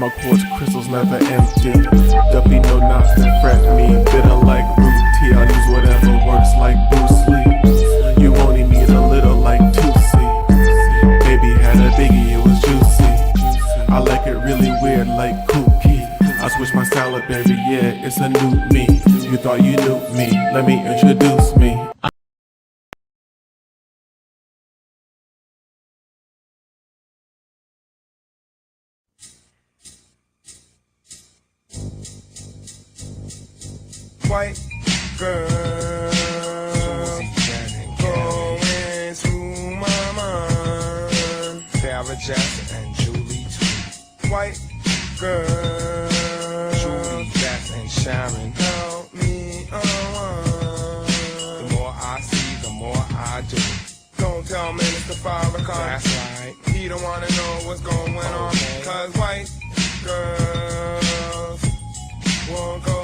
My quartz crystals never empty. Duppy no knots that fret me. Bitter like root tea. I'll use whatever works like Bruce Lee. You only need a little like 2C. Baby had a biggie, it was juicy. I like it really weird like kooky. I switch my salad every year, it's a new me. You thought you knew me, let me introduce me. White girl going through my mind. Sarah Jackson and Julie too. White girl, Julie Jackson and Sharon, help me unwind. The more I see, the more I do. Don't tell Minister Farrakhan, that's right, he don't wanna know what's going on. Cause white girls won't go.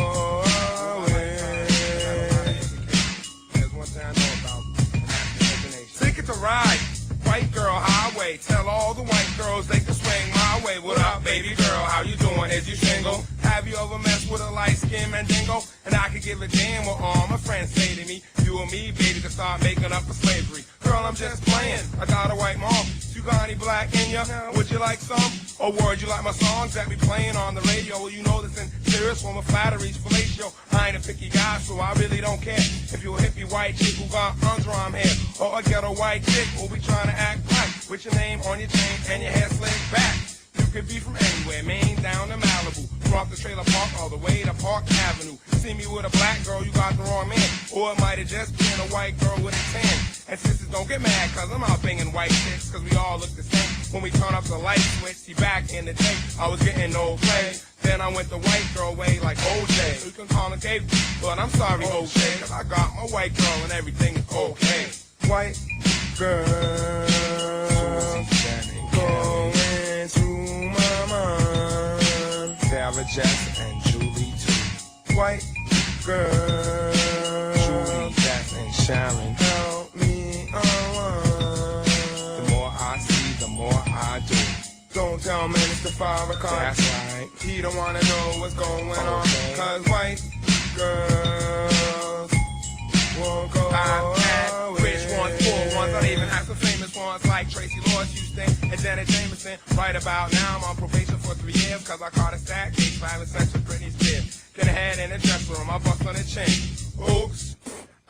To ride, white girl highway. Tell all the white girls they can swing my way. What up, baby girl? How you doing? Is you single? Have you ever messed with a light-skinned mandingo? And I could give a damn what all my friends say to me. You and me, baby, to start making up for slavery. Girl, I'm just playing. I got a white mom. You got any black in ya? Would you like some? Or would you like my songs that be playing on the radio? Well, you know this in serious form of flattery's fellatio. I ain't a picky guy, so I really don't care if you a hippie white chick who got underarm hair, or a ghetto white chick who be trying to act black with your name on your chain and your hair slicked back. You could be from anywhere, Maine down to Malibu, from the trailer park all the way to Park Avenue. See me with a black girl, you got the wrong man, or it might have just been a white girl with a tan. And sisters don't get mad cause I'm out banging white chicks, cause we all look the same when we turn up the light switch. See, back in the day I was getting no play, then I went the white girl way like OJ. You can call me Dave, but I'm sorry OJ, cause I got my white girl and everything is okay. White girl going through my mind. Sarah Jackson and Julie too. White girl, Julie Jackson and Sharon, help me unwind. The more I see, the more I do. Don't tell Minister Farrakhan, that's right, he don't wanna know what's going on. Cause white girls won't go away. Rich ones, poor ones, I even have some famous ones like Tracy Lords, Houston, and Janet Jameson. Right about now I'm on probation for 3 years, cause I caught a stack case, violent sex with Britney Spears. Get a head in the dressing room, I bust on the chain. Oops,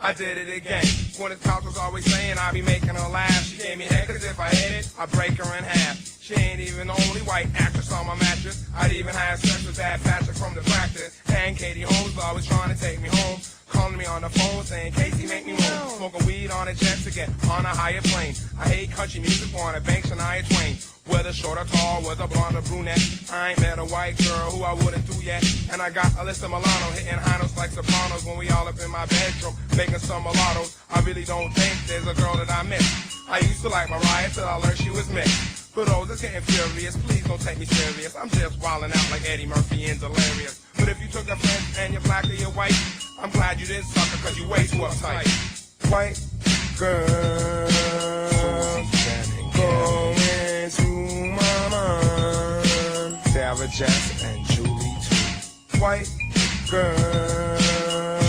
I did it again. When his couch was always saying I be making her laugh. She gave me head cause if I hit it, I break her in half. She ain't even the only white actress on my mattress. I'd even had sex with that Patrick from the practice. And Katie Holmes always trying to take me home, calling me on the phone saying, Casey, make me roll. Smoking weed on a jet to get on a higher plane. I hate country music on a bank, Shania Twain. Whether short or tall, whether blonde or brunette, I ain't met a white girl who I wouldn't do yet. And I got Alyssa Milano hitting high notes like sopranos when we all up in my bedroom making some mulattoes. I really don't think there's a girl that I miss. I used to like Mariah till I learned she was mixed. For those that's getting furious, please don't take me serious. I'm just wildin' out like Eddie Murphy and Delirious. But if you took offense and you're black or you're white, I'm glad you did, sucker, cause you way too uptight. White girl going through my mind. Sarah Jackson and Julie too. White girl,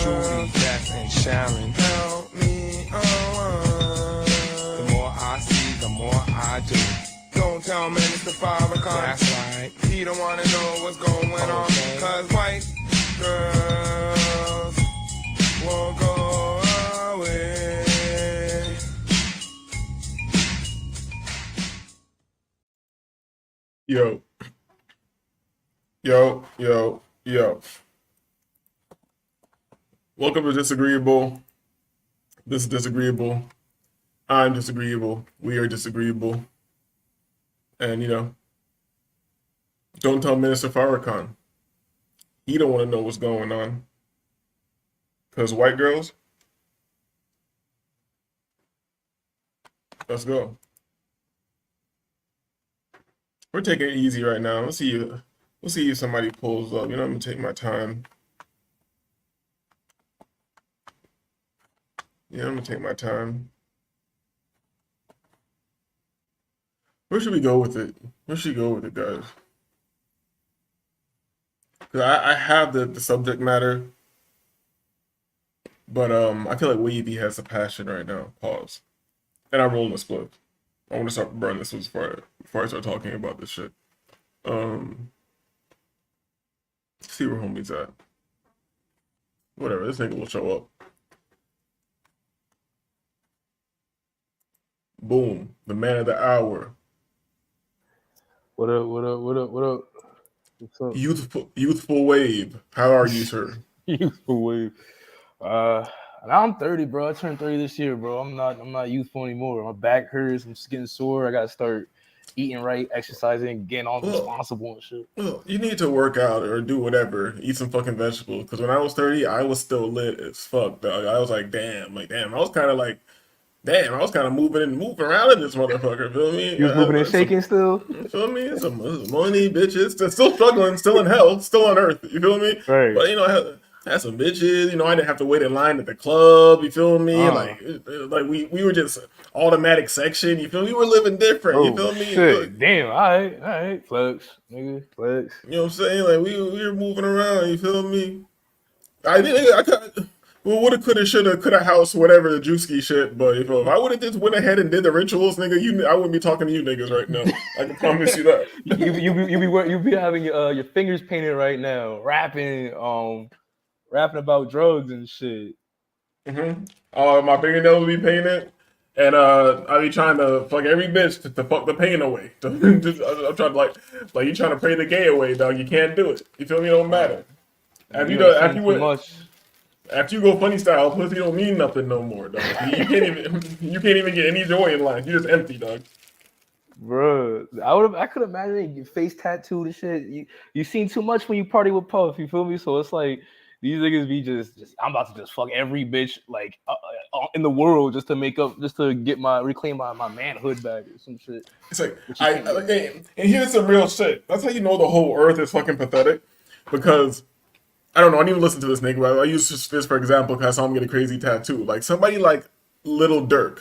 Julie Jackson and Sharon, help me unwind. The more I see, the more I do. Don't tell Minister Farrakhan, that's right, he don't wanna know what's going on. Cause white girls won't go away. Yo. Welcome to Disagreeable. This is Disagreeable. I'm disagreeable. We are disagreeable. And, don't tell Minister Farrakhan. He don't want to know what's going on. Because white girls, let's go. We're taking it easy right now. We'll see if somebody pulls up. I'm going to take my time. I'm going to take my time. Where should we go with it? Where should we go with it, guys? 'Cause I have the subject matter, but I feel like Wavy has the passion right now. Pause. And I'm rolling a split. I want to start burning this before I start talking about this shit. See where homie's at. Whatever, this nigga will show up. Boom, the man of the hour. What up? What up? What up? What up? What's up? Youthful Wave. How are you, sir? Youthful Wave. Now I'm 30, bro. I turned 30 this year, bro. I'm not youthful anymore. My back hurts. I'm just getting sore. I gotta start eating right, exercising, getting all responsible and shit. Well, you need to work out or do whatever. Eat some fucking vegetables. Because when I was 30, I was still lit as fuck, dog. I was like, damn. I was kind of like, damn. I was kind of moving around in this motherfucker. Feel me? You was moving and shaking still? Feel me? Some money, bitches. Still struggling, still in hell, still on earth. You feel me? Right. But, I had some bitches, I didn't have to wait in line at the club, you feel me? Like we were just automatic section, you feel me? We were living different, you feel me? Shit. Damn, all right, flex, nigga, flex. You know what I'm saying? Like we were moving around, you feel me? Woulda, coulda, shoulda, coulda house, whatever the Juicy shit, but if I would have just went ahead and did the rituals, nigga, I wouldn't be talking to you niggas right now. I can promise you that. you be having your fingers painted right now, rapping about drugs and shit. My fingernails be painted, and I be trying to fuck every bitch to fuck the pain away. I'm trying to like you trying to pray the gay away, dog. You can't do it. You feel me? It don't matter. After you go funny style, pussy don't mean nothing no more, dog. You can't even get any joy in life. You just empty, dog. Bro, I could imagine your face tattooed and shit. You seen too much when you party with Puff. You feel me? So it's like. These niggas be just I'm about to just fuck every bitch like in the world just to reclaim my manhood back or some shit. It's like and here's some real shit. That's how you know the whole earth is fucking pathetic. Because I don't know, I didn't even listen to this nigga, but I use this for example because I saw him get a crazy tattoo. Like somebody like Lil Durk.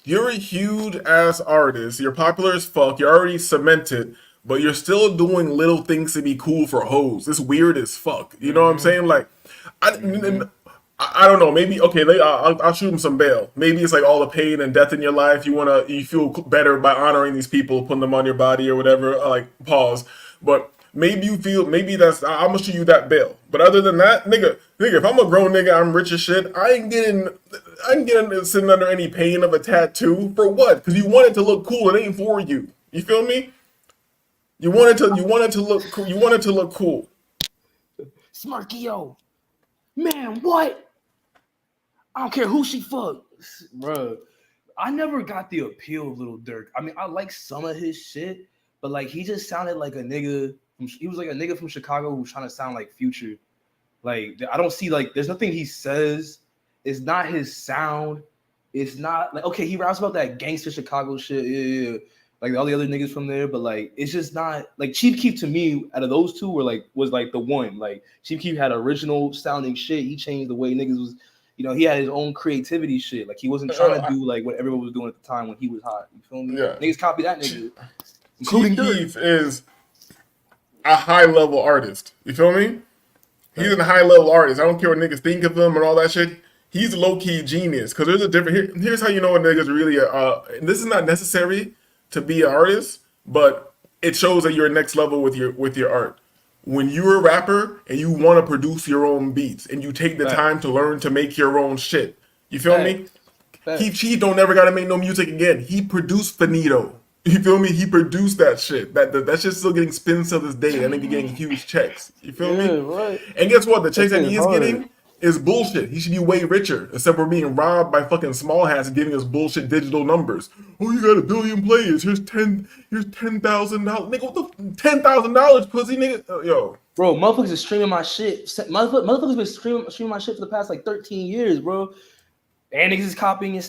You're a huge ass artist, you're popular as fuck, you're already cemented. But you're still doing little things to be cool for hoes. It's weird as fuck. You know what I'm saying? Like, I don't know. Maybe I'll shoot him some bail. Maybe it's like all the pain and death in your life. You feel better by honoring these people, putting them on your body or whatever. Like pause. But maybe I'm gonna shoot you that bail. But other than that, nigga, if I'm a grown nigga, I'm rich as shit. I ain't getting sitting under any pain of a tattoo for what? Because you want it to look cool. It ain't for you. You feel me? You wanted to look cool. You wanted to look cool. Smarkio, man, what? I don't care who she fucks, bro. I never got the appeal of Lil Durk. I mean, I like some of his shit, but like he just sounded like a nigga. He was like a nigga from Chicago who was trying to sound like Future. Like I don't see like there's nothing he says. It's not his sound. It's not like okay, he raps about that gangster Chicago shit. Yeah. Like all the other niggas from there, but like it's just not like Chief Keef to me out of those two was like the one. Like Chief Keef had original sounding shit. He changed the way niggas was, he had his own creativity shit. Like he wasn't trying to do like what everyone was doing at the time when he was hot. You feel me? Yeah. Niggas copy that nigga. Chief Keef is a high level artist. You feel me? He's a high level artist. I don't care what niggas think of him and all that shit. He's a low key genius because there's a different. Here's how you know a nigga's really and this is not necessary to be an artist, but it shows that you're next level with your art. When you're a rapper and you want to produce your own beats and you take the time to learn to make your own shit, you feel me? He don't never gotta make no music again. He produced Finito. You feel me? He produced that shit. That shit's still getting spins to this day. That nigga getting huge checks. You feel me? Right. And guess what? The checks that he is getting is bullshit. He should be way richer. Except we're being robbed by fucking small hats and giving us bullshit digital numbers. Oh, you got 1 billion players. Here's $10,000. Nigga, what the $10,000, pussy nigga? Yo. Bro, motherfuckers is streaming my shit. Motherfuckers been streaming my shit for the past like 13 years, bro. And niggas is copying his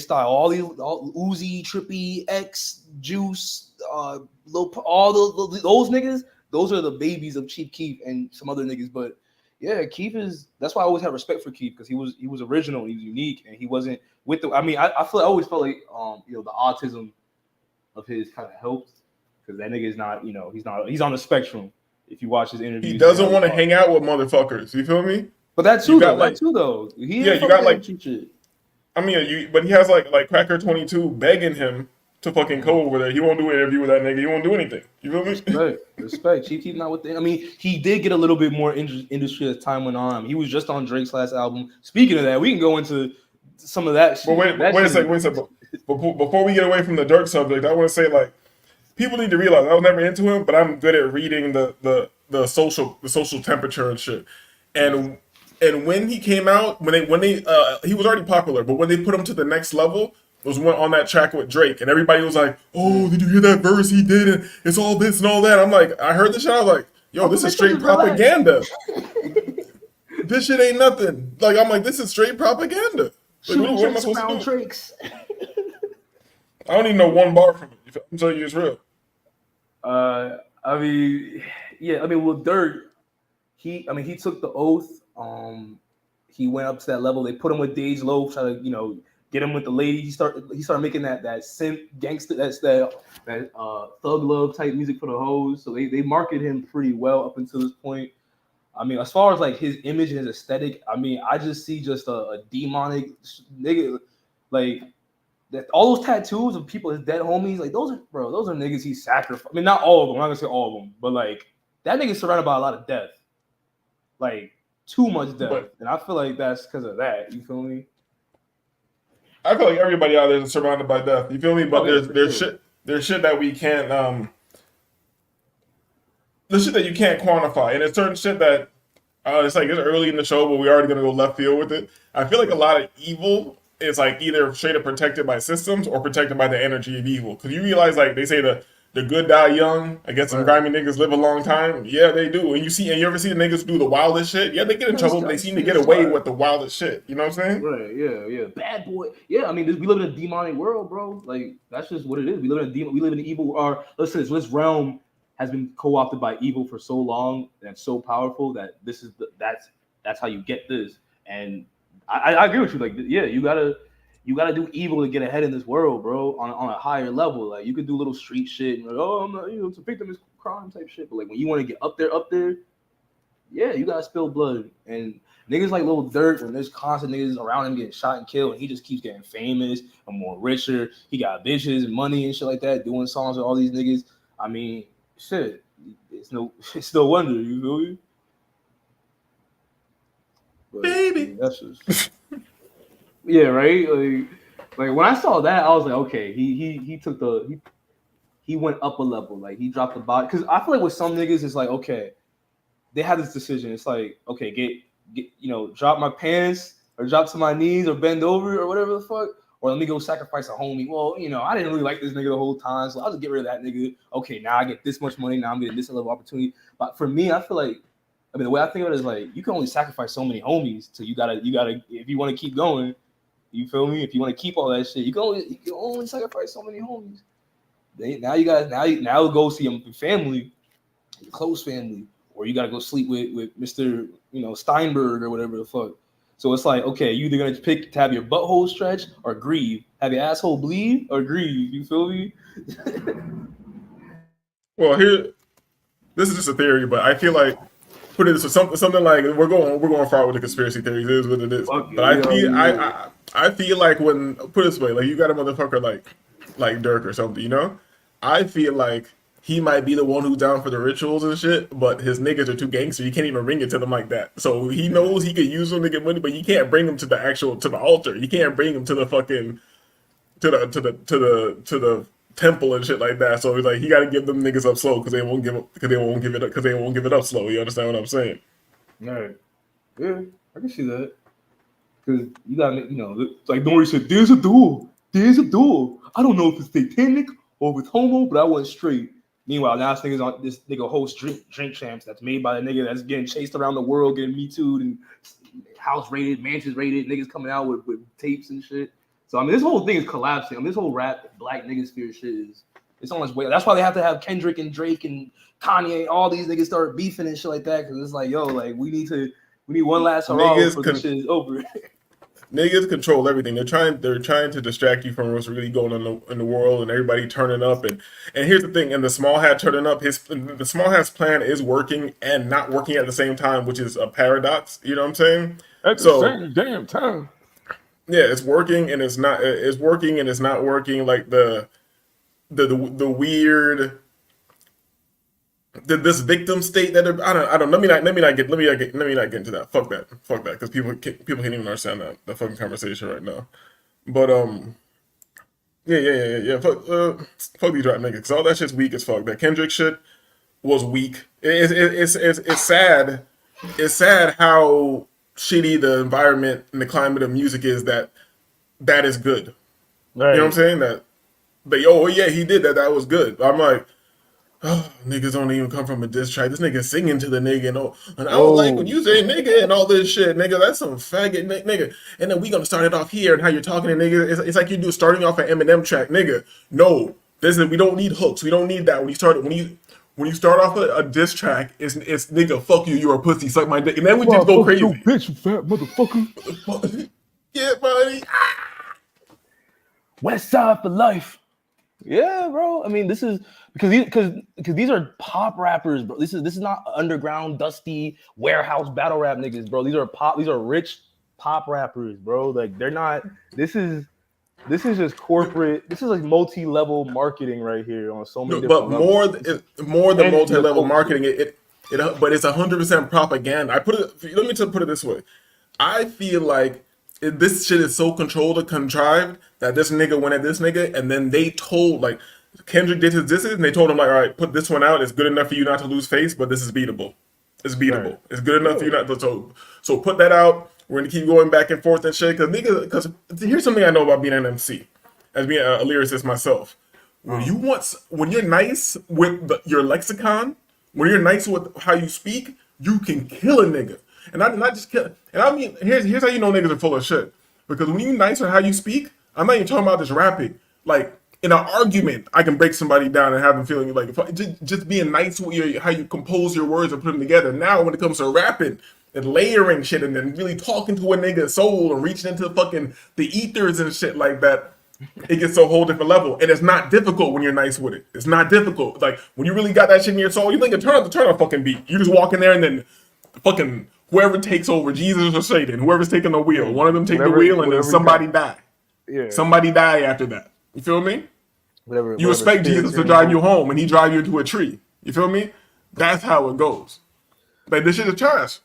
style. All Uzi, Trippy, X, Juice, all those niggas. Those are the babies of Chief Keef and some other niggas, but. Yeah, Keef that's why I always had respect for Keef because he was original, he was unique, and he wasn't with the. I mean, I always felt like the autism of his kind of helped because that nigga is not, he's on the spectrum. If you watch his interviews, he doesn't want to hang out with motherfuckers. You feel me? But that too, though. That too, though. Yeah, you got like. I mean, but he has like Cracker 22 begging him to fucking go over there. He won't do an interview with that nigga. He won't do anything. You feel me? Respect. Chief Keef not with the. I mean, he did get a little bit more industry as time went on. He was just on Drake's last album. Speaking of that, we can go into some of that shit. But wait a second. Before we get away from the Dirk subject, I want to say like people need to realize I was never into him, but I'm good at reading the social temperature and shit. And when he came out, when they he was already popular, but when they put him to the next level, was when on that track with Drake, and everybody was like, "Oh, did you hear that verse he did? And it's all this and all that." I'm like, I heard this shit. I was like, "Yo, this is straight propaganda. This shit ain't nothing." Like I'm like, this is straight propaganda. Like, what am I supposed to do? I don't even know one bar from it. I'm telling you, it's real. I mean, yeah. I mean, with Dirk, he took the oath. He went up to that level. They put him with Dej Loaf, try to get him with the lady. He started making that simp gangster, that thug love type music for the hoes. So they marketed him pretty well up until this point. I mean, as far as like his image and his aesthetic, I mean, I just see just a demonic nigga, like that. All those tattoos of people, his dead homies, like those are niggas he sacrificed. I mean, not all of them. I'm not gonna say all of them, but like that nigga's surrounded by a lot of death, like too much death, and I feel like that's because of that. You feel me? I feel like everybody out there is surrounded by death. You feel me? But there's shit that we can't there's shit that you can't quantify, and it's certain shit that it's like it's early in the show, but we're already gonna go left field with it. I feel like a lot of evil is like either straight up protected by systems or protected by the energy of evil. Because you realize like they say the good die young. I guess some grimy niggas live a long time. Yeah, they do. And you ever see the niggas do the wildest shit? Yeah, they get in trouble, but they seem to get away with the wildest shit. You know what I'm saying? Right. Yeah. Bad boy. Yeah. I mean, we live in a demonic world, bro. Like that's just what it is. We live in an evil. Or listen, this realm has been co-opted by evil for so long and so powerful that that's how you get this. And I agree with you. Like, yeah, you gotta do evil to get ahead in this world, bro. On a higher level, like you could do little street shit and like, oh, I'm not, it's a victim of crime type shit. But like when you want to get up there, yeah, you gotta spill blood. And niggas like Lil Durk, and there's constant niggas around him getting shot and killed, and he just keeps getting famous and more richer. He got bitches and money and shit like that, doing songs with all these niggas. I mean, shit, it's no wonder, you feel me? But, baby, I mean, that's just yeah, right. Like when I saw that, I was like, okay, he went up a level. Like he dropped the body, because I feel like with some niggas, it's like, okay, they have this decision. It's like, okay, get drop my pants or drop to my knees or bend over or whatever the fuck, or let me go sacrifice a homie. Well, I didn't really like this nigga the whole time, so I'll just get rid of that nigga. Okay, now I get this much money. Now I'm getting this level of opportunity. But for me, I feel like, I mean, the way I think of it is like, you can only sacrifice so many homies. So you gotta, if you want to keep going, you feel me? If you want to keep all that shit, you can only sacrifice so many homies. Now go see your family, your close family, or you gotta go sleep with Mr. Steinberg or whatever the fuck. So it's like, okay, you either gonna pick to have your butthole stretch or grieve, have your asshole bleed or grieve. You feel me? Well, this is just a theory, but I feel like put it this way, something like we're going far with the conspiracy theories. It is what it is. But I feel like when put it this way, like you got a motherfucker like Dirk or something, I feel like he might be the one who's down for the rituals and shit, but his niggas are too gangster. You can't even bring it to them like that. So he knows he could use them to get money, but you can't bring them to the altar. You can't bring them to the fucking to the temple and shit like that. So he's like, he got to give them niggas up slow because they won't give it up slow. You understand what I'm saying? Right. Yeah, I can see that. Because you got like Nori said, there's a duel. I don't know if it's satanic or if it's homo, but I went straight. Meanwhile, now this nigga hosts drink champs that's made by the nigga that's getting chased around the world, getting Me Too'd and house raided, mansions raided, niggas coming out with tapes and shit. So I mean, this whole thing is collapsing. I mean, this whole rap black nigga sphere shit it's on its way. That's why they have to have Kendrick and Drake and Kanye, all these niggas start beefing and shit like that, because it's like, yo, like we need one last hurrah before this shit is over. Niggas control everything. They're trying to distract you from what's really going on in the world and everybody turning up. And here's the thing, and the small hat turning up, the small hat's plan is working and not working at the same time, which is a paradox. You know what I'm saying? At the same damn time. Yeah, it's working and it's not. It's working and it's not working. Like the weird. This victim state that I don't. Let me not get into that. Fuck that. Because people can't even understand that fucking conversation right now. But yeah. Fuck these rap niggas. Cause all that shit's weak as fuck. That Kendrick shit was weak. It's sad. It's sad how shitty the environment and the climate of music is that is good. Right. You know what I'm saying? That oh yeah, he did that. That was good. I'm like. Oh, niggas don't even come from a diss track. This nigga singing to the nigga and I don't like when you say nigga and all this shit, nigga. That's some faggot nigga. And then we gonna start it off here and how you're talking to nigga. It's like you do starting off an Eminem track, nigga. No, we don't need hooks. We don't need that. When you start off a diss track, it's nigga, fuck you, you're a pussy, suck my dick, and then we just go crazy. You bitch, you fat motherfucker. Yeah, buddy. West Side for life. Yeah, bro. I mean, this is because these are pop rappers, bro. This is not underground, dusty warehouse battle rap niggas, bro. These are rich pop rappers, bro. Like they're not. This is just corporate. This is like multi-level marketing right here on so many. But more than multi-level marketing. But it's 100% propaganda. Let me just put it this way. I feel like this shit is so controlled and contrived that this nigga went at this nigga, and then they told like Kendrick did his disses, and they told him like, all right, put this one out. It's good enough for you not to lose face, but this is beatable. It's beatable. Right. It's good enough for you not to. So put that out. We're gonna keep going back and forth and shit. Because here's something I know about being an MC, as being a lyricist myself. When you're nice with your lexicon, when you're nice with how you speak, you can kill a nigga. And not just kill. And I mean, here's how you know niggas are full of shit. Because when you nice with how you speak, I'm not even talking about just rapping. Like in an argument, I can break somebody down and have them feeling like just being nice with how you compose your words and put them together. Now, when it comes to rapping and layering shit and then really talking to a nigga's soul and reaching into the ethers and shit like that, it gets to a whole different level. And it's not difficult when you're nice with it. It's not difficult. Like when you really got that shit in your soul, you think turn on a fucking beat. You just walk in there and then fucking whoever takes over, Jesus or Satan, whoever's taking the wheel, one of them take the wheel and then somebody die. Yeah. Somebody die after that. You feel me? You expect Jesus to drive you home and he drive you into a tree. You feel me? That's how it goes. Like this shit is trash.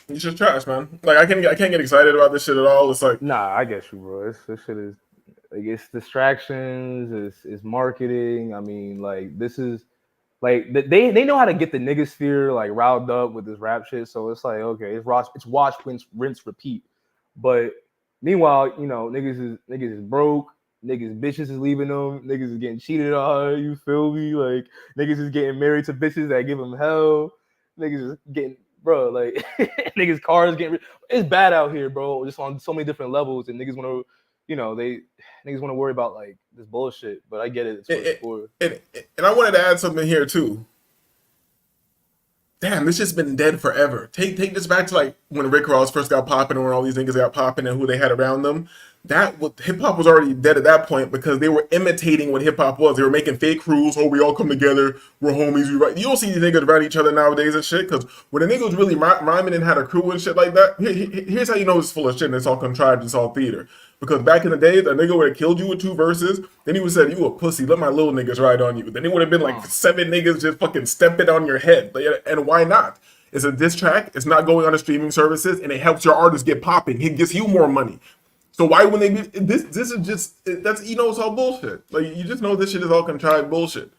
This shit is trash, man. Like I can't get excited about this shit at all. It's like I get you, bro. This shit is like it's distractions, it's marketing. I mean, like this is like they know how to get the nigga sphere like riled up with this rap shit. So it's like okay, it's watch, rinse, repeat. But meanwhile, you know, niggas is broke. Niggas, bitches is leaving them. Niggas is getting cheated on. You feel me? Like niggas is getting married to bitches that give them hell. Niggas is getting, bro. Like niggas cars getting. It's bad out here, bro. Just on so many different levels, and niggas want to, you know, niggas want to worry about like this bullshit. But I get it. And I wanted to add something here too. Damn, this just been dead forever. Take this back to like when Rick Ross first got popping, and when all these niggas got popping, and who they had around them. Hip hop was already dead at that point because they were imitating what hip hop was. They were making fake crews. Oh, we all come together. We're homies. We right. You don't see these niggas around each other nowadays and shit. Because when a nigga was really rhyming and had a crew and shit like that, here's how you know it's full of shit and it's all contrived. It's all theater. Because back in the day, a nigga would have killed you with 2 verses. Then he would have said, you a pussy. Let my little niggas ride on you. Then it would have been like 7 niggas just fucking stepping on your head. And why not? It's a diss track. It's not going on the streaming services, and it helps your artist get popping. It gets you more money. So why when they do this is just that's you know it's all bullshit. Like you just know this shit is all contrived bullshit.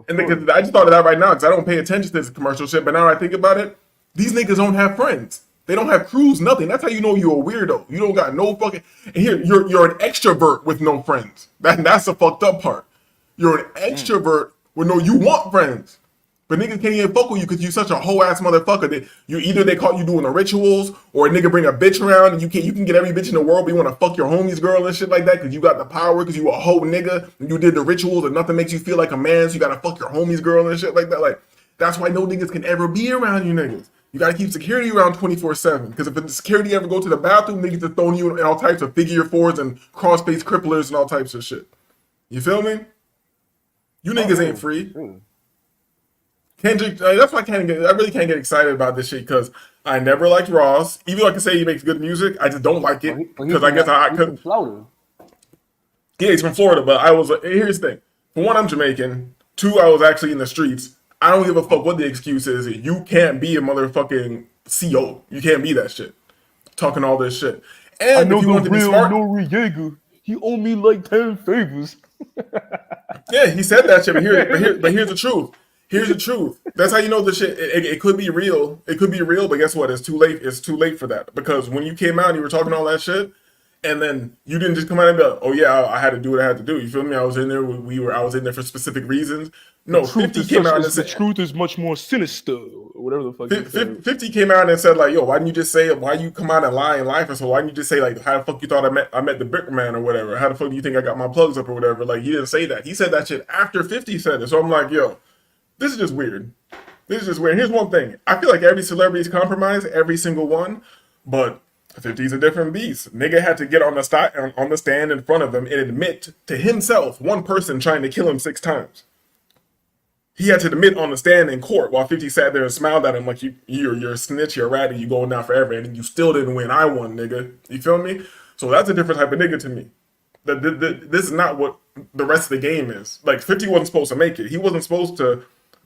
And because I just thought of that right now because I don't pay attention to this commercial shit. But now I think about it, these niggas don't have friends. They don't have crews, nothing. That's how you know you're a weirdo. You don't got no fucking. And here you're an extrovert with no friends. That's the fucked up part. You're an extrovert with no. You want friends. But niggas can't even fuck with you because you such a hoe ass motherfucker that they caught you doing the rituals or a nigga bring a bitch around and you can get every bitch in the world but you want to fuck your homie's girl and shit like that because you got the power because you a hoe nigga and you did the rituals and nothing makes you feel like a man so you gotta fuck your homie's girl and shit like that. Like that's why no niggas can ever be around you niggas You gotta keep security around 24/7. Because if the security ever go to the bathroom, niggas are throwing you in all types of figure fours and cross-face cripplers and all types of shit. You feel me? You niggas ain't free. Kendrick, that's why I really can't get excited about this shit because I never liked Ross. Even though I can say he makes good music, I just don't like it because I guess I could. Florida. Yeah, he's from Florida, but here's the thing. For one, I'm Jamaican. Two, I was actually in the streets. I don't give a fuck what the excuse is. You can't be a motherfucking CO. You can't be that shit. Talking all this shit. And I know if you the want to be real smart, Noriega. He owed me like 10 favors. yeah, he said that shit. But here's the truth. Here's the truth. That's how you know the shit. It could be real. It could be real, but guess what? It's too late. It's too late for that. Because when you came out and you were talking all that shit, and then you didn't just come out and be like, "Oh yeah, I had to do what I had to do." You feel me? I was in there. I was in there for specific reasons. No, 50 came out and said, the truth is much more sinister, or whatever the fuck. 50 came out and said like, "Yo, why didn't you just say? Why you come out and lie and lie for so? Why didn't you just say like, how the fuck you thought I met the Brick Man or whatever? How the fuck do you think I got my plugs up or whatever?" Like he didn't say that. He said that shit after 50 said it. So I'm like, yo, this is just weird. This is just weird. Here's one thing. I feel like every celebrity is compromised, every single one, but 50's a different beast. Nigga had to get on the stand in front of him and admit to himself, one person trying to kill him 6 times. He had to admit on the stand in court while 50 sat there and smiled at him like you're a snitch, you're a ratty, you going down forever, and you still didn't win. I won, nigga. You feel me? So that's a different type of nigga to me. This is not what the rest of the game is. Like 50 wasn't supposed to make it. He wasn't supposed to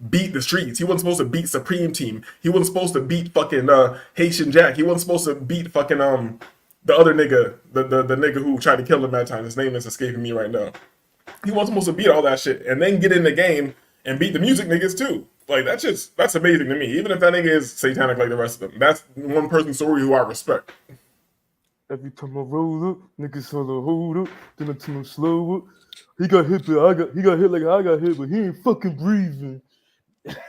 beat the streets. He wasn't supposed to beat Supreme Team. He wasn't supposed to beat fucking Haitian Jack. He wasn't supposed to beat fucking the other nigga, the nigga who tried to kill him that time. His name is escaping me right now. He wasn't supposed to beat all that shit and then get in the game and beat the music niggas too. Like that's amazing to me. Even if that nigga is satanic like the rest of them, that's one person's story who I respect. Every time I roll up, niggas holler hold up, then I tell him slow up. He got hit like I got hit, but he ain't fucking breathing.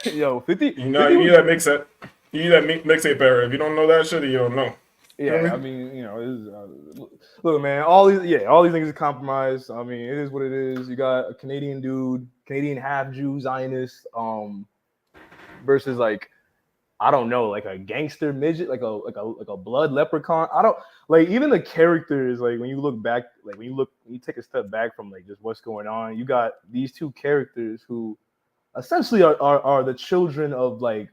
Yo, 50. You need that mixtape. You need that mixtape era. If you don't know that shit, you don't know. Yeah, I mean, you know, look, man, all these niggas are compromised. I mean, it is what it is. You got a Canadian dude, Canadian half Jew Zionist, versus like, I don't know, like a gangster midget, like a blood leprechaun. I don't like even the characters. Like when you look back, like when you take a step back from like just what's going on, you got these two characters who essentially are the children of like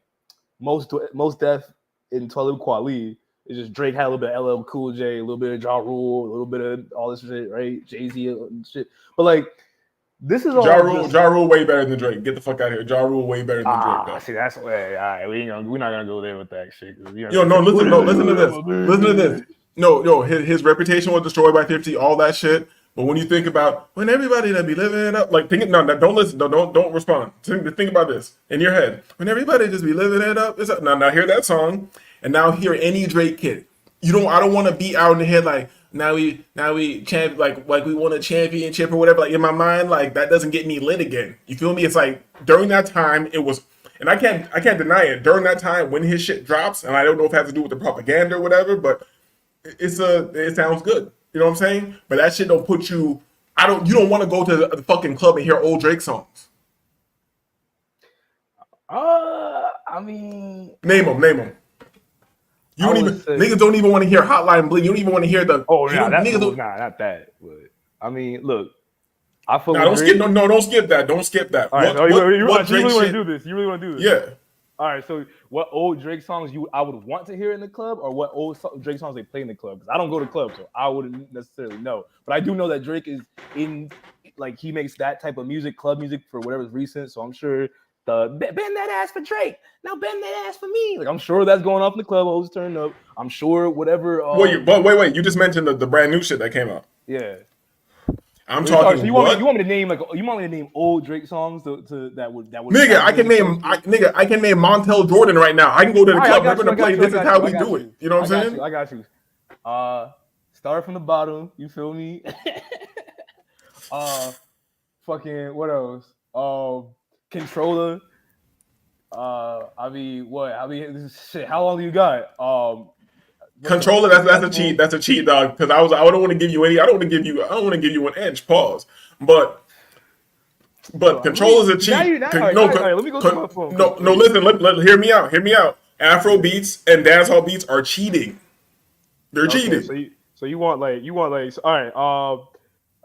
most Def in Talib Kweli. It's just Drake had a little bit of LL Cool J, a little bit of Ja Rule, a little bit of all this shit, right? Jay-Z and shit. But like, this is all Ja Rule way better than Drake. Get the fuck out of here. Ja Rule way better than Drake. Though. See, that's way. All right, we're not gonna go there with that shit. Listen to this. No, his reputation was destroyed by 50. All that shit. But when you think about when everybody that be living it up, like don't listen, don't respond. Think about this in your head. When everybody just be living it up, now hear that song, and now hear any Drake kid. I don't want to be out in the head like now we champ like we won a championship or whatever. Like in my mind, like that doesn't get me lit again. You feel me? It's like during that time it was, and I can't deny it. During that time when his shit drops, and I don't know if it has to do with the propaganda or whatever, but it sounds good. You know what I'm saying? But that shit don't put you. You don't want to go to the fucking club and hear old Drake songs. I mean, name them. You don't even niggas don't even want to hear Hotline Bling. You don't even want to hear the. Oh yeah, not that. But I mean, look, I feel. Don't skip that. Don't skip that. All right, you really want to do this? You really want to do this? Yeah. All right, so what old Drake songs I would want to hear in the club, or what old Drake songs they play in the club? Because I don't go to clubs, so I wouldn't necessarily know. But I do know that Drake is in, like, he makes that type of music, club music for whatever's recent. So I'm sure bend that ass for Drake, now bend that ass for me. Like I'm sure that's going off in the club. Hoes turn up. I'm sure whatever. Wait. You just mentioned the brand new shit that came out. Yeah. I'm talking. So you want me to name old Drake songs to that would. Nigga, I can name Montel Jordan right now. I can go to the club. We're gonna play. This is how we do it. You know what I'm saying? I got you. Start from the bottom. You feel me? Fucking what else? Controller. I mean, shit. How long do you got? Controller, that's a cheat. That's a cheat, dog. Because I don't want to give you any. I don't want to give you an inch. Pause. But Controller's a cheat. All right, let me go to my phone. No. Listen. Hear me out. Afro beats and dancehall beats are cheating. They're Okay, cheating. so you want like so, all right.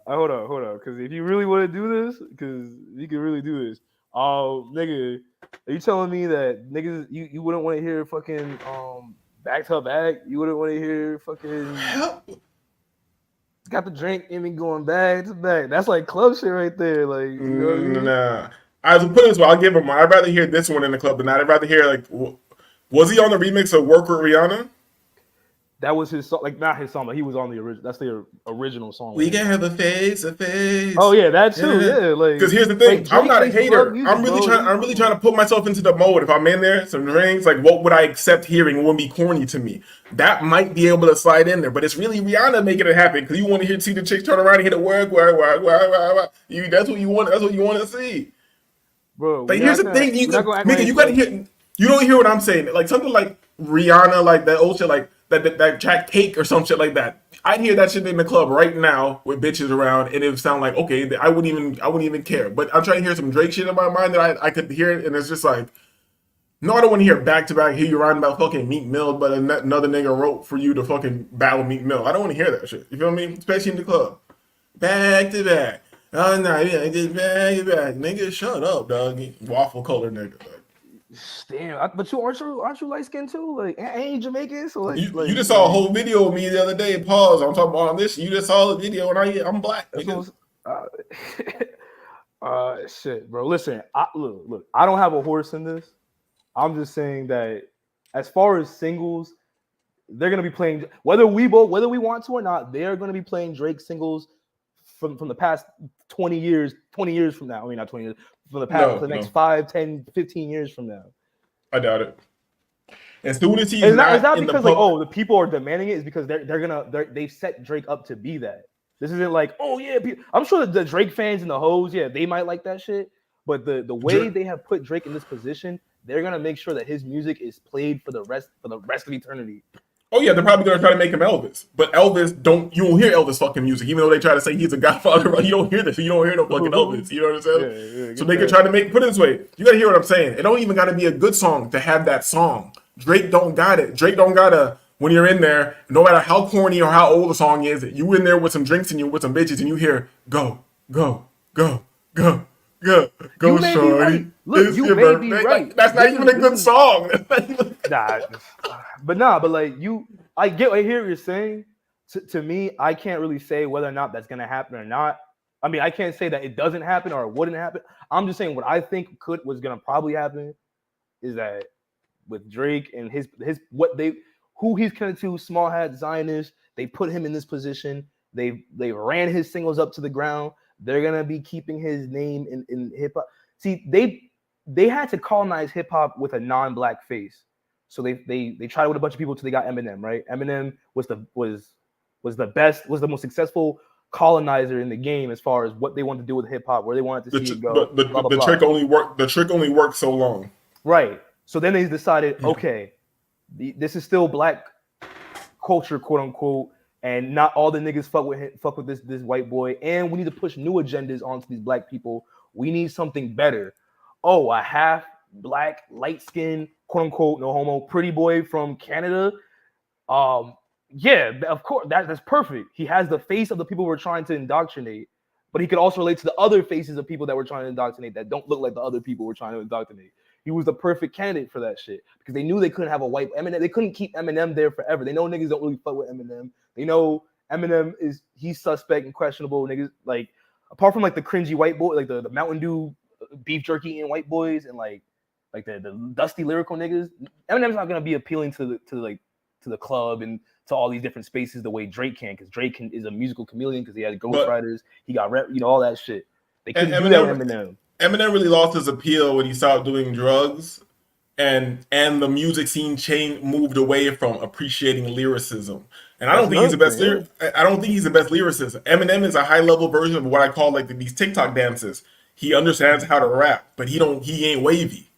Hold on, because if you really want to do this, because you can really do this. Nigga, are you telling me that niggas you wouldn't want to hear fucking back to back? You wouldn't want to hear fucking Hell, got the drink and me going back to back? That's like club shit right there. Like, you know what I mean? nah. I was put it this way, I'll give him. I'd rather hear this one in the club than that. I'd rather hear like, was he on the remix of "Work with Rihanna"? That was his song, like not his song, but he was on the original. That's the original song. We can have a face to face. Oh yeah, that too. Yeah, like because here's the thing, like, I'm not a makes hater. club music, I'm really bro. trying. I'm really trying to put myself into the mode. If I'm in there, some drinks, like what would I accept hearing? It wouldn't be corny to me. That might be able to slide in there, but it's really Rihanna making it happen because you want to see the chicks turn around and hit a work. You that's what you want. That's what you want to see. Bro. Like here's the thing, you gotta hear. You don't hear what I'm saying. Like something like Rihanna, like that old shit, like that track "Cake" or some shit like that. I'd hear that shit in the club right now with bitches around, and it would sound like okay. I wouldn't even care. But I'm trying to hear some Drake shit in my mind that I could hear it, and it's just like, no, I don't want to hear back to back. Hear you rhyme about fucking Meek Mill, but another nigga wrote for you to fucking battle Meek Mill. I don't want to hear that shit. You feel me? Especially in the club, back to back. Oh no, yeah, just back to back. Nigga, shut up, dog. Waffle color nigga. Like, Damn, but aren't you light skinned too? Like, ain't you Jamaican? So like, you just saw a whole video of me the other day. Pause. I'm talking about this. You just saw the video, and I'm black. Shit, bro. Listen, look. I don't have a horse in this. I'm just saying that as far as singles, they're gonna be playing whether we want to or not. They're gonna be playing Drake singles from the past 20 years from now. I mean, not 20 years. For the next 5, 10, 15 years from now. I doubt it. As soon as he's it's not in because the the people are demanding it. It's because they've set Drake up to be that. This isn't like, oh yeah, I'm sure that the Drake fans and the hoes, yeah, they might like that shit. But the way they have put Drake in this position, they're gonna make sure that his music is played for the rest of eternity. Oh yeah, they're probably gonna try to make him Elvis, but Elvis you won't hear Elvis fucking music, even though they try to say he's a godfather. You don't hear this. You don't hear no fucking Elvis. You know what I'm saying? Yeah, so they can try to put it this way. You gotta hear what I'm saying. It don't even gotta be a good song to have that song. Drake don't got it. Drake don't gotta. When you're in there, no matter how corny or how old the song is, you in there with some drinks and you with some bitches, and you hear go, go, go, go. Go, shorty. Right. Look, you may be right. Like, that's not even a good song. But like I hear what you're saying. To me, I can't really say whether or not that's gonna happen or not. I mean, I can't say that it doesn't happen or it wouldn't happen. I'm just saying what I think was gonna probably happen is that with Drake and who he's connected to, Small Hat Zionist, they put him in this position. They ran his singles up to the ground. They're gonna be keeping his name in hip hop. See, they had to colonize hip hop with a non-black face. So they tried with a bunch of people until they got Eminem, right? Eminem was the most successful colonizer in the game as far as what they wanted to do with hip hop, where they wanted to see it go. The trick only worked so long. Right. So then they decided, okay, this is still black culture, quote unquote. And not all the niggas fuck with this white boy. And we need to push new agendas onto these black people. We need something better. Oh, a half black, light skinned, quote unquote, no homo, pretty boy from Canada. Yeah, of course, that's perfect. He has the face of the people we're trying to indoctrinate, but he could also relate to the other faces of people that we're trying to indoctrinate that don't look like the other people we're trying to indoctrinate. He was the perfect candidate for that shit because they knew they couldn't have a white Eminem. They couldn't keep Eminem there forever. They know niggas don't really fuck with Eminem. They know Eminem he's suspect and questionable. Niggas like apart from like the cringy white boy, like the Mountain Dew beef jerky eating white boys and like the dusty lyrical niggas. Eminem's not gonna be appealing to the club and to all these different spaces the way Drake can, because Drake is a musical chameleon because he had ghostwriters, he got rep, all that shit. They couldn't do that with Eminem. Eminem really lost his appeal when he stopped doing drugs, and the music scene moved away from appreciating lyricism. And I don't think he's the best. I don't think he's the best lyricist. Eminem is a high level version of what I call like these TikTok dances. He understands how to rap, but he ain't wavy.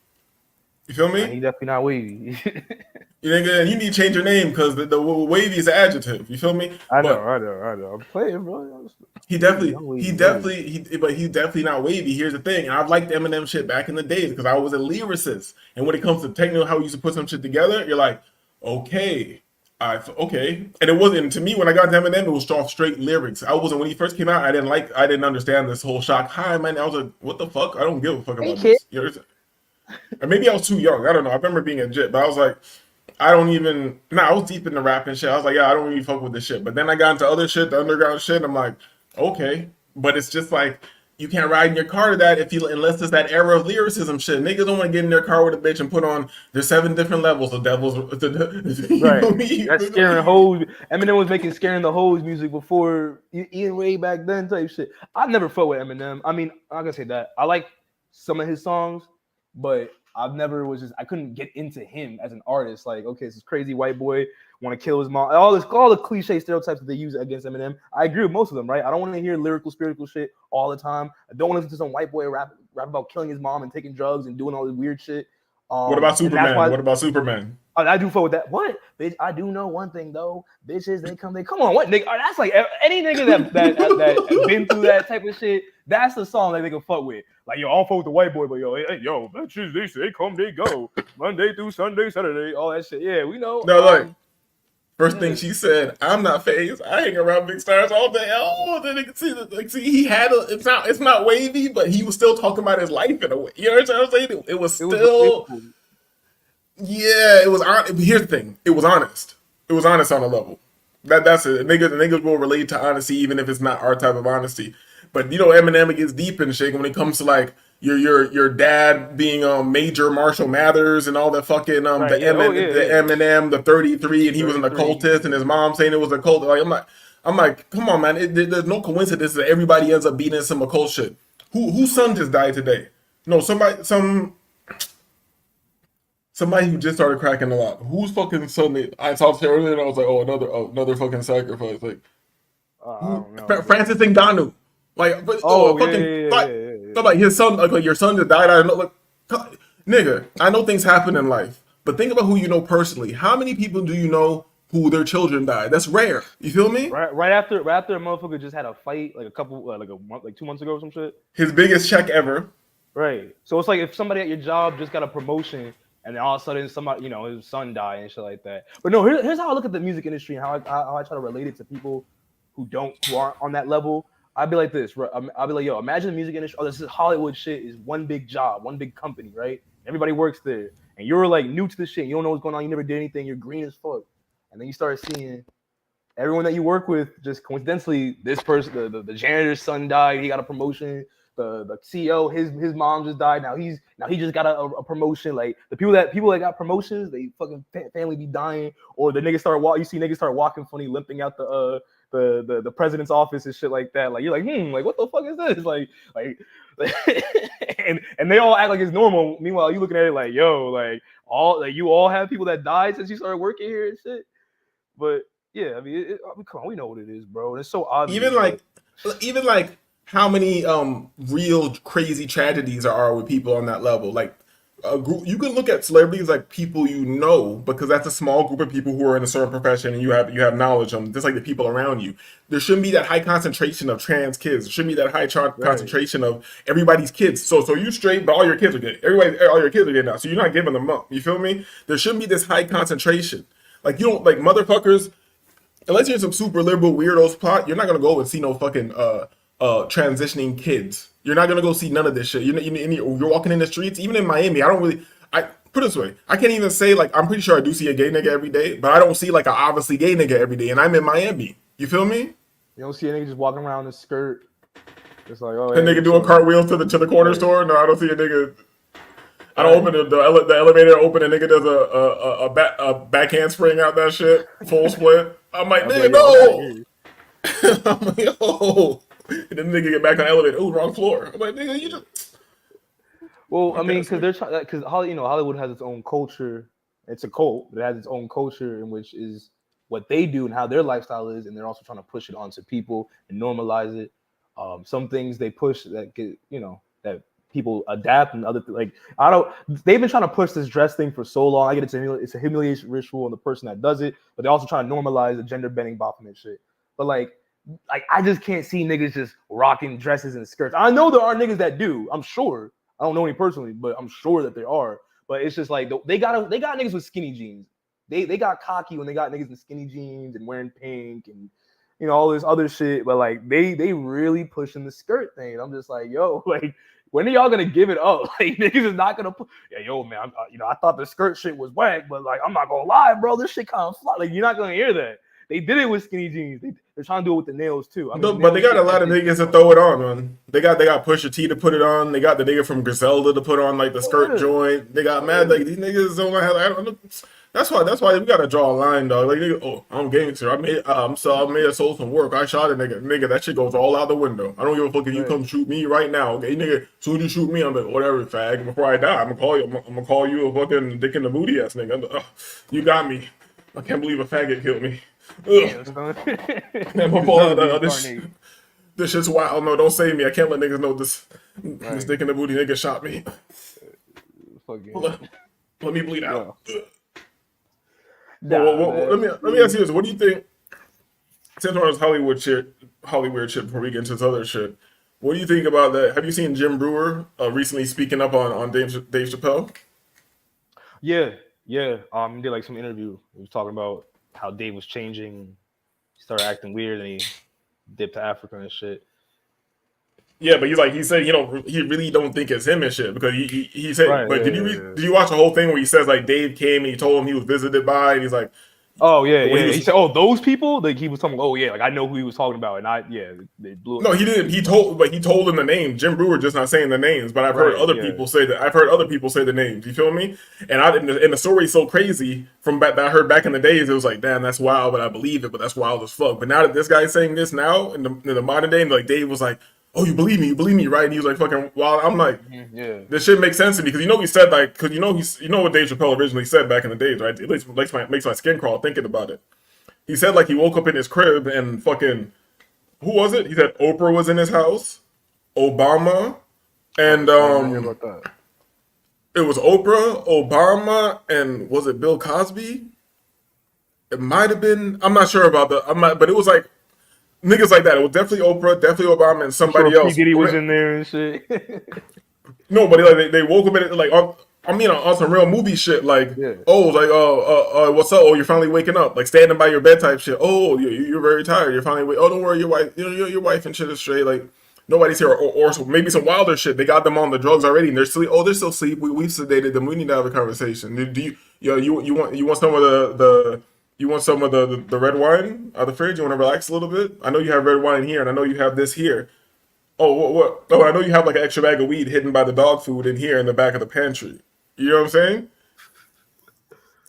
You feel Nah, me? he definitely not wavy. You nigga, and you need to change your name because the wavy is an adjective. You feel me? I know, But I know, I know. I'm playing, bro. he Wavy, definitely, young wavy, he wavy. definitely, but he's definitely not wavy. Here's the thing, and I've liked Eminem shit back in the days because I was a lyricist. And when it comes to techno, how we used to put some shit together, you're like, okay, okay. And it wasn't to me when I got to Eminem, it was straight lyrics. I wasn't when he first came out. I didn't understand this whole shock. Hi, man. I was like, what the fuck? I don't give a fuck Hey, about kid. this. You know, or maybe I was too young. I don't know. I remember being a jit, but I was like, I don't even. Nah, I was deep in the rap and shit. I was like, yeah, I don't really fuck with this shit. But then I got into other shit, the underground shit. And I'm like, okay, but it's just like you can't ride in your car to that if you unless it's that era of lyricism shit. Niggas don't want to get in their car with a bitch and put on there's 7 different levels of devils. You Right. know me? That's scaring hoes. Eminem was making scaring the hoes music before Ian way back then type shit. I never fought with Eminem. I mean, I'm not gonna say that. I like some of his songs, but I've never was just I couldn't get into him as an artist. Like, okay, this crazy white boy want to kill his mom. All the cliche stereotypes that they use against Eminem. I agree with most of them, right? I don't want to hear lyrical, spiritual shit all the time. I don't want to listen to some white boy rap about killing his mom and taking drugs and doing all this weird shit. What about And that's Superman? why What about Superman? I do fuck with that. What? Bitch, I do know one thing though. Bitches, they come on. What nigga? That's like any nigga that been through that type of shit. That's the song that they can fuck with. Like, yo, I don't fuck with the white boy, but yo, bitches, they come, they go. Monday through Sunday, Saturday, all that shit. Yeah, we know. No, like first thing she said, I'm not phased. I hang around big stars all day. Oh, then they can see that. Like, see, he had a. It's not wavy, but he was still talking about his life in a way. You know what I'm saying? It was still. Yeah, it was on. Here's the thing. It was honest. It was honest on a level. That's it. Niggas will relate to honesty even if it's not our type of honesty. But you know, Eminem gets deep in shit when it comes to like your dad being Major Marshall Mathers and all that fucking Right, the, yeah. the Eminem the 33 and he was an 33. occultist and his mom saying it was a cult. Like I'm like, come on, man. There's no coincidence that everybody ends up beating some occult shit. Whose son just died today? No, somebody who just started cracking a lot. Whose fucking son? I talked to earlier and I was like, oh, another fucking sacrifice. Like I don't know. Francis Ngannou. Like, like his son, like your son just died. I don't know, like, nigga. I know things happen in life, but think about who you know personally. How many people do you know who their children died? That's rare. You feel me? Right after a motherfucker just had a fight like a month, like 2 months ago or some shit. His biggest check ever. Right. So it's like if somebody at your job just got a promotion and then all of a sudden somebody, his son died and shit like that. But no, here's how I look at the music industry and how I try to relate it to people who aren't on that level. I'd be like this. I'd be like, yo, imagine the music industry. Oh, this is Hollywood shit. Is one big job, one big company, right? Everybody works there, and you're like new to the shit. You don't know what's going on. You never did anything. You're green as fuck, and then you start seeing everyone that you work with. Just coincidentally, this person, the janitor's son died. He got a promotion. The CEO, his mom just died. Now he just got a promotion. Like the people that got promotions, they fucking family be dying, or the niggas you see niggas start walking funny, limping out the president's office and shit like that. Like you're like, like what the fuck is this? Like and they all act like it's normal. Meanwhile, you looking at it like, yo, you all have people that died since you started working here and shit. But yeah, I mean, come on, we know what it is, bro. It's so obvious. Even like how many real crazy tragedies there are with people on that level. Like a group, you can look at celebrities like people you know because that's a small group of people who are in a certain profession and you have knowledge of them, just like the people around you. There shouldn't be that high concentration of trans kids. There shouldn't be that high concentration of everybody's kids. So you straight, but all your kids are gay. All your kids are gay now, so you're not giving them up. You feel me? There shouldn't be this high concentration. Like you don't like motherfuckers. Unless you're some super liberal weirdos plot, you're not gonna go and see no fucking transitioning kids. You're not gonna go see none of this shit. You're walking in the streets, even in Miami. I put it this way. I can't even say like I'm pretty sure I do see a gay nigga every day, but I don't see like an obviously gay nigga every day, and I'm in Miami. You feel me? You don't see a nigga just walking around in a skirt. It's like, oh, A nigga doing cartwheels to the corner store. No, I don't see a nigga. I don't open the elevator. Open a nigga does a backhand spring out that shit full split. I'm like, nigga, no. I'm like, yo. And then the nigga get back on the elevator. Ooh, wrong floor. I'm like, nigga, you just. Well, I mean, because Hollywood has its own culture. It's a cult. It has its own culture in which is what they do and how their lifestyle is, and they're also trying to push it onto people and normalize it. Some things they push that get that people adapt and like I don't. They've been trying to push this dress thing for so long. I get it's a humiliation ritual and the person that does it, but they're also trying to normalize the gender bending Baphomet shit. But like I just can't see niggas just rocking dresses and skirts. I know there are niggas that do. I'm sure. I don't know any personally, but I'm sure that there are. But it's just like they got niggas with skinny jeans. They got cocky when they got niggas in skinny jeans and wearing pink and you know all this other shit. But like they really pushing the skirt thing. I'm just like, yo, like when are y'all gonna give it up? Like niggas is not gonna yo man, I thought the skirt shit was whack, but like I'm not gonna lie, bro, this shit kind of fly. Like you're not gonna hear that. They did it with skinny jeans. They're trying to do it with the nails too. I mean, but they got a lot of niggas to throw it on, man. They got Pusha T to put it on. They got the nigga from Griselda to put on like the skirt joint. They got mad like these niggas don't have. I don't know. That's why we gotta draw a line, dog. Like nigga, oh, I'm gangster. I made a soul some work. I shot a nigga. That shit goes all out the window. I don't give a fuck if you come shoot me right now. Okay, nigga. Soon as you shoot me, I'm like whatever, fag. Before I die, I'm gonna call you a fucking dick in the booty ass nigga. You got me. I can't believe a faggot killed me. This shit's wild. No, don't save me. I can't let niggas know this dick in the booty nigga shot me. Let me bleed out. Let me ask you this. What do you think? Since we're on this Hollywood shit before we get into this other shit, what do you think about that? Have you seen Jim Brewer recently speaking up on Dave Chappelle? Yeah. He did like some interview. He was talking about how Dave was changing. He started acting weird and he dipped to Africa and shit. Yeah, but he said he really don't think it's him and shit because he said. Right, but did you watch the whole thing where he says like Dave came and he told him he was visited by and he's like, oh yeah. He said, oh those people. Like he was talking. Oh yeah, like I know who he was talking about and they blew it. No, he didn't. He told him the name. Jim Brewer just not saying the names, but I've heard other people say that. I've heard other people say the names. You feel me? And the story's so crazy from that I heard back in the days. It was like, damn, that's wild, but I believe it. But that's wild as fuck. But now that this guy's saying this now in the modern day, like Dave was like, oh, you believe me, right? And he was like, fucking wild. I'm like, this shit makes sense to me because he said like, because what Dave Chappelle originally said back in the days, right? It makes my skin crawl thinking about it. He said like he woke up in his crib and fucking, who was it? He said Oprah was in his house, Obama, and it was Oprah, Obama, and was it Bill Cosby? It might have been. I'm not sure about but it was like. Niggas like that. It was definitely Oprah, definitely Obama, and somebody else. P. Diddy was in there and shit. No, but they woke up in it like on some real movie shit. Like what's up? Oh, you're finally waking up. Like standing by your bed type shit. Oh, you're very tired. You're finally oh, don't worry, your wife, your wife and shit is straight. Like nobody's here, or maybe some wilder shit. They got them on the drugs already, and they're still asleep. We've sedated them. We need to have a conversation. Do you want some of the You want some of the red wine out of the fridge? You want to relax a little bit? I know you have red wine here, and I know you have this here. Oh, what? Oh, I know you have like an extra bag of weed hidden by the dog food in here in the back of the pantry. You know what I'm saying?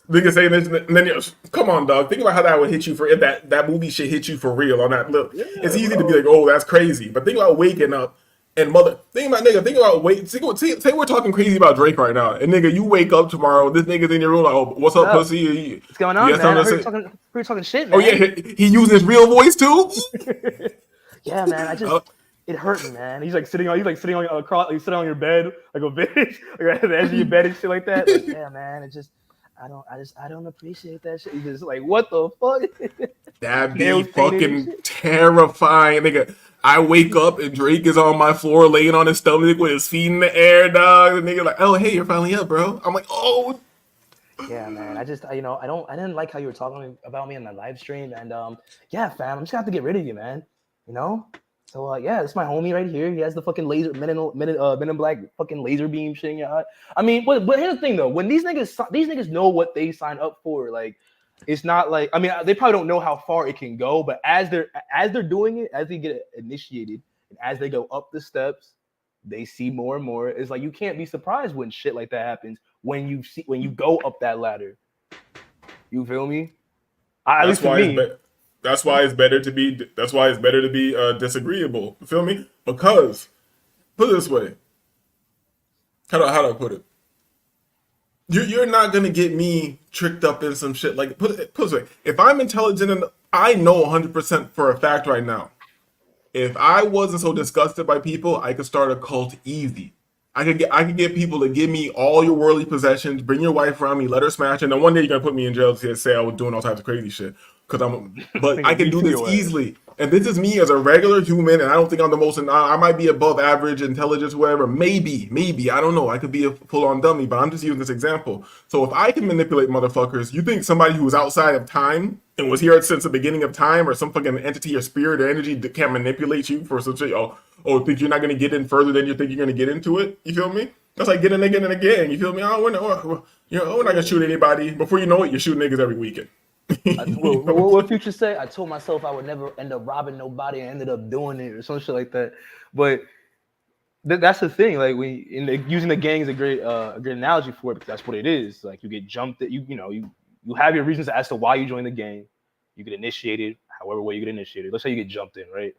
Niggas saying this, and then come on, dog. Think about how that would hit you if that movie shit hit you for real on that. Look, it's easy to be like, oh, that's crazy, but think about waking up. And think about say we're talking crazy about Drake right now, and nigga, you wake up tomorrow, this nigga's in your room like, oh, what's up, pussy? What's going on, man? I heard you talking shit, man. Oh yeah, he using his real voice too. Yeah, man. It hurt me, man. He's sitting on your bed like a bitch, like at the edge of your bed and shit like that. Like, yeah, man. I don't appreciate that shit. He's just like, what the fuck? That'd be fucking terrifying, nigga. I wake up and Drake is on my floor laying on his stomach with his feet in the air, dog. And nigga like, oh hey, you're finally up, bro. I'm like, oh. Yeah, man. I didn't like how you were talking about me on the live stream, and yeah, fam, I'm just gonna have to get rid of you, man. You know. So yeah, it's my homie right here. He has the fucking laser Men in Black fucking laser beam shit in your eye. I mean, but here's the thing though, when these niggas know what they sign up for, like. It's not like, I mean, they probably don't know how far it can go, but as they're doing it, as they get initiated and as they go up the steps, they see more and more. It's like you can't be surprised when shit like that happens when you go up that ladder. You feel me? That's why it's better to be disagreeable. You feel me? Because put it this way, how do I put it? You're not gonna get me tricked up in some shit. Like put it this way, if I'm intelligent and I know 100% for a fact right now, if I wasn't so disgusted by people, I could start a cult easy. I could get people to give me all your worldly possessions, bring your wife around me, let her smash, and then one day you're gonna put me in jail to say I was doing all types of crazy shit. But I can do this easily. And this is me as a regular human, and I don't think I'm the most. I might be above average intelligence, whatever. Maybe I don't know. I could be a full-on dummy, but I'm just using this example. So if I can manipulate motherfuckers, you think somebody who was outside of time and was here since the beginning of time, or some fucking entity or spirit or energy that can manipulate you for some shit? Think you're not gonna get in further than you think you're gonna get into it? You feel me? That's like getting a nigga in a gang. You feel me? We're not gonna shoot anybody. Before you know it, you're shooting niggas every weekend. What Future say? I told myself I would never end up robbing nobody, and ended up doing it or some shit like that. But that's the thing. Like using the gang is a great analogy for it, because that's what it is. Like you get jumped. You have your reasons as to why you joined the gang. You get initiated, however way you get initiated. Let's say you get jumped in, right?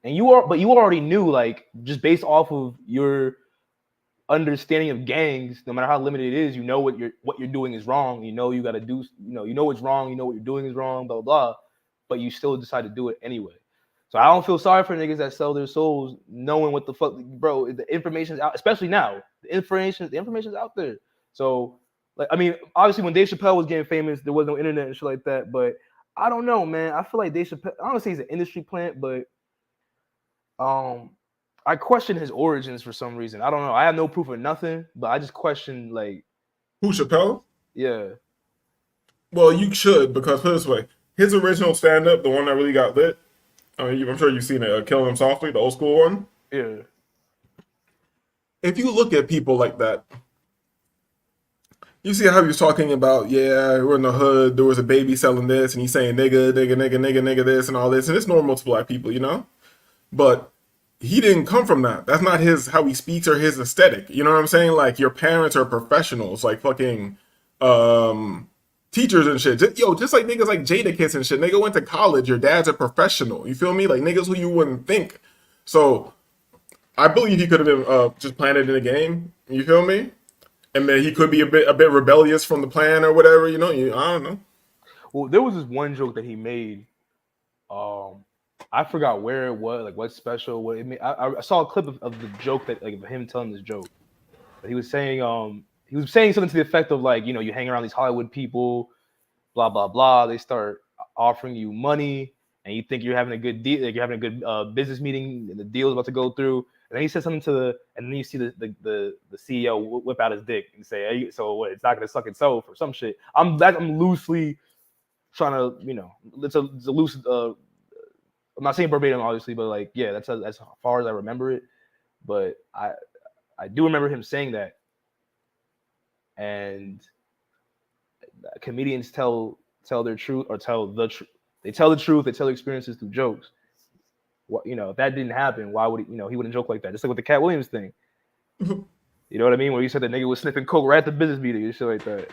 And you already knew, like, just based off of your understanding of gangs, no matter how limited it is, you know what you're doing is wrong. You know you got to do, you know it's wrong. You know what you're doing is wrong. Blah blah blah. But you still decide to do it anyway. So I don't feel sorry for niggas that sell their souls, knowing what the fuck, bro. The information's out, especially now. The information's out there. So, like, I mean, obviously when Dave Chappelle was getting famous, there was no internet and shit like that. But I don't know, man. I feel like Dave Chappelle, I don't say he's an industry plant, but I question his origins for some reason. I don't know. I have no proof of nothing, but I just question, like, who, Chappelle? Yeah. Well, you should, because put it this way, his original stand-up, the one that really got lit, I'm sure you've seen it, Killing Them Softly, the old school one. Yeah. If you look at people like that, you see how he was talking about, yeah, we're in the hood, there was a baby selling this, and he's saying nigga, nigga, nigga, nigga, nigga, this, and all this, and it's normal to black people, you know? But he didn't come from that. That's not how he speaks or his aesthetic. You know what I'm saying? Like, your parents are professionals, like fucking teachers and shit. Just like niggas like Jadakiss and shit. Nigga went to college. Your dad's a professional. You feel me? Like niggas who you wouldn't think. So I believe he could have been just planted in a game. You feel me? And then he could be a bit rebellious from the plan or whatever. You know? I don't know. Well, there was this one joke that he made. I forgot where it was, like what special, what it made. I saw a clip of the joke that, like, of him telling this joke. But he was saying something to the effect of, like, you hang around these Hollywood people, blah blah blah. They start offering you money, and you think you're having a good deal, like you're having a good business meeting, and the deal is about to go through. And then he said something and then you see the CEO whip out his dick and say, "Hey, so what? It's not gonna suck itself," or some shit. I'm loosely trying to, it's a loose. I'm not saying verbatim, obviously, but, like, yeah, that's as far as I remember it. But I do remember him saying that. And comedians tell their truth, or tell the truth. They tell the truth. They tell their experiences through jokes. What, if that didn't happen, why would he? He wouldn't joke like that. Just like with the Cat Williams thing. You know what I mean? Where you said the nigga was sniffing coke right at the business meeting and shit like that.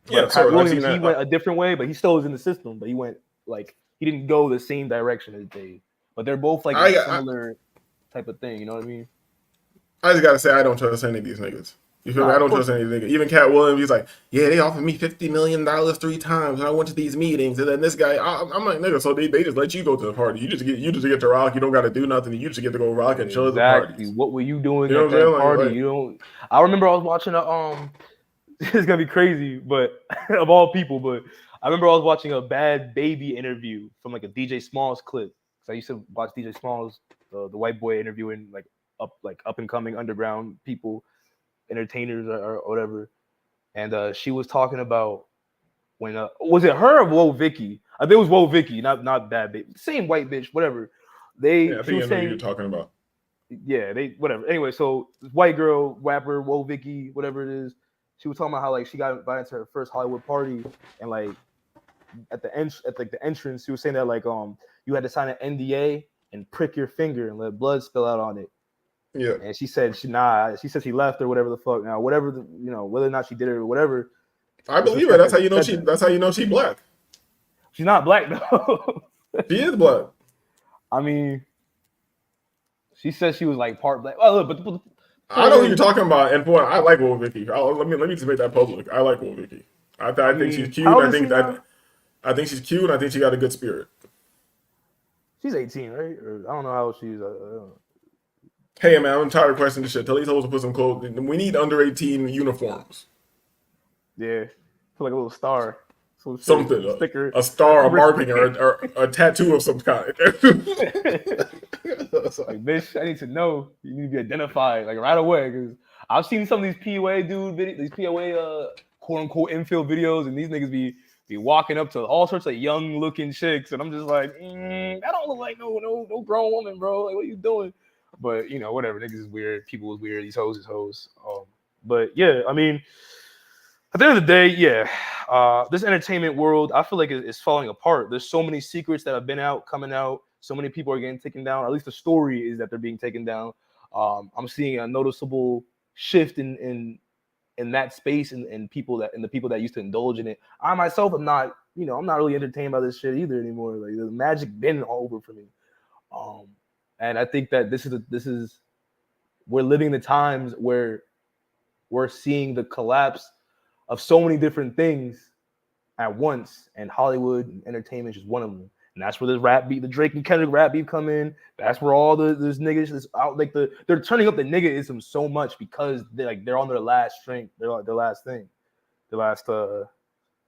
Yeah, Cat Williams, he went a different way, but he still was in the system. But he went, like, he didn't go the same direction as Dave. But they're both like a similar type of thing. You know what I mean? I just gotta say, I don't trust any of these niggas. You feel me? I don't trust any of these niggas. Even Cat Williams, he's like, yeah, they offered me $50 million 3 times, and I went to these meetings, and then this guy, I'm like, nigga, so they just let you go to the party. You just get to rock. You don't got to do nothing. You just get to go rock and chill at the party. What were you doing at that party? I remember I was watching it's gonna be crazy, but of all people, but I remember I was watching a Bad Baby interview from, like, a DJ Smalls clip. So I used to watch DJ Smalls, the white boy, interviewing up and coming underground people, entertainers or whatever. And she was talking about when was it her or Woah Vicky? I think it was Woah Vicky, not Bad Baby. Same white bitch, whatever. I think I know who you're talking about. Yeah, whatever. Anyway, so this white girl rapper, Woah Vicky, whatever it is, she was talking about how, like, she got invited to her first Hollywood party, and, like, at the entrance, she was saying that, like, you had to sign an NDA and prick your finger and let blood spill out on it. Yeah. And she said she said she left or whatever the fuck. Now, whatever whether or not she did it or whatever. I believe her. That's how you know she black. She's not black though. She is black. I mean, she said she was, like, part black. Oh, look, but I know who you're talking about, and for I like Woah Vicky. Let me just make that public. I like Woah Vicky. I think she's cute. I think she's cute, and I think she got a good spirit. She's 18, right? Or I don't know how old she is. Hey man, I'm tired of questioning this shit. Tell these hoes to put some clothes. We need under 18 uniforms. Yeah, feel like a little star. Some shit, Something, a sticker. a star, a marking, Sticker. or a tattoo of some kind. Like, bitch, I need to know. You need to be identified like right away because I've seen some of these POA these POA quote unquote infield videos, and these niggas be walking up to all sorts of young looking chicks, and I'm just like, that don't look like no grown woman, bro. Like, what you doing? But you know, whatever. Niggas is weird. People is weird. These hoes is hoes. But yeah, I mean, at the end of the day, yeah, this entertainment world, I feel like it's falling apart. There's so many secrets that have been coming out. So many people are getting taken down. At least the story is that they're being taken down. I'm seeing a noticeable shift in that space and the people that used to indulge in it. I myself am not, I'm not really entertained by this shit either anymore. Like the magic been all over for me. And I think that we're living the times where we're seeing the collapse of so many different things at once, and Hollywood and entertainment is just one of them. And that's where this rap beef, the Drake and Kendrick rap beef come in. That's where all this niggas out, like they're turning up the niggaism so much because they're on their last strength, their last thing, their last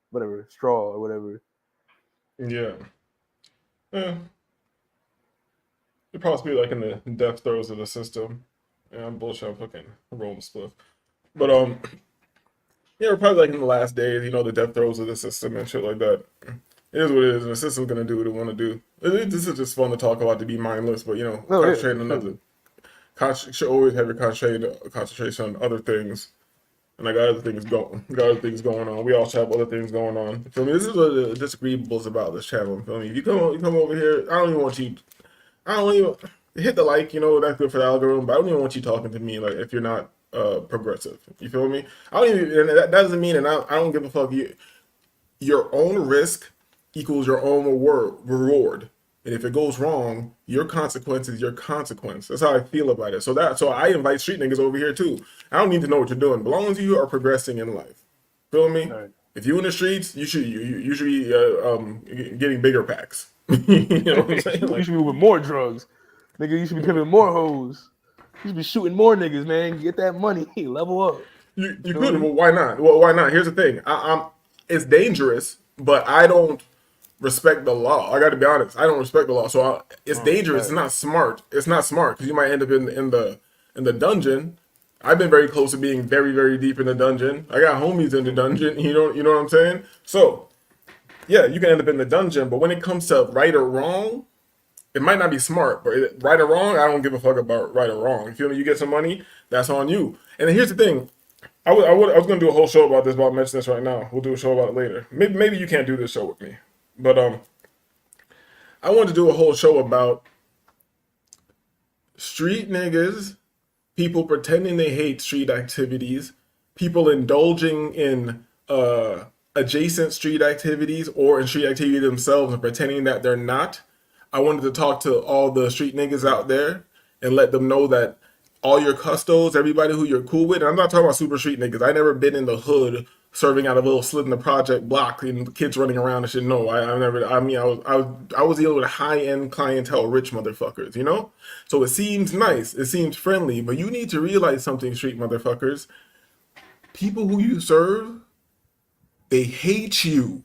whatever straw or whatever. Yeah. Yeah. They're possibly like in the death throes of the system. Yeah, I'm bullshit. I'm fucking rolling spliff. But yeah, we're probably like in the last days, the death throes of the system and shit like that. It is what it is, and the system's gonna do what it want to do. This is just fun to talk about, to be mindless, but concentrating on other. Should always have your concentration on other things, and I got other things going on. We also have other things going on. Feel me? This is what the disagreeables about this channel. Feel me? You come over here. I don't even hit the like. That's good for the algorithm, but I don't even want you talking to me like if you're not progressive. You feel me? I don't even. And that doesn't mean, and I don't give a fuck. Your own risk equals your own reward. And if it goes wrong, your consequence is your consequence. That's how I feel about it. So I invite street niggas over here too. I don't need to know what you're doing. As long as you are progressing in life. Feel me? Right. If you in the streets, you should be getting bigger packs. You know what I'm saying? You should be with more drugs. Nigga, you should be pimping more hoes. You should be shooting more niggas, man. Get that money. Level up. You could. Well, why not? Well, why not? Here's the thing. It's dangerous, but I don't respect the law. I got to be honest. I don't respect the law, so it's dangerous. Right. It's not smart. It's not smart because you might end up in the dungeon. I've been very close to being very, very deep in the dungeon. I got homies in the dungeon. You know what I'm saying? So, yeah, you can end up in the dungeon. But when it comes to right or wrong, it might not be smart. But right or wrong, I don't give a fuck about right or wrong. You feel me? You get some money, that's on you. And then here's the thing. I was gonna do a whole show about this, but I'll mention this right now. We'll do a show about it later. Maybe you can't do this show with me. But I wanted to do a whole show about street niggas, people pretending they hate street activities, people indulging in adjacent street activities or in street activity themselves and pretending that they're not. I wanted to talk to all the street niggas out there and let them know that all your custos, everybody who you're cool with, and I'm not talking about super street niggas. I never been in the hood serving out a little slit in the project block and kids running around and shit. No, I was dealing with high-end clientele, rich motherfuckers, So it seems nice, it seems friendly, but you need to realize something, street motherfuckers. People who you serve, they hate you.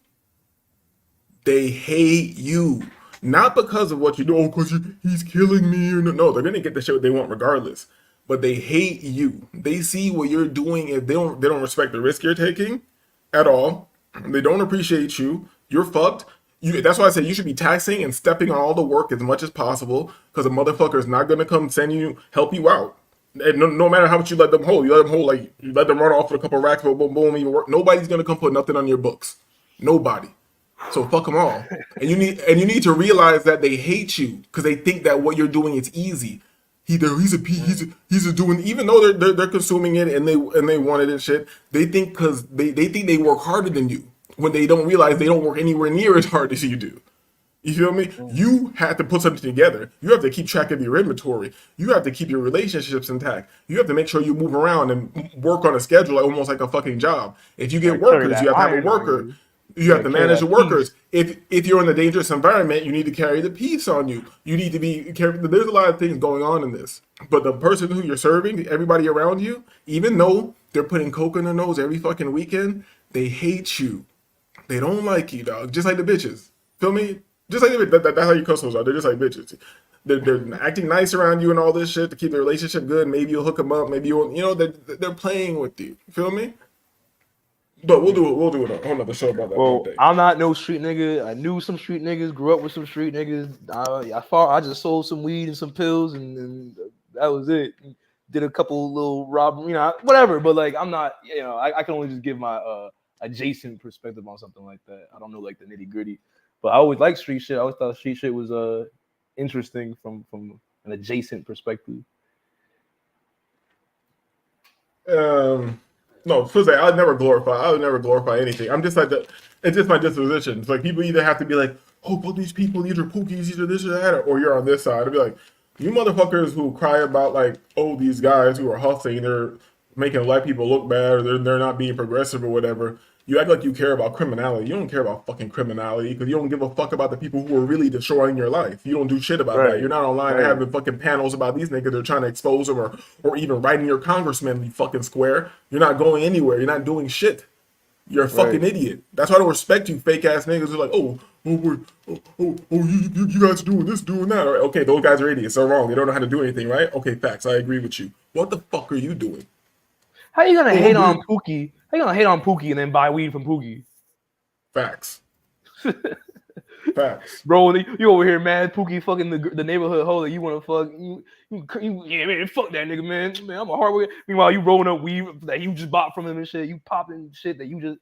They hate you. Not because of what you do, because he's killing me. No, they're gonna get the shit they want regardless. But they hate you. They see what you're doing, and they don't respect the risk you're taking at all. They don't appreciate you. You're fucked. That's why I say you should be taxing and stepping on all the work as much as possible, because a motherfucker is not gonna come help you out. And no matter how much you let them hold, like you let them run off with a couple racks, boom, boom, boom, even work. Nobody's gonna come put nothing on your books. Nobody. So fuck them all. And you need to realize that they hate you because they think that what you're doing is easy. He's doing, even though they're consuming it and they want it and shit. They think because they think they work harder than you when they don't realize they don't work anywhere near as hard as you do. You feel me? You have to put something together. You have to keep track of your inventory. You have to keep your relationships intact. You have to make sure you move around and work on a schedule almost like a fucking job. If you get workers, you have to have a worker. You have to carry manage that the workers. If you're in a dangerous environment, you need to carry the peace on you. You need to be careful. There's a lot of things going on in this. But the person who you're serving, everybody around you, even though they're putting coke in their nose every fucking weekend, they hate you. They don't like you, dog. Just like the bitches. Feel me? Just like that's how your customers are. They're just like bitches. They're acting nice around you and all this shit to keep the relationship good. Maybe you'll hook them up. Maybe you'll, they're playing with you. Feel me? But we'll do it a whole nother show about that one Well, day. I'm not no street nigga. I knew some street niggas, grew up with some street niggas. I just sold some weed and some pills, and that was it. Did a couple little whatever. But like, I'm not, I can only just give my adjacent perspective on something like that. I don't know like the nitty gritty. But I always liked street shit. I always thought street shit was interesting from an adjacent perspective. No, first I would never glorify anything. I'm just like it's just my disposition. It's like people either have to be like, oh, fuck these people, these are pookies, these are this or that, or you're on this side. I'd be like, you motherfuckers who cry about like, oh, these guys who are hustling, they're making white people look bad, or they're not being progressive or whatever. You act like you care about criminality. You don't care about fucking criminality because you don't give a fuck about the people who are really destroying your life. You don't do shit about that. You're not online having fucking panels about these niggas. They're trying to expose them or even writing your congressman, you fucking square. You're not going anywhere. You're not doing shit. You're a fucking idiot. That's why I don't respect you fake ass niggas who are like, you guys are doing this, doing that. Or, okay, those guys are idiots. They're wrong. They don't know how to do anything, right? Okay, facts. I agree with you. What the fuck are you doing? How you gonna hate on Pookie? How you gonna hate on Pookie and then buy weed from Pookie? Facts. Facts. Bro, you over here mad Pookie fucking the neighborhood hoe that you want to fuck. Yeah, man, fuck that nigga, man. Man, I'm a hard worker. Meanwhile, you rolling up weed that you just bought from him and shit. You popping shit that you just,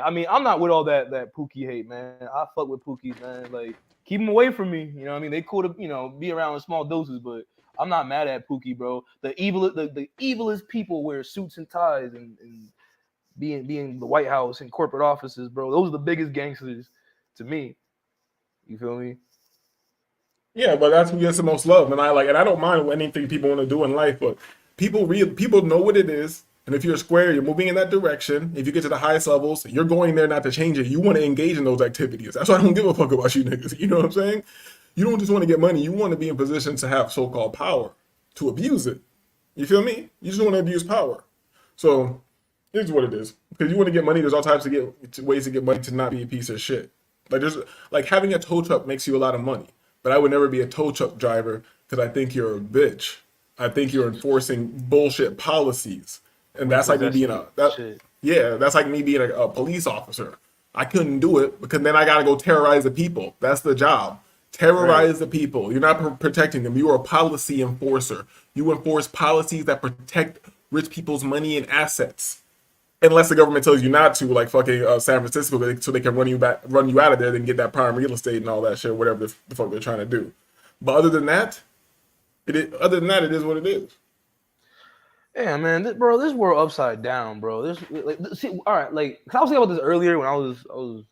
I mean, I'm not with all that Pookie hate, man. I fuck with Pookie, man. Like, keep him away from me. You know what I mean? They cool to, be around in small doses, but I'm not mad at Pookie, bro. The evilest people wear suits and ties and being the White House and corporate offices, bro. Those are the biggest gangsters to me. You feel me? Yeah, but that's who gets the most love. And I don't mind anything people want to do in life, but people know what it is. And if you're a square, you're moving in that direction. If you get to the highest levels, you're going there not to change it. You want to engage in those activities. That's why I don't give a fuck about you niggas. You know what I'm saying? You don't just want to get money. You want to be in position to have so-called power, to abuse it. You feel me? You just want to abuse power. So here's what it is. Because you want to get money, there's all types of ways to get money to not be a piece of shit. Like having a tow truck makes you a lot of money. But I would never be a tow truck driver because I think you're a bitch. I think you're enforcing bullshit policies. And that's like me being that's like me being a police officer. I couldn't do it because then I gotta go terrorize the people. That's the job. Terrorize the people. You're not protecting them. You are a policy enforcer. You enforce policies that protect rich people's money and assets. Unless the government tells you not to, like fucking San Francisco, so they can run you out of there, then get that prime real estate and all that shit, whatever the fuck they're trying to do. But other than that, it is what it is. Yeah, man, this world upside down, bro. All right, like, cause I was thinking about this earlier when I was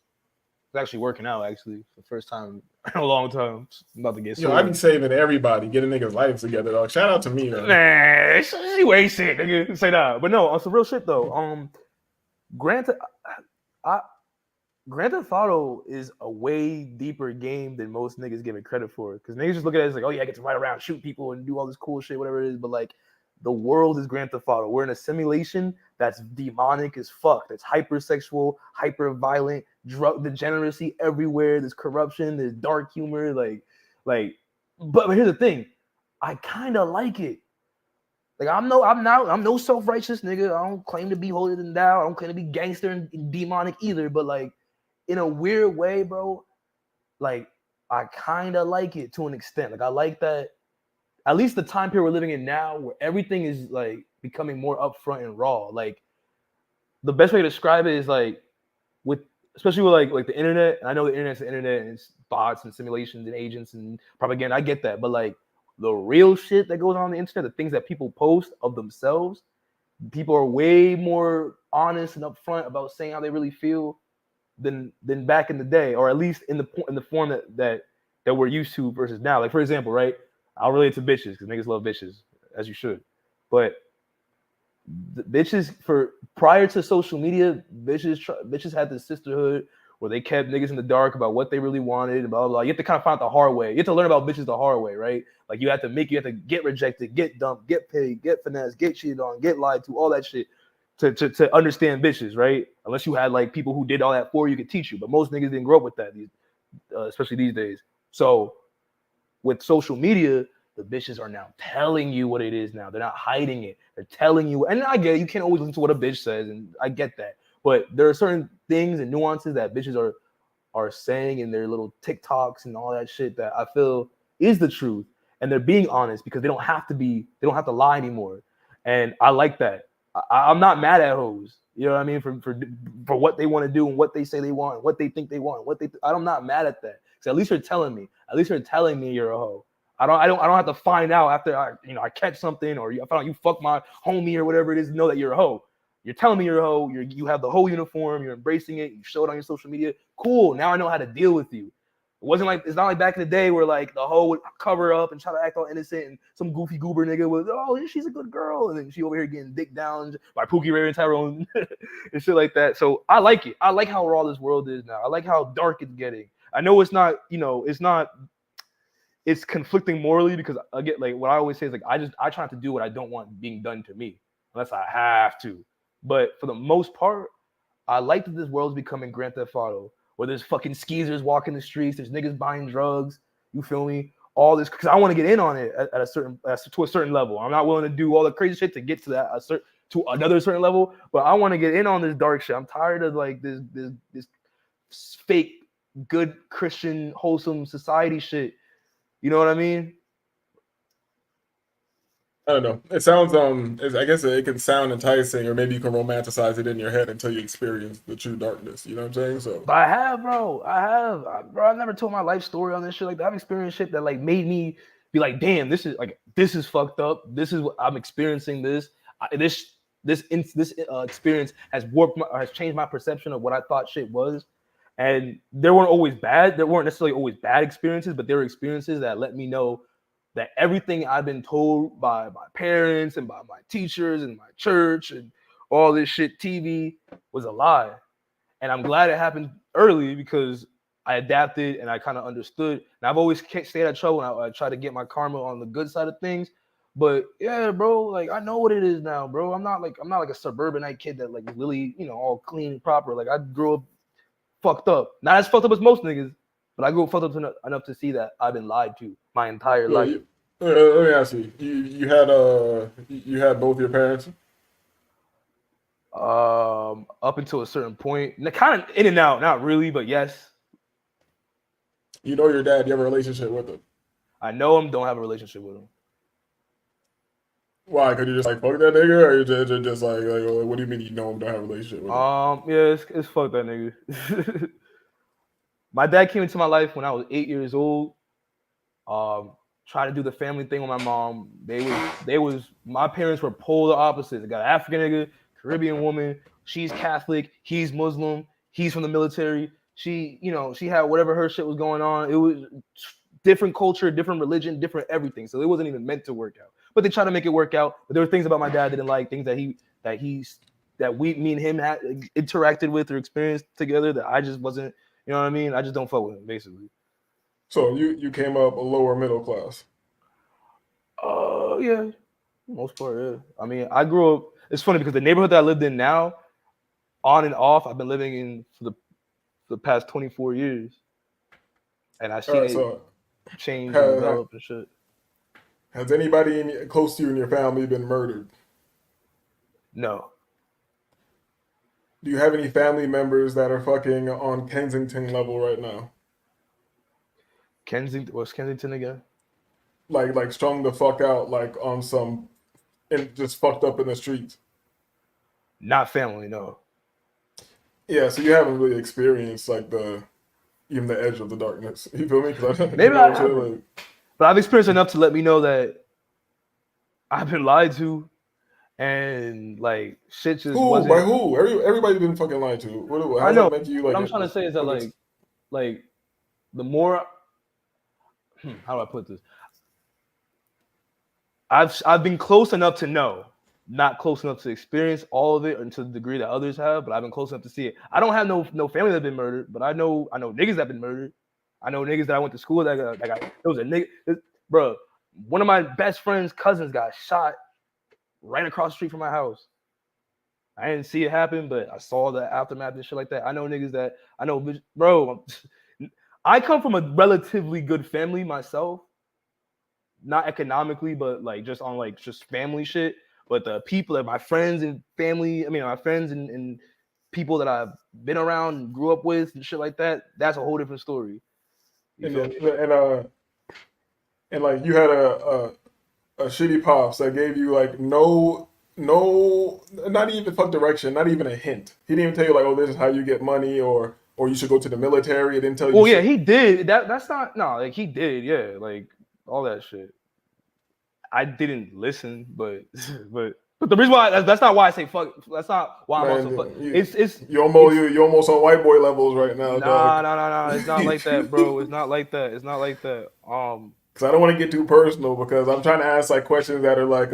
actually working out, for the first time in a long time. I'm about to get I've been saving everybody, getting niggas' lives together, dog. Shout out to me, man. Man, see where he said, nigga. Say that. But no, on some real shit though. Grand Theft Auto is a way deeper game than most niggas give it credit for. Because niggas just look at it as like, oh yeah, I get to ride around, shoot people, and do all this cool shit, whatever it is. But like, the world is Grand Theft Auto. We're in a simulation that's demonic as fuck. That's hypersexual, hyper violent, drug degeneracy everywhere. There's corruption. There's dark humor. But here's the thing, I kind of like it. Like I'm no self-righteous nigga. I don't claim to be holier than thou. I don't claim to be gangster and demonic either. But like, in a weird way, bro, like I kind of like it to an extent. Like I like that. At least the time period we're living in now, where everything is like becoming more upfront and raw. Like the best way to describe it is like especially with like the internet. And I know the internet's the internet and it's bots and simulations and agents and propaganda. I get that, but like the real shit that goes on the internet, the things that people post of themselves, people are way more honest and upfront about saying how they really feel than back in the day, or at least in the form that we're used to versus now. Like for example, right? I'll relate to bitches because niggas love bitches, as you should. But the bitches prior to social media, bitches had this sisterhood where they kept niggas in the dark about what they really wanted and blah, blah, blah. You have to kind of find out the hard way. You have to learn about bitches the hard way, right? Like you have to get rejected, get dumped, get paid, get finessed, get cheated on, get lied to, all that shit to understand bitches, right? Unless you had like people who did all that for you, could teach you. But most niggas didn't grow up with that, especially these days. So with social media, the bitches are now telling you what it is now. They're not hiding it. They're telling you. And I get it. You can't always listen to what a bitch says, and I get that. But there are certain things and nuances that bitches are saying in their little TikToks and all that shit that I feel is the truth. And they're being honest because they don't have to lie anymore. And I like that. I'm not mad at hoes. You know what I mean? For what they want to do and what they say they want, and what they think they want, I'm not mad at that. Because at least you're telling me. At least you're telling me you're a hoe. I don't have to find out after I catch something or I found out you fuck my homie or whatever it is to know that you're a hoe. You're telling me you're a hoe. You have the whole uniform. You're embracing it. You show it on your social media. Cool. Now I know how to deal with you. It's not like back in the day where like the hoe would cover up and try to act all innocent and some goofy goober nigga was, oh, she's a good girl. And then she over here getting dick down by Pookie Ray and Tyrone and shit like that. So I like it. I like how raw this world is now. I like how dark it's getting. I know it's not, it's conflicting morally because I get like what I always say is like I try not to do what I don't want being done to me unless I have to. But for the most part, I like that this world's becoming Grand Theft Auto, where there's fucking skeezers walking the streets, there's niggas buying drugs. You feel me? All this because I want to get in on it to a certain level. I'm not willing to do all the crazy shit to get to that to another certain level, but I want to get in on this dark shit. I'm tired of like this fake good Christian wholesome society shit. You know what I mean? I don't know. It sounds I guess it can sound enticing, or maybe you can romanticize it in your head until you experience the true darkness. You know what I'm saying? So, but I have, bro. I've never told my life story on this shit like that. I've experienced shit that like made me be like, damn, this is fucked up. This is what I'm experiencing. This experience has changed my perception of what I thought shit was. And they weren't always bad. There weren't necessarily always bad experiences, but there were experiences that let me know that everything I've been told by my parents and by my teachers and my church and all this shit TV was a lie. And I'm glad it happened early because I adapted and I kind of understood. And I've always stayed out of trouble and I try to get my karma on the good side of things. But yeah, bro, like I know what it is now, bro. I'm not like a suburbanite kid that like really, all clean and proper. Like I grew up fucked up. Not as fucked up as most niggas, but I grew up fucked up enough to see that I've been lied to my entire life. Let me ask you. You had both your parents? Up until a certain point. Kind of in and out, not really, but yes. You know your dad, you have a relationship with him. I know him, don't have a relationship with him. Why? Could you just like fuck that nigga, or you just like what do you mean you know him, don't have a relationship with him? Yeah, it's fuck that nigga. My dad came into my life when I was 8 years old. Tried to do the family thing with my mom. My parents were polar opposites. I got an African nigga, Caribbean woman. She's Catholic. He's Muslim. He's from the military. She had whatever her shit was going on. It was different culture, different religion, different everything. So it wasn't even meant to work out. But they tried to make it work out. But there were things about my dad I didn't like, things that me and him had interacted with or experienced together that I just wasn't, you know what I mean? I just don't fuck with him, basically. So you came up a lower middle class? Yeah. Most part, yeah. I mean, I grew up, it's funny because the neighborhood that I lived in now, on and off, I've been living in for the past 24 years. And I see it change and develop and shit. Has anybody close to you in your family been murdered? No. Do you have any family members that are fucking on Kensington level right now? Kensington? What's Kensington again? Like strung the fuck out, like on some, and just fucked up in the streets. Not family, no. Yeah, so you haven't really experienced like even the edge of the darkness. You feel me? Maybe I haven't. But I've experienced enough to let me know that I've been lied to, and like shit just wasn't. By who? Everybody's been fucking lied to. I know. What I'm trying to say is that like the more. How do I put this? I've been close enough to know not close enough to experience all of it and to the degree that others have, but I've been close enough to see it. I don't have no family that's been murdered, but I know niggas that been murdered. I know niggas that I went to school that got there was a nigga, bro. One of my best friend's cousins got shot right across the street from my house. I didn't see it happen, but I saw the aftermath and shit like that. I know niggas that I know, bro. I come from a relatively good family myself, not economically, but like just on like just family shit. But the people that my friends and family, I mean, my friends and people that I've been around and grew up with and shit like that, that's a whole different story. You feel me? And like you had a shitty pops that gave you like no, not even fuck direction, not even a hint. He didn't even tell you like, oh, this is how you get money, or you should go to the military. It didn't tell you. Well, yeah, he did. That's not like he did. Yeah, like all that shit. I didn't listen, but the reason why that's not why I say fuck. That's not why I'm also fuck. It's you almost on white boy levels right now. No. It's not like that, bro. It's not like that. Because I don't want to get too personal, because I'm trying to ask like questions that are like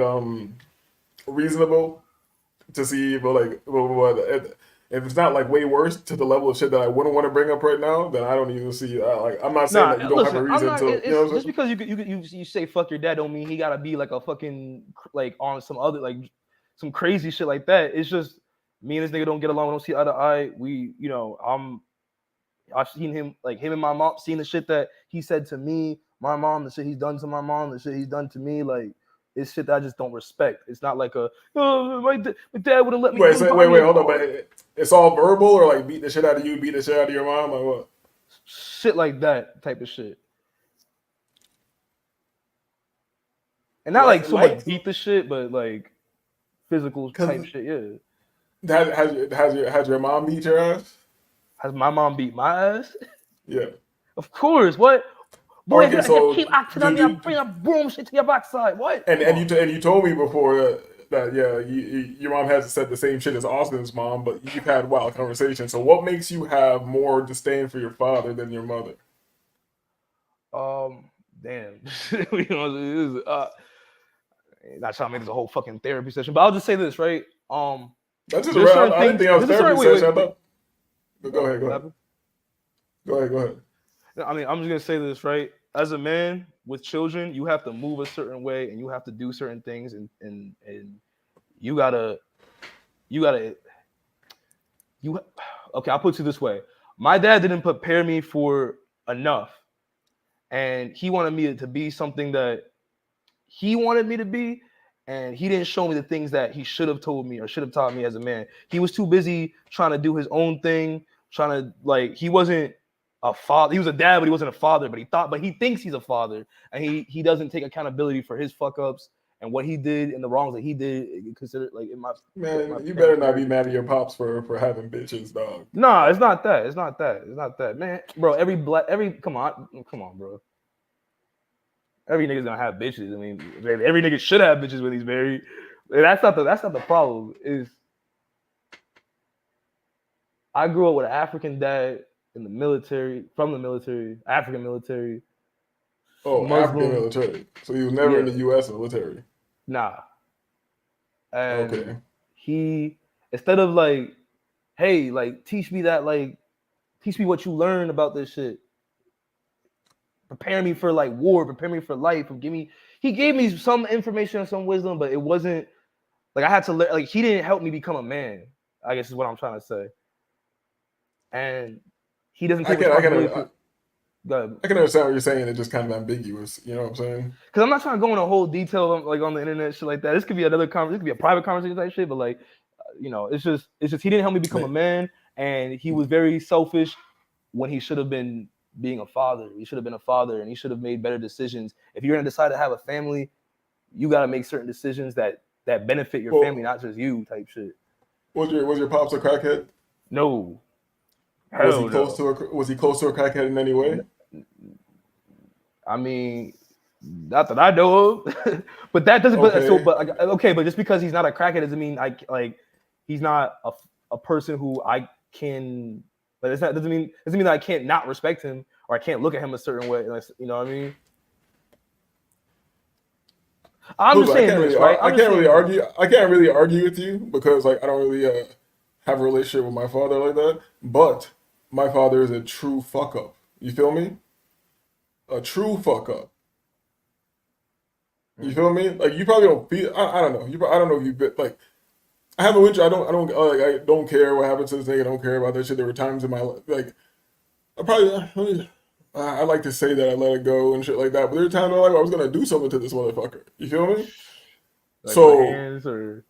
reasonable to see, but like if it's not like way worse to the level of shit that I wouldn't want to bring up right now, then I don't even see. Like I'm not saying that you don't have a reason to. You know, just because you say fuck your dad don't mean he gotta be like a fucking like on some other like some crazy shit like that. It's just me and this nigga don't get along. We don't see eye to eye. I've seen him and my mom, seeing the shit that he said to me, my mom, the shit he's done to my mom, the shit he's done to me, like it's shit that I just don't respect. It's not like my dad wouldn't let me. Wait, hold on, but it's all verbal or like beat the shit out of you, beat the shit out of your mom, like what? Shit like that type of shit. And not like so much beat the shit, but like physical type shit, yeah. Has your mom beat your ass? Has my mom beat my ass? Yeah. Of course. What? Boy, okay, so keep acting on me, I bring a broom shit to your backside. What? And you told me before that your mom hasn't said the same shit as Austin's mom, but you've had wild conversations. So what makes you have more disdain for your father than your mother? Damn. Not trying to make this a whole fucking therapy session, but I'll just say this, right? That's just around. I didn't think I was therapy session. I thought. Go ahead. Go ahead. I mean, I'm just gonna say this, right? As a man with children, you have to move a certain way and you have to do certain things, and you gotta okay, I'll put it this way. My dad didn't prepare me for enough, and he wanted me to be something that he wanted me to be, and he didn't show me the things that he should have told me or should have taught me as a man. He was too busy trying to do his own thing, he wasn't a father. He was a dad, but he wasn't a father. But he thinks he's a father, and he doesn't take accountability for his fuck ups and what he did and the wrongs that he did. Consider like in my man, you better not be mad at your pops for having bitches, dog. No, it's not that, man, bro. Come on, bro. Every nigga's gonna have bitches. I mean, every nigga should have bitches when he's married. That's not the problem. Is I grew up with an African dad in the military, African military. Oh, Muslim. African military. So he was never in the U.S. military. Nah. And okay. He, instead of like, hey, like teach me what you learned about this shit. Prepare me for like war, prepare me for life, he gave me some information and some wisdom, but it wasn't like I had to learn. Like he didn't help me become a man, I guess is what I'm trying to say. And he doesn't take responsibility for. I can understand what you're saying. It's just kind of ambiguous. You know what I'm saying? Because I'm not trying to go into a whole detail like on the internet, shit like that. This could be another conversation. This could be a private conversation type shit. But like, it's just he didn't help me become a man, and he was very selfish when he should have been being a father. He should have been a father, and he should have made better decisions. If you're gonna decide to have a family, you gotta make certain decisions that benefit your family, not just you, type shit. Was your pops a crackhead? No. Was he close to a crackhead in any way? I mean, not that I know of, but that doesn't. Okay. But just because he's not a crackhead doesn't mean he's not a person who I can. But doesn't mean that I can't not respect him or I can't look at him a certain way. You know what I mean? I'm just Look, saying this, right? I can't really argue. I can't really argue with you because like I don't really have a relationship with my father like that. But my father is a true fuck up. You feel me? A true fuck up. You feel me? Like you probably don't feel. I don't know. I don't know if you been like. I have a winter. I don't care what happened to this nigga. I don't care about that shit. There were times in my life like I probably. I like to say that I let it go and shit like that, but there were times in my life I was gonna do something to this motherfucker. You feel me? Like So, my hands or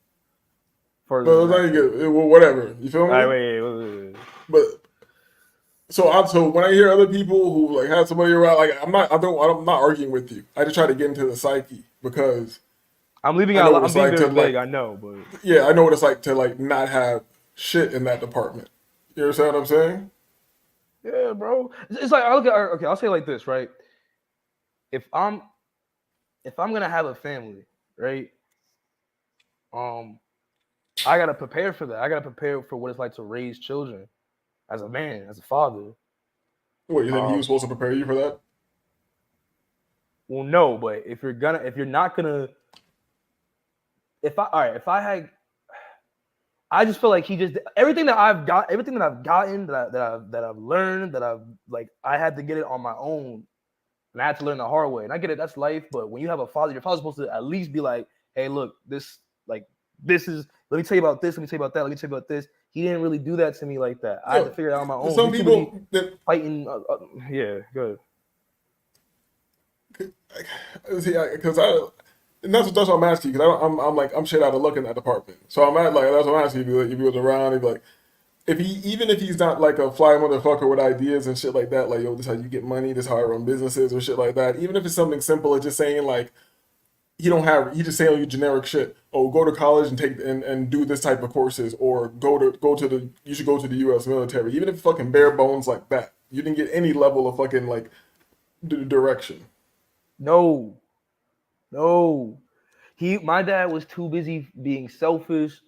further but than like, that. well, whatever. You feel All me? right, wait. But so when I hear other people who like have somebody around, like I'm not arguing with you. I just try to get into the psyche because I'm leaving I know out. what I'm it's being like very to vague. like, I know, but yeah, I know what it's like to like not have shit in that department. You understand what I'm saying? yeah, bro. It's like I look at. Okay, I'll say it like this, right? If I'm gonna have a family, right? I gotta prepare for that. I gotta prepare for what it's like to raise children as a man, as a father. What you think he was Um, supposed to prepare you for that? well, no, but if you're not gonna, if I had, I just feel like he just everything that I've gotten, that I've learned, that I've like, I had to get it on my own, and I had to learn the hard way. And I get it, that's life. But when you have a father, your father's supposed to at least be like, hey, look, this is. Let me tell you about this. Let me tell you about that. Let me tell you about this. He didn't really do that to me like that. I had to figure it out on my own. Some He's too busy people that fighting. Yeah, good. see, because and that's what I'm asking you because I'm like I'm shit out of luck in that department. So I'm at like that's what I'm asking you. If he was around, he'd be like, if he even if he's not like a fly motherfucker with ideas and shit like that, like yo, this is how you get money, this is how I run businesses or shit like that. Even if it's something simple, it's just saying like he just saying you generic shit. Oh, go to college and take and do this type of courses, or you should go to the U.S. military. Even if fucking bare bones like that, you didn't get any level of fucking like direction. No. My dad was too busy being selfish,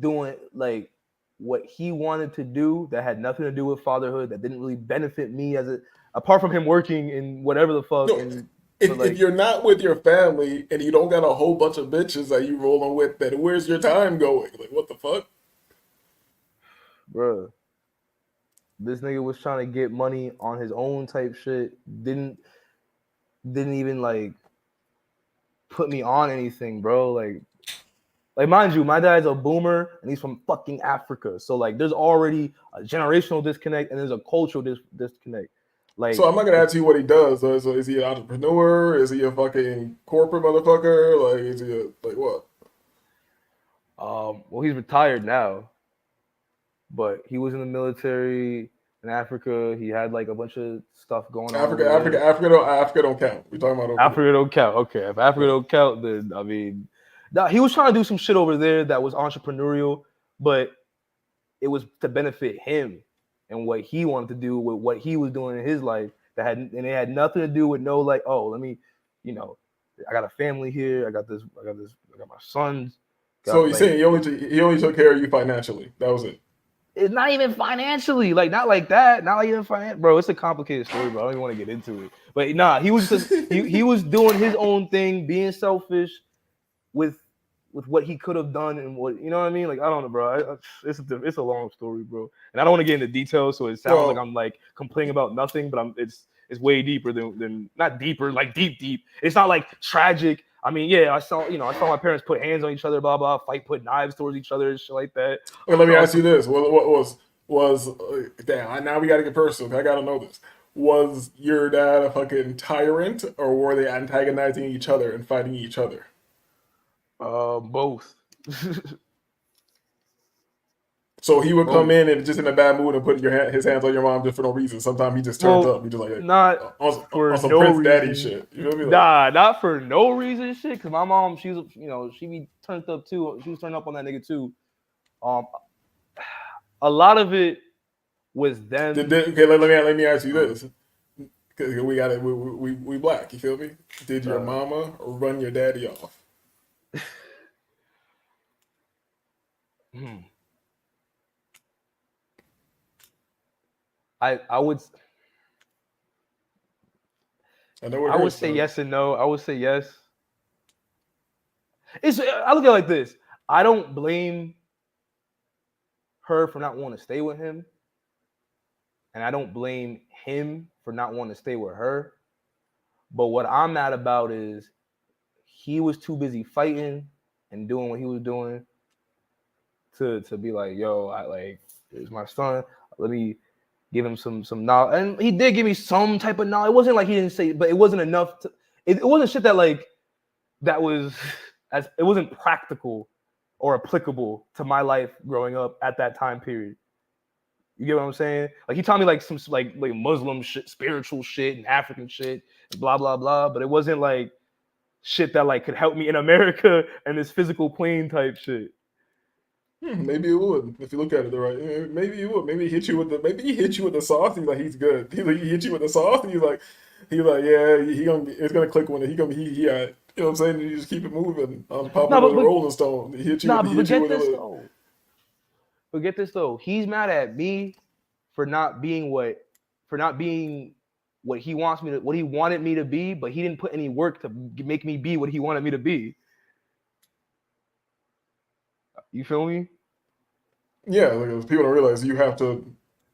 doing like what he wanted to do that had nothing to do with fatherhood, that didn't really benefit me apart from him working in whatever the fuck. No, And but if like, you're not with your family and you don't got a whole bunch of bitches that you rolling with, then where's your time going? Like, what the fuck? bruh, this nigga was trying to get money on his own type shit. Didn't even like put me on anything, bro. Like mind you, my dad's a boomer and he's from fucking Africa. So like there's already a generational disconnect and there's a cultural disconnect. Like So I'm not gonna ask you what he does. So is he an entrepreneur? Is he a fucking corporate motherfucker? Like, is he like what? well, he's retired now, but he was in the military in Africa. He had like a bunch of stuff going on. Africa don't count. We talking about over Africa don't count. Okay, if Africa don't count, then I mean, now he was trying to do some shit over there that was entrepreneurial, but it was to benefit him and what he wanted to do with what he was doing in his life. And it had nothing to do with no like, oh, let me, I got a family here. I got my sons. So he's saying he only took care of you financially. That was it. It's not even financially, like not like that, not even financial, bro. It's a complicated story, bro. I don't even want to get into it. But nah, he was just he was doing his own thing, being selfish with what he could have done and what you know what I mean. Like I don't know, bro. It's a long story, bro. And I don't want to get into details, so it sounds like I'm like complaining about nothing, but it's way deeper than not deeper, like deep. It's not like tragic. I mean, yeah, I saw my parents put hands on each other, blah blah, fight, put knives towards each other, shit like that. Okay, let me ask you this: what was damn? Now we got to get personal. I got to know this. Was your dad a fucking tyrant, or were they antagonizing each other and fighting each other? Both. So he would come in and just in a bad mood and put his hands on your mom just for no reason. Sometimes he just turns up. He just like not for on some no Prince reason. Daddy shit. You feel me? Like, nah, not for no reason, shit. Cause my mom, she be turned up too. She was turned up on that nigga too. A lot of it was them. Okay, let me ask you this. Cause we got it. We black. You feel me? Did your mama run your daddy off? I would I know what it is, say bro. yes and no. I would say yes. I look at it like this. I don't blame her for not wanting to stay with him, and I don't blame him for not wanting to stay with her. But what I'm mad about is he was too busy fighting and doing what he was doing to be like, yo, I like, it's my son. Let me give him some knowledge. And he did give me some type of knowledge. It wasn't like he didn't say, but it wasn't enough to, it wasn't shit that like, that was, as it wasn't practical or applicable to my life growing up at that time period. You get what I'm saying? Like he taught me like some like Muslim shit, spiritual shit, and African shit, and blah blah blah. But it wasn't like shit that like could help me in America and this physical plane type shit. Maybe it would if you look at it the right. Maybe it would. Maybe he hit you with the sauce. And he's like, he's good. He hit you with the sauce, and he's like, yeah, it's gonna click when he you know what I'm saying? You just keep it moving. Popping with a Rolling Stone. He hit you. Nah, with, but get this though. But get this though. He's mad at me for not being what he wants me to, what he wanted me to be, but he didn't put any work to make me be what he wanted me to be. You feel me? Yeah, like people don't realize you have to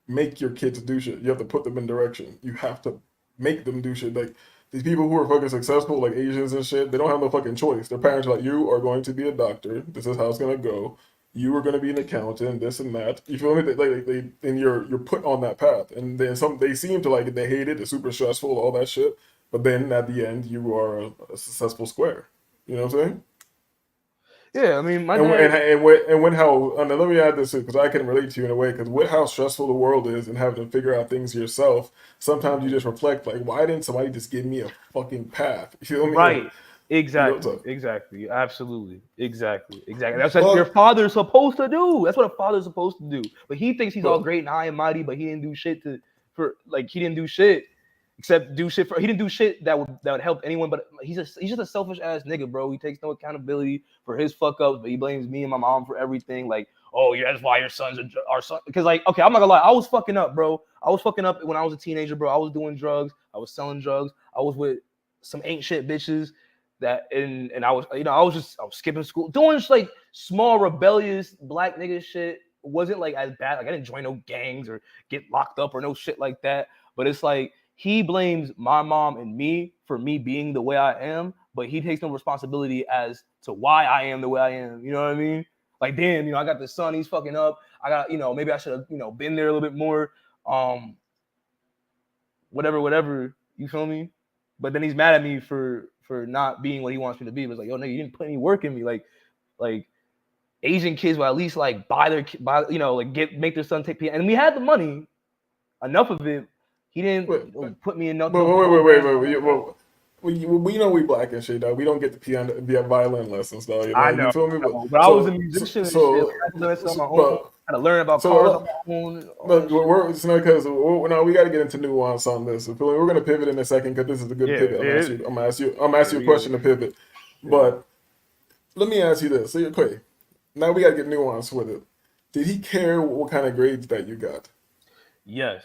make your kids do shit. You have to put them in direction. You have to make them do shit. Like these people who are fucking successful, like Asians and shit, they don't have no fucking choice. Their parents are like, you are going to be a doctor. This is how it's gonna go. You are going to be an accountant, this and that. You feel me? And you're put on that path. And then they seem to like it. They hate it. It's super stressful, all that shit. But then at the end, you are a successful square. You know what I'm saying? Yeah, I mean, my and dad... let me add this because I can relate to you in a way, because with how stressful the world is and having to figure out things yourself, sometimes you just reflect like, why didn't somebody just give me a fucking path? You feel me? Right. Like, Exactly. Absolutely. Exactly. That's what your father's supposed to do. That's what a father's supposed to do. But he thinks he's all great and high and mighty, but he didn't do shit he didn't do shit except do shit he didn't do shit that would help anyone. But he's just a selfish ass nigga, bro. He takes no accountability for his fuck ups, but he blames me and my mom for everything. Like, oh yeah, that's why your son's our son. Because like, okay, I'm not gonna lie, I was fucking up, bro. I was fucking up when I was a teenager, bro. I was doing drugs. I was selling drugs. I was with some ain't shit bitches. And I was skipping school, doing just like small rebellious black nigga shit. It wasn't like as bad. Like I didn't join no gangs or get locked up or no shit like that. But it's like he blames my mom and me for me being the way I am, but he takes no responsibility as to why I am the way I am. You know what I mean? Like, damn, I got this son, he's fucking up. I got, maybe I should have, been there a little bit more. Whatever. You feel me? But then he's mad at me for not being what he wants me to be. But it's like, yo, nigga, you didn't put any work in me. Like Asian kids will at least like make their son take PN. And we had the money, enough of it. He didn't put me in nothing. Wait. We know we black and shit, dog. We don't get the piano via violin lessons, dog. I know. You feel me? But I was a musician and shit. Like, I had to learn something on my own. I had to learn about cars on my own. It's not because we got to get into nuance on this. We're going to pivot in a second because this is a good pivot. I'm gonna ask you a question to pivot. But let me ask you this. So, okay, now we got to get nuance with it. Did he care what kind of grades that you got? Yes.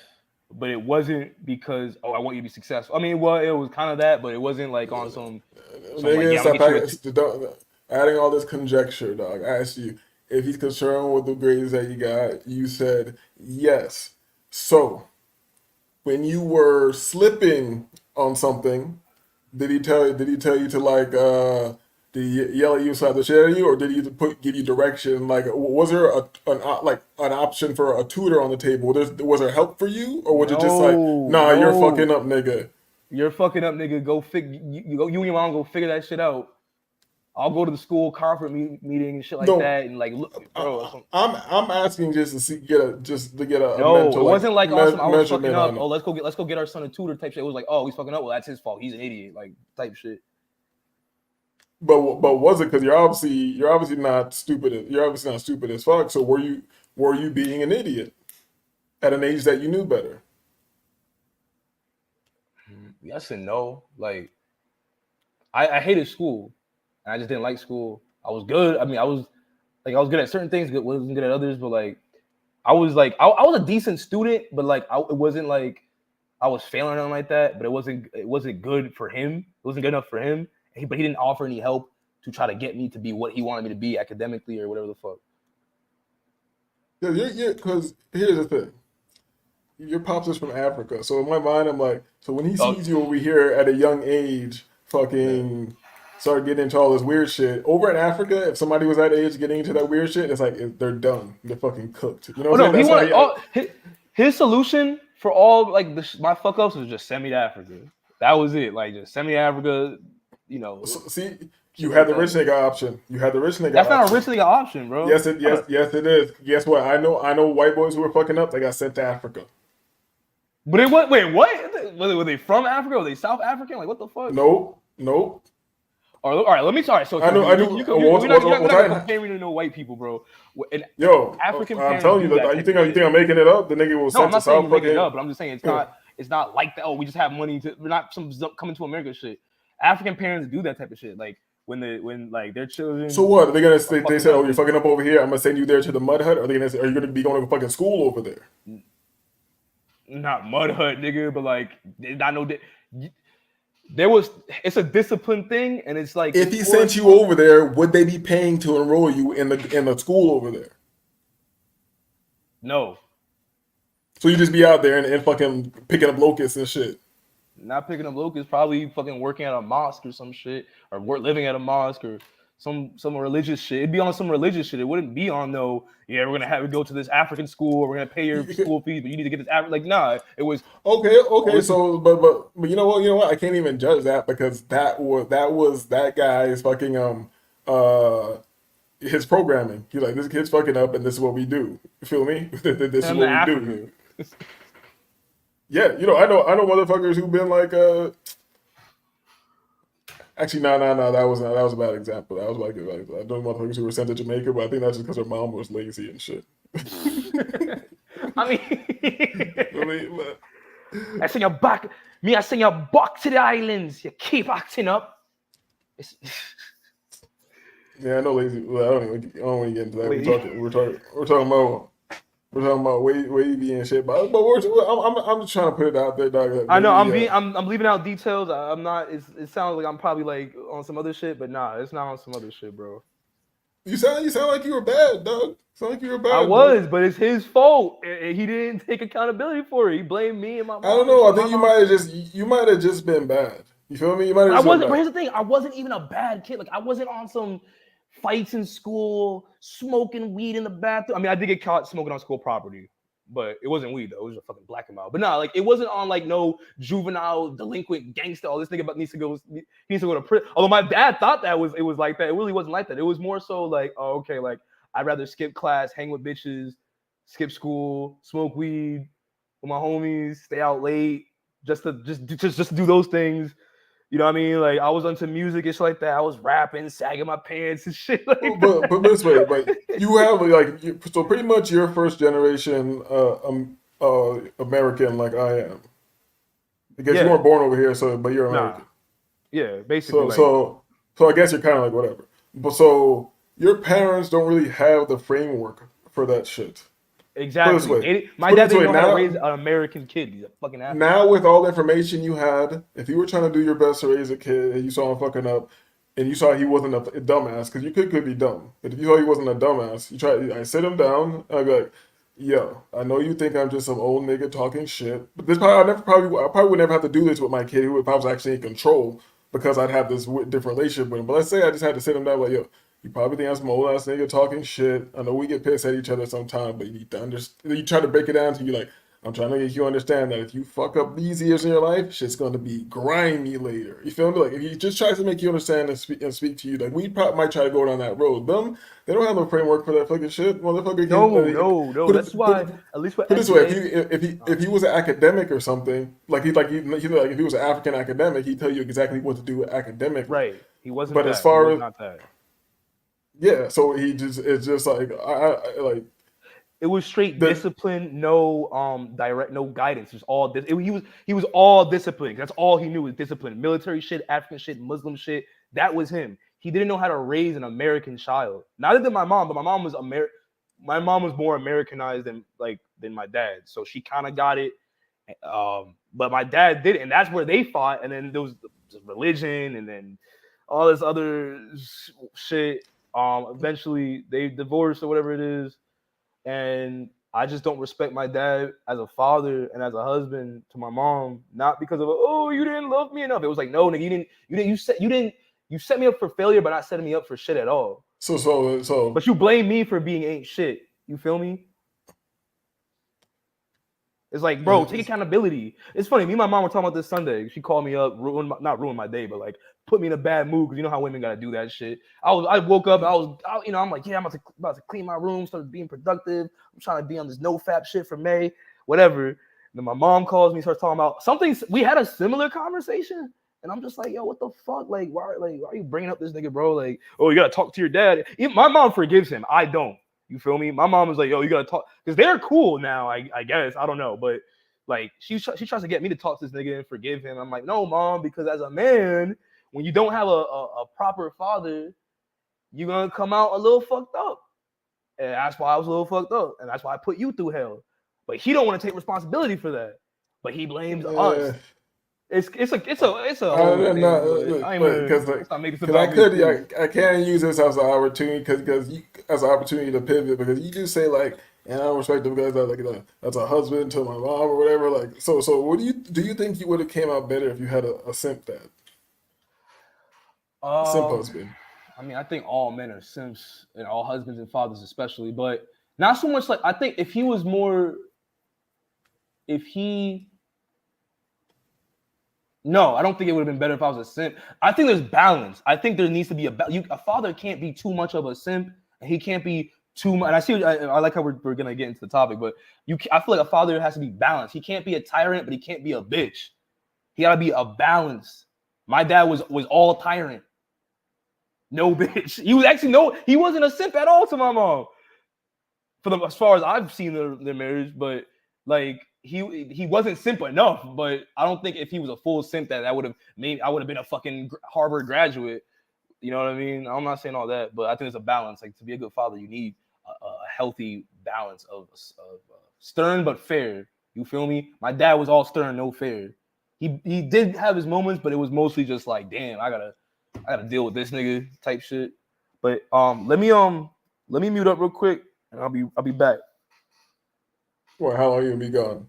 But it wasn't because, I want you to be successful. I mean, well, it was kind of that, but it wasn't like on some adding all this conjecture, dog. I asked you if he's concerned with the grades that you got. You said yes. So, when you were slipping on something, did he tell you to like did he yell at you so to share you, or did he give you direction? Like, was there an option for a tutor on the table? Was there help for you, or was it just like, nah, you're fucking up, nigga? You're fucking up, nigga. Go you and your mom go figure that shit out. I'll go to the school conference meeting and shit like that, and like, look, bro. I'm asking just to get a no, mental, it wasn't like awesome. I was fucking up. Oh, let's go get our son a tutor type shit. It was like, oh, he's fucking up. Well, that's his fault. He's an idiot, like type shit. But was it because you're obviously not stupid? You're obviously not stupid as fuck. So were you being an idiot at an age that you knew better? Yes and no. Like, I hated school, and I just didn't like school. I was good. I mean, I was good at certain things, wasn't good at others. But like, I was a decent student, but like, it wasn't like I was failing or nothing like that. But it wasn't good for him. It wasn't good enough for him. But he didn't offer any help to try to get me to be what he wanted me to be academically or whatever the fuck. Yeah, because here's the thing. Your pops is from Africa. So in my mind, I'm like, so when he sees you over here at a young age, fucking start getting into all this weird shit. Over in Africa, if somebody was that age getting into that weird shit, it's like they're done. They're fucking cooked. You know what I'm saying? He wanted his solution for all like my fuck ups was just send me to Africa. That was it. Like just send me to Africa. You know. See, you had the rich nigga option. You had the rich nigga. That's not a rich nigga option, bro. Yes, it is. Guess what? I know white boys who were fucking up. They got sent to Africa. But it what? Wait, what? Were they from Africa? Were they South African? Like what the fuck? Nope. All right, let me. Sorry, so I know. We're not comparing to no white people, bro. African. I'm telling you, you think I'm making it up? The nigga was sent to South Africa. Making it up, but I'm just saying it's not like that. Oh, we just have money to. We're not some coming to America shit. African parents do that type of shit. Like when like their children. So what? Are they gonna say? They said, "Oh, you're fucking up over here. I'm gonna send you there to the mud hut." Or are they gonna say, "Are you gonna be going to fucking school over there?" Not mud hut, nigga, but like I know that it's a discipline thing, and it's like if he sent you over there, would they be paying to enroll you in the school over there? No. So you just be out there and fucking picking up locusts and shit. Not picking up locusts, probably fucking working at a mosque or some shit, or living at a mosque or some religious shit. It'd be on some religious shit. It wouldn't be on we're gonna have you go to this African school, or we're gonna pay your school fees, but you need to get this like nah. It was okay. So but you know what? I can't even judge that because that was that guy's fucking his programming. He's like, this kid's fucking up, and this is what we do. You feel me? This is what we do. Yeah, I know motherfuckers who've been like Actually, no. That was a bad example. That was like I know motherfuckers who were sent to Jamaica, but I think that's just because their mom was lazy and shit. I mean, I send you back. I send you back to the islands. You keep acting up. Yeah, I know lazy. Well, I don't want to get into that. We're talking about wavy and shit, but I'm just trying to put it out there, dog. I know I'm leaving out details. I'm not. It sounds like I'm probably like on some other shit, but nah, it's not on some other shit, bro. You sound like you were bad, dog. Sound like you were bad. I was, but it's his fault. He didn't take accountability for it. He blamed me and my mom. I don't know. I think you might have just been bad. You feel me? You might have. But here's the thing. I wasn't even a bad kid. Like I wasn't on some fights in school, smoking weed in the bathroom. I mean, I did get caught smoking on school property, but it wasn't weed though. It was a fucking black and mild. But nah, like it wasn't on like no juvenile delinquent gangster. All this nigga needs to go to prison. Although my dad thought it was like that. It really wasn't like that. It was more so like, oh, okay, like I'd rather skip class, hang with bitches, skip school, smoke weed with my homies, stay out late, just to do those things. You know what I mean? Like I was into music and shit like that. I was rapping, sagging my pants and shit. Like but this way, like you have so pretty much you're first generation American, like I am. Because you weren't born over here, but you're American. Nah. Yeah, basically. So I guess you're kind of like whatever. But so your parents don't really have the framework for that shit. Exactly. My dad didn't know how to raise an American kid. He's a fucking asshole. Now, with all the information you had, if you were trying to do your best to raise a kid and you saw him fucking up, and you saw he wasn't a dumbass, because you could be dumb, but if you saw he wasn't a dumbass, I sit him down, I'd be like, yo, I know you think I'm just some old nigga talking shit, but I probably would never have to do this with my kid if I was actually in control, because I'd have this different relationship with him. But let's say I just had to sit him down like, yo, you probably think I'm some old ass nigga talking shit. I know we get pissed at each other sometimes, but you need to understand. You try to break it down to you like, I'm trying to make you understand that if you fuck up these years in your life, shit's gonna be grimy later. You feel me? Like if he just tries to make you understand and speak to you, like we probably might try to go down that road. They don't have no framework for that fucking shit, motherfucker. No. That's why at least put this way, if he was an academic or something, like if he was an African academic, he'd tell you exactly what to do with academic. Right. He wasn't. But as far as not that. Yeah, so it's just like I like. It was straight discipline, no direct, no guidance. It was all this. He was all discipline. That's all he knew was discipline. Military shit, African shit, Muslim shit. That was him. He didn't know how to raise an American child. Neither did my mom, but my mom was My mom was more Americanized than my dad, so she kind of got it. But my dad didn't, and that's where they fought. And then there was religion, and then all this other shit. Eventually they divorced or whatever it is, and I just don't respect my dad as a father and as a husband to my mom, not because of you didn't love me enough. It was like, no, nigga, you set me up for failure, but not setting me up for shit at all. So. But you blame me for being ain't shit. You feel me? It's like, bro, take accountability. It's funny. Me and my mom were talking about this Sunday. She called me up, not ruin my day, but like put me in a bad mood because you know how women gotta do that shit. I woke up, I'm like, yeah, I'm about to clean my room, start being productive. I'm trying to be on this no fap shit for May, whatever. And then my mom calls me, starts talking about something. We had a similar conversation, and I'm just like, yo, what the fuck? Like, why are you bringing up this nigga, bro? Like, oh, you gotta talk to your dad. My mom forgives him. I don't. You feel me? My mom was like, yo, you gotta talk, because they're cool now, I guess. I don't know. But like she tries to get me to talk to this nigga and forgive him. I'm like, no, mom, because as a man, when you don't have a proper father, you're gonna come out a little fucked up. And that's why I was a little fucked up. And that's why I put you through hell. But he don't want to take responsibility for that. But he blames us. It's a whole thing. I can use this as an opportunity as an opportunity to pivot, because you do say like, and I don't respect them because that's a husband to my mom or whatever. Like, so what do you think you would have came out better if you had a simp dad? Simp husband. I mean, I think all men are simps, and all husbands and fathers especially, but not so much like, I think if no, I don't think it would have been better if I was a simp. I think there's balance. I think there needs to be a father can't be too much of a simp, and he can't be too much. And I see, I like how we're gonna get into the topic, but I feel like a father has to be balanced. He can't be a tyrant, but he can't be a bitch. He gotta be a balance. My dad was all tyrant, no bitch. He wasn't a simp at all to my mom. As far as I've seen their marriage, but like. He wasn't simp enough, but I don't think if he was a full simp that would have made I would have been a fucking Harvard graduate. You know what I mean? I'm not saying all that, but I think there's a balance. Like, to be a good father, you need a healthy balance of stern but fair. You feel me? My dad was all stern, no fair. He did have his moments, but it was mostly just like, damn, I gotta deal with this nigga type shit. But let me mute up real quick, and I'll be back. Well, how long you gonna be gone?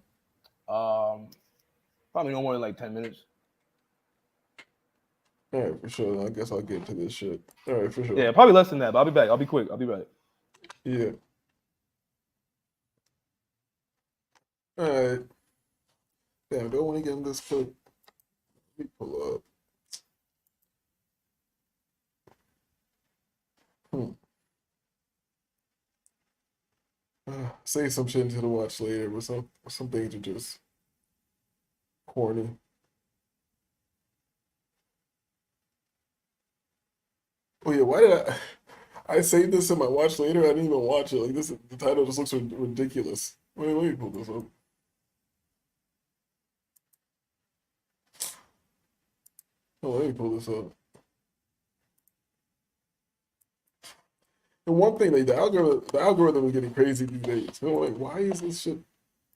Probably no more than like 10 minutes. All right, for sure. I guess I'll get to this shit. All right, for sure. Yeah, probably less than that, but I'll be back. I'll be quick. I'll be right. Yeah. All right. Damn, I don't want to get in this clip. Let me pull up. Say some shit into the watch later, but some things are just corny. Oh yeah, why did I saved this in my watch later? I didn't even watch it. Like, the title just looks ridiculous. Wait, let me pull this up. Oh, let me pull this up. And one thing, like, the algorithm is getting crazy these days. You know, like, why is this shit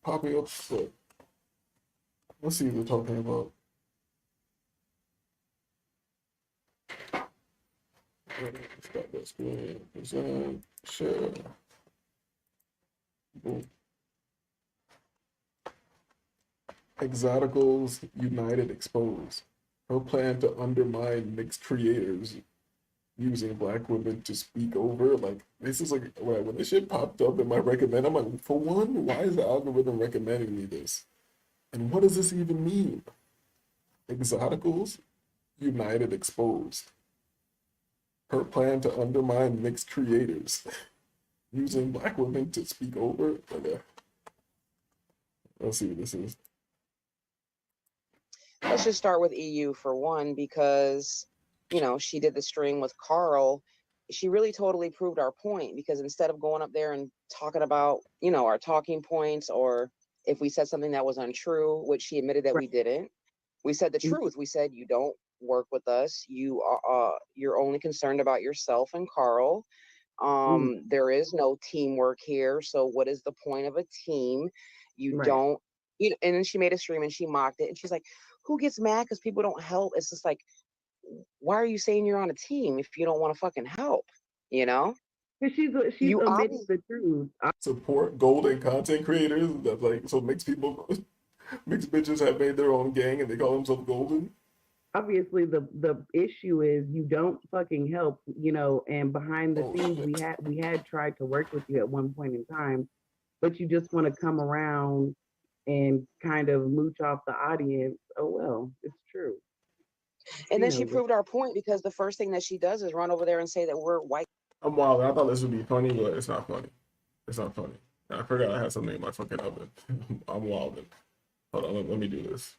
popping up? So, let's see what they're talking about. Stop that screen. Present. Share. Boom. Exoticals United exposed. Her plan to undermine mixed creators using black women to speak over. Like, this is like, when this shit popped up in my recommend, I'm like, for one, why is the algorithm recommending me this? And what does this even mean? Exoticals United exposed. Her plan to undermine mixed creators using black women to speak over. Let's see what this is. Let's just start with EU for one, because, you know, she did the string with Carl. She really totally proved our point, because instead of going up there and talking about, you know, our talking points, or if we said something that was untrue, which she admitted that we didn't, we said the truth. We said, you don't work with us. You're only concerned about yourself and Carl. There is no teamwork here. So what is the point of a team? You don't, you know. And then she made a stream and she mocked it. And she's like, who gets mad because people don't help? It's just like, why are you saying you're on a team if you don't want to fucking help? You know, Because she's you omitting obviously the truth. Support golden content creators that like so makes people makes bitches have made their own gang and they call themselves golden. Obviously, the issue is you don't fucking help, and behind the Oh scenes shit. we had tried to work with you at one point in time, but you just want to come around and kind of mooch off the audience. Oh well, it's true. and then she knows it. proved our point because the first thing that she does is run over there and say that we're white. I'm wild. I thought this would be funny, but it's not funny. It's not funny. I forgot I had something in my fucking oven. I'm wilding. Hold on, let me do this.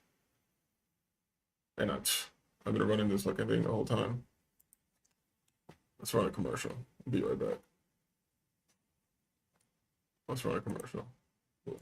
And I've been running this fucking thing the whole time. Let's run a commercial. I'll be right back. Let's run a commercial. Cool.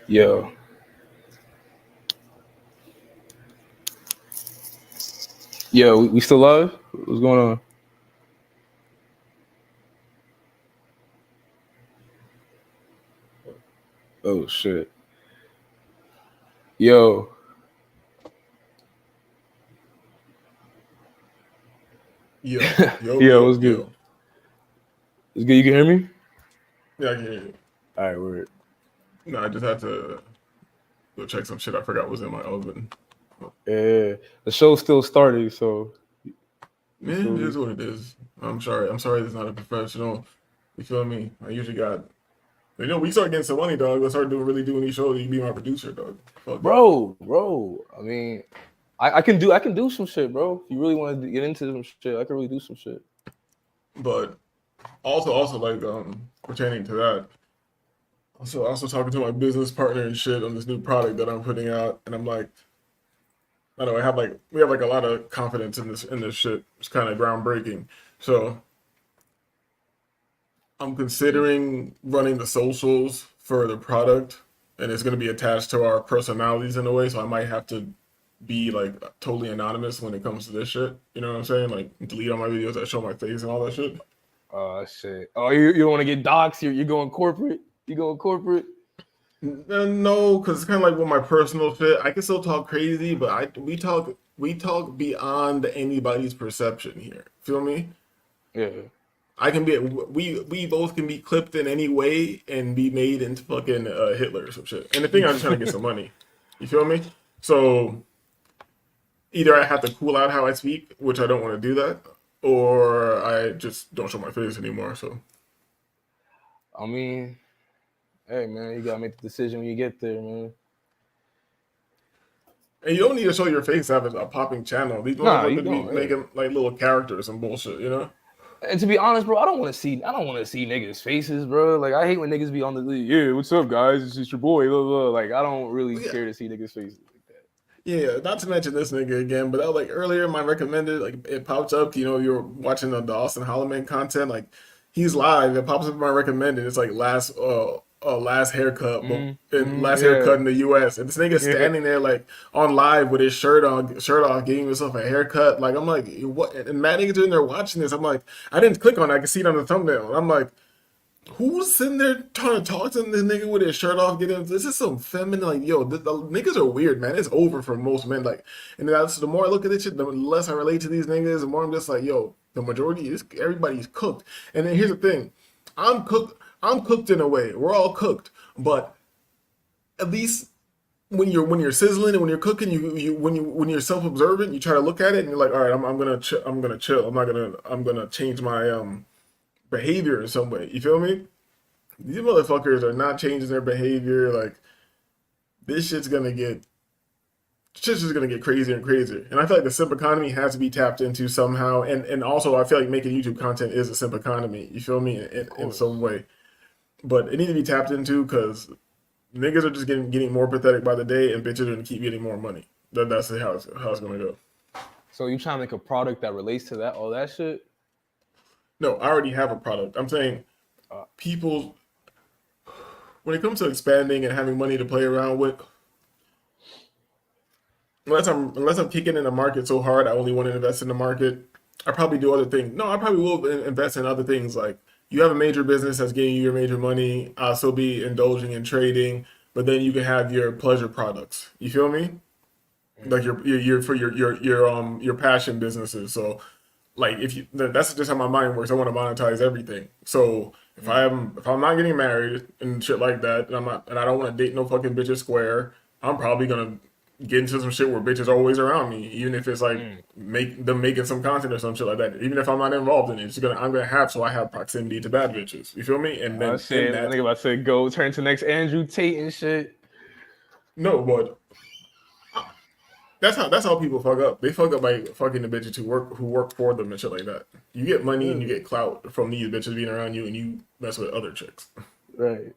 Yo. Yo, we still live? What's going on? Oh shit. Yo. Yo, Yo, what's good? It's good. You can hear me? Yeah, I can hear you. All right, we're. No, I just had to go check some shit I forgot was in my oven. Yeah, the show's still starting, so. Man, it is what it is. I'm sorry. It's not a professional. You feel me? I usually got. We start getting some money, dog. Let's start really doing these shows. You be my producer, dog. Fuck Bro. I mean, I can do some shit, bro. If you really want to get into some shit, I can really do some shit. But also like pertaining to that. Also talking to my business partner and shit on this new product that I'm putting out, and I'm like, I don't know, we have like a lot of confidence in this shit. It's kind of groundbreaking. So I'm considering running the socials for the product, and it's gonna be attached to our personalities in a way. So I might have to be like totally anonymous when it comes to this shit. You know what I'm saying? Like delete all my videos that show my face and all that shit. Oh shit. Oh, you don't want to get doxxed? You're going corporate? You going corporate? No, because it's kind of like with my personal shit. I can still talk crazy, but we talk beyond anybody's perception here. Feel me? Yeah. I can be we both can be clipped in any way and be made into fucking Hitler or some shit. And the thing, I'm just trying to get some money. You feel me? So either I have to cool out how I speak, which I don't want to do that, or I just don't show my face anymore. So I mean, hey man, you gotta make the decision when you get there, man. and you don't need to show your face to have a popping channel. These Nah, motherfuckers you be don't, making like little characters and bullshit, you know? And to be honest, bro, I don't want to see niggas' faces, bro. Like I hate when niggas be on the yeah, what's up, guys? It's just your boy. Blah, blah. Like I don't really care to see niggas' faces like that. Yeah, not to mention this nigga again, but that was like earlier my recommended, like it popped up, you know, you were watching the Austin Holloman content, like he's live. It pops up in my recommended. It's like last haircut, last yeah. haircut in the U.S. And this nigga standing there like on live with his shirt off, giving himself a haircut. Like I'm like, what? And mad niggas are in there watching this. I'm like, I didn't click on it. I can see it on the thumbnail. I'm like, who's sitting there trying to talk to this nigga with his shirt off? This is some feminine, like, yo, the niggas are weird, man. It's over for most men. Like, and that's the more I look at this shit, the less I relate to these niggas, the more I'm just like, yo, the majority is everybody's cooked. And then here's the thing, I'm cooked in a way. We're all cooked, but at least when you're sizzling and when you're cooking, when you're self-observant, you try to look at it and you're like, all right, I'm gonna chill. I'm gonna change my behavior in some way. You feel me? These motherfuckers are not changing their behavior. Like this shit's just gonna get crazier and crazier. And I feel like the simp economy has to be tapped into somehow. And also I feel like making YouTube content is a simp economy. You feel me? In some way. But it needs to be tapped into because niggas are just getting more pathetic by the day, and bitches are gonna keep getting more money. That's how it's gonna go. So you trying to make a product that relates to all that shit? No, I already have a product. I'm saying people, when it comes to expanding and having money to play around with, unless I'm kicking in the market so hard, I only want to invest in the market. I probably do other things. No, I probably will invest in other things. Like you have a major business that's getting you your major money. I'll still be indulging in trading, but then you can have your pleasure products. You feel me? Like your passion businesses. So like that's just how my mind works. I want to monetize everything. So if I'm not getting married and shit like that, and I don't want to date no fucking bitches square, I'm probably gonna get into some shit where bitches are always around me, even if it's like making some content or some shit like that. Even if I'm not involved in it, I'm gonna have I have proximity to bad bitches. You feel me? And then I think about to go turn to next Andrew Tate and shit. No, but that's how people fuck up. They fuck up by fucking the bitches who work for them and shit like that. You get money and you get clout from these bitches being around you, and you mess with other chicks. Right.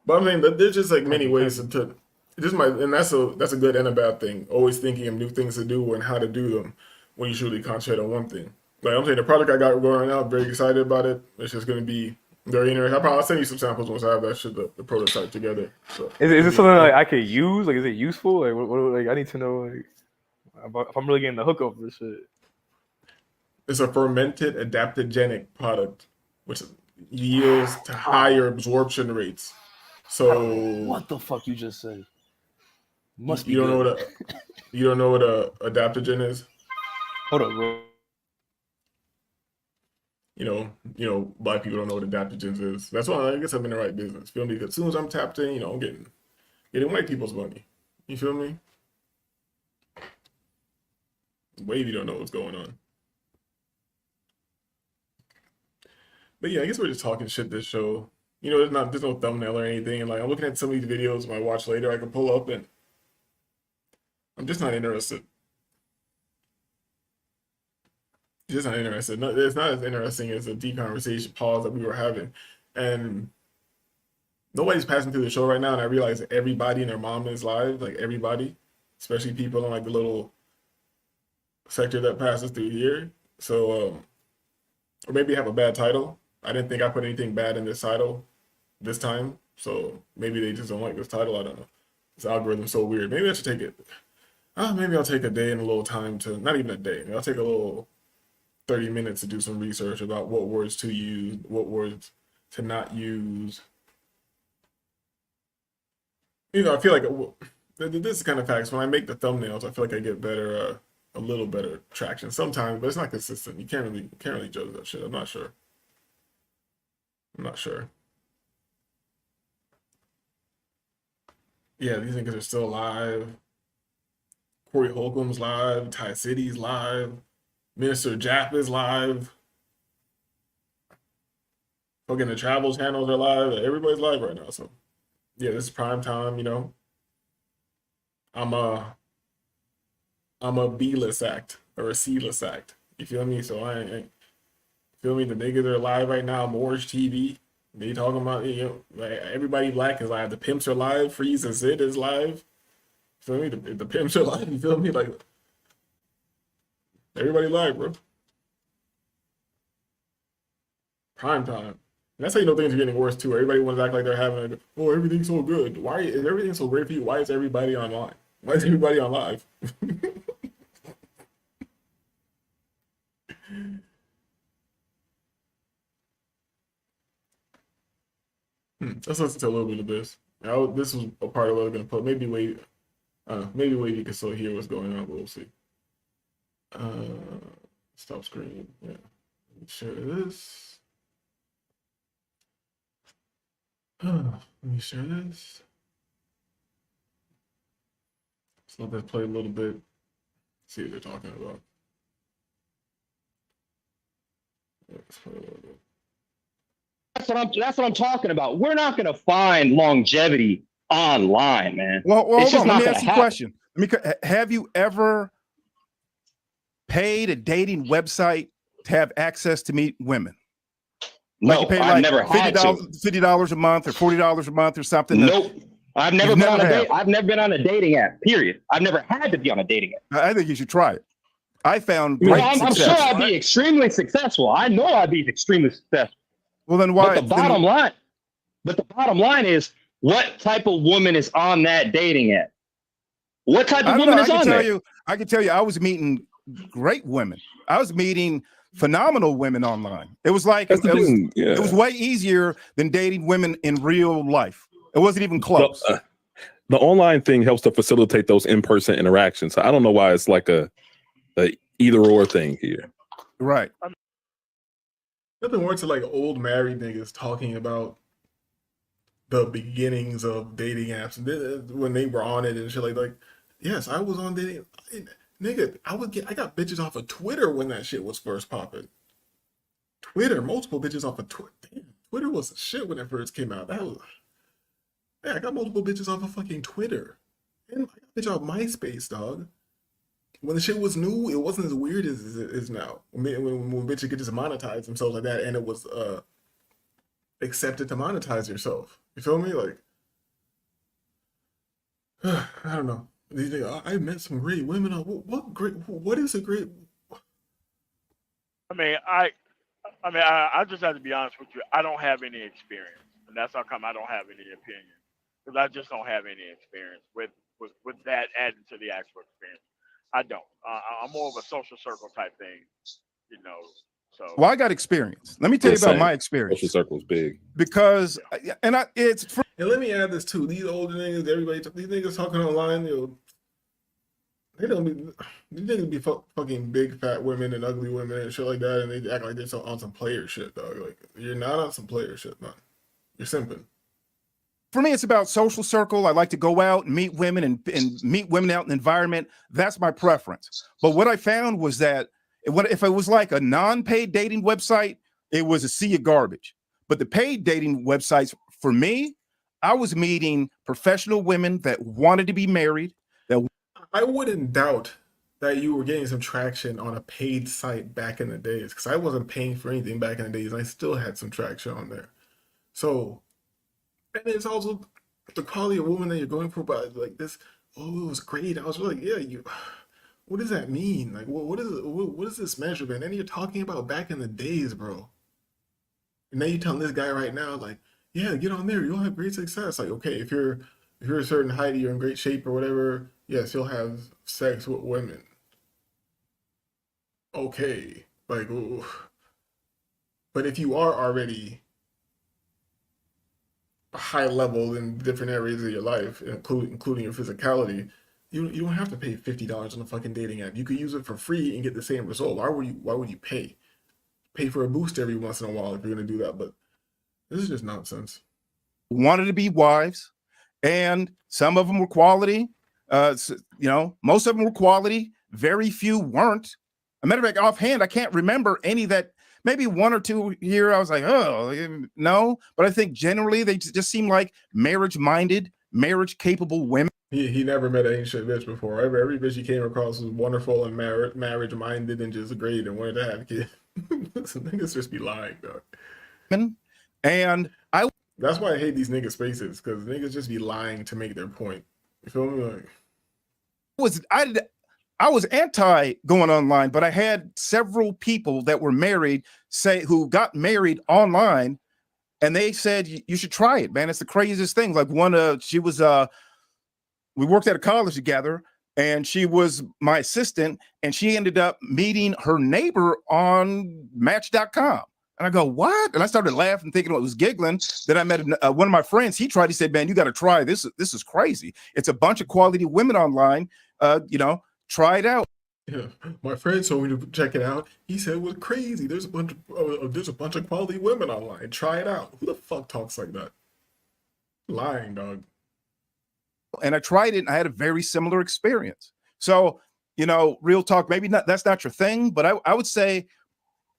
But I mean, there's just like many ways to. And that's a good and a bad thing. Always thinking of new things to do and how to do them when you truly concentrate on one thing. Like I'm saying, the product I got going right now, I'm very excited about it. It's just gonna be very interesting. I'll send you some samples once I have that shit, the prototype together. So is it something like I could use? Like, is it useful? Like, what like I need to know like if I'm really getting the hook up for this shit. It's a fermented adaptogenic product, which yields to higher absorption rates. So What the fuck you just said? Must be you don't know good. what a adaptogen is? Hold up, bro. You know, black people don't know what adaptogens is. That's why I guess I'm in the right business. Feel me? Because as soon as I'm tapped in, I'm getting white people's money. You feel me? Wavy don't know what's going on. But yeah, I guess we're just talking shit this show. There's no thumbnail or anything. And like I'm looking at some of these videos I watch later, I can pull up, and I'm just not interested. Just not interested. No, it's not as interesting as the deep conversation pause that we were having. And nobody's passing through the show right now, and I realize that everybody and their mom is live, like everybody, especially people in like the little sector that passes through here. So or maybe I have a bad title. I didn't think I put anything bad in this title this time. So maybe they just don't like this title. I don't know. This algorithm's so weird. Maybe I should take it. Maybe I'll take a day and a little time to, not even a day. Maybe I'll take a little 30 minutes to do some research about what words to use, what words to not use. I feel like this is kind of facts. When I make the thumbnails, I feel like I get better, a little better traction sometimes, but it's not consistent. You can't really judge that shit. I'm not sure. Yeah, these niggas are still alive. Corey Holcomb's live. Ty City's live. Minister Jap is live. Fucking the travel channels are live. Everybody's live right now. So yeah, this is prime time. I'm a B-list act or a C-list act. You feel me? So I feel me. The niggas are live right now. Morge TV. They talking about like everybody black is live. The pimps are live. Freeze and Sid is live. Feel me? The pimps are live. You feel me? Like everybody live, bro. Prime time. And that's how you know things are getting worse too. Everybody wants to act like they're having a, oh, everything's so good. Why is everything so great for you? Why is everybody online? Why is everybody on live? Let's listen to a little bit of this. Now, this was a part of what I was gonna put. Maybe wait. Maybe wait. You can still hear what's going on. But we'll see. Stop screen. Yeah. Let me share this. Let me share this. Let's let that play a little bit. See what they're talking about. Let's play a little bit. That's what I'm talking about. We're not going to find longevity online, man. Well, It's hold just on. Let not me gonna ask you a happen. question. Have you ever paid a dating website to have access to meet women? No, you pay I've never had to. $50 a month or $40 a month or something. Nope. I've never You've been on never a date. have. I've never been on a dating app, period. I've never had to be on a dating app. I think you should try it. I found Well, great I'm sure success. I'd be extremely successful. I know I'd be extremely successful. Well, then why? But the bottom line is, what type of woman is on that dating app? What type of I don't woman know. is on there? I can tell you, I was meeting great women. I was meeting phenomenal women online. It was like, That's the thing. it was way easier than dating women in real life. It wasn't even close. The online thing helps to facilitate those in-person interactions. So I don't know why it's like a either or thing here. Right. Nothing worse than like old married niggas talking about the beginnings of dating apps when they were on it and shit like yes, I was on dating. Nigga, I got bitches off of Twitter when that shit was first popping. Twitter, multiple bitches off of Twitter. Damn, Twitter was the shit when it first came out. I got multiple bitches off of fucking Twitter. And I got a bitch off MySpace, dog. When the shit was new, it wasn't as weird as it is now. When bitches could just monetize themselves like that, and it was accepted to monetize yourself. You feel me? Like, I don't know. I met some great women. What is a great? I just have to be honest with you. I don't have any experience, and that's how come I don't have any opinion, because I just don't have any experience with that added to the actual experience. I don't. I'm more of a social circle type thing, you know. So. Well, I got experience. Let me tell you about my experience. Social circle's big. Because, and let me add this too. These older niggas, these niggas talking online, they don't be, these niggas be fucking big fat women and ugly women and shit like that, and they act like they're on some player shit, dog. Like, you're not on some player shit, man. You're simping. For me, it's about social circle. I like to go out and meet women and meet women out in the environment. That's my preference. But what I found was that if it was like a non-paid dating website, it was a sea of garbage. But the paid dating websites, for me, I was meeting professional women that wanted to be married. I wouldn't doubt that you were getting some traction on a paid site back in the days, because I wasn't paying for anything back in the days, and I still had some traction on there. So, and it's also the quality of woman that you're going for, but like this, oh, it was great. I was really like, yeah, what does that mean? Like, what is this measurement? And you're talking about back in the days, bro. And then you're telling this guy right now, like, yeah, get on there, you'll have great success. Like, okay, if you're a certain height, you're in great shape or whatever, yes, you'll have sex with women. Okay, like, ooh. But if you are already high level in different areas of your life, including your physicality, you don't have to pay $50 on a fucking dating app. You could use it for free and get the same result. Why would you pay for a boost every once in a while if you're gonna do that? But this is just nonsense. Wanted to be wives, and some of them were quality. Most of them were quality. Very few weren't. As a matter of fact, offhand, I can't remember any that. Maybe one or two here, I was like, oh, no. But I think generally they just seem like marriage-minded, marriage-capable women. He never met an ancient bitch before. Every bitch he came across was wonderful and marriage-minded and just great and wanted to have kids. Niggas just be lying, dog. And that's why I hate these nigga spaces, because niggas just be lying to make their point. You feel me? Like, I was anti going online, but I had several people that were married who got married online, and they said you should try it, man. It's the craziest thing. Like she was we worked at a college together, and she was my assistant, and she ended up meeting her neighbor on Match.com. And I go, what? And I started laughing, thinking it was giggling. Then I met one of my friends. He tried. He said, man, you got to try this. This is crazy. It's a bunch of quality women online. Try it out. Yeah, my friend told me to check it out. He said it was crazy. There's a bunch of quality women online. Try it out. Who the fuck talks like that? Lying, dog. And I tried it, and I had a very similar experience. So, real talk, maybe that's not your thing, but I would say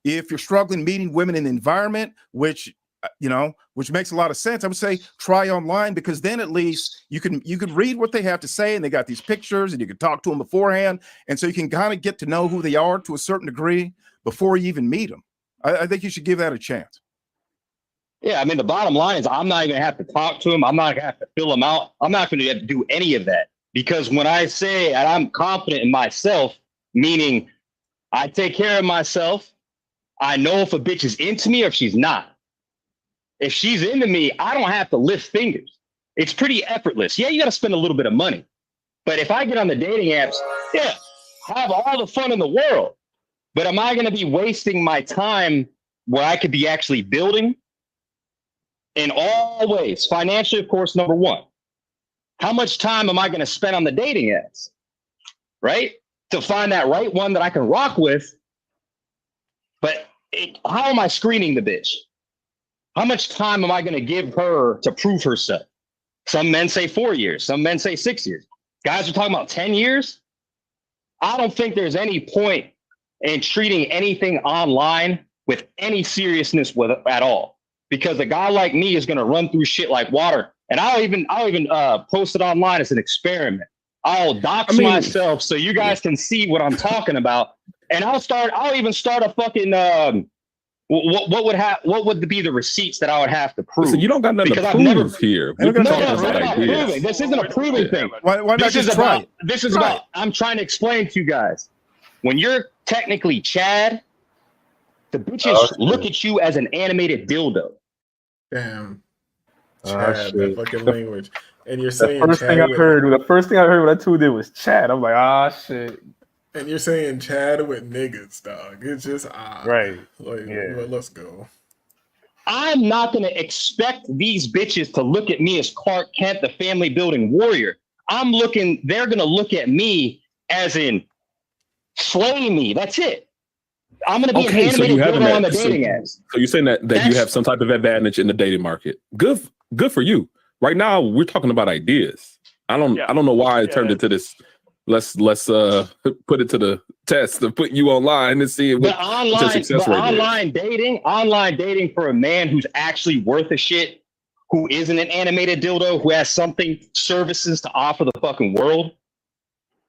if you're struggling meeting women in the environment, which makes a lot of sense, I would say try online, because then at least you can read what they have to say, and they got these pictures, and you can talk to them beforehand. And so you can kind of get to know who they are to a certain degree before you even meet them. I think you should give that a chance. Yeah, I mean, the bottom line is I'm not even going to have to talk to him. I'm not going to have to fill him out. I'm not going to have to do any of that, because when I say and I'm confident in myself, meaning I take care of myself, I know if a bitch is into me or if she's not. If she's into me, I don't have to lift fingers. It's pretty effortless. Yeah, you got to spend a little bit of money. But if I get on the dating apps, yeah, have all the fun in the world. But am I going to be wasting my time where I could be actually building? In all ways, financially, of course, number one. How much time am I going to spend on the dating apps, right? To find that right one that I can rock with. But how am I screening the bitch? How much time am I going to give her to prove herself? Some men say 4 years. Some men say 6 years. Guys are talking about 10 years. I don't think there's any point in treating anything online with any seriousness at all. Because a guy like me is going to run through shit like water. And I'll even post it online as an experiment. I'll dox myself so you guys can see what I'm talking about. And I'll even start a fucking what would be the receipts that I would have to prove? Listen, you don't got nothing to prove here. No, it's not proving. This isn't a proving thing. Why not just try it? This is about, I'm trying to explain to you guys. When you're technically Chad, the bitches look at you as an animated dildo. Damn. Chad, that fucking language. And you're saying the first thing I heard when I tuned in was Chad. I'm like, shit. And you're saying Chad with niggas, dog. It's just right. Like, well, let's go. I'm not gonna expect these bitches to look at me as Clark Kent, the family building warrior. They're gonna look at me as in slay me. That's it. I'm gonna be an animated dildo on the dating apps. So you're saying that you have some type of advantage in the dating market. Good for you. Right now we're talking about ideas. I don't know why it turned into this. Let's put it to the test of put you online and see what your success rate is. Online dating for a man who's actually worth a shit, who isn't an animated dildo, who has services to offer the fucking world.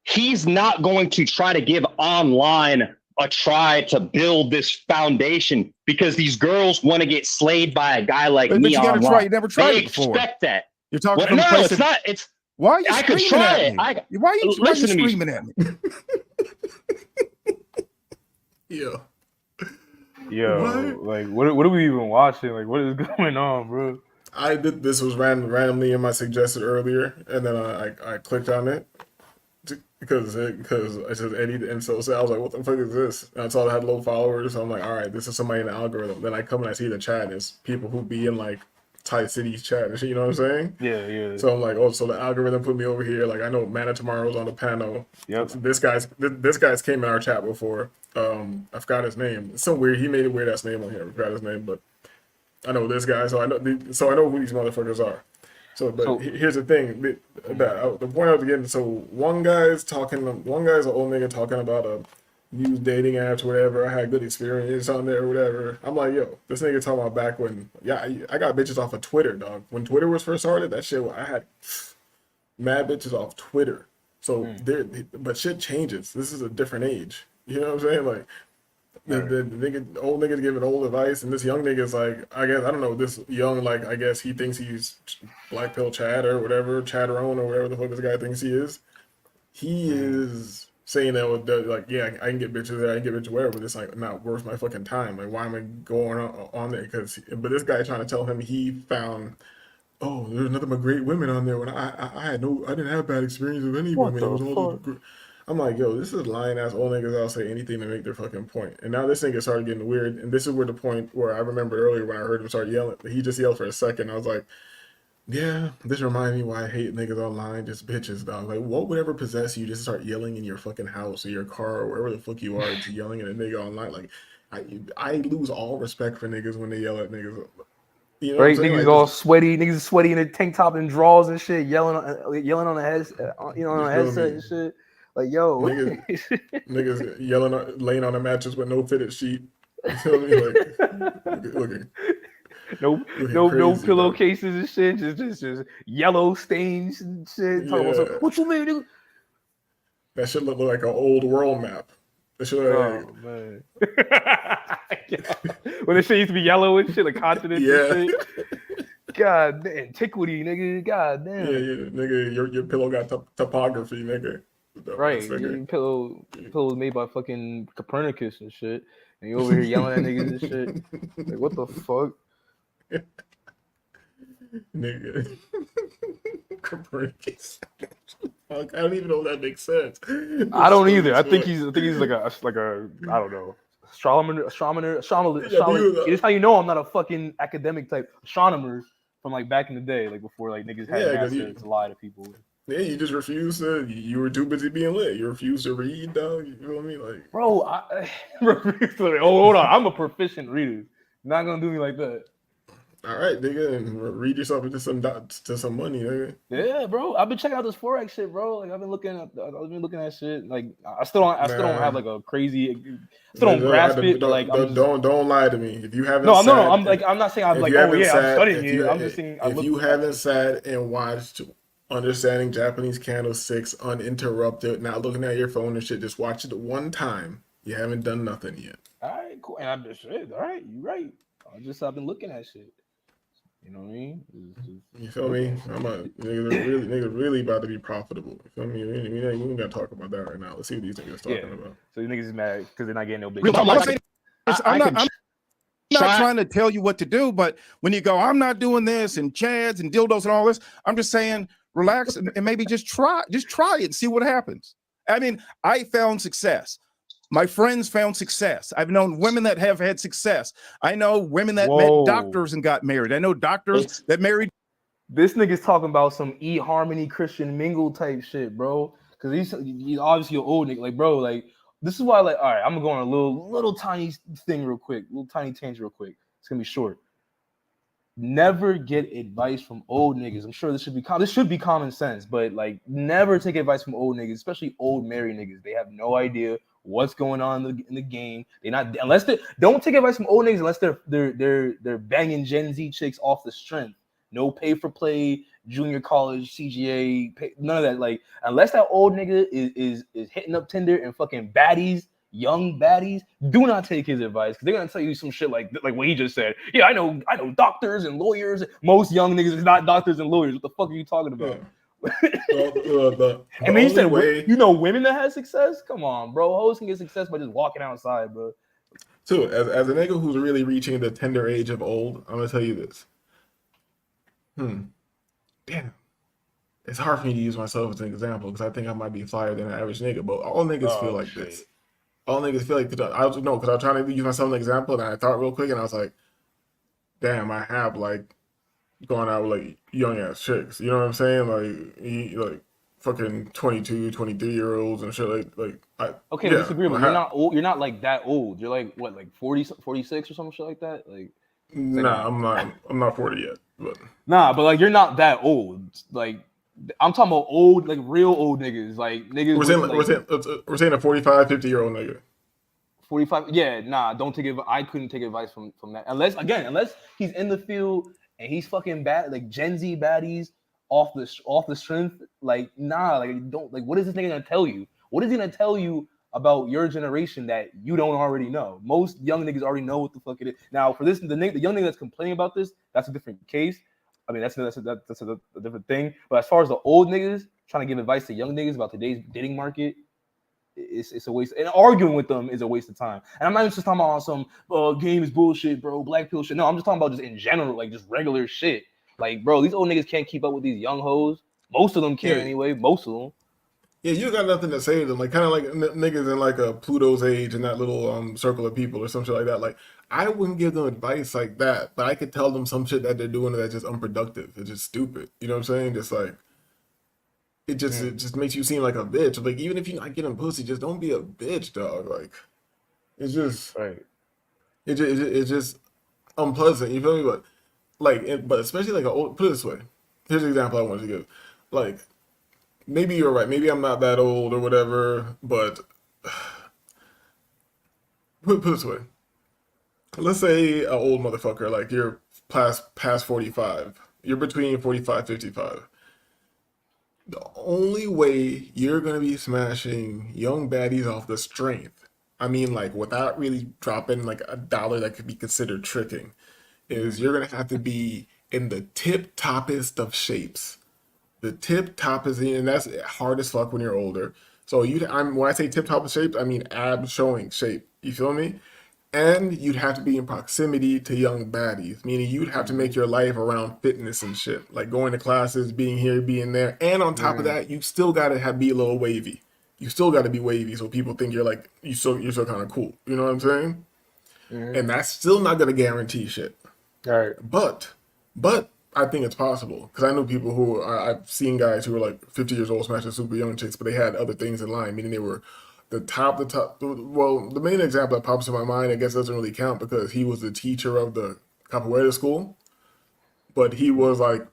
He's not going to try to give online a try to build this foundation because these girls want to get slayed by a guy like me. You gotta try. You never tried it before. Expect that. You're talking from no, it's not. It's why are you I could try it. Why are you screaming at me? Yeah. Yo, like what are we even watching? Like what is going on, bro? This was randomly in my suggested earlier, and then I clicked on it because I said Eddie the Incel. So I was like, what the fuck is this? And I saw it had low followers. So I'm like, all right, this is somebody in the algorithm. Then I come and I see the chat is people who be in like Thai Cities chat and shit, you know what I'm saying? Yeah. So I'm like, oh, so the algorithm put me over here. Like I know Mana Tomorrow's on the panel. Yep. This guy's came in our chat before. I forgot his name. It's so weird. He made a weird ass name on here. I forgot his name, but I know this guy, so I know who these motherfuckers are. So here's the thing. The point I was getting. So one guy's an old nigga talking about use dating apps, whatever. I had good experience on there, whatever. I'm like, yo, this nigga talking about back when, I got bitches off of Twitter, dog. When Twitter was first started, that shit, I had mad bitches off Twitter. So but shit changes. This is a different age. You know what I'm saying? Like, the old nigga's giving old advice, and this young nigga's like, I don't know, this young, like, I guess he thinks he's Black Pill Chad or whatever, Chadrone or whatever the fuck this guy thinks he is. He is saying that with the, like, yeah, I can get bitches there, I can get bitches wherever, but it's like not worth my fucking time. Like, why am I going on there? But this guy trying to tell him he found, oh, there's nothing but great women on there when I didn't have bad experience with any What women. the It was all fuck? I'm like, yo, this is lying ass old niggas that'll say anything to make their fucking point. And now this nigga started getting weird. And this is where the point where I remember earlier when I heard him start yelling, he just yelled for a second. I was like, yeah, this reminds me why I hate niggas online, just bitches, dog. Like, what would ever possess you just to start yelling in your fucking house or your car or wherever the fuck you are, to yelling at a nigga online? Like, I lose all respect for niggas when they yell at niggas. You know what I'm Right, saying? niggas Like, all just, sweaty, niggas sweaty in a tank top and drawers and shit, yelling on the head, you know, on you a feel headset me? and shit. Like, yo, Niggas yelling, laying on a mattress with no fitted sheet. You feel me? Like, looking no crazy, dog. pillowcases and shit, just yellow stains and shit. Talking about Yeah. some, what you mean, nigga? That shit look like an old world map. That shit look Oh man. When the shit used to be yellow and shit, like continents yeah. and shit. God damn, antiquity, nigga. God damn. Yeah, nigga, your pillow got topography, nigga. Right, Nigga. your pillow was made by fucking Copernicus and shit, and you over here yelling at niggas and shit. Like, what the fuck? Nigga. Copernicus. Fuck, I don't even know if that makes sense. I don't either. I think he's like a I don't know. Astronomer. It's how you know I'm not a fucking academic type astronomer from like back in the day, like before like niggas had Yeah, 'cause NASA to lie to people. Yeah, you just refused to. You were too busy being lit. You refused to read, dog. You feel me? Like, Bro, hold on. I'm a proficient reader. Not gonna do me like that. all right, nigga, and read yourself into some money, nigga. Yeah, bro. I've been checking out this forex shit, bro. Like I've been looking at shit. Like I still don't have like a crazy. I still don't grasp it. But like don't lie to me. If you haven't, no. I'm not saying I'm like, oh yeah, I'm studying it. I'm just saying if you haven't sat and watched Understanding Japanese Candlesticks uninterrupted, not looking at your phone and shit, just watch it one time. You haven't done nothing yet. All right, cool. And I'm just shit. All right, you right. I've been looking at shit. You know what I mean? You feel me? Niggas really about to be profitable. You feel me? We ain't gotta talk about that right now. Let's see what these niggas talking about. So these niggas is mad because they're not getting no big. I'm not trying to tell you what to do, but when you go, I'm not doing this and chads and dildos and all this, I'm just saying relax and maybe just try it and see what happens. I mean, I found success. My friends found success. I've known women that have had success. I know women that met doctors and got married. I know doctors that married. This nigga's talking about some eHarmony Christian Mingle type shit, bro. Because he's obviously an old nigga. Like, bro, like, this is why, like, all right, I'm gonna go on a little tiny thing real quick. Little tiny tangent real quick. It's gonna be short. Never get advice from old niggas. I'm sure this should be common sense, but like, never take advice from old niggas, especially old married niggas. They have no idea what's going on in the game. Don't take advice from old niggas unless they're banging Gen Z chicks off the strength. No pay for play, junior college, CGA, none of that. Like, unless that old nigga is hitting up Tinder and fucking baddies, young baddies, do not take his advice because they're gonna tell you some shit like what he just said. Yeah, I know doctors and lawyers. Most young niggas is not doctors and lawyers. What the fuck are you talking about? And then you said, women that have success? Come on, bro. Hoes can get success by just walking outside, bro. Too, as a nigga who's really reaching the tender age of old, I'm gonna tell you this. Damn. It's hard for me to use myself as an example because I think I might be flyer than an average nigga, but all niggas feel like this. All niggas feel like because I was trying to use myself as an example and I thought real quick and I was like, damn, I have like going out with like young ass chicks. You know what I'm saying? Like fucking 22, 23-year-olds and shit Okay, yeah, disagree, but you're not old. You're not like that old. You're like what, like 40, 46 or some shit like that? Like nah, I'm not 40 yet. But nah, but like you're not that old. Like I'm talking about old, like real old niggas. Like niggas. We're saying a 45, 50-year-old nigga. 45. Yeah, nah, don't take it. I couldn't take advice from that. Unless he's in the field and he's fucking bad, like Gen Z baddies off the strength. Like, nah, like don't like what is this nigga gonna tell you? What is he gonna tell you about your generation that you don't already know? Most young niggas already know what the fuck it is. Now, for this, the young nigga that's complaining about this, that's a different case. I mean, that's a different thing. But as far as the old niggas trying to give advice to young niggas about today's dating market, it's a waste. And arguing with them is a waste of time. And I'm not just talking about some game is bullshit, bro, black pill shit. No, I'm just talking about just in general, like just regular shit. Like, bro, these old niggas can't keep up with these young hoes. Most of them can't anyway. Most of them. Yeah, you got nothing to say to them. Like kind of like niggas in like a Pluto's age and that little circle of people or some shit like that. Like I wouldn't give them advice like that, but I could tell them some shit that they're doing that's just unproductive. It's just stupid. You know what I'm saying? Just like it just makes you seem like a bitch. Like even if you're not getting pussy, just don't be a bitch, dog. Like it's just right. It's just unpleasant. You feel me? But like, but especially like put it this way. Here's an example I wanted to give. Like maybe you're right. Maybe I'm not that old or whatever. But put it this way. Let's say an old motherfucker, like you're past 45. You're between 45, 55. The only way you're going to be smashing young baddies off the strength, I mean, like without really dropping like $1 that could be considered tricking, is you're going to have to be in the tip toppest of shapes. The tip top is, and that's hard as fuck when you're older. So when I say tip top of shapes, I mean ab showing shape. You feel me? And you'd have to be in proximity to young baddies, meaning you'd have to make your life around fitness and shit, like going to classes, being here, being there. And on top of that, you still gotta be a little wavy. You still gotta be wavy so people think you're like you're still kind of cool. You know what I'm saying? And that's still not gonna guarantee shit. All right. But I think it's possible because I know people who I've seen guys who were like 50 years old smashing super young chicks, but they had other things in line, meaning they were the top. Well, the main example that pops in my mind, I guess, doesn't really count because he was the teacher of the capoeira school, but he was like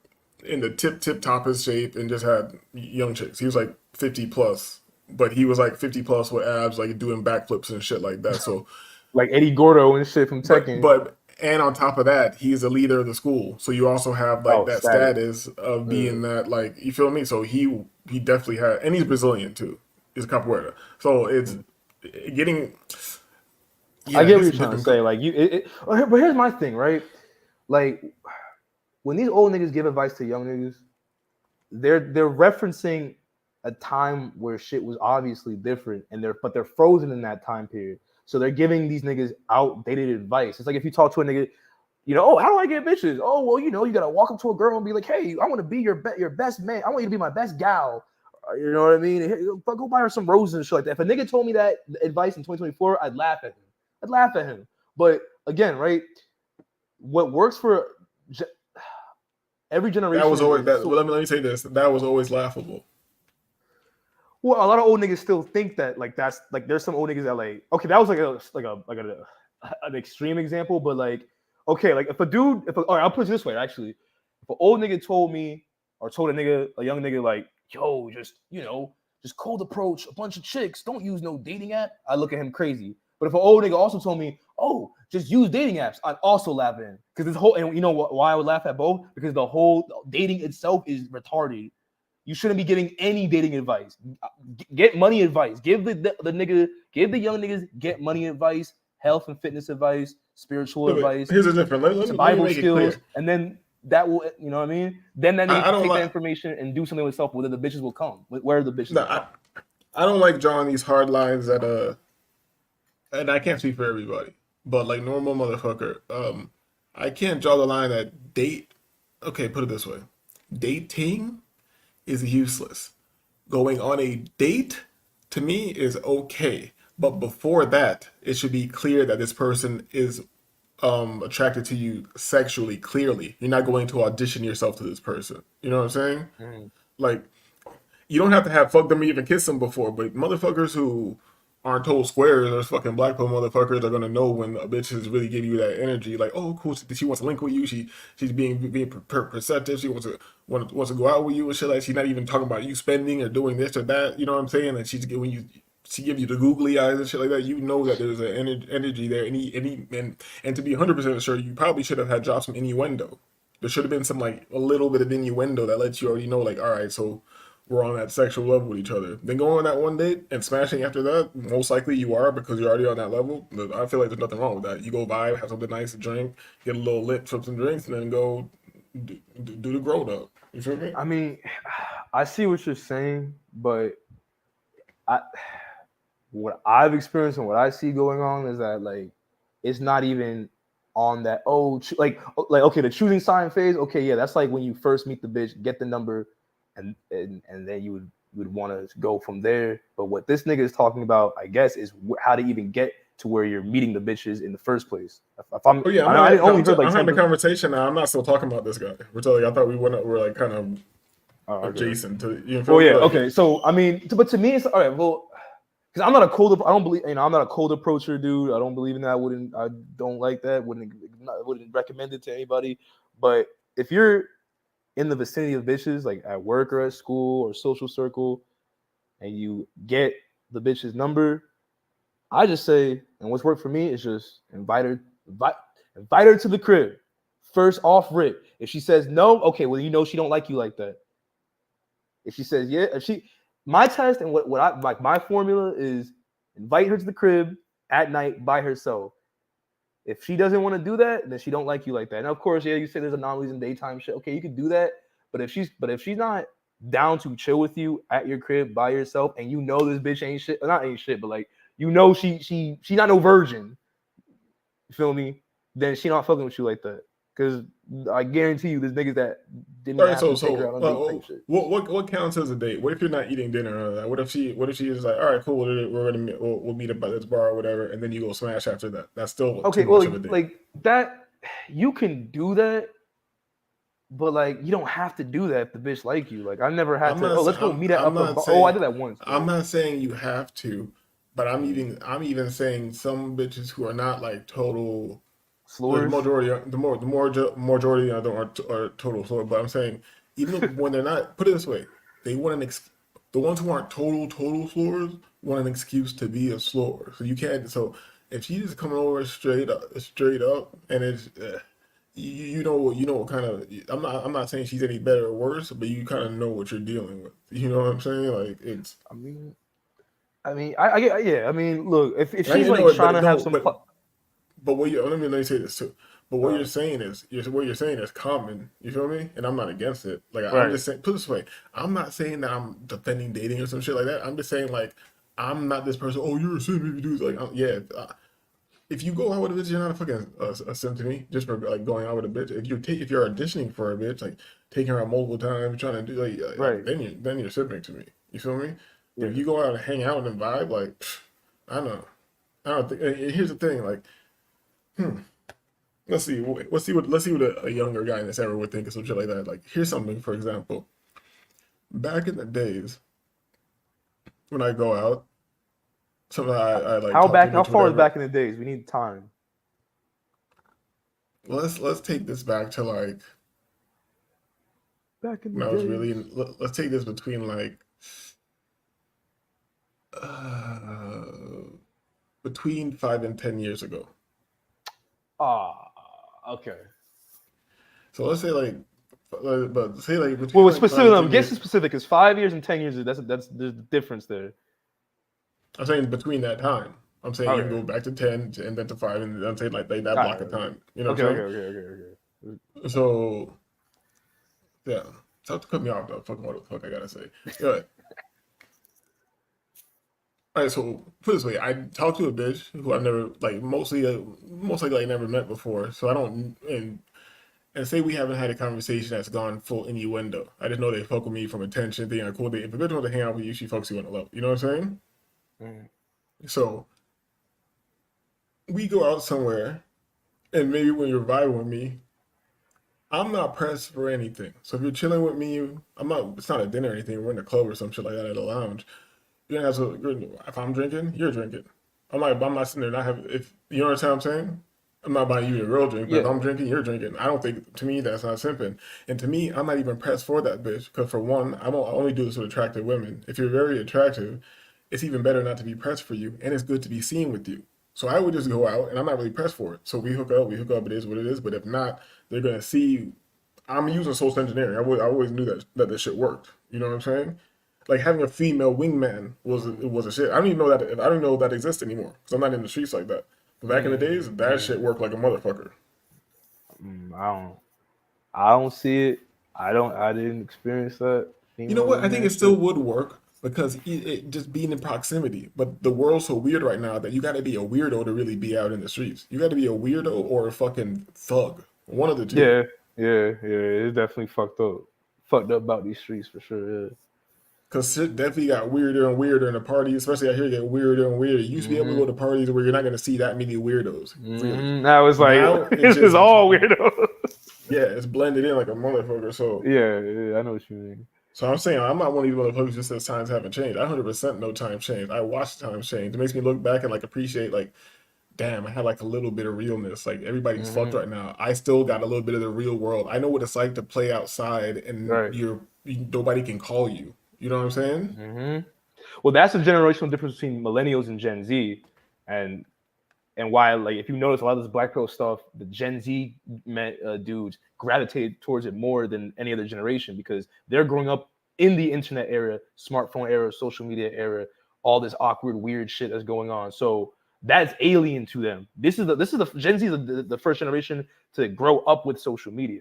in the tip toppest shape and just had young chicks. He was like 50 plus, but he was like 50 plus with abs, like doing backflips and shit like that. So, like Eddie Gordo and shit from Tekken. And on top of that, he's a leader of the school. So you also have like that status of being that, like, you feel me? So he definitely had, and he's Brazilian too. He's capoeira. So it's getting. Yeah, I get what you're trying to say. Like but here's my thing, right? Like when these old niggas give advice to young niggas, they're referencing a time where shit was obviously different, and they're frozen in that time period. So they're giving these niggas outdated advice. It's like if you talk to a nigga, oh, how do I get bitches? Oh, well, you gotta walk up to a girl and be like, hey, I want to be your best man. I want you to be my best gal. You know what I mean? Go buy her some roses and shit like that. If a nigga told me that advice in 2024, I'd laugh at him. But again, right? What works for every generation? That was always that. Well, let me say this. That was always laughable. Well, a lot of old niggas still think that like that's like there's some old niggas that like that was an extreme example, but like okay, like if all right, I'll put it this way actually, if an old nigga told me or told a young nigga like, yo, just cold approach a bunch of chicks, don't use no dating app, I look at him crazy. But if an old nigga also told me, oh, just use dating apps, I'd also laugh at him because this whole, and you know why I would laugh at both, because the whole dating itself is retarded. You shouldn't be giving any dating advice. Get money advice. Give the young niggas get money advice, health and fitness advice, spiritual advice. Here's the difference. Let me Bible make skills, it clear. and then that will, you know what I mean? Then that nigga can take that information and do something with himself. Whether the bitches will come, where the bitches. No, I don't like drawing these hard lines that and I can't speak for everybody, but like normal motherfucker, I can't draw the line at date. Okay, put it this way: dating is useless. Going on a date to me is okay, but before that, it should be clear that this person is attracted to you sexually. Clearly, you're not going to audition yourself to this person. You know what I'm saying? Like, you don't have to have fucked them or even kissed them before, but motherfuckers who aren't told squares, those fucking black pill motherfuckers are gonna know when a bitch is really giving you that energy. Like, oh, cool, she wants to link with you. She's being perceptive. She wants to go out with you and shit. Like, she's not even talking about you spending or doing this or that. You know what I'm saying? And she gives you the googly eyes and shit like that. You know that there's an energy there. And to be 100% sure, you probably should have had dropped some innuendo. There should have been some like a little bit of innuendo that lets you already know, like, all right, so we're on that sexual level with each other. Then going on that one date and smashing after that, most likely you are, because you're already on that level. But I feel like there's nothing wrong with that. You go vibe, have something nice to drink, get a little lit from some drinks, and then go do the grown up. You feel me? I mean, I see what you're saying, but what I've experienced and what I see going on is that like it's not even on that like okay, the choosing sign phase. Okay, yeah, that's like when you first meet the bitch, get the number, and then you would want to go from there. But what this nigga is talking about, I guess, is how to even get to where you're meeting the bitches in the first place. If I'm, I only heard like I'm having a conversation now. I'm not still talking about this guy. We're telling. I thought we're like kind of adjacent to. You know, okay. So I mean, but to me, it's all right. Well, because I'm not a cold. I don't believe. I'm not a cold approacher, dude. I don't believe in that. I don't like that. Wouldn't recommend it to anybody. But if you're in the vicinity of bitches, like at work or at school or social circle, and you get the bitch's number, I just say, and what's worked for me is just invite her to the crib. First off rip. If she says no, okay, well, you know she don't like you like that. If she says yeah, my test and what I like, my formula is invite her to the crib at night by herself. If she doesn't want to do that, then she don't like you like that. And of course, yeah, you say there's anomalies in daytime shit. Okay, you could do that, but if she's not down to chill with you at your crib by yourself, and you know this bitch ain't shit, not ain't shit, but like you know she not no virgin. You feel me? Then she not fucking with you like that. Because I guarantee you, there's niggas that didn't have to take her out on date shit. What counts as a date? What if you're not eating dinner? What if she is like, all right, cool, we'll meet up at this bar or whatever, and then you go smash after that? That's still okay. Too Well, much of a date. like that, you can do that, but like you don't have to do that if the bitch like you. Like I never had to. Let's go meet at upper bar. Oh, I did that once. I'm not saying you have to, but I'm even saying some bitches who are not like total. The majority are total floor, but I'm saying even when they're not, put it this way, they want the ones who aren't total floors want an excuse to be a floor. So you can't. So if she's just coming over straight up, and it's you know what kind of. I'm not saying she's any better or worse, but you kind of know what you're dealing with. You know what I'm saying? Like it's. I get. Yeah. I mean, look, if she's like trying to have some. But let me say this too. But what you're saying is common. You feel me? And I'm not against it. Like I'm just saying, put it this way, I'm not saying that I'm defending dating or some shit like that. I'm just saying like I'm not this person. Oh, you're a simp if you do this. Like if you go out with a bitch, you're not a fucking a simp to me. Just for like going out with a bitch. If you're auditioning for a bitch, like taking her out multiple times, trying to do then you're simping to me. You feel me? Yeah. If you go out and hang out and vibe, like I don't think. Here's the thing, like. Let's see what a younger guy in this era would think of some shit like that. Like, here's something, for example. Back in the days, when I go out, something I like. How far is back in the days? We need time. Let's take this back to like. Back in the days. Let's take this between like. Between 5 and 10 years ago. Okay. So let's say like, but say like between. Well, specific. Guess the specific is 5 years and 10 years. That's there's a difference there. I'm saying between that time. I'm saying you can go back to 10 and then to 5, and I'm saying like that block of time. You know. Okay. So, yeah, stop to cut me off though. Fuck what the fuck I gotta say. Good. All right, so put it this way, I talked to a bitch who I've never, like, most likely I never met before. So I don't, and say we haven't had a conversation that's gone full innuendo. I just know they fuck with me from attention, being a cool date. If a bitch wants to hang out with you, she fucks you on the level. You know what I'm saying? So we go out somewhere, and maybe when you're vibing with me, I'm not pressed for anything. So if you're chilling with me, it's not a dinner or anything. We're in a club or some shit like that at a lounge. If I'm drinking, you're drinking. I'm not sitting there if you know what I'm saying? I'm not buying you a real drink, but if I'm drinking, you're drinking. I don't think, to me, that's not simping. And to me, I'm not even pressed for that bitch. Because for one, I only do this with attractive women. If you're very attractive, it's even better not to be pressed for you. And it's good to be seen with you. So I would just go out and I'm not really pressed for it. So we hook up, it is what it is. But if not, they're going to see, I'm using social engineering. I always knew that this shit worked. You know what I'm saying? Like having a female wingman was a shit. I don't even know that exists anymore because I'm not in the streets like that. But back in the days, that shit worked like a motherfucker. I don't see it. I didn't experience that. You know what? I think it still would work. because it just being in proximity. But the world's so weird right now that you got to be a weirdo to really be out in the streets. You got to be a weirdo or a fucking thug. One of the two. Yeah. It's definitely fucked up about these streets for sure. Yeah. Cause shit definitely got weirder and weirder in the party, especially out here, get weirder and weirder. You used to be able to go to parties where you're not gonna see that many weirdos. Really. Now it's like Now, this is all weirdo. Yeah, it's blended in like a motherfucker. So yeah, I know what you mean. So I'm saying I'm not one of these motherfuckers just says times haven't changed. I 100% know times changed. I watch times change. It makes me look back and like appreciate like, damn, I had like a little bit of realness. Like everybody's fucked right now. I still got a little bit of the real world. I know what it's like to play outside and nobody can call you. You know what I'm saying? Well, that's the generational difference between millennials and Gen Z, and why, like, if you notice a lot of this Black Pill stuff, the Gen Z dudes gravitate towards it more than any other generation because they're growing up in the internet era, smartphone era, social media era, all this awkward, weird shit that's going on. So that's alien to them. This is the Gen Z, the first generation to grow up with social media.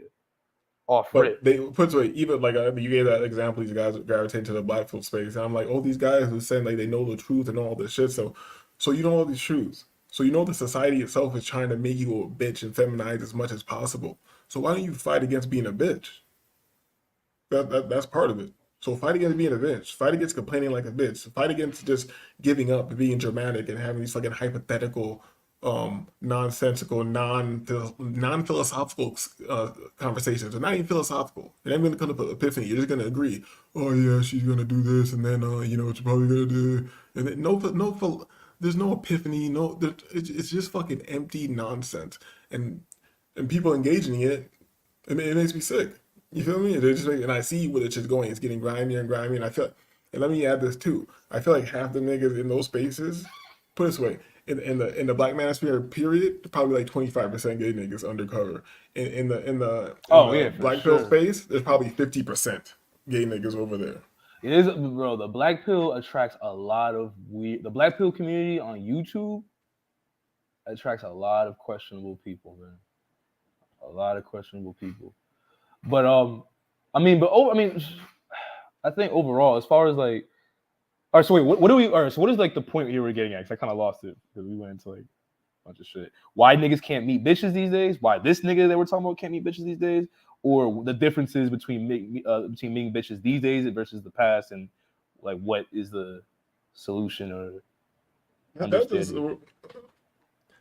But they put to it, even like you gave that example, these guys gravitate to the Black Pill space. And I'm like, oh, these guys who saying like they know the truth and all this shit. So you know all these truths. So you know the society itself is trying to make you a bitch and feminize as much as possible. So why don't you fight against being a bitch? That's part of it. So fight against being a bitch. Fight against complaining like a bitch. Fight against just giving up and being dramatic and having these fucking hypothetical, nonsensical, non-philosophical conversations. They're not even philosophical. You're not even gonna come to epiphany. You're just gonna agree. Oh yeah, she's gonna do this, and then you know what you're probably gonna do, and then there's no epiphany. It's just fucking empty nonsense, and people engaging in it. It makes me sick. You feel me? And I see where it's just going. It's getting grimier and grimier, and I feel. And let me add this too. I feel like half the niggas in those spaces, put it this way, in the Black Manosphere period, probably like 25% gay niggas undercover. In the Black Pill space, there's probably 50% gay niggas over there. It is, bro. The Black Pill attracts a lot of weird. The Black Pill community on YouTube attracts a lot of questionable people, man. A lot of questionable people. But I think overall, as far as like, all right. So wait, what do we? All right. So what is like the point you were getting at? Because I kind of lost it because we went into like a bunch of shit. Why niggas can't meet bitches these days? Why this nigga that we're talking about can't meet bitches these days? Or the differences between meeting bitches these days versus the past, and like what is the solution or understanding?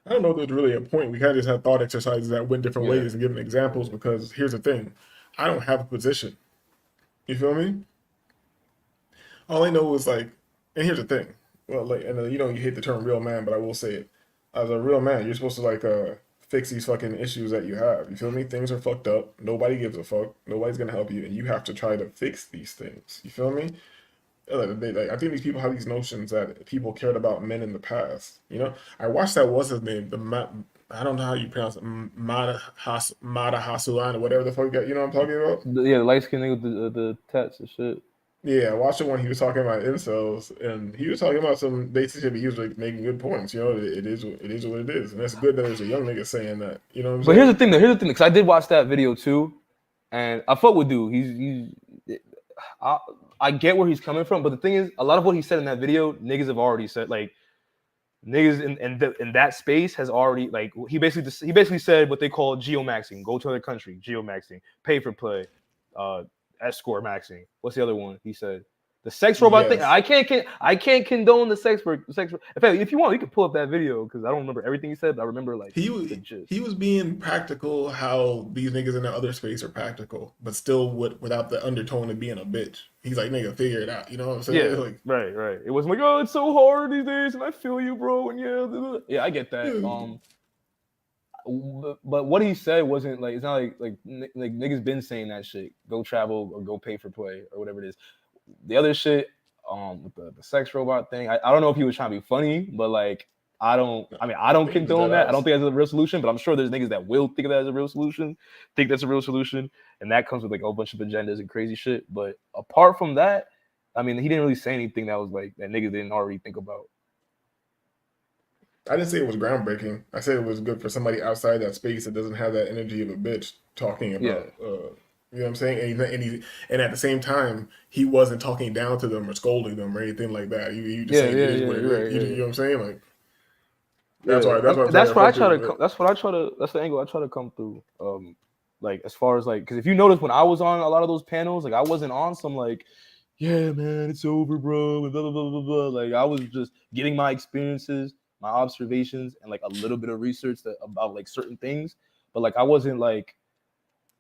I don't know if there's really a point. We kind of just had thought exercises that went different ways and giving examples because here's the thing. I don't have a position. You feel me? All I know is like, and here's the thing. Well, like, and you hate the term real man, but I will say it. As a real man, you're supposed to like fix these fucking issues that you have. You feel me? Things are fucked up. Nobody gives a fuck. Nobody's gonna help you, and you have to try to fix these things. You feel me? I think these people have these notions that people cared about men in the past. You know, I watched that. What's his name? I don't know how you pronounce it. Mada Hasulan or whatever the fuck. You know what I'm talking about? Yeah, the light skinned nigga with the tats and shit. Yeah, I watched it when he was talking about incels, and he was talking about some basic shit. He was like making good points. You know, it is what it is, and it's good that there's a young nigga saying that. You know what I'm saying? But here's the thing, because I did watch that video too, and I fuck with dude. I get where he's coming from, but the thing is, a lot of what he said in that video, niggas have already said. Like, niggas in that space has already, like, he basically said what they call geomaxing. Go to another country, geomaxing, pay for play, escort maxing. What's the other one? He said the sex robot thing. I can't condone the sex. In fact, if you want, you can pull up that video because I don't remember everything he said, but I remember like he was being practical. How these niggas in the other space are practical, but still without the undertone of being a bitch. He's like, nigga, figure it out. You know what I'm saying? Yeah, like, right. It wasn't like, oh, it's so hard these days, and I feel you, bro. And yeah, I get that. But what he said wasn't like, it's not like niggas been saying that shit. Go travel or go pay for play or whatever it is. The other shit, with the sex robot thing, I don't know if he was trying to be funny, but like I don't condone that. I don't think that's a real solution, but I'm sure there's niggas that will think of that as a real solution, think that's a real solution, and that comes with like a whole bunch of agendas and crazy shit. But apart from that, I mean, he didn't really say anything that was like that niggas didn't already think about. I didn't say it was groundbreaking. I said it was good for somebody outside that space that doesn't have that energy of a bitch talking about You know what I'm saying? And at the same time, he wasn't talking down to them or scolding them or anything like that. He just saying it is what it is. You know what I'm saying? Like that's why That's what I try to. That's what I try to. That's the angle I try to come through. Like as far as like, because if you notice when I was on a lot of those panels, like I wasn't on some like, yeah, man, it's over, bro, and blah blah blah blah blah. Like I was just getting my experiences, my observations, and like a little bit of research about like certain things. But like I wasn't like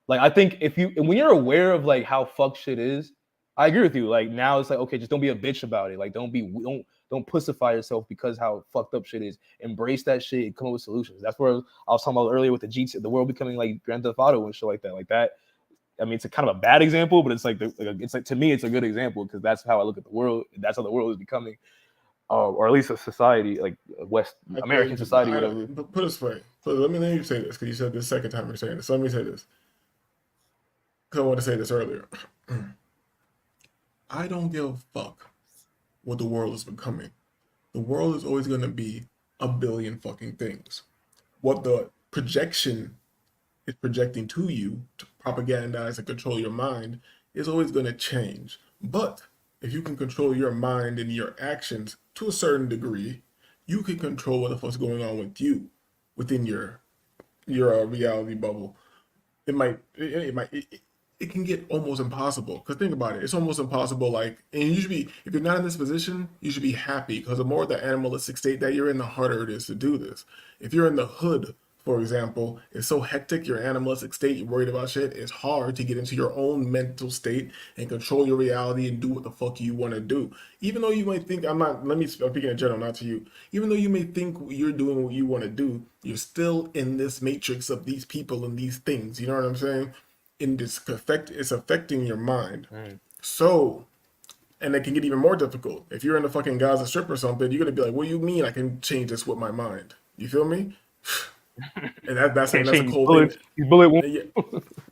I think when you're aware of like how fuck shit is, I agree with you. Like now it's like, okay, just don't be a bitch about it. Like don't pussify yourself because how fucked up shit is. Embrace that shit and come up with solutions. That's where I was talking about earlier with the world becoming like Grand Theft Auto and shit like that. Like that. I mean, it's a kind of a bad example, but it's like to me, it's a good example because that's how I look at the world. That's how the world is becoming, or at least a society like West American society, whatever. But put it this way. So let me say this because you said this second time you're saying this. So let me say this because I want to say this earlier. I don't give a fuck what the world is becoming. The world is always going to be a billion fucking things. What the projection is projecting to you to propagandize and control your mind is always going to change. But if you can control your mind and your actions to a certain degree, you can control what the fuck's going on with you within your reality bubble. It can get almost impossible. Because think about it, it's almost impossible. Like, and you should be, if you're not in this position, you should be happy because the more the animalistic state that you're in, the harder it is to do this. If you're in the hood, for example, it's so hectic, your animalistic state, you're worried about shit, it's hard to get into your own mental state and control your reality and do what the fuck you want to do. Even though you might think, I'm speaking in general, not to you. Even though you may think you're doing what you want to do, you're still in this matrix of these people and these things. You know what I'm saying? It's affecting your mind. Right. So, and it can get even more difficult. If you're in the fucking Gaza Strip or something, you're gonna be like, what do you mean I can change this with my mind? You feel me? And that's a cold thing.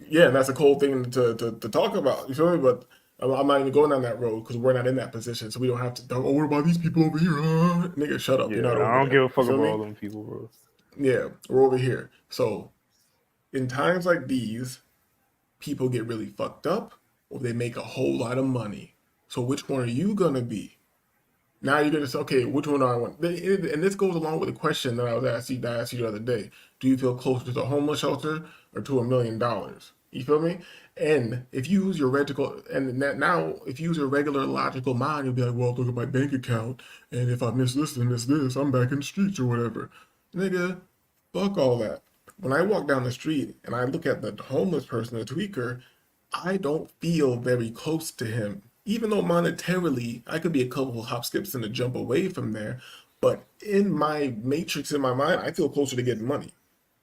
Yeah, and that's a cold thing to talk about. You feel me? But I'm not even going down that road because we're not in that position, so we don't have to. Oh, what about these people over here? Nigga, shut up. Yeah, You're not over I don't there. give a fuck You feel about me? all them people, bro. Yeah, we're over here. So, in times like these, people get really fucked up or they make a whole lot of money. So which one are you gonna be? Now you're gonna say, okay, which one do I want? And this goes along with the question that I asked you the other day. Do you feel closer to the homeless shelter or to $1 million? You feel me? And if you use your regular logical mind, you'll be like, well, look at my bank account, and if I miss this and miss this, I'm back in the streets or whatever. Nigga, fuck all that. When I walk down the street and I look at the homeless person, the tweaker, I don't feel very close to him. Even though monetarily, I could be a couple of hop skips and a jump away from there. But in my matrix, in my mind, I feel closer to getting money.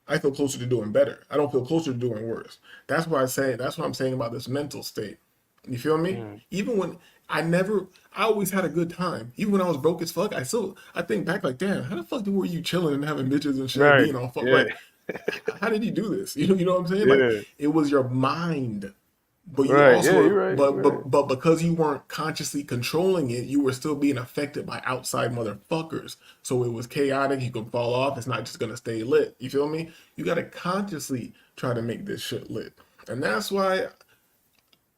I feel closer to doing better. I don't feel closer to doing worse. That's what I'm saying about this mental state. You feel me? Even when I always had a good time. Even when I was broke as fuck, I think back like, damn, how the fuck were you chilling and having bitches and shit, Right. being all fuck Yeah. like, how did you do this? You know what I'm saying? Yeah. Like it was your mind, but you Right. also, Yeah, you're right. but because you weren't consciously controlling it, you were still being affected by outside motherfuckers. So it was chaotic. You can fall off. It's not just gonna stay lit. You feel me? You gotta consciously try to make this shit lit, and that's why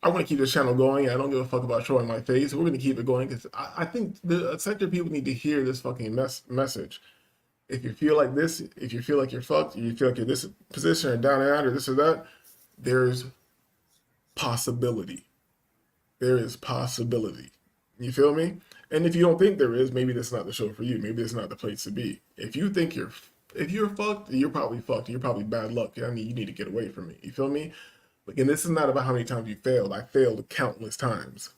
I want to keep this channel going. I don't give a fuck about showing my face. We're gonna keep it going because I think the sector people need to hear this fucking message. If you feel like this, if you feel like you're fucked, you feel like you're this position or down and out or this or that, there's possibility. There is possibility. You feel me? And if you don't think there is, maybe that's not the show for you. Maybe it's not the place to be. If you're fucked, you're probably fucked. You're probably bad luck. I mean, you need to get away from me. You feel me? Again, this is not about how many times you failed. I failed countless times.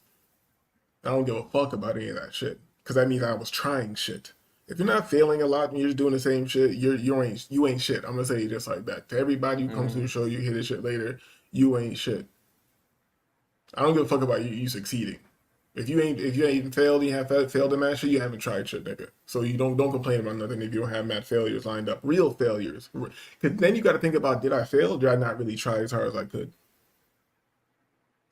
I don't give a fuck about any of that shit because that means I was trying shit. If you're not failing a lot and you're just doing the same shit, you ain't shit. I'm gonna say it just like that. To everybody who comes to the show, you hear this shit later, you ain't shit. I don't give a fuck about you succeeding. If you ain't even failed, you have failed in that shit, you haven't tried shit, nigga. So you don't complain about nothing if you don't have mad failures lined up. Real failures. Cause then you gotta think about, did I fail? Did I not really try as hard as I could?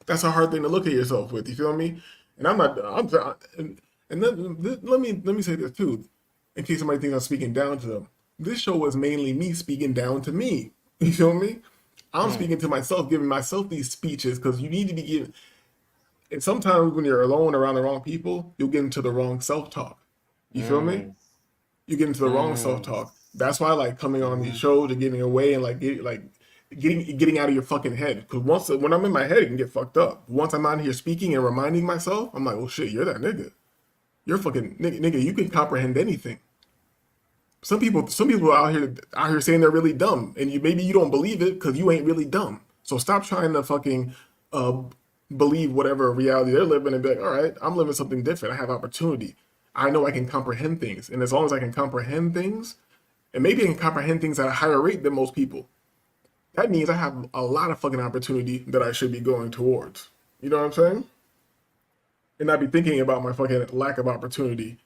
That's a hard thing to look at yourself with, you feel me? And let me say this too. In case somebody thinks I'm speaking down to them. This show was mainly me speaking down to me. You feel me? I'm speaking to myself, giving myself these speeches because you need to be giving. And sometimes when you're alone around the wrong people, you'll get into the wrong self-talk. You feel me? You get into the wrong self-talk. That's why I like coming on these shows and getting away and getting out of your fucking head. Because when I'm in my head, it can get fucked up. Once I'm out here speaking and reminding myself, I'm like, oh shit, you're that nigga. You're fucking nigga. You can comprehend anything. Some people out here saying they're really dumb, and maybe you don't believe it because you ain't really dumb. So stop trying to fucking believe whatever reality they're living and be like, all right, I'm living something different. I have opportunity. I know I can comprehend things, and as long as I can comprehend things, and maybe I can comprehend things at a higher rate than most people, that means I have a lot of fucking opportunity that I should be going towards. You know what I'm saying? And not be thinking about my fucking lack of opportunity,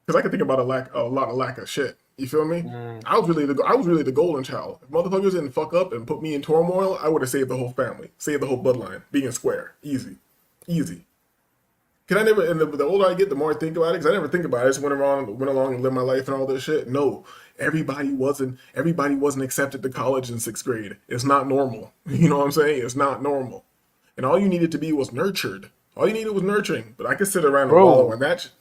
because I can think about a lot of lack of shit. You feel me? I was really the golden child. If motherfuckers didn't fuck up and put me in turmoil, I would have saved the whole family, saved the whole bloodline, being square, easy. Can I never? And the older I get, the more I think about it. Because I never think about it. I just went along and lived my life and all this shit. No, everybody wasn't accepted to college in 6th grade. It's not normal. You know what I'm saying? It's not normal. And all you needed to be was nurtured. All you needed was nurturing. But I could sit around and wallow in that.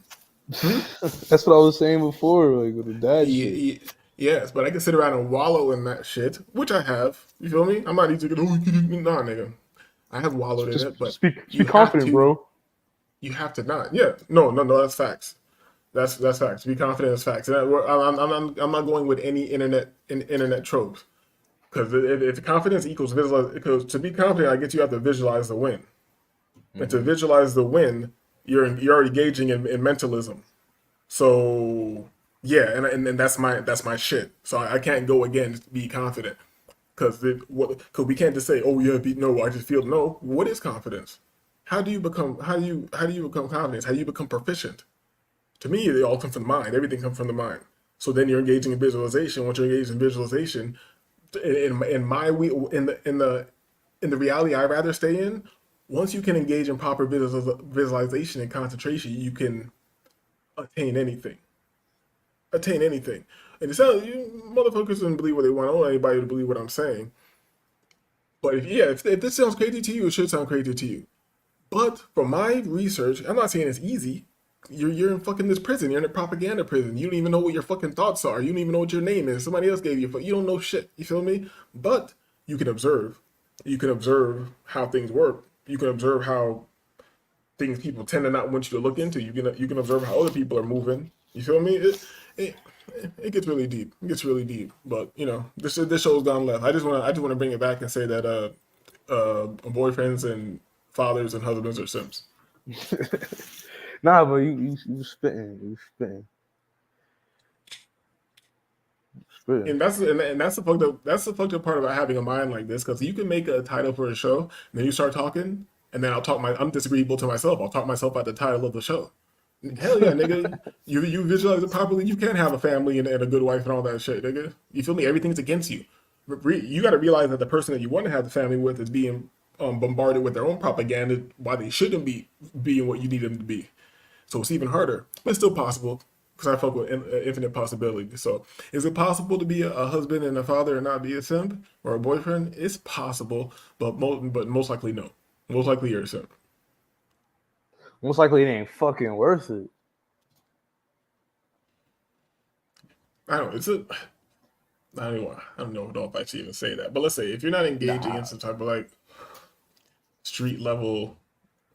That's what I was saying before, like with the dad shit. Yes, but I can sit around and wallow in that shit, which I have. You feel me? I'm not easy to go, nah, nigga. I have wallowed in it, but speak confident, bro. You have to not. Yeah. No, that's facts. That's facts. Be confident is facts. And I'm not going with any internet tropes. Because if confidence equals visualize, because to be confident, I guess you have to visualize the win. And to visualize the win, you're engaging in mentalism. So yeah, and that's my shit. So I can't go against be confident, because we can't just say, oh yeah, I just feel no. What is confidence? How do you become confident? How do you become proficient? To me, they all come from the mind. Everything comes from the mind. So then you're engaging in visualization. Once you're engaged in visualization, in the reality I'd rather stay in, once you can engage in proper visualization and concentration, you can attain anything. And it sounds, you motherfuckers don't believe what they want. I don't want anybody to believe what I'm saying. But if this sounds crazy to you, it should sound crazy to you. But from my research, I'm not saying it's easy. You're in fucking this prison. You're in a propaganda prison. You don't even know what your fucking thoughts are. You don't even know what your name is. Somebody else gave you. You don't know shit. You feel me? But you can observe. You can observe how things work. You can observe how things people tend to not want you to look into. You can observe how other people are moving. You feel me? It gets really deep. It gets really deep. But you know, this show's gone left. I just want to bring it back and say that boyfriends and fathers and husbands are simps. Nah, but you spitting. And that's the fucked up part about having a mind like this, because you can make a title for a show, and then you start talking, and then I'm disagreeable to myself. I'll talk myself out the title of the show. Hell yeah, nigga. You visualize it properly, you can have a family and a good wife and all that shit, nigga. You feel me? Everything's against you. You got to realize that the person that you want to have the family with is being bombarded with their own propaganda, why they shouldn't be being what you need them to be. So it's even harder, but it's still possible, because I fuck with infinite possibility. So is it possible to be a husband and a father and not be a simp or a boyfriend? It's possible, but most likely no. Most likely you're a simp. Most likely it ain't fucking worth it. I don't know if I should even say that, but let's say if you're not engaging in some type of like street level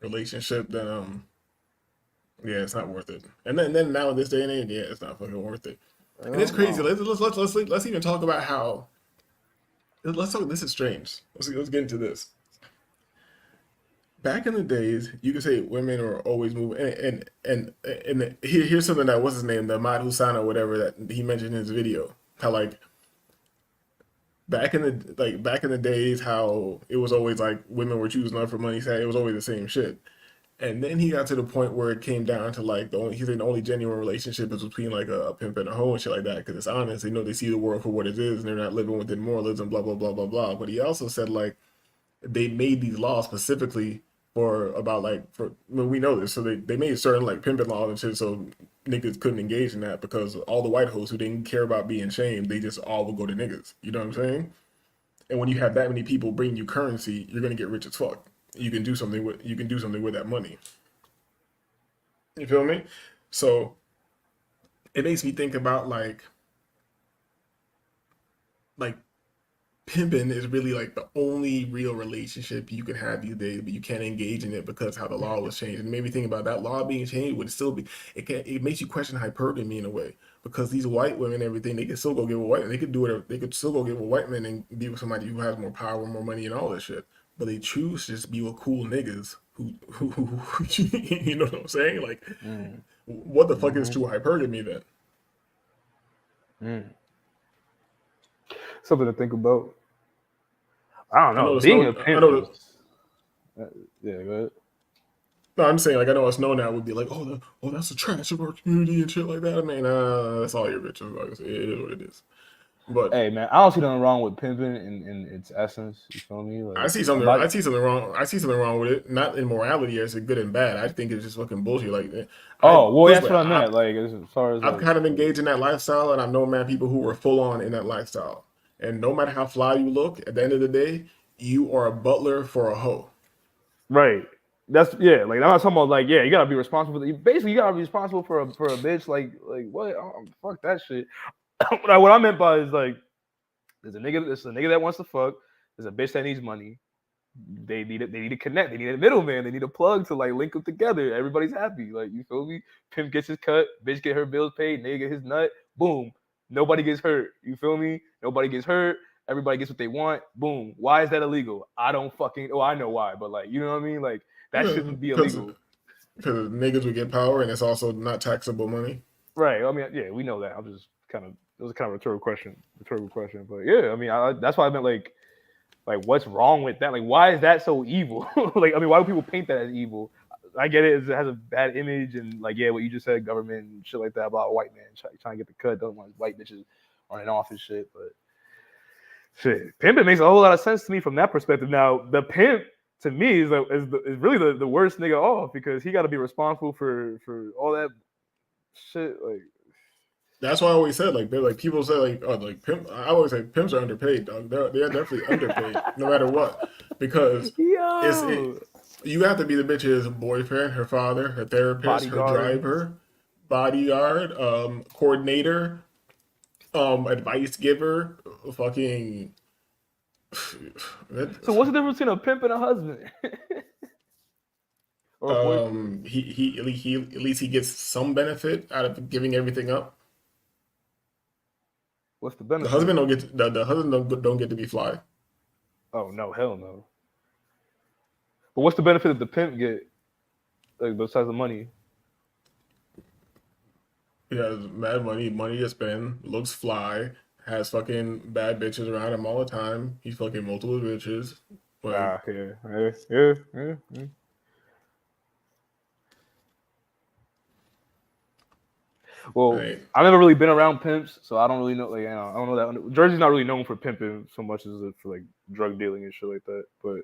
relationship, then yeah, it's not worth it. And then now in this day and age, yeah, it's not fucking worth it. And it's crazy. Let's even talk about how. Let's talk. This is strange. Let's get into this. Back in the days, you could say women are always moving, and here's something that what's his name, the Ahmad Hussein or whatever, that he mentioned in his video. How like back in the days, how it was always like women were choosing love for money. It was always the same shit. And then he got to the point where it came down to like the only genuine relationship is between like a pimp and a hoe and shit like that, because it's honest. They know they see the world for what it is, and they're not living within moralism, blah blah blah blah blah. But he also said like they made these laws specifically we know this, so they made certain like pimping laws and shit, so niggas couldn't engage in that, because all the white hoes who didn't care about being shamed, they just all would go to niggas. You know what I'm saying? And when you have that many people bringing you currency, you're gonna get rich as fuck. You can do something with that money. You feel me? So it makes me think about like pimping is really like the only real relationship you can have these days, but you can't engage in it because how the law was changed. And it made me think about that law being changed would still be it makes you question hypergamy in a way. Because these white women and everything, they could still go get with white men. They could do whatever. They could still go get with white men and be with somebody who has more power, more money, and all this shit. But they choose to just be with cool niggas who you know what I'm saying? Like, what the fuck is true hypergamy then? Something to think about. I don't know. it's Being no- a pimp. I know that- Yeah, go ahead. No, I'm saying like I know us know now would be like, that's the trash of our community and shit like that. I mean, that's all your bitches. Like, it is what it is. But Hey man, I don't see nothing wrong with pimping in its essence. You feel me? Like, I see something like- wrong. I see something wrong with it. Not in morality as a good and bad. I think it's just fucking bullshit. Like, that's what I meant. Like as far as I've kind of engaged in that lifestyle, and I've known people who were full on in that lifestyle. And no matter how fly you look, at the end of the day, you are a butler for a hoe. right. Like I'm not talking about like you gotta be responsible. Basically, you gotta be responsible for a bitch. Like what? Fuck that shit. What I meant by is like there's a nigga that wants to fuck. There's a bitch that needs money. They need to connect. They need a middleman. They need a plug to like link them together. Everybody's happy. Like you feel me? Pimp gets his cut. Bitch get her bills paid. Nigga get his nut. Boom. Nobody gets hurt. You feel me? Nobody gets hurt. Everybody gets what they want. Boom. Why is that illegal? I don't fucking. Oh, I know why, but like you know what I mean? Like that shouldn't be illegal. Because niggas would get power, and it's also not taxable money. Right. I mean, yeah, we know that. I'm just kind of. It was kind of a rhetorical question. But yeah, I mean, that's why I meant like what's wrong with that? Like, why is that so evil? Like, I mean, why do people paint that as evil? I get it. It has a bad image, and like, what you just said, government and shit like that about a white man trying to get the cut. Don't want white bitches running off and shit. But shit, pimping makes a whole lot of sense to me from that perspective. Now, the pimp to me is really the worst nigga off because he got to be responsible for all that shit. Like, that's why I always said like people say like pimp. I always say pimps are underpaid, dog. They're definitely underpaid, no matter what, because you have to be the bitch's boyfriend, her father, her therapist, her driver, bodyguard, coordinator, advice giver, fucking. So what's the difference between a pimp and a husband? He at least he gets some benefit out of giving everything up. What's the benefit? The husband don't get to be fly. Oh no, hell no. But what's the benefit that the pimp get? Like besides the money? He has mad money to spend, looks fly, has fucking bad bitches around him all the time. He's fucking multiple bitches. Like, Yeah. Well, right. I've never really been around pimps, so I don't really know. Like, I don't know that Jersey's not really known for pimping so much as for like drug dealing and shit like that. But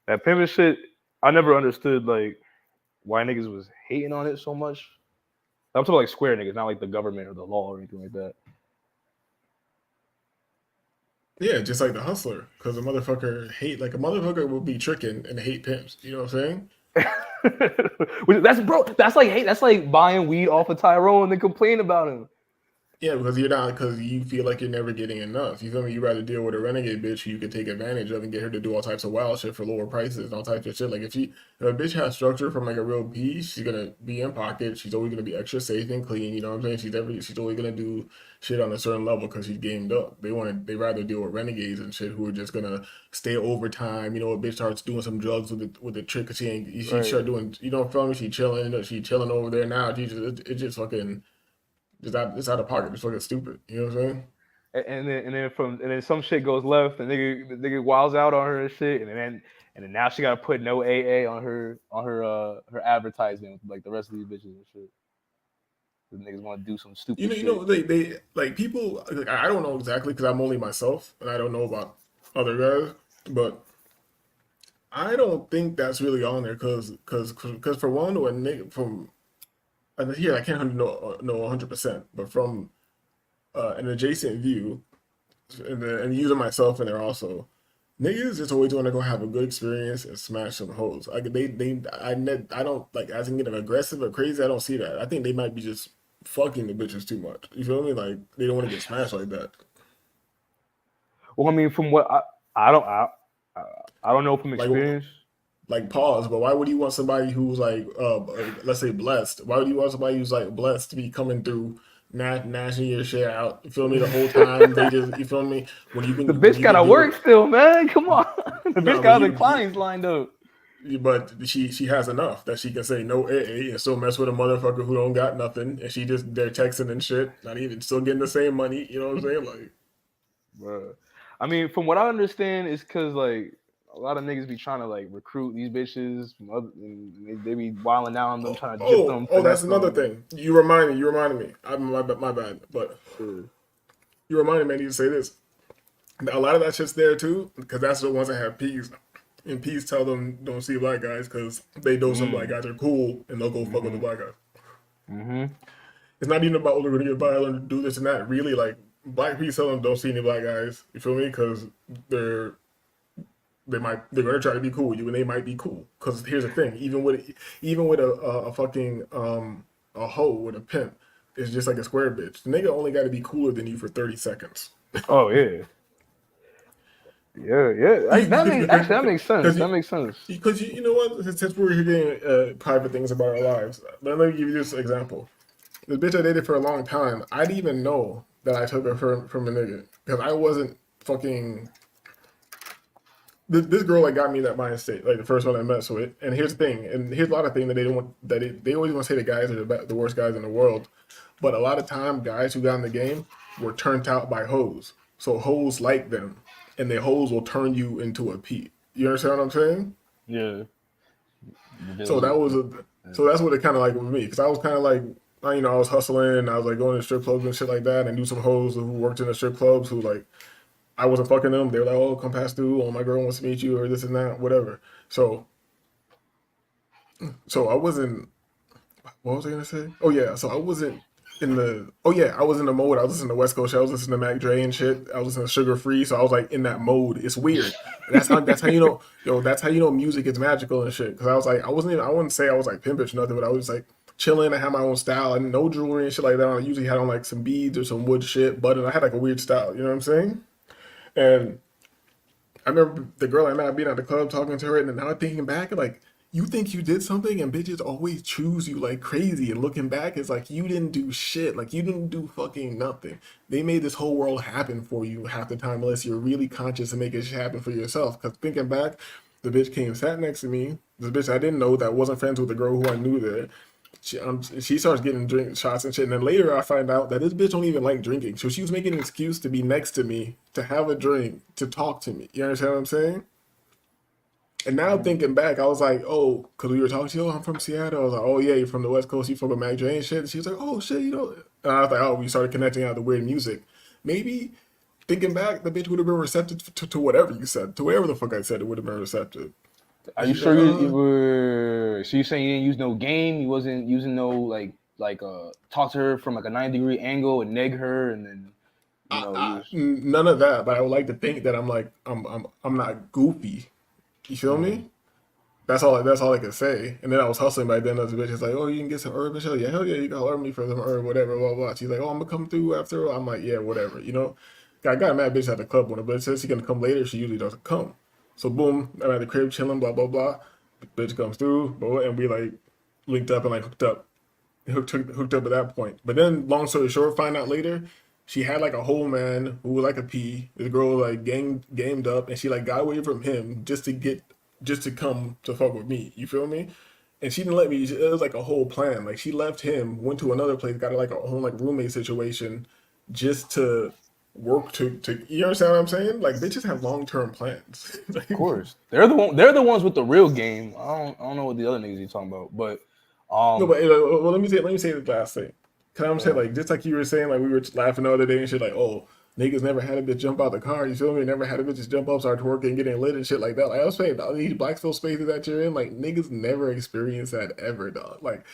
that pimping shit, I never understood like why niggas was hating on it so much. I'm talking like square niggas, not like the government or the law or anything like that. Yeah, just like the hustler, because a motherfucker will be tricking and hate pimps. You know what I'm saying? That's like hate. That's like buying weed off of Tyrone and then complain about him. Yeah, because you feel like you're never getting enough. You feel me? You rather deal with a renegade bitch who you can take advantage of and get her to do all types of wild shit for lower prices and all types of shit. Like if a bitch has structure from like a real piece, she's gonna be in pocket. She's always gonna be extra safe and clean. You know what I'm saying? She's always gonna do shit on a certain level because she's gamed up. They rather deal with renegades and shit who are just gonna stay overtime. You know, a bitch starts doing some drugs with the trick because she start doing. You know, feel me? She chilling over there now. It's just fucking. It's out of pocket. It's fucking stupid. You know what I'm saying? And then some shit goes left, and the nigga wilds out on her and shit, and then now she gotta put no AA on her advertisement with like the rest of these bitches and shit. The niggas want to do some stupid shit. You know they like people. Like, I don't know exactly because I'm only myself and I don't know about other guys, but I don't think that's really on there because for one, when nigga from. And here I can't know 100%, but from an adjacent view, and using myself in there also. Niggas just always want to go have a good experience and smash some hoes. Like I don't like as in getting aggressive or crazy. I don't see that. I think they might be just fucking the bitches too much. You feel me? Like they don't want to get smashed like that. Well, I mean, from what I don't know from experience. Like pause, but why would you want somebody who's like, let's say blessed? Why would you want somebody who's like blessed to be coming through, gnashing your shit out? You feel me? The whole time they just, you feel me? When you can, The bitch gotta work still, man. Come on, the bitch got the clients lined up. But she has enough that she can say no AA and still mess with a motherfucker who don't got nothing, and they're texting and shit, not even still getting the same money. You know what I'm saying? Like, Bruh. I mean, from what I understand, it's because like a lot of niggas be trying to like recruit these bitches from other, and they be wilding out on them, trying to gyp them. Oh, that's another thing. You reminded me. My bad. But you reminded me. I need to say this. A lot of that shit's there too, because that's the ones that have P's. And P's tell them don't see black guys because they know some black guys are cool and they'll go fuck with the black guys. Mm-hmm. It's not even about they're gonna get by and do this and that. Really, like black P's tell them don't see any black guys. You feel me? Because they're gonna try to be cool with you and they might be cool. Because here's the thing, even with a fucking a hoe with a pimp, it's just like a square bitch. The nigga only got to be cooler than you for 30 seconds. Oh yeah. Yeah. That makes sense. That makes sense. Because you know what? Since we're here getting private things about our lives, let me give you this example. The bitch I dated for a long time, I didn't even know that I took her from a nigga because I wasn't fucking. This girl like got me that mind state, like the first one I met with. And here's the thing, and here's a lot of things that they don't want. They always want to say the guys are the worst guys in the world, but a lot of time guys who got in the game were turned out by hoes, so hoes like them. And the hoes will turn you into a P. You understand what I'm saying? Yeah. So that's what it kind of like with me, because I was kind of like, I was hustling, I was like going to strip clubs and shit like that, and I knew some hoes who worked in the strip clubs who like, I wasn't fucking them. They were like, oh, come pass through, oh, my girl wants to meet you, or this and that, whatever. So I wasn't. What was I gonna say? Oh yeah, so I wasn't. I was in the mode. I was listening to West Coast. I was listening to Mac Dre and shit. I was listening to Sugar Free. So I was like in that mode. It's weird. That's how you know. That's how you know music is magical and shit. Because I was like, I wouldn't say I was like pimpish or nothing, but I was like chilling. I had my own style. I no jewelry and shit like that. I usually had on like some beads or some wood shit, but I had like a weird style. You know what I'm saying? And I remember the girl I met being at the club talking to her, and then now thinking back, like. You think you did something and bitches always choose you like crazy, and looking back it's like you didn't do shit, like you didn't do fucking nothing. They made this whole world happen for you half the time unless you're really conscious and making shit happen for yourself. Because thinking back, the bitch came sat next to me, this bitch I didn't know that wasn't friends with the girl who I knew there. She starts getting drink shots and shit, and then later I find out that this bitch don't even like drinking, so she was making an excuse to be next to me, to have a drink, to talk to me. You understand what I'm saying? And now thinking back, I was like, oh, because we were talking to you, I'm from Seattle. I was like, oh yeah, you're from the West Coast, you from Mac Dre and shit. And she was like, oh shit, you know. And I was like, oh, we started connecting out the weird music. Maybe thinking back, the bitch would have been receptive to whatever you said, to whatever the fuck I said, it would have been receptive. Are you sure you were? So you're saying you didn't use no game? You wasn't using no like talk to her from like a 90-degree angle and neg her, and then none of that. But I would like to think that I'm like I'm not goofy. You feel me? That's all I can say. And then I was hustling back then. The bitch is like, oh, you can get some herb and shit. Yeah, hell yeah, you can herb me for some herb, whatever, blah, blah. She's like, oh, I'm gonna come through after. I'm like, yeah, whatever. You know? I got a mad bitch at the club when but it says she's gonna come later. She usually doesn't come. So boom, I'm at the crib chilling, blah, blah, blah. Bitch comes through, and we like linked up and like hooked up at that point. But then, long story short, find out later, she had like a whole man who was like a P. The girl like gamed up, and she like got away from him just to come to fuck with me. You feel me? And she didn't let me. It was like a whole plan. Like she left him, went to another place, got like a whole like roommate situation, just to work to. You understand what I'm saying? Like bitches have long-term plans. Like, of course, they're the ones with the real game. I don't know what the other niggas you're talking about, but no, but well, let me say the last thing. Can I say like just like you were saying, like we were laughing the other day and shit, like, oh, niggas never had a bitch jump out the car, you feel me? Never had a bitch just jump up, start twerking, getting lit and shit like that. Like I was saying, all these Blacksville spaces that you're in, like niggas never experienced that ever, dog. Like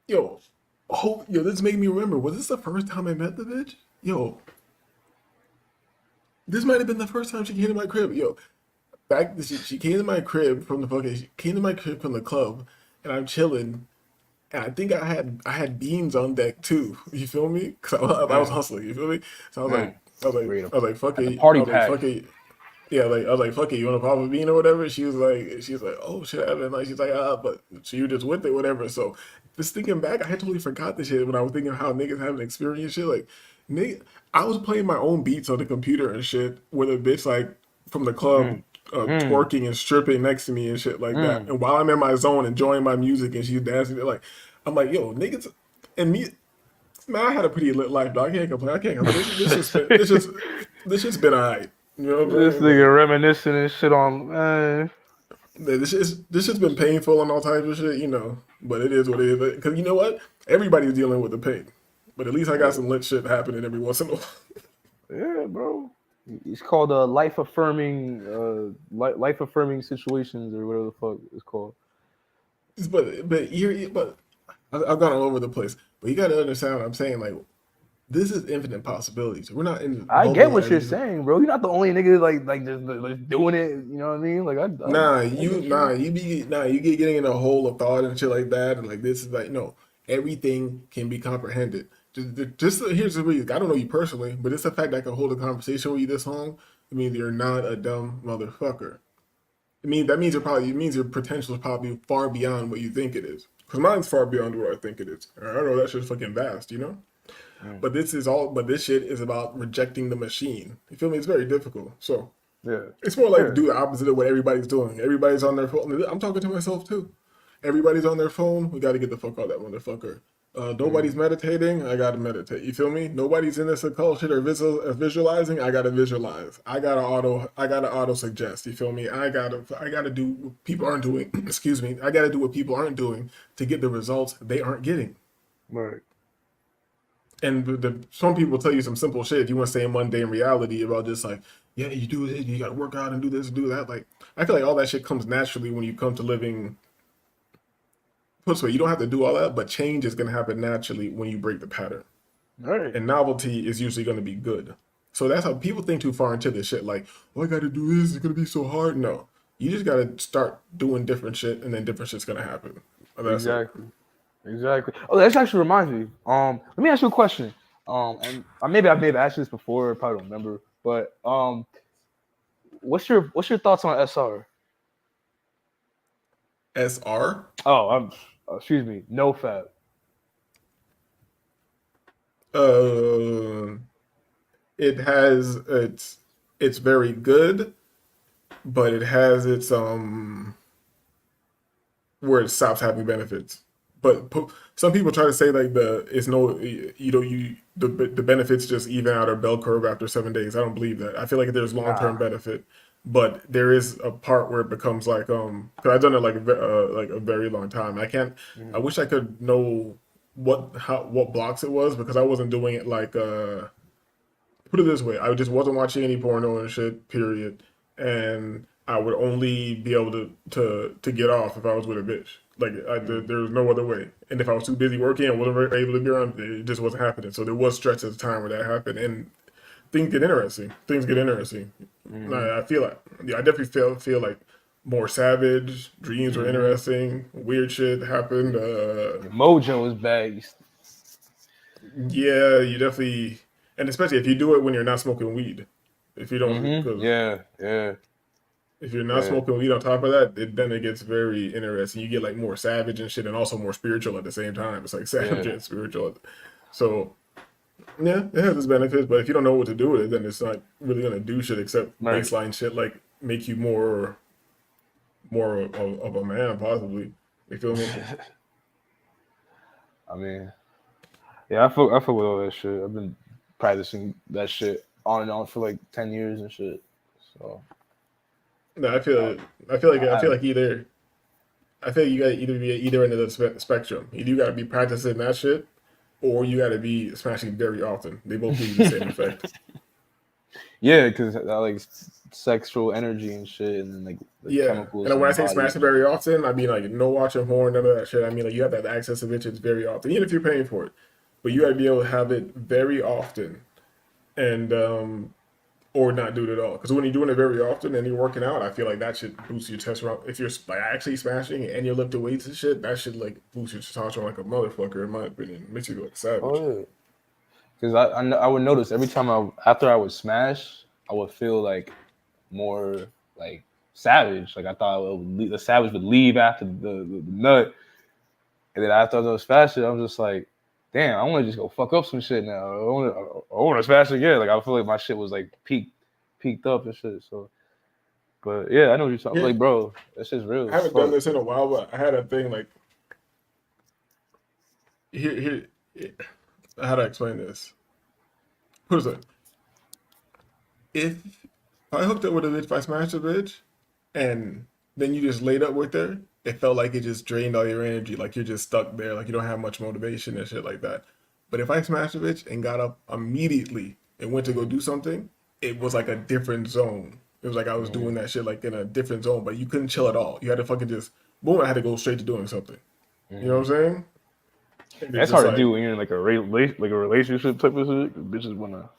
this made me remember, was this the first time I met the bitch? Yo, This might have been the first time she came to my crib. Yo, she came to my crib from she came to my crib from the club, and I'm chilling. And I think I had beans on deck too. You feel me? Cause I was Mm, hustling. You feel me? So mm. Read 'em. I was like, fuck At the it. party pack. Yeah, like I was like, fuck it. You want to pop a bean or whatever? She was like, oh shit. And like she's like, but so you just with it, whatever. So just thinking back, I had totally forgot this shit when I was thinking how niggas haven't experienced shit. Like, nigga, I was playing my own beats on the computer and shit with a bitch like from the club Mm, mm, twerking and stripping next to me and shit like that. mm. And while I'm in my zone enjoying my music and she's dancing, like I'm like, yo, niggas and me. Man, I had a pretty lit life, dog. I can't complain. I can't complain. This just been alright. You know what I'm This saying? Like, nigga reminiscing and shit on man. this has been painful and all types of shit, but it is what it is. Because you know what? Everybody's dealing with the pain. But at least I got some lit shit happening every once in a while. Yeah, bro. It's called life affirming life affirming situations or whatever the fuck it's called. But I've gone all over the place. But you got to understand what I'm saying. Like, this is infinite possibilities. We're not in I get what you're bubble. saying, bro. You're not the only nigga like just like, doing it. You know what I mean? Like I You get getting in a hole of thought and shit like that, and like this is like no, everything can be comprehended. Here's the reason. I don't know you personally, but it's the fact that I can hold a conversation with you this long. I mean, you're not a dumb motherfucker. That means your potential is probably far beyond what you think it is. Because mine's far beyond what I think it is. I don't know that shit's fucking vast. But this shit is about rejecting the machine. You feel me? It's very difficult. So yeah. it's more like Yeah. do the opposite of what everybody's doing. Everybody's on their phone. I'm talking to myself too. Everybody's on their phone. We got to get the fuck out of that motherfucker. Nobody's meditating. I gotta meditate. You feel me? Nobody's in this occult shit or visualizing. I gotta visualize. I gotta auto suggest. You feel me? I gotta do what people aren't doing. Excuse me. I gotta do what people aren't doing to get the results they aren't getting. Right. And some people tell you some simple shit. If you want to say mundane reality about just like, yeah, you do it, you got to work out and do this and do that. Like, I feel like all that shit comes naturally when you come to living. Put this way, you don't have to do all that, but change is going to happen naturally when you break the pattern. Right. And novelty is usually going to be good. So that's how people think too far into this shit. Like, oh, I got to do this. It's going to be so hard. No, you just got to start doing different shit, and then different shit's going to happen. That's it. Exactly. Oh, that actually reminds me. Let me ask you a question. And maybe I may have asked you this before. Probably don't remember. But what's your thoughts on SR? SR? Oh, excuse me. No Fab. It's very good, but it has its where it stops having benefits. But some people try to say like the benefits just even out or bell curve after 7 days. I don't believe that. I feel like there's long-term benefit, but there is a part where it becomes like because I've done it like a very long time. I wish I could know what blocks it was because I wasn't doing it like put it this way, I just wasn't watching any porno and shit, period. And I would only be able to get off if I was with a bitch. Like there was no other way. And if I was too busy working and wasn't able to get on, it just wasn't happening. So there was stretches of time where that happened, and things get interesting. I feel like I definitely feel like more savage. Dreams were interesting. Weird shit happened. Mojo was bad. Yeah, you definitely, and especially if you do it when you're not smoking weed. If you don't, 'cause Yeah. if you're not smoking weed on top of that, then it gets very interesting. You get like more savage and shit, and also more spiritual at the same time. It's like savage and spiritual. So yeah, it has its benefits, but if you don't know what to do with it, then it's not really gonna do shit except baseline shit like make you more of a man, possibly. You feel me? I mean, yeah, I feel with all that shit. I've been practicing that shit on and on for like 10 years and shit. So no, I feel like either you gotta either be either end of the spectrum. Either you gotta be practicing that shit, or you gotta be smashing very often. They both give you the same effect. Yeah, because like sexual energy and shit, and then like the chemicals. And when I say smashing very often, I mean like no watching porn, none of that shit. I mean like you have to have access to bitches very often, even if you're paying for it. But you gotta be able to have it very often, and or not do it at all. Because when you're doing it very often and you're working out, I feel like that should boost your testosterone. If you're like actually smashing and you're lifting weights and shit, that should like boost your testosterone like a motherfucker, in my opinion. It makes you look savage. Oh yeah. Because I would notice every time after I would smash, I would feel like more like savage. Like I thought the savage would leave after the nut, and then after I was smashing, I'm just like, damn, I want to just go fuck up some shit now. I want to smash again. Like I feel like my shit was like peaked up and shit. So, but yeah, I know what you're talking. Yeah. Like, bro, that's just real. I haven't done this in a while, but I had a thing like here. How do I explain this? What is it? If I hooked up with a bitch, if I smashed a bitch, and then you just laid up with her, it felt like it just drained all your energy. Like you're just stuck there. Like you don't have much motivation and shit like that. But if I smashed a bitch and got up immediately and went to go do something, it was like a different zone. It was like I was doing that shit like in a different zone, but you couldn't chill at all. You had to fucking just boom. I had to go straight to doing something. You know what I'm saying? That's hard to do when you're in like a relationship type of shit. Bitches wanna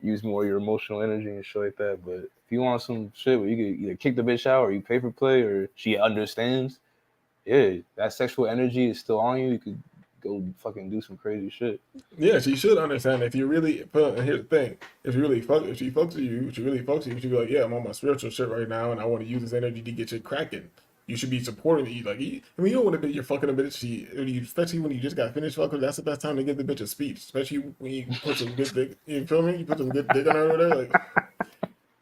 use more of your emotional energy and shit like that. But if you want some shit where you can either kick the bitch out or you pay for play or she understands, yeah, that sexual energy is still on you. You could go fucking do some crazy shit. Yeah, she should understand. If you really, but here's the thing: if she fucks with you, she'd be like, "Yeah, I'm on my spiritual shit right now, and I want to use this energy to get you cracking." You should be supporting it. Like, I mean, you don't want to be you're fucking a bitch. Especially when you just got finished fucking, that's the best time to give the bitch a speech. Especially when you put some good dick. You feel me? You put some good dick on her over there. Like,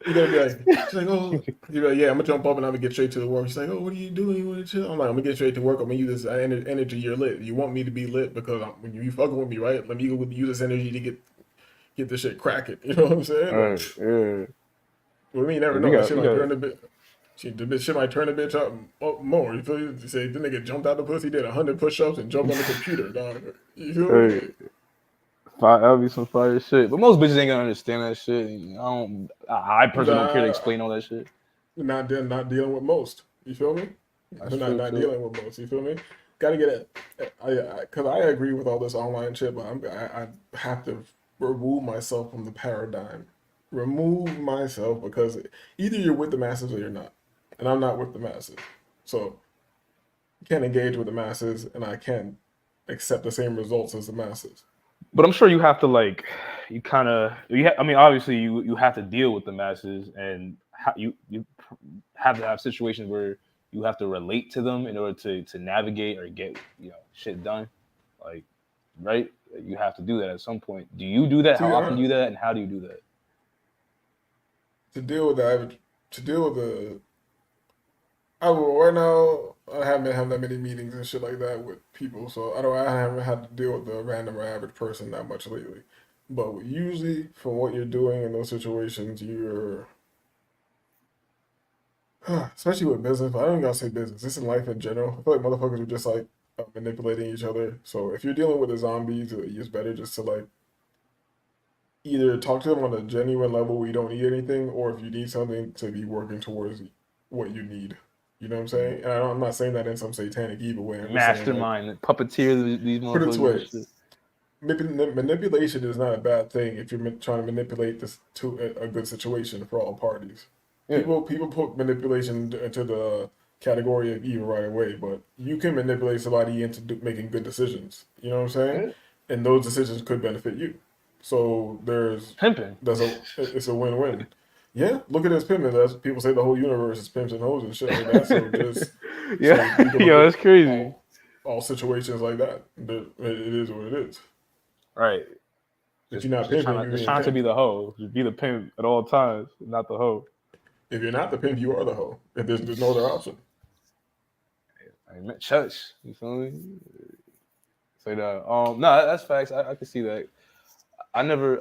you're gonna be like, she's like, oh, you're like, yeah, I'm gonna jump up and I'm gonna get straight to the work. She's like, oh, what are you doing? You want to chill? I'm like, I'm gonna get straight to work. I'm gonna use this energy. You're lit. You want me to be lit because when you fucking with me, right? Let me go use this energy to get this shit cracking. You know what I'm saying? Right, yeah. Well, you never know. That shit might turn the bitch. Shit might turn the bitch up more. You feel me? You say the nigga jumped out the pussy, did 100 push-ups, and jumped on the computer, dog. You feel me? That'll be some fire shit. But most bitches ain't gonna understand that shit. I personally don't care to explain all that shit. Not dealing with most. You feel me? Not dealing with most. You feel me? Gotta get it. Because I agree with all this online shit, but I have to remove myself from the paradigm. Remove myself because either you're with the masses or you're not. And I'm not with the masses. So I can't engage with the masses and I can't accept the same results as the masses. But I'm sure you have to obviously you have to deal with the masses and you have to have situations where you have to relate to them in order to navigate or get shit done. Like, right? You have to do that at some point. Do you do that? How often do you do that? And how do you do that? To deal with right now I haven't been having that many meetings and shit like that with people, so I haven't had to deal with the random or average person that much lately. But usually, from what you're doing in those situations, you're especially with business. But I don't even gotta say business. Just in life in general, I feel like motherfuckers are just like manipulating each other. So if you're dealing with the zombies, it's better just to like either talk to them on a genuine level where you don't need anything, or if you need something, to be working towards what you need. You know what I'm saying? And I'm not saying that in some satanic evil way. Mastermind, like, puppeteer these motherfuckers. Manipulation is not a bad thing if you're trying to manipulate this to a good situation for all parties. Yeah. People put manipulation into the category of evil right away, but you can manipulate somebody into making good decisions. You know what I'm saying? Yeah. And those decisions could benefit you. So there's pimping. It's a win-win. Yeah, look at this pimping. People say the whole universe is pimps and hoes and shit like that. So just that's crazy. All situations like that. It is what it is. Right. If you're not pimping, you're trying to be the hoe. Just be the pimp at all times, not the hoe. If you're not the pimp, you are the hoe. If there's no other option. I meant church. You feel me? Say that. No, that's facts. I can see that. I never.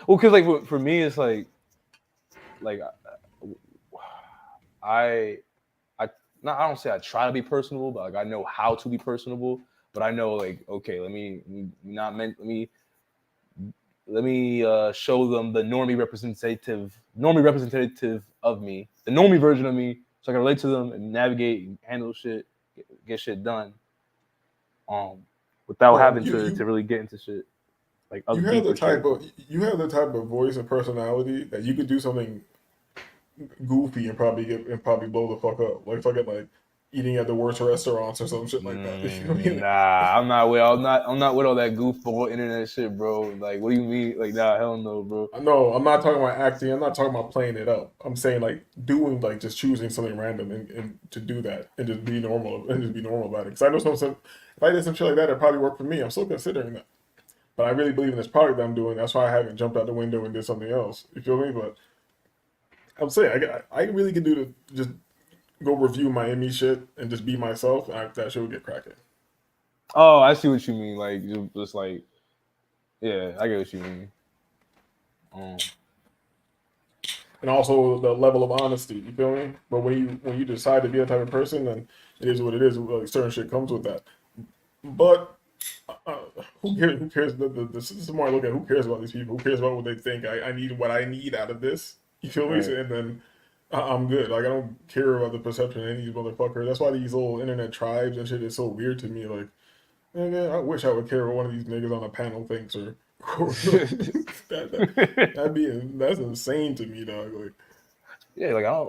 Well, because like for me, it's like I don't say I try to be personable, but like I know how to be personable. But I know like, okay, let me show them the normie representative of me, the normie version of me, so I can relate to them and navigate and handle shit, get shit done, without having to really get into shit. like You other have the deeper shit. you have the type of voice and personality that you could do something goofy and probably blow the fuck up. Like fucking like eating at the worst restaurants or some shit like that. You know what I mean? Nah, I'm not with all that goofball internet shit, bro. Like, what do you mean? Like, nah, hell no, bro. No, I'm not talking about acting. I'm not talking about playing it up. I'm saying like doing like just choosing something random and to do that and just be normal about it. Because I know if I did some shit like that, it'd probably work for me. I'm still considering that. But I really believe in this product that I'm doing. That's why I haven't jumped out the window and did something else. You feel me? But I'm saying I really can do to just go review my Emmy shit and just be myself. And that shit would get cracking. Oh, I see what you mean. Like, just like, yeah, I get what you mean. And also the level of honesty. You feel me? But when you decide to be that type of person, then it is what it is. Like certain shit comes with that. But who cares? Who cares? This is more I look at. Who cares about these people? Who cares about what they think? I need what I need out of this. You feel me? Right. And then I'm good. Like I don't care about the perception of any of these motherfuckers. That's why these little internet tribes and shit is so weird to me. Like, man, I wish I would care what one of these niggas on a panel thinks or that's insane to me, dog. Like, Yeah, like I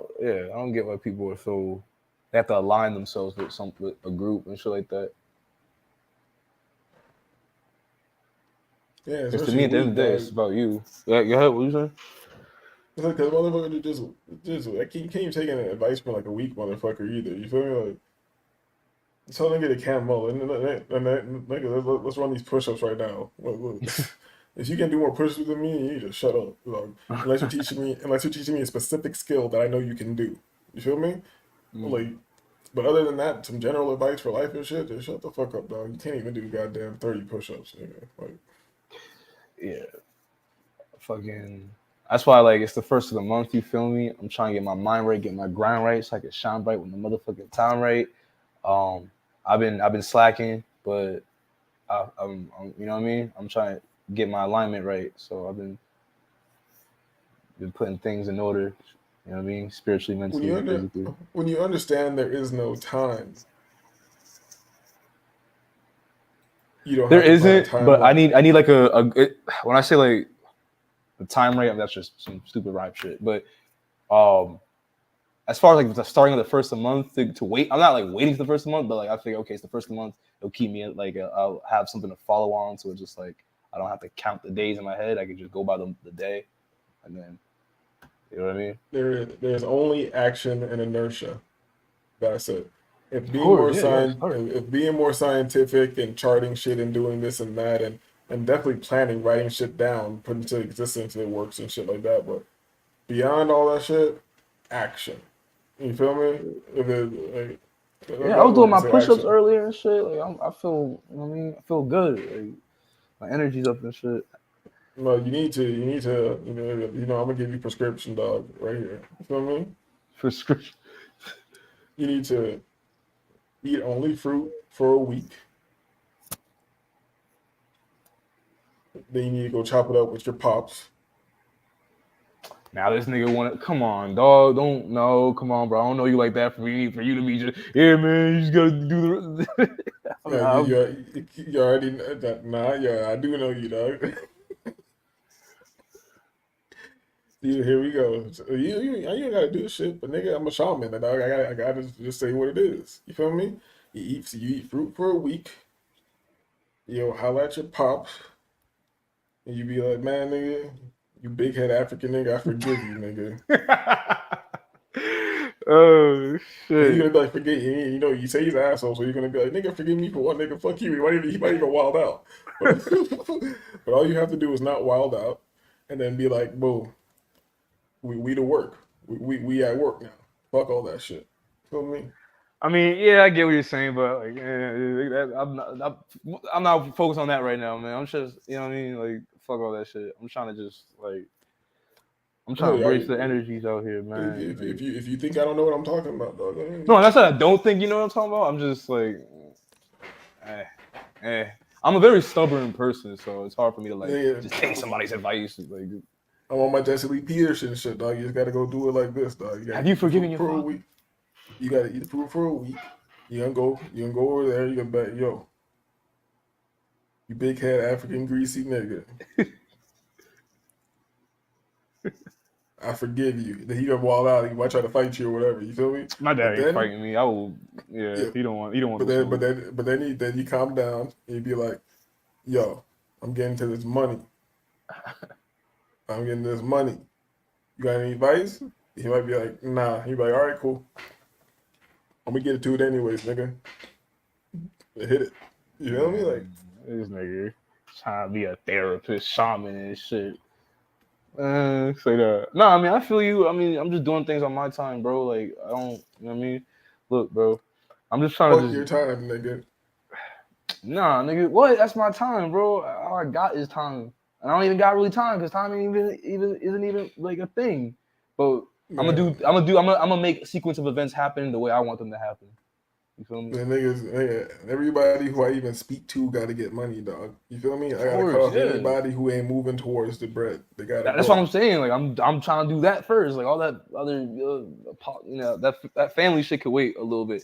don't get why people are so they have to align themselves with a group and shit like that. yeah, Because to me, at the end of the day, it's about you. Yeah, go ahead. What you saying? It's like because motherfucker just I can't even take any advice from like a weak motherfucker either. You feel me? Like, tell them to get a Camel and nigga, let's run these push-ups right now. Look. If you can do more push-ups than me, you just shut up. Like, unless you're teaching me a specific skill that I know you can do. You feel me? Like, but other than that, some general advice for life and shit, just shut the fuck up, dog. You can't even do goddamn 30 push-ups, nigga. Like, Yeah, fucking. That's why like it's the first of the month. You feel me? I'm trying to get my mind right, get my grind right, so I can shine bright with the motherfucking time right. I've been slacking, but I'm you know what I mean. I'm trying to get my alignment right, so I've been putting things in order. You know what I mean? Spiritually, mentally, physically. when you understand there is no time, you don't. There have to plan isn't, time but like, I need like when I say like the time rate, that's just some stupid rhyme shit. But as far as like the starting of the first of the month to wait, I'm not like waiting for the first of the month, but like I figure okay, it's the first of the month. It'll keep me like I'll have something to follow on, so it's just like I don't have to count the days in my head. I can just go by the day, and then you know what I mean. there's only action and inertia. That's it. If being if being more scientific and charting shit and doing this and that and definitely planning, writing shit down, putting into existence, it works and shit like that. But beyond all that shit, action. You feel me? Yeah, I was doing my push-ups earlier and shit. Like I feel, you know what I mean? I feel good. Like, my energy's up and shit. No, you need to, I'm gonna give you prescription, dog, right here. You feel me? Prescription. You need to eat only fruit for a week. Then you need to go chop it up with your pops. Now this nigga want to come on, dog. Come on, bro. I don't know you like that for you to be just man. You just gotta do the. You already know that. Nah, yeah, I do know you, dog. Here we go. So you ain't gotta do shit, but nigga, I'm a shaman, and dog, I gotta just say what it is. You feel me? You eat fruit for a week. You holla at your pops, and you be like, man, nigga, you big head African nigga, I forgive you, nigga. Oh shit! You're gonna be like, forget you know, you say he's an asshole, so you're gonna be like, nigga, forgive me for what, nigga, fuck you. He might even wild out. But all you have to do is not wild out, and then be like, boom, we to work. We at work now. Fuck all that shit. Feel me? I mean, yeah, I get what you're saying, but like, I'm not focused on that right now, man. I'm just, you know what I mean? Like, fuck all that shit. I'm trying to just like, I'm trying to embrace the energies out here, man. If you think I don't know what I'm talking about, dog. No, that's not. I don't think you know what I'm talking about. I'm just like, I'm a very stubborn person, so it's hard for me to like just take somebody's advice. Like, I'm on my Jesse Lee Peterson shit, dog. You just gotta go do it like this, dog. Have you forgiven your father? Week. You gotta eat the fruit for a week. You gonna go over there. You gonna bet, yo. You big head African greasy nigga. I forgive you. Then he gonna wall out. He might try to fight you or whatever. You feel me? My dad But ain't then- fighting me. I will. Yeah, he don't want. He don't want. But then you calm down and you be like, yo, I'm getting to this money. I'm getting this money. You got any advice? He might be like, nah. He be like, all right, cool. I'm gonna get it to it anyways, nigga. Hit it. You feel me? Like this nigga trying to be a therapist, shaman and shit. Say that. No, I mean I feel you. I mean I'm just doing things on my time, bro. Like I don't. You know what I mean? Look, bro. I'm just trying fuck to. your time, nigga. Nah, nigga. What? That's my time, bro. All I got is time. And I don't even got really time because time isn't even like a thing. But I'm gonna make a sequence of events happen the way I want them to happen. You feel me? The niggas, everybody who I even speak to got to get money, dog. You feel me? I gotta course, cut off yeah. anybody who ain't moving towards the bread. They got. That's what I'm saying. Like I'm trying to do that first. Like all that other, you know, that family shit could wait a little bit.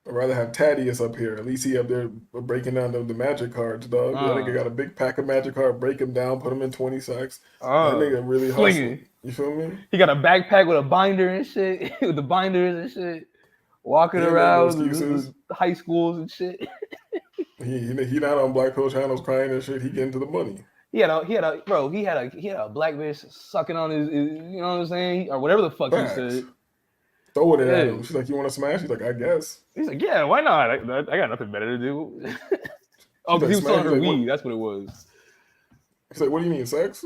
I'd rather have Thaddeus up here. At least he up there breaking down the magic cards, dog. That nigga got a big pack of magic cards. Break them down, put them in 20 sacks. That nigga really hustling. You feel me? He got a backpack with a binder and shit, with the binders and shit, walking around the high schools and shit. He not on Black Pill channels crying and shit. He getting to the money. He had a black bitch sucking on his you know what I'm saying, or whatever the fuck Facts. he said. Throw it at him. She's like, you want to smash? He's like, I guess. He's like, yeah, why not? I got nothing better to do. Oh, because he was telling her weed. That's what it was. He's like, what do you mean, sex?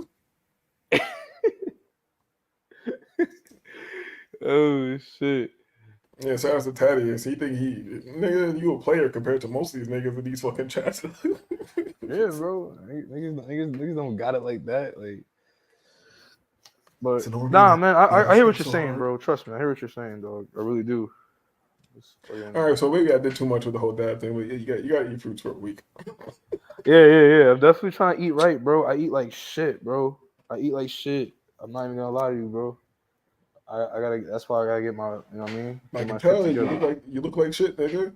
Oh shit. Yeah, shout out to Thaddeus. He think nigga, you a player compared to most of these niggas in these fucking chats. Yeah, bro. Niggas don't got it like that. Like, but nah, man, I hear what you're saying, bro. Trust me, I hear what you're saying, dog. I really do. All right, so maybe I did too much with the whole dad thing, but you got to eat fruits for a week. Yeah. I'm definitely trying to eat right, bro. I eat like shit, bro. I'm not even gonna lie to you, bro. I gotta. That's why I gotta get my. You know what I mean? I can tell you look like shit, nigga.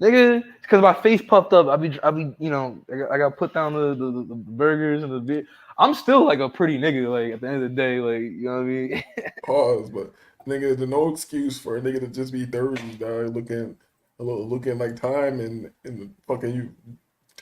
Nigga, because my face puffed up. I be, you know, I got put down the burgers and the beer. I'm still like a pretty nigga. Like at the end of the day, like you know what I mean. Pause, but nigga, there's no excuse for a nigga to just be 30, dog, looking like time and the fucking you.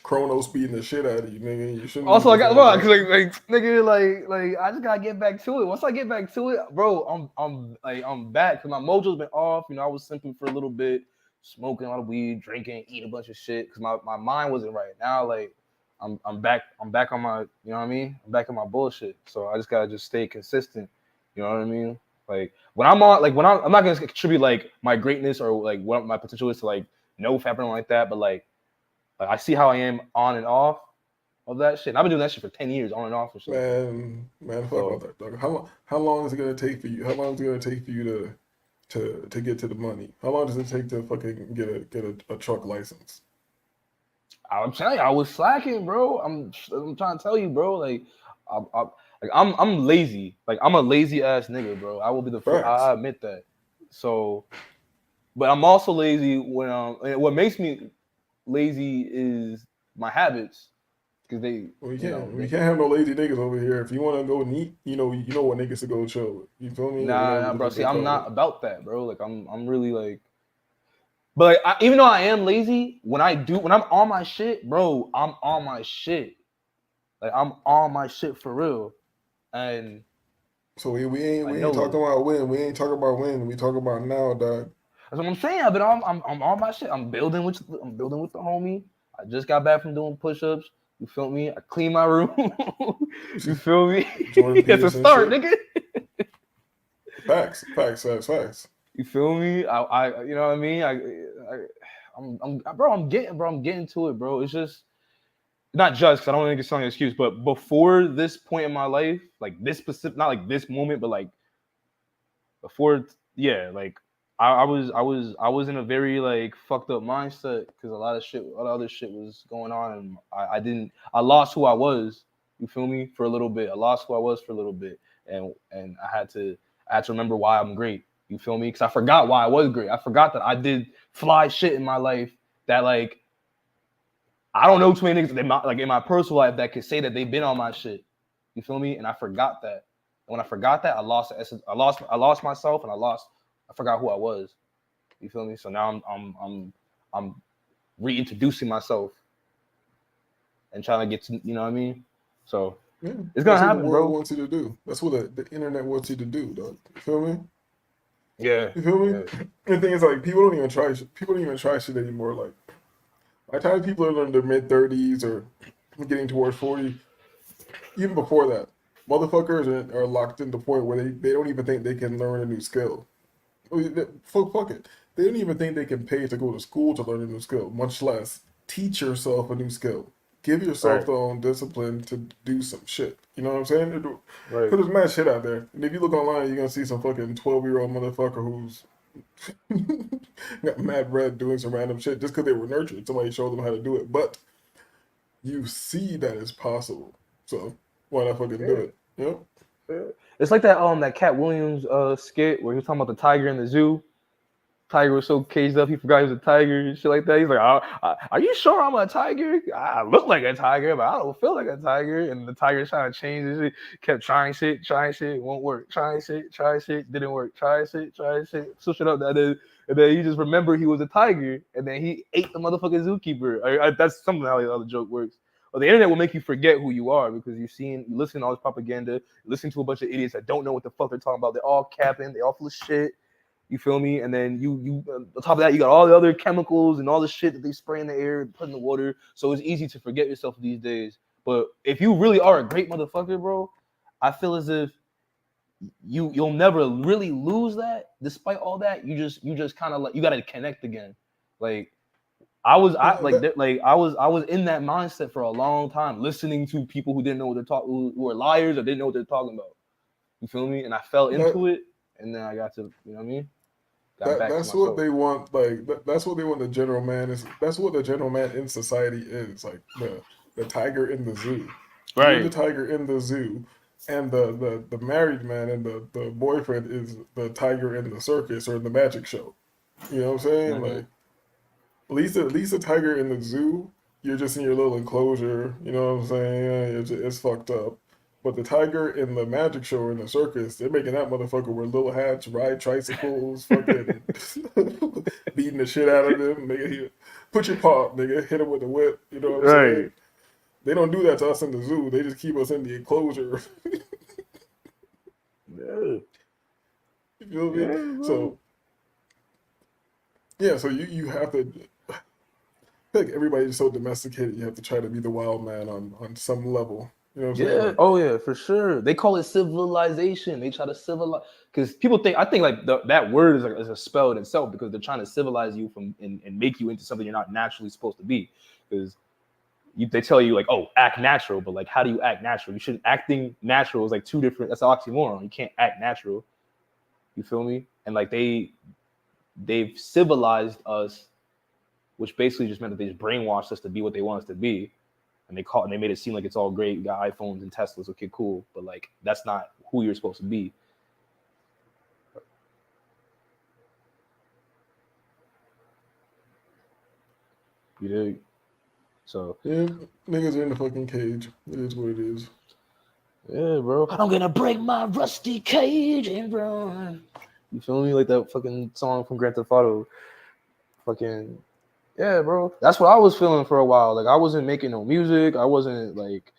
Chronos beating the shit out of you, nigga. You shouldn't. Also, I got cause like nigga, like I just gotta get back to it. Once I get back to it, bro, I'm back because my mojo's been off. You know, I was simping for a little bit, smoking a lot of weed, drinking, eating a bunch of shit because my mind wasn't right. Now, like I'm back on my, you know what I mean? I'm back on my bullshit. So I just gotta stay consistent. You know what I mean? Like when I'm on, like when I'm not gonna contribute like my greatness or like what my potential is to like no fap or like that, but like I see how I am on and off of that shit. And I've been doing that shit for 10 years, on and off and shit. Man, fuck about that, dog. How long is it gonna take for you? How long is it gonna take for you to get to the money? How long does it take to fucking get a truck license? I'm telling you, I was slacking, bro. I'm trying to tell you, bro. Like, I'm lazy. Like, I'm a lazy ass nigga, bro. I will be the first. I admit that. So, but I'm also lazy when what makes me lazy is my habits, because we can't have no lazy niggas over here. If you want to go neat, you know what niggas to go chill with. You feel me? Nah, bro. See, I'm not about that, bro. Like I'm really like, but like, even though I am lazy, when I'm on my shit, bro, I'm on my shit. Like I'm on my shit for real, and so we ain't talking about when. We ain't talking about when. We talking about now, dog. That's what I'm saying. I'm on my shit. I'm building with the homie. I just got back from doing push-ups. You feel me? I clean my room. You feel me? It's a start, nigga. Facts. You feel me? I you know what I mean? I'm getting to it, bro. It's just not just because I don't think it's an excuse, but before this point in my life, like this specific, not like this moment, but like before, yeah, like. I was in a very like fucked up mindset because a lot of other shit was going on, and I lost who I was. You feel me? For a little bit, I lost who I was for a little bit, and I had to remember why I'm great. You feel me? Because I forgot why I was great. I forgot that I did fly shit in my life that like I don't know too many niggas that like in my personal life that could say that they've been on my shit. You feel me? And I forgot that. And when I forgot that, I lost the essence. I lost myself, and I forgot who I was. You feel me? So now I'm reintroducing myself and trying to get to, you know what I mean? So Yeah, it's gonna that's what happen, the world bro. wants you to do. That's what the internet wants you to do, dog. You feel me? Yeah. You feel me? Yeah. The thing is, like, people don't even try shit anymore. Like, by the time people are in their mid-30s or getting towards 40, even before that, motherfuckers are locked in the point where they don't even think they can learn a new skill. Fuck it. They don't even think they can pay to go to school to learn a new skill, much less teach yourself a new skill. Give yourself Right. the own discipline to do some shit. You know what I'm saying? Right. Because there's mad shit out there. And if you look online, you're going to see some fucking 12-year-old motherfucker who's got mad red doing some random shit just because they were nurtured. Somebody showed them how to do it. But you see that it's possible. So why not fucking do it? You know? It's like that Cat Williams skit where he was talking about the tiger in the zoo. Tiger was so caged up, he forgot he was a tiger and shit like that. He's like, "Are you sure I'm a tiger? I look like a tiger, but I don't feel like a tiger." And the tiger's trying to change his shit, kept trying shit, won't work. Trying shit, didn't work. Trying shit, switch it up. And then he just remembered he was a tiger, and then he ate the motherfucking zookeeper. That's something how the other joke works. Well, the internet will make you forget who you are because you listen to all this propaganda, listen to a bunch of idiots that don't know what the fuck they're talking about. They're all capping, they all full of shit. You feel me? And then you on top of that, you got all the other chemicals and all the shit that they spray in the air and put in the water. So it's easy to forget yourself these days. But if you really are a great motherfucker, bro, I feel as if you'll never really lose that. Despite all that, you just kind of like you gotta connect again. Like I was in that mindset for a long time, listening to people who didn't know what they're talking, who were liars or didn't know what they're talking about. You feel me? And I fell into it, and then I got to, you know what I mean? That's what they want. Like that's what they want. The general man is. That's what the general man in society is. Like the tiger in the zoo. Right. You're the tiger in the zoo, and the married man and the boyfriend is the tiger in the circus or in the magic show. You know what I'm saying? Mm-hmm. Like at least the tiger in the zoo, you're just in your little enclosure. You know what I'm saying? It's fucked up. But the tiger in the magic show or in the circus, they're making that motherfucker wear little hats, ride tricycles, fucking beating the shit out of them. Nigga, put your paw, nigga, hit him with the whip. You know what I'm saying? They don't do that to us in the zoo. They just keep us in the enclosure. Yeah. You feel me? Yeah, So, yeah, so you have to. I feel like everybody's so domesticated. You have to try to be the wild man on some level. You know what I'm saying? Yeah. Oh yeah, for sure. They call it civilization. They try to civilize because people think. I think like that word is a spell in itself because they're trying to civilize you and make you into something you're not naturally supposed to be. Because they tell you like, oh, act natural, but like, how do you act natural? You shouldn't. Acting natural is like two different. That's an oxymoron. You can't act natural. You feel me? And like they've civilized us, which basically just meant that they just brainwashed us to be what they want us to be. And they made it seem like it's all great. You got iPhones and Teslas. Okay, cool. But like, that's not who you're supposed to be. You dig? So yeah, niggas are in the fucking cage. It is what it is. Yeah, bro. I'm gonna break my rusty cage and run. You feel me? Like that fucking song from Grand Theft Auto. Fucking yeah, bro. That's what I was feeling for a while. Like I wasn't making no music. I wasn't like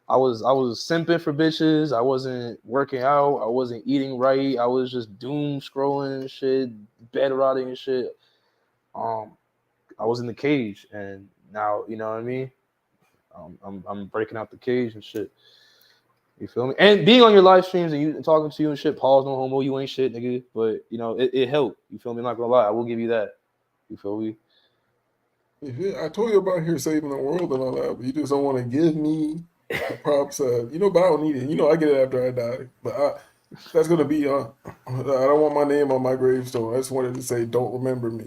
I was simping for bitches. I wasn't working out. I wasn't eating right. I was just doom scrolling and shit, bed rotting and shit. I was in the cage, and now you know what I mean. I'm breaking out the cage and shit. You feel me? And being on your live streams and you talking to you and shit. Paul's no homo. You ain't shit, nigga. But you know it helped. You feel me? I'm not gonna lie. I will give you that. You feel me? Yeah, I told you about here saving the world and all that, but you just don't want to give me the props. But I don't need it. I get it after I die. But that's gonna be. I don't want my name on my gravestone. I just wanted to say, don't remember me.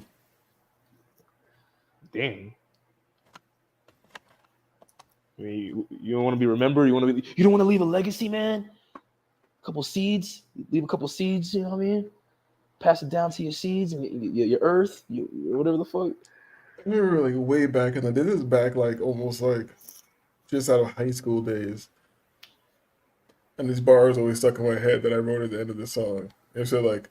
Damn. I mean, you don't want to be remembered. You don't want to leave a legacy, man. A couple seeds. Leave a couple seeds. You know what I mean? Pass it down to your seeds and your earth, whatever the fuck. I remember like way back in the day. This is back like almost like just out of high school days. And these bars always stuck in my head that I wrote at the end of the song. It said like,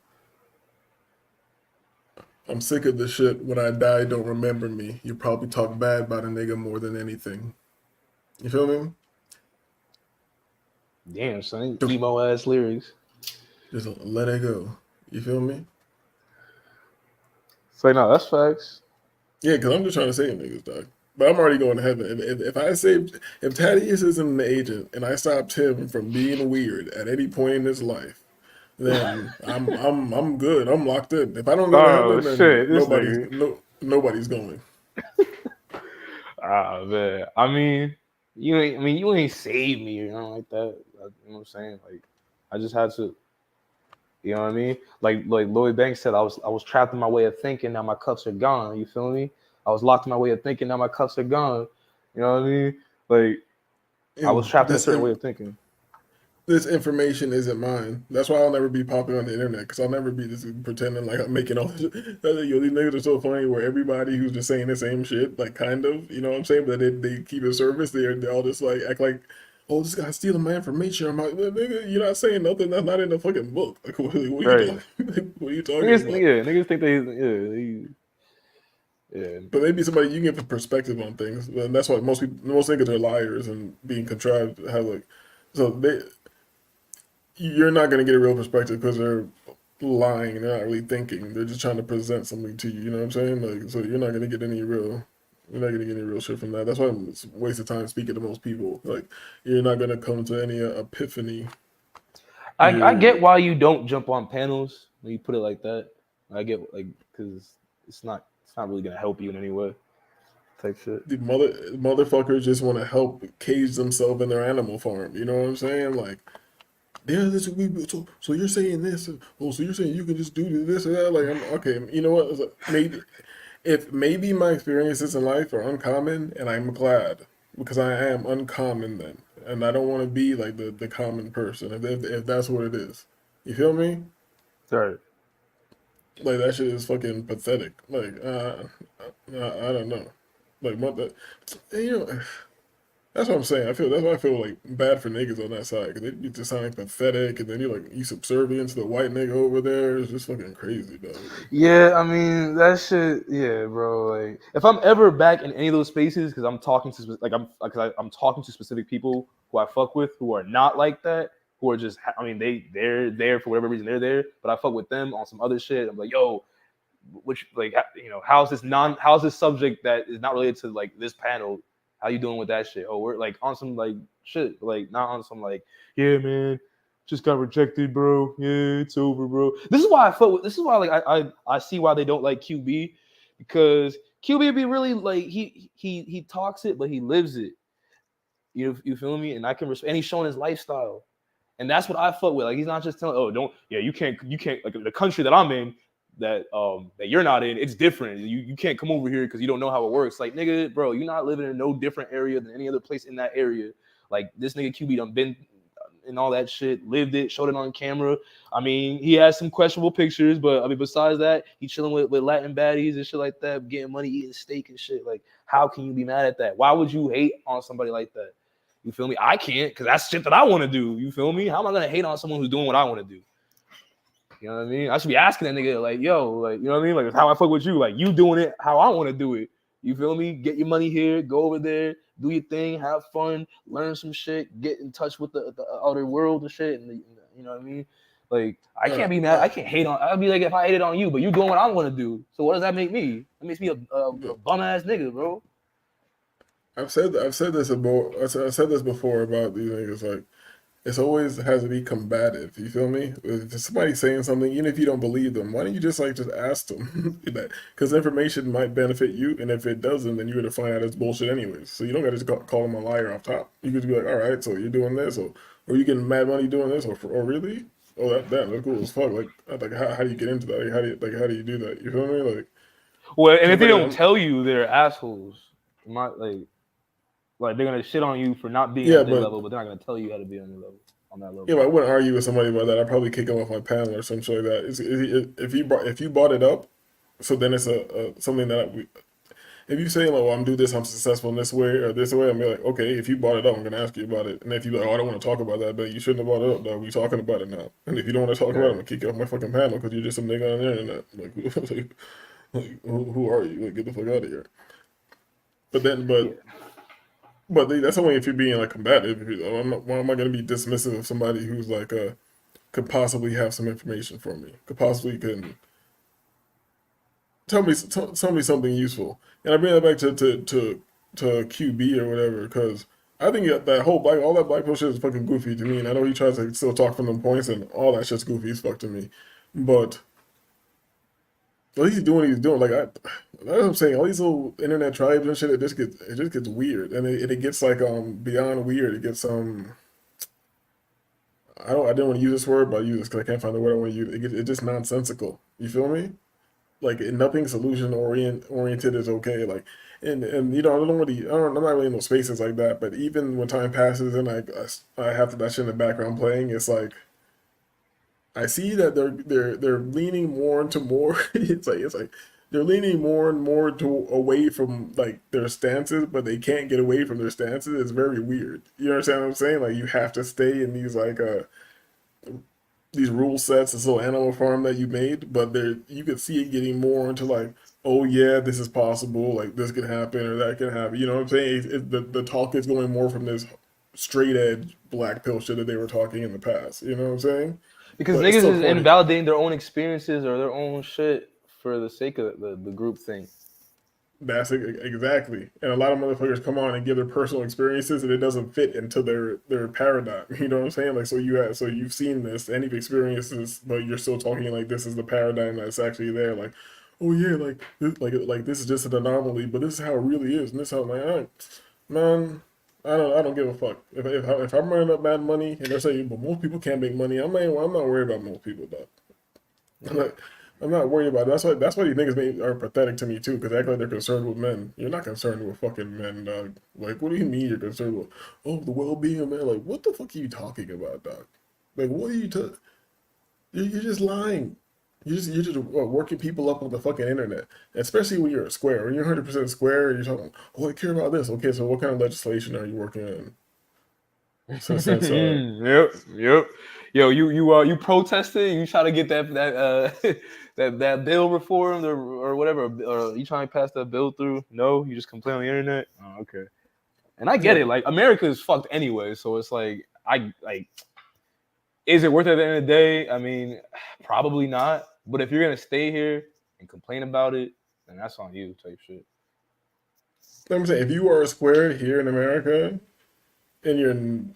I'm sick of this shit. When I die, don't remember me. You probably talk bad about a nigga more than anything. You feel me? Damn, son, emo ass lyrics. Just let it go. You feel me? So no, that's facts. Yeah, because I'm just trying to save niggas, dog. But I'm already going to heaven. If I saved, if Thaddeus isn't an agent and I stopped him from being weird at any point in his life, then I'm good. I'm locked in. If I don't go to heaven, then shit, nobody's going. Ah man, I mean, you ain't saved me or nothing like that. You know what I'm saying? Like, I just had to. You know what I mean? Like Lloyd Banks said, I was trapped in my way of thinking. Now my cuffs are gone. You feel me? I was locked in my way of thinking. Now my cuffs are gone. You know what I mean? Like, I was trapped in a certain way of thinking. This information isn't mine. That's why I'll never be popular on the internet, because I'll never be just pretending like I'm making all this shit. Yo, these niggas are so funny where everybody who's just saying the same shit, like kind of, you know what I'm saying? But they keep it service. They all just like act like, oh, this guy's stealing my information. I'm like, nigga, you're not saying nothing that's not in the fucking book. Like, what are you talking? What are you talking about? Yeah, niggas think yeah. But maybe somebody you can give a perspective on things, and that's why most niggas are liars and being contrived. Have like, so you're not gonna get a real perspective because they're lying. They're not really thinking. They're just trying to present something to you. You know what I'm saying? Like, so you're not gonna get any real. You're not gonna get any real shit from that. That's why it's a waste of time speaking to most people. Like, you're not gonna come to any epiphany. I get why you don't jump on panels when you put it like that. I get, like, because it's not really gonna help you in any way. Type shit. The motherfuckers just want to help cage themselves in their animal farm. You know what I'm saying? Like, yeah, this so you're saying this? Oh, so you're saying you can just do this or that? Like, okay, you know what? Maybe my experiences in life are uncommon, and I'm glad because I am uncommon then, and I don't want to be like the common person if that's what it is. You feel me? Right. Like, that shit is fucking pathetic. Like, I don't know. Like, you know, that's what I'm saying. That's why I feel like bad for niggas on that side, because they just sound pathetic, and then you subservient to the white nigga over there. It's just fucking crazy, dog. Yeah, I mean that shit. Yeah, bro. Like, if I'm ever back in any of those spaces, because I'm talking to I'm talking to specific people who I fuck with who are not like that, who are just, I mean, they're there for whatever reason they're there, but I fuck with them on some other shit. I'm like, yo, which, like, you know, how's this subject that is not related to like this panel? How you doing with that shit? Oh, we're like on some like shit, like not on some like, yeah, man, just got rejected, bro. Yeah, it's over, bro. This is why I fuck with. This is why like I see why they don't like QB, because QB be really like he talks it, but he lives it. You feel me? And I can respect, and he's showing his lifestyle. And that's what I fuck with. Like, he's not just telling, oh, don't, yeah, you can't, like, the country that I'm in, that you're not in, it's different. You can't come over here because you don't know how it works. Like, nigga, bro, you're not living in no different area than any other place in that area. Like, this nigga QB done been and all that shit, lived it, showed it on camera. I mean, he has some questionable pictures, but I mean, besides that, he's chilling with Latin baddies and shit like that, getting money, eating steak and shit. Like, how can you be mad at that? Why would you hate on somebody like that? You feel me? I can't, because that's shit that I want to do. You feel me? How am I going to hate on someone who's doing what I want to do? You know what I mean? I should be asking that nigga, like, yo, like, you know what I mean? Like, it's how I fuck with you. Like, you doing it how I want to do it. You feel me? Get your money here, go over there, do your thing, have fun, learn some shit, get in touch with the outer world and shit. And you know what I mean? Like, I can't be mad. I can't hate on. I'd be like, if I hated on you, but you doing what I want to do. So what does that make me? It makes me a bum ass nigga, bro. I've said this before about these niggas. Like, it's always has to be combative. You feel me? If somebody's saying something, even if you don't believe them, why don't you just ask them? Because information might benefit you, and if it doesn't, then you're gonna find out it's bullshit anyways. So you don't gotta just call them a liar off top. You could be like, all right, so you're doing this, or you getting mad money doing this, or really? Oh, that's cool as fuck. Like how do you get into that? Like, how do you do that? You feel me? Like, well, and if they don't tell you, they're assholes. Like, they're gonna shit on you for not being at their level, but they're not gonna tell you how to be on that level. Yeah, but I wouldn't argue with somebody about that. I'd probably kick them off my panel or something like that. If you brought it up, so then it's something that if you say like, "Well, I'm doing this, I'm successful in this way or this way," I'm be like, "Okay, if you brought it up, I'm gonna ask you about it." And if you like, "Oh, I don't want to talk about that," but you shouldn't have brought it up, dog. We talking about it now. And if you don't want to talk about it, I'm gonna kick you off my fucking panel because you're just some nigga on the internet. Like who are you? Like, get the fuck out of here. But then, that's only if you're being like combative. Why am I gonna be dismissive of somebody who's like could possibly have some information for me? Could possibly can tell me something useful. And I bring that back to QB or whatever because I think that whole all that black pill shit is fucking goofy to me. And I know he tries to still talk from them points and all that shit's goofy as fuck to me. But at least he's doing what he's doing. Like that's what I'm saying. All these little internet tribes and shit, it just gets weird, and it gets like beyond weird. It gets I didn't want to use this word, but I use this because I can't find the word I want to use. It's just nonsensical. You feel me? Like nothing solution oriented is okay. Like and you know I'm not really in those spaces like that. But even when time passes and I have that shit in the background playing, it's like. I see that they're leaning more into more. It's like they're leaning more and more away from like their stances, but they can't get away from their stances. It's very weird. You understand what I'm saying? Like you have to stay in these like these rule sets, this little animal farm that you made, but you could see it getting more into like, oh yeah, this is possible. Like this could happen or that can happen. You know what I'm saying? The talk is going more from this straight edge black pill shit that they were talking in the past. You know what I'm saying? Because But niggas it's still is corny. invalidating their own experiences or their own shit for the sake of the group thing. That's exactly. And a lot of motherfuckers come on and give their personal experiences and it doesn't fit into their paradigm. You know what I'm saying? Like so you've seen this and you've experienced this, but you're still talking like this is the paradigm that's actually there. Like, oh yeah, like this is just an anomaly, but this is how it really is, and this is how like, all right, man. I don't give a fuck. If I'm running up bad money and they're saying, but most people can't make money, I'm not worried about most people, dog. I'm not worried about it. That's why these niggas are pathetic to me too, because they act like they're concerned with men. You're not concerned with fucking men, dog. Like, what do you mean you're concerned with? Oh, the well-being of men. Like, what the fuck are you talking about, dog? Like, what are you You're just lying. You're just working people up on the fucking internet, especially when you're a square. When you're 100% square, and you're talking, oh, I care about this. Okay, so what kind of legislation are you working on? So since Yep. Yo, you protested. You try to get that that bill reformed or whatever. Or you trying to pass that bill through? No, you just complain on the internet. Oh, okay. And I get it. Like America is fucked anyway, so it's like is it worth it at the end of the day? I mean, probably not. But if you're gonna stay here and complain about it, then that's on you, type shit. I'm saying if you are a square here in America, and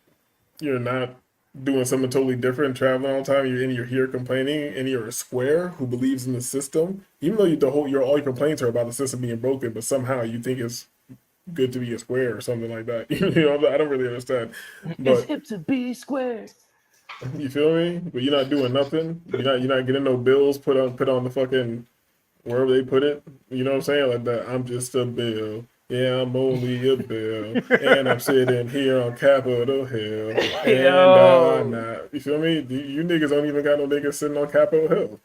you're not doing something totally different, traveling all the time, you're here complaining, and you're a square who believes in the system, even though all your complaints are about the system being broken, but somehow you think it's good to be a square or something like that. You know, I don't really understand. But It's hip to be square. you feel me? But you're not doing nothing. You're not getting no bills put on the fucking wherever they put it. You know what I'm saying? Like that. I'm just a bill. Yeah, I'm only a bill, and I'm sitting here on Capitol Hill, and I'm not. You feel me? You niggas don't even got no niggas sitting on Capitol Hill.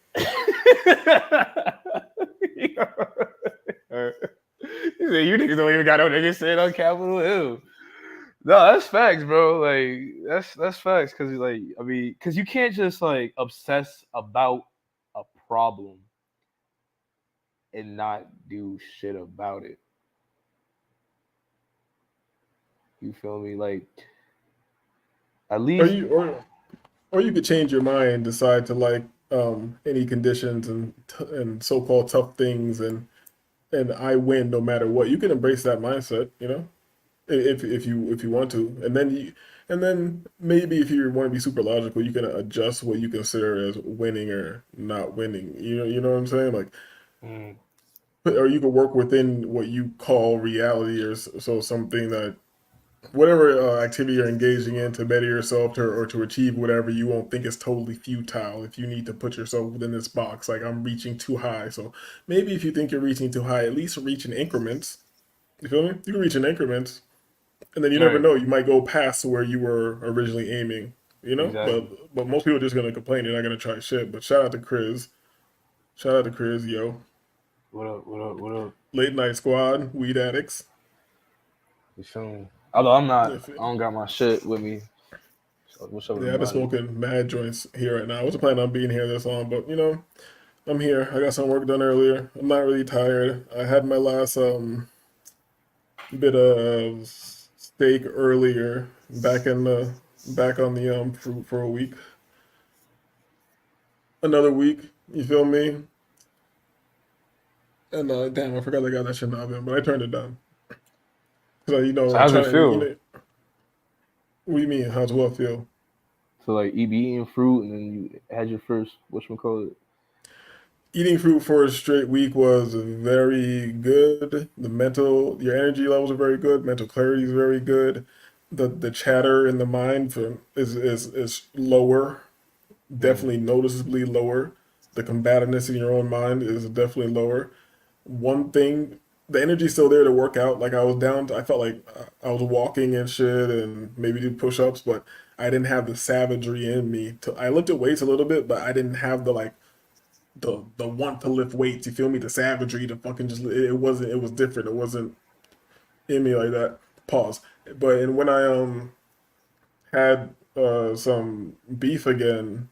You niggas don't even got no niggas sitting on Capitol Hill. No, that's facts, bro. Like that's facts. Cause like I mean, cause you can't just like obsess about a problem and not do shit about it. You feel me? Like at least Or you could change your mind and decide to like any conditions and so-called tough things and I win no matter what. You can embrace that mindset, you know, if you want to, and then maybe if you want to be super logical, you can adjust what you consider as winning or not winning. You know what I'm saying? Like, or you could work within what you call reality, or so something that whatever activity you're engaging in to better yourself or to achieve whatever, you won't think is totally futile if you need to put yourself within this box. Like, I'm reaching too high. So maybe if you think you're reaching too high, at least reach in increments. You feel me? You can reach in increments. And then you never know. You might go past where you were originally aiming. You know? Exactly. But most people are just going to complain. They're not going to try shit. But shout out to Chris. Shout out to Chris, yo. What up? What up? What up? Late night squad, weed addicts. You feel me? Although I'm not, Yeah, I don't got my shit with me. So what's up, I've been everybody? smoking mad joints here right now. I wasn't planning on being here this long, but you know, I'm here. I got some work done earlier. I'm not really tired. I had my last bit of steak earlier, back on the fruit for a week. Another week, you feel me? And damn, I forgot I got that shit in the oven, but I turned it down. So you know, So I'm how's it trying. feel? You know, what do you mean? How's what feel? So like you be eating fruit and then you had your first whatchamacallit? Eating fruit for a straight week was very good. Your energy levels are very good. Mental clarity is very good. The chatter in the mind is lower, definitely noticeably lower. The combativeness in your own mind is definitely lower. One thing, the energy's still there to work out. Like I was down, I felt like I was walking and shit, and maybe do push-ups, but I didn't have the savagery in me. I lifted weights a little bit, but I didn't have the want to lift weights. You feel me? The savagery to fucking just it wasn't. It was different. It wasn't in me like that. Pause. But and when I had some beef again,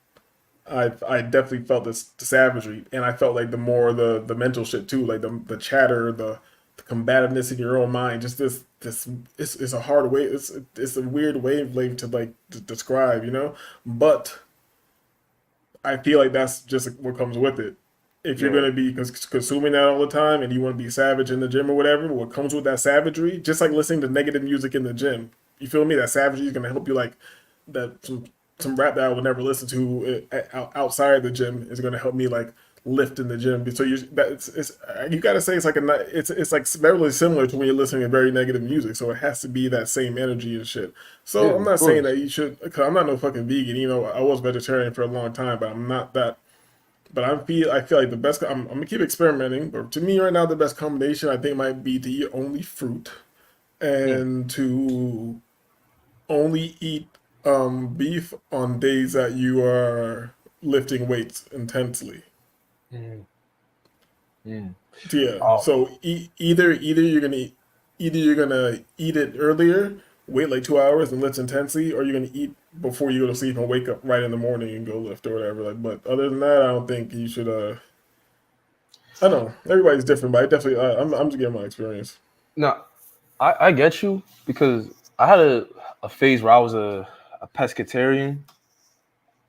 I definitely felt the savagery, and I felt like the more the mental shit too, like the chatter, the combativeness in your own mind. Just this it's a hard way. It's a weird wavelength to like to describe, you know. But I feel like that's just what comes with it. If you're Yeah. gonna be consuming that all the time and you want to be savage in the gym or whatever, what comes with that savagery, just like listening to negative music in the gym, you feel me? That savagery is gonna help you like that. Some rap that I would never listen to outside the gym is gonna help me like lift in the gym. So it's you gotta say it's like it's like very similar to when you're listening to very negative music. So it has to be that same energy and shit. Yeah, So I'm of not saying course. that you should, because I'm not no fucking vegan. You know, I was vegetarian for a long time, but I'm not that. But I feel like the best. I'm gonna keep experimenting. But to me, right now, the best combination I think might be to eat only fruit Mm, and to only eat beef on days that you are lifting weights intensely. mm, mm. Yeah. Oh, So either you're gonna eat it earlier, wait like 2 hours and lift intensely, or you're gonna eat before you go to sleep and wake up right in the morning and go lift or whatever. Like, but other than that, I don't think you should. I don't know. Everybody's different, but I definitely. I'm just giving my experience. no, I get you because I had a phase where I was a pescatarian.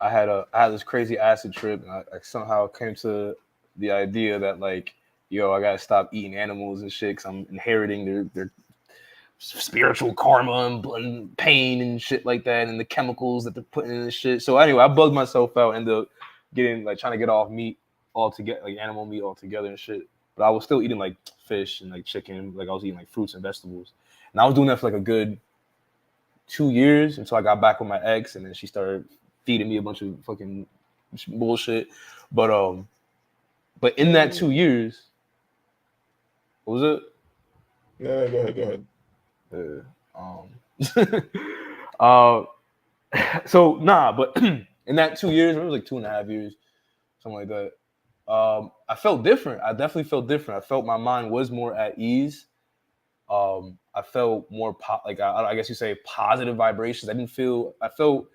I had this crazy acid trip, and I somehow came to the idea that like, yo, I gotta stop eating animals and shit because I'm inheriting their spiritual karma and pain and shit like that, and the chemicals that they're putting in this shit. So anyway, I bugged myself out, ended up getting like trying to get off meat altogether, like animal meat altogether and shit. But I was still eating like fish and like chicken, like I was eating like fruits and vegetables, and I was doing that for like a good 2 years until I got back with my ex, and then she started feeding me a bunch of fucking bullshit. But in that 2 years, what was it? Yeah, go ahead. Uh, so nah, but in that 2 years, it was like 2.5 years, something like that. I felt different. I definitely felt different. I felt my mind was more at ease. I felt more like I guess you say positive vibrations. I felt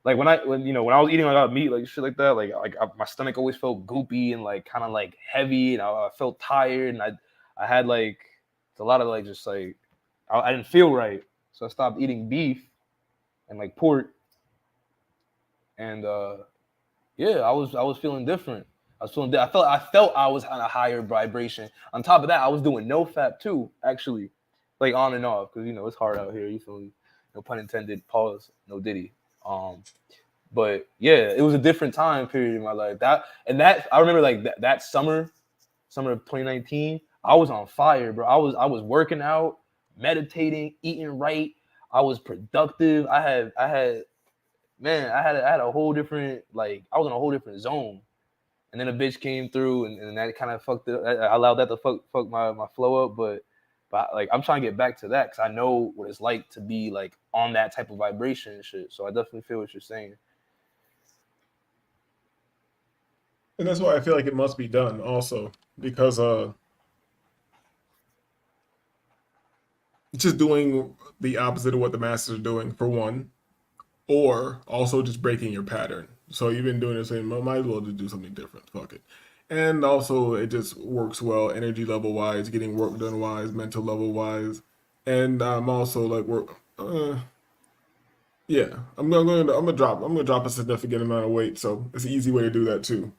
like when I was eating a lot of meat, like shit like that, my stomach always felt goopy and like kind of like heavy, and I felt tired, and I had like a lot of like just like I didn't feel right, so I stopped eating beef and like pork, and yeah, I was feeling different. I felt I was on a higher vibration. On top of that, I was doing no fap too, actually, like on and off, because it's hard out here. You feel me? No pun intended. Pause. No diddy. But yeah, it was a different time period in my life. That I remember like that summer of 2019. I was on fire, bro. I was working out, meditating, eating right. I was productive. I had I had a whole different like I was in a whole different zone. And then a bitch came through, and that kind of fucked it. I allowed that to fuck my flow up, but like I'm trying to get back to that because I know what it's like to be like on that type of vibration and shit. So I definitely feel what you're saying. And that's why I feel like it must be done also because just doing the opposite of what the masses are doing for one, or also just breaking your pattern. So you've been doing the same, might as well just do something different. Fuck it. And also it just works well, energy level wise, getting work done wise, mental level wise, and I'm also like work. Yeah, I'm gonna drop a significant amount of weight, so it's an easy way to do that too.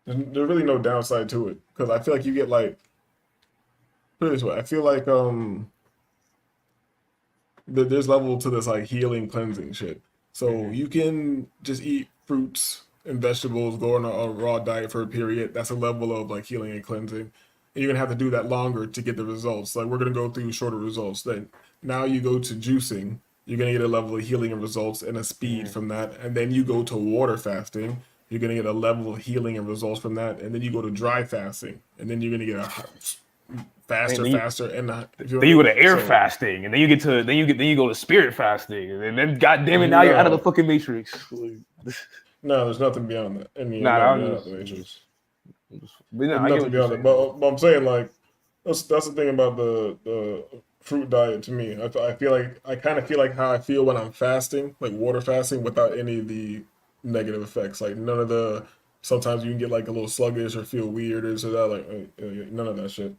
There's really no downside to it because I feel like you get like put it this way. I feel like there's level to this like healing cleansing shit. So you can just eat fruits and vegetables, go on a raw diet for a period. That's a level of like healing and cleansing. And you're gonna have to do that longer to get the results. Like we're gonna go through shorter results. Then now you go to juicing, you're gonna get a level of healing and results and a speed from that. And then you go to water fasting, you're gonna get a level of healing and results from that. And then you go to dry fasting, and then you're gonna get a faster, and then you go to air fasting, and then you go to spirit fasting, and then goddamn it, now you're out of the fucking matrix. No, there's nothing beyond that. Nothing beyond it. But I'm saying like that's the thing about the fruit diet to me. I feel like I kind of feel like how I feel when I'm fasting, like water fasting, without any of the negative effects. Like none of the sometimes you can get like a little sluggish or feel weird or so that like none of that shit.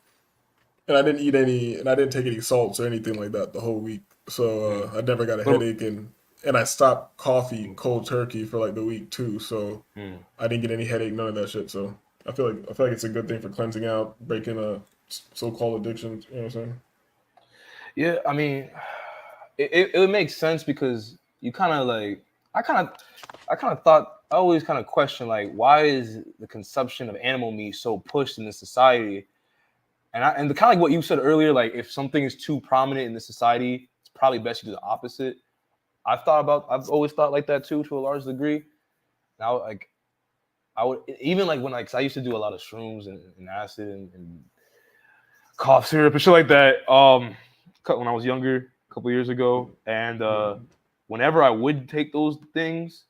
And I didn't eat any, and I didn't take any salts or anything like that the whole week. So I never got a headache, and I stopped coffee cold turkey for like the week too. So I didn't get any headache, none of that shit. So I feel like it's a good thing for cleansing out, breaking a so-called addictions. You know what I'm saying? Yeah, I mean, it makes sense because you kind of like I kind of thought I always kind of question like why is the consumption of animal meat so pushed in this society? And the kind of like what you said earlier, like if something is too prominent in the society, it's probably best to do the opposite. I've always thought like that too, to a large degree. Now, like I would even like when like I used to do a lot of shrooms and acid and cough syrup and shit like that. When I was younger, a couple years ago, and whenever I would take those things,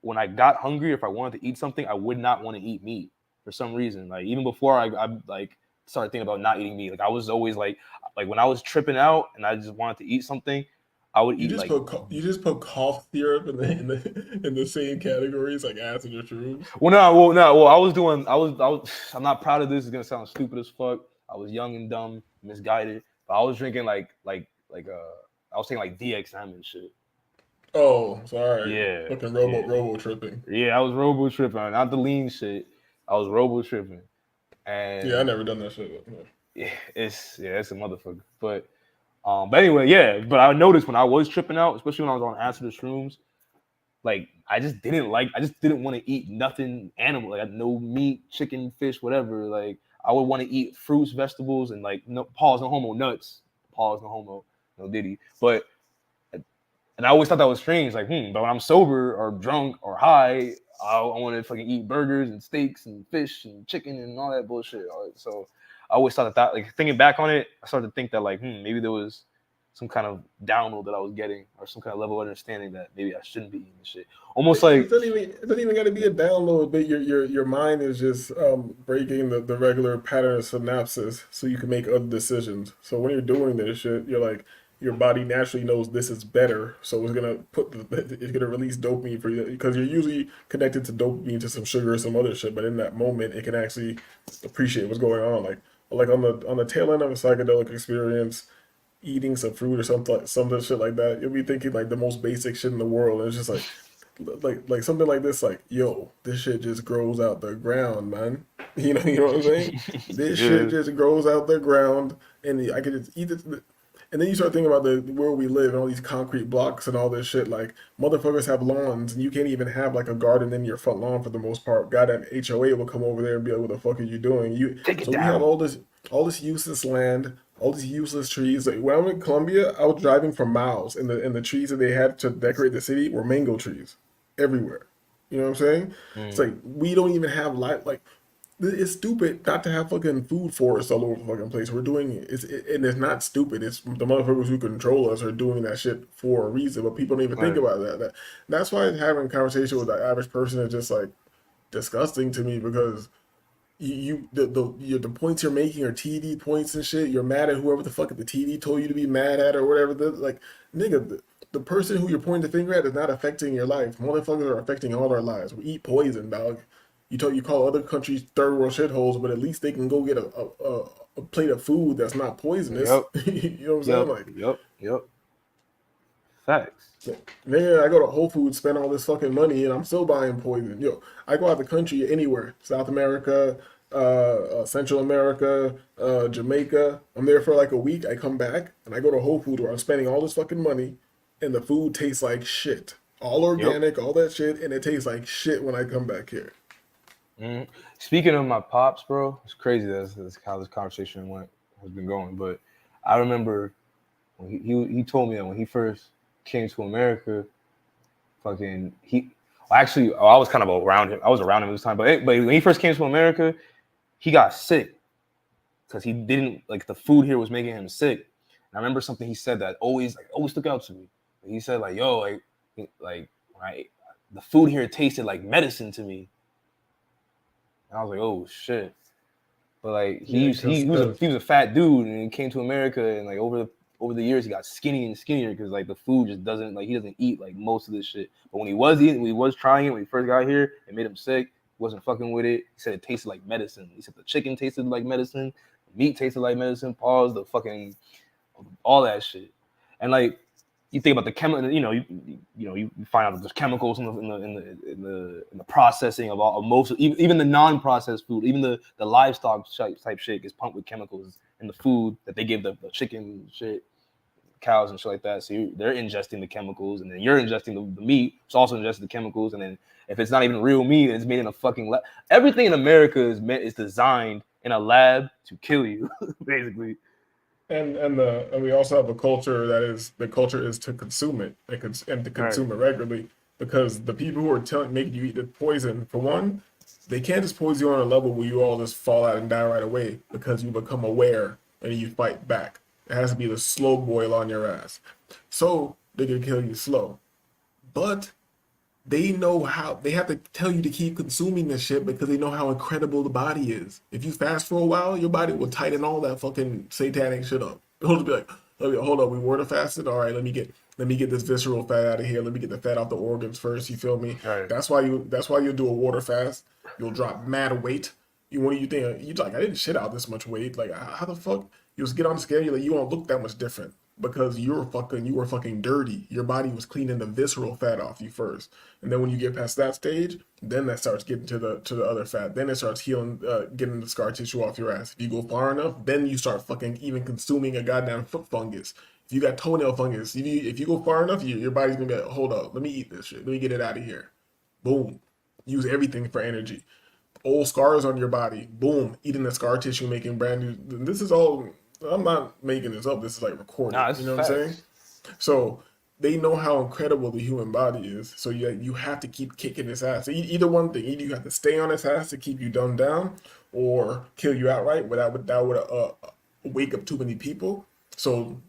when I got hungry, if I wanted to eat something, I would not want to eat meat for some reason. Like even before I like started thinking about not eating meat. Like I was always like when I was tripping out and I just wanted to eat something, I would eat like you just put cough syrup in the same categories like acid or shrooms. Well, I was I'm not proud of this. It's gonna sound stupid as fuck. I was young and dumb, misguided, but I was drinking I was taking like DXM and shit. Oh, sorry. Yeah. Fucking robo tripping. Yeah, I was robo tripping, not the lean shit. I was robo tripping. And yeah, I never done that shit. Yeah, it's a motherfucker. But anyway, yeah. But I noticed when I was tripping out, especially when I was on acid or shrooms, like I just didn't want to eat nothing animal, like no meat, chicken, fish, whatever. Like I would want to eat fruits, vegetables, and like no homo nuts. Pause, no homo, no diddy. But and I always thought that was strange. Like, but when I'm sober or drunk or high, I want to fucking eat burgers and steaks and fish and chicken and all that bullshit. So I always thought that like thinking back on it, I started to think that like, maybe there was some kind of download that I was getting or some kind of level of understanding that maybe I shouldn't be eating this shit. Almost like it doesn't even got to be a download, but your mind is just breaking the regular pattern of synapses so you can make other decisions. So when you're doing this shit, you're like, your body naturally knows this is better, so it's gonna release dopamine for you because you're usually connected to dopamine to some sugar or some other shit. But in that moment, it can actually appreciate what's going on. Like on the tail end of a psychedelic experience, eating some fruit or something shit like that, you'll be thinking like the most basic shit in the world. And it's just like something like this, like yo, this shit just grows out the ground, man. You know what I'm saying? This shit just grows out the ground, and I could just eat it. And then you start thinking about the world we live and all these concrete blocks and all this shit. Like motherfuckers have lawns and you can't even have like a garden in your front lawn for the most part. Goddamn HOA will come over there and be like, "What the fuck are you doing?" We have all this useless land, all these useless trees. Like when I'm in Colombia, I was driving for miles, and the trees that they had to decorate the city were mango trees everywhere. You know what I'm saying? It's like we don't even have light. Like It's stupid not to have fucking food forests all over the fucking place. We're doing and it's not stupid. It's the motherfuckers who control us are doing that shit for a reason, but people don't even think Right. about that's why having a conversation with the average person is just like disgusting to me because the points you're making are TV points and shit. You're mad at whoever the fuck the TV told you to be mad at or whatever. Like, nigga, the person who you're pointing the finger at is not affecting your life. Motherfuckers are affecting all our lives. We eat poison, dog. You call other countries third world shitholes, but at least they can go get a plate of food that's not poisonous. Yep. You know what I'm saying? Like, Yep. Facts. nigga, I go to Whole Foods, spend all this fucking money, and I'm still buying poison. Yo, I go out the country anywhere, South America, Central America, Jamaica. I'm there for like a week. I come back and I go to Whole Foods where I'm spending all this fucking money, and the food tastes like shit. All organic, all that shit, and it tastes like shit when I come back here. Mhm. Speaking of my pops, bro, it's crazy that's how this conversation has been going. But I remember when he told me that when he first came to America, I was kind of around him. I was around him this time, but when he first came to America, he got sick because he didn't like the food here was making him sick. And I remember something he said that always stuck out to me. He said like, "Yo, the food here tasted like medicine to me." And I was like, "Oh shit!" But like he was a fat dude, and he came to America, and like over the years he got skinny and skinnier because like the food just doesn't he doesn't eat like most of this shit. But when he was eating, when he was trying it, when he first got here, it made him sick. He wasn't fucking with it. He said it tasted like medicine. He said the chicken tasted like medicine, the meat tasted like medicine. Pause. The fucking all that shit, and like. You think about the chemical, you find out that there's chemicals in the processing of most, even the non-processed food, even the livestock type shit gets pumped with chemicals in the food that they give the chicken shit, cows and shit like that. So they're ingesting the chemicals, and then you're ingesting the meat, it's also ingesting the chemicals, and then if it's not even real meat, it's made in a fucking lab. Everything in America is designed in a lab to kill you, basically. And we also have a culture the culture is to consume it and to consume it regularly because the people who are making you eat the poison, for one, they can't just poison you on a level where you all just fall out and die right away because you become aware and you fight back. It has to be the slow boil on your ass. So they can kill you slow. But they know how they have to tell you to keep consuming this shit because they know how incredible the body is. If you fast for a while, your body will tighten all that fucking satanic shit up. It'll just be like, hold up, we water fasted. All right, let me get this visceral fat out of here. Let me get the fat out the organs first. You feel me? Right. That's why you'll do a water fast. You'll drop mad weight. What do you think? You like I didn't shit out this much weight. Like how the fuck? You just get on the scale. You're like you won't look that much different. Because you were fucking dirty. Your body was cleaning the visceral fat off you first, and then when you get past that stage, then that starts getting to the other fat. Then it starts healing, getting the scar tissue off your ass. If you go far enough, then you start fucking even consuming a goddamn foot fungus. If you got toenail fungus, if you go far enough, your body's gonna be like, hold up, let me eat this shit. Let me get it out of here. Boom. Use everything for energy. Old scars on your body. Boom. Eating the scar tissue, making brand new. This is all. I'm not making this up. This is like recorded. Nah, you know what I'm saying? So they know how incredible the human body is. So you have to keep kicking this ass. Either one thing. Either you have to stay on this ass to keep you dumbed down, or kill you outright. But that would wake up too many people. So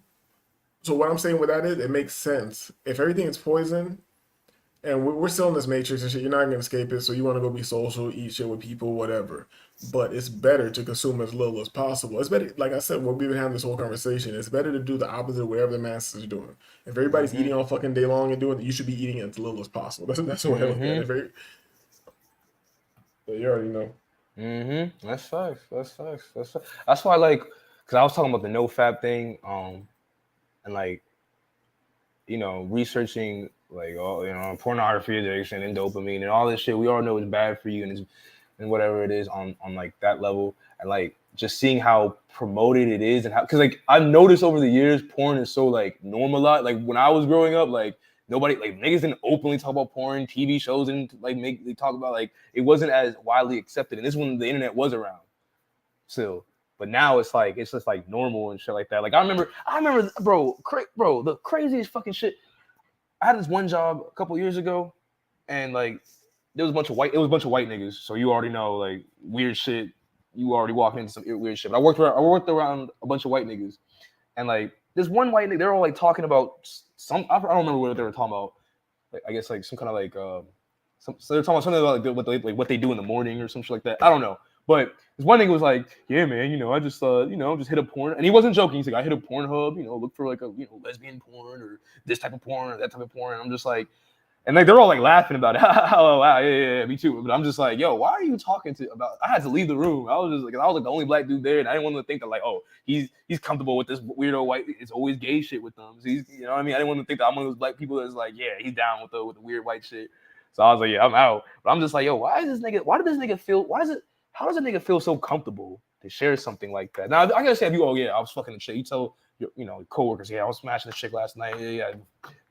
what I'm saying with that is, it makes sense. If everything is poison, and we're still in this matrix and shit, you're not gonna escape it. So you want to go be social, eat shit with people, whatever. But it's better to consume as little as possible. It's better, like I said, when we've been having this whole conversation, it's better to do the opposite of whatever the masses are doing. If everybody's eating all fucking day long and doing it, you should be eating as little as possible. That's the way I look at it. You already know. That's facts. That's why, like, because I was talking about the no fap thing, and like, researching like all pornography addiction and dopamine and all this shit. We all know it's bad for you and whatever it is on like that level, and like just seeing how promoted it is and how, because like I've noticed over the years porn is so like normalized. Like when I was growing up, like nobody, like niggas didn't openly talk about porn, TV shows didn't like they talk about, like it wasn't as widely accepted, and this is when the internet was around still. But now it's just like normal and shit like that. Like I remember, bro, the craziest fucking shit. I had this one job a couple years ago, and like there was a bunch of white niggas, so you already know like weird shit. You already walking into some weird shit. But I worked around a bunch of white niggas, and like this one white nigga, they were all like talking about some. I don't remember what they were talking about. Like, I guess like some kind of like so they're talking about something about like what they do in the morning or some shit like that. I don't know. But this one nigga was like, yeah, man, I just just hit a porn, and he wasn't joking. He's like, I hit a Pornhub, look for like a lesbian porn or this type of porn or that type of porn. And I'm just like. And like they're all like laughing about it. Oh wow, yeah, me too. But I'm just like, yo, why are you talking about? I had to leave the room. I was like the only black dude there, and I didn't want to think that like, oh, he's comfortable with this weirdo white. It's always gay shit with them. So he's, what I mean? I didn't want to think that I'm one of those black people that's like, yeah, he's down with the weird white shit. So I was like, yeah, I'm out. But I'm just like, yo, why does this nigga feel? How does a nigga feel so comfortable to share something like that? Now I gotta say, if you, oh yeah, I was fucking a chick. You tell your coworkers, yeah, I was smashing this chick last night. Yeah,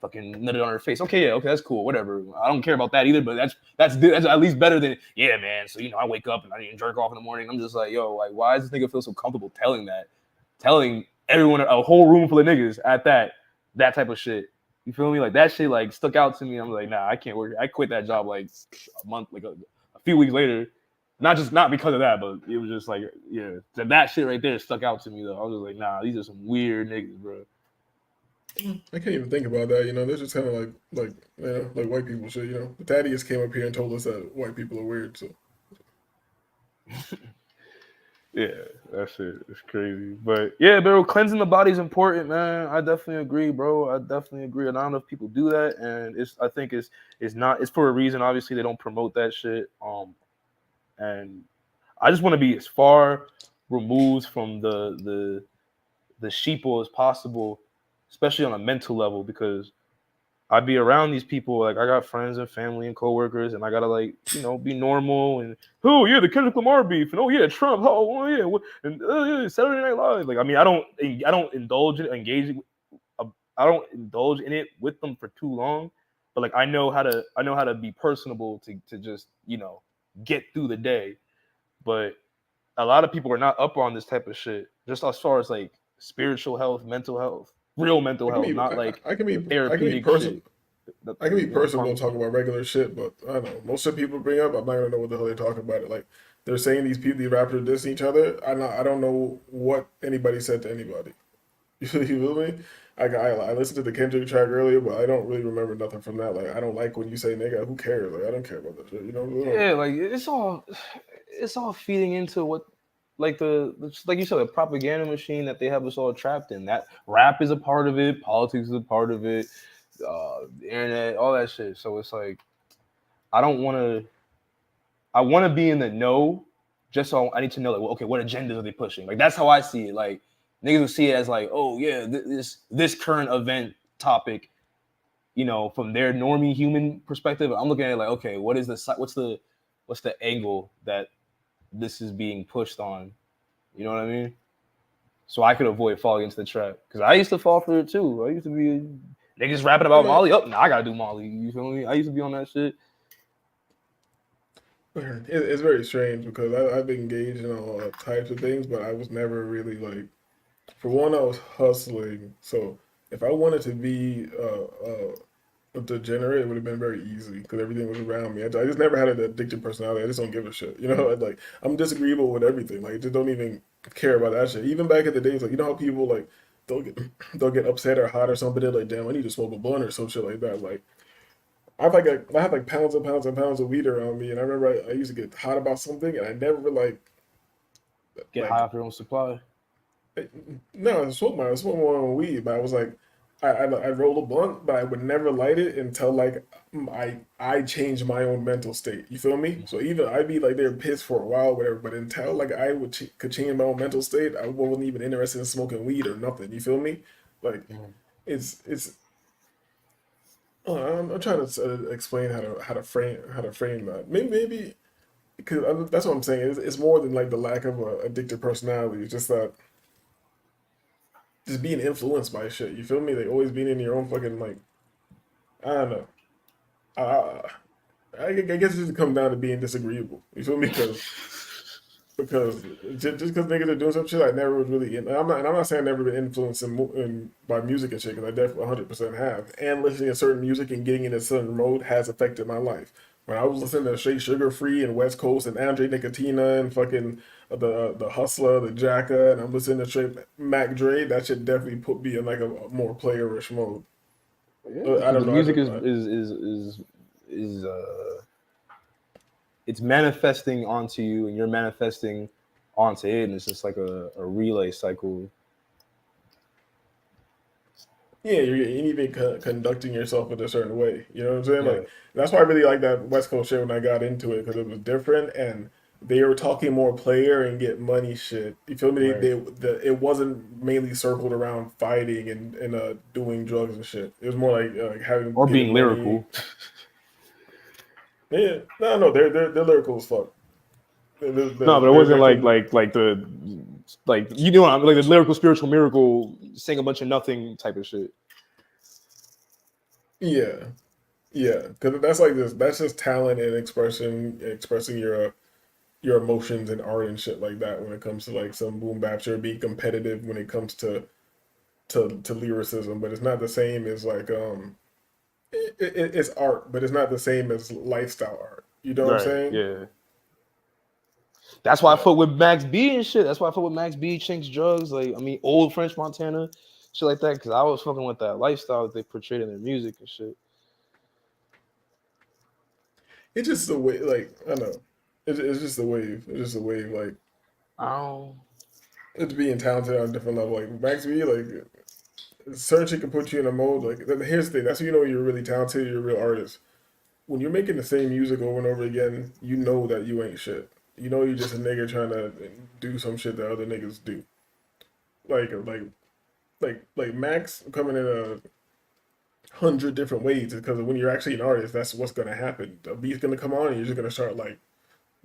fucking nutted on her face. Okay, that's cool, whatever. I don't care about that either, but that's at least better than, yeah, man. So I wake up and I didn't jerk off in the morning. I'm just like, yo, like, why does this nigga feel so comfortable telling everyone, a whole room full of niggas at that type of shit? You feel me? Like that shit like stuck out to me. I'm like, nah, I can't work. I quit that job like a month, like a few weeks later. Not because of that, but it was just like, yeah, that shit right there stuck out to me though. I was just like, nah, these are some weird niggas, bro. I can't even think about that. They're just kind of like white people shit. The Thaddeus came up here and told us that white people are weird. So yeah, that shit is crazy. But yeah, bro, cleansing the body is important, man. I definitely agree, bro. I definitely agree. And I don't know if people do that, and I think it's for a reason. Obviously, they don't promote that shit. And I just want to be as far removed from the sheeple as possible, especially on a mental level, because I be around these people. Like I got friends and family and coworkers, and I gotta like be normal. And oh yeah, the Kendrick Lamar beef, and oh yeah, Trump. Oh yeah, and yeah, Saturday Night Live. Like I mean, I don't indulge in it with them for too long, but like I know how to be personable to just get through the day. But a lot of people are not up on this type of shit, just as far as like spiritual health, mental health, real mental health, not like I can be therapeutic personal. shit. I can be personal and talk about regular shit, but I don't know. Most of the people bring up, I'm not gonna know what the hell they're talking about. It like they're saying these rappers are dissing each other. I don't know what anybody said to anybody. You feel me? I listened to the Kendrick track earlier, but I don't really remember nothing from that. Like I don't like when you say nigga. Who cares? Like I don't care about that shit. Yeah, like it's all feeding into what, like like you said, the propaganda machine that they have us all trapped in. That rap is a part of it, politics is a part of it, the internet, all that shit. So it's like I want to be in the know, just so I need to know like, well, okay, what agendas are they pushing? Like that's how I see it. Like niggas will see it as like, oh yeah, this current event topic, from their normie human perspective. I'm looking at it like, okay, what's the angle that this is being pushed on? You know what I mean? So I could avoid falling into the trap, because I used to fall for it too. I used to be niggas rapping about Molly. Oh, now I gotta do Molly. You feel me? I used to be on that shit. It's very strange because I've been engaged in all types of things, but I was never really like. For one, I was hustling, so if I wanted to be a degenerate, it would have been very easy because everything was around me. I just never had an addictive personality. I just don't give a shit. Like I'm disagreeable with everything. Like I just don't even care about that shit. Even back in the days, like how people like they'll get upset or hot or something. They're like, damn, I need to smoke a blunt or some shit like that. Like I had like pounds and pounds and pounds of weed around me, and I remember I used to get hot about something, and I never get high off your own supply. No, I smoked my own weed, but I was like, I roll a blunt, but I would never light it until like I changed my own mental state. You feel me? So even I'd be like there pissed for a while, whatever. But until like I could change my own mental state, I wasn't even interested in smoking weed or nothing. You feel me? Like it's. I'm trying to explain how to frame that. Maybe because that's what I'm saying. It's more than like the lack of a addictive personality. It's just that. Just being influenced by shit, you feel me? Like always being in your own fucking like, I don't know. I guess it just comes down to being disagreeable. You feel me? Because just because niggas are doing some shit I never was really in. I'm not saying I've never been influenced by music and shit, because I definitely 100% have. And listening to certain music and getting in a certain mode has affected my life. When I was listening to Shay Sugar Free and West Coast and Andre Nicotina and fucking the Hustler, the Jacka, and I'm listening to straight Mac Dre, that should definitely put me in like a more playerish mode. I don't The know. music is it's manifesting onto you, and you're manifesting onto it, and it's just like a relay cycle. Yeah, you're even conducting yourself in a certain way. You know what I'm saying? Like that's why I really like that West Coast shit when I got into it because it was different and they were talking more player and get money shit. You feel me? Right. It wasn't mainly circled around fighting and doing drugs and shit. It was more like having Or getting being lyrical. Yeah, no, they're lyrical as fuck. No, but it wasn't like you know what I mean, like the lyrical spiritual miracle, sing a bunch of nothing type of shit. Yeah, because that's like this. That's just talent and expressing your emotions and art and shit like that. When it comes to like some boom bap, or being competitive when it comes to lyricism, but it's not the same as like it's art, but it's not the same as lifestyle art. You know what I'm saying? Yeah. That's why I fuck with Max B and shit. That's why I fuck with Max B, Chinks Drugs, like I mean old French Montana, shit like that. Because I was fucking with that lifestyle that they portrayed in their music and shit. It's just the way, like I don't know, it's just the wave. It's just the wave, like it's being talented on a different level. Like Max B, like certain shit can put you in a mode. Like here's the thing, that's when you know you're really talented, you're a real artist. When you're making the same music over and over again, you know that you ain't shit. You know you're just a nigga trying to do some shit that other niggas do. Like Max coming in 100 different ways because when you're actually an artist, that's what's gonna happen. A beat's gonna come on and you're just gonna start like,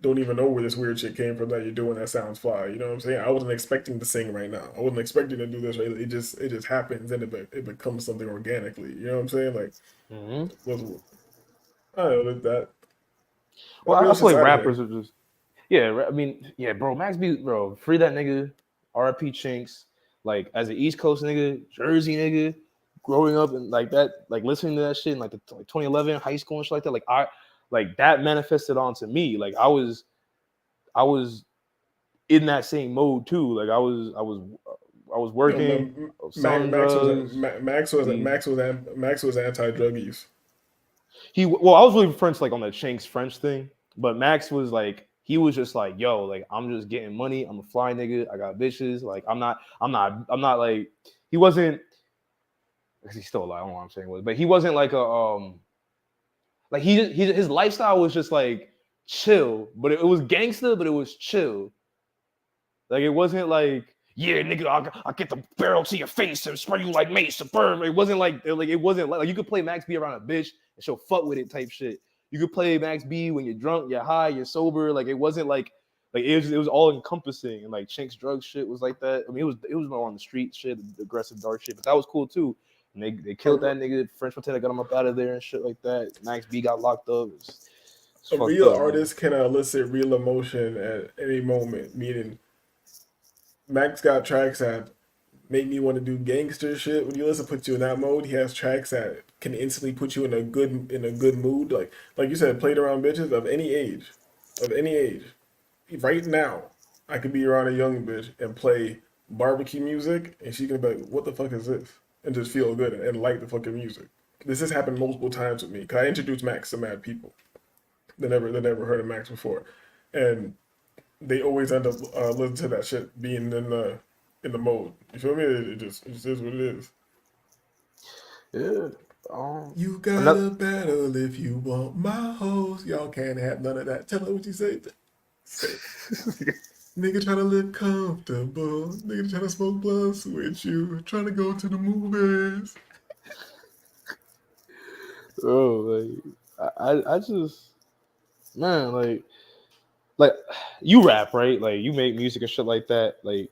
don't even know where this weird shit came from that you're doing that sounds fly. You know what I'm saying? I wasn't expecting to sing right now. I wasn't expecting to do this right. It just happens and it becomes something organically. You know what I'm saying? Like, I don't know that. Well, I feel like rappers are just. Yeah, I mean, yeah, bro, Max B, bro, free that nigga, RIP Chinks, like as an East Coast nigga, Jersey nigga, growing up and like that, like listening to that shit in like 2011 high school and shit like that, like that manifested onto me. Like I was in that same mode too. Like I was working. Max was anti-drug use. I was really French like on the Chinks French thing, but Max was like. He was just like, yo, like I'm just getting money. I'm a fly nigga. I got bitches. Like I'm not like he wasn't. He's still alive. I don't know what I'm saying was, but he wasn't like a like his lifestyle was just like chill, but it was gangster, but it was chill. Like it wasn't like yeah, nigga, I get the barrel to your face and spray you like mace or burn. It wasn't like you could play Max B around a bitch and she'll fuck with it type shit. You could play Max B when you're drunk, you're high, you're sober. Like it wasn't like it was all encompassing. And like Chinks Drugs shit was like that. I mean, it was more on the street shit, aggressive dark shit, but that was cool too. And they killed that nigga. French Montana got him up out of there and shit like that. Max B got locked up. A real artist can elicit real emotion at any moment. Meaning, Max got tracks that make me want to do gangster shit. When you listen, put you in that mode. He has tracks that can instantly put you in a good mood. Like you said, played around bitches of any age. Right now, I could be around a young bitch and play barbecue music, and she can be like, "What the fuck is this?" and just feel good and like the fucking music. This has happened multiple times with me. Cause I introduced Max to mad people. They never heard of Max before, and they always end up listening to that shit, being in the mode. You feel me? It just is what it is. Yeah. You gotta battle if you want my hoes. Y'all can't have none of that. Tell her what you say. Nigga trying to live comfortable. Nigga trying to smoke blunts with you. Trying to go to the movies. Oh, like I just man, like you rap, right? Like you make music and shit like that, like,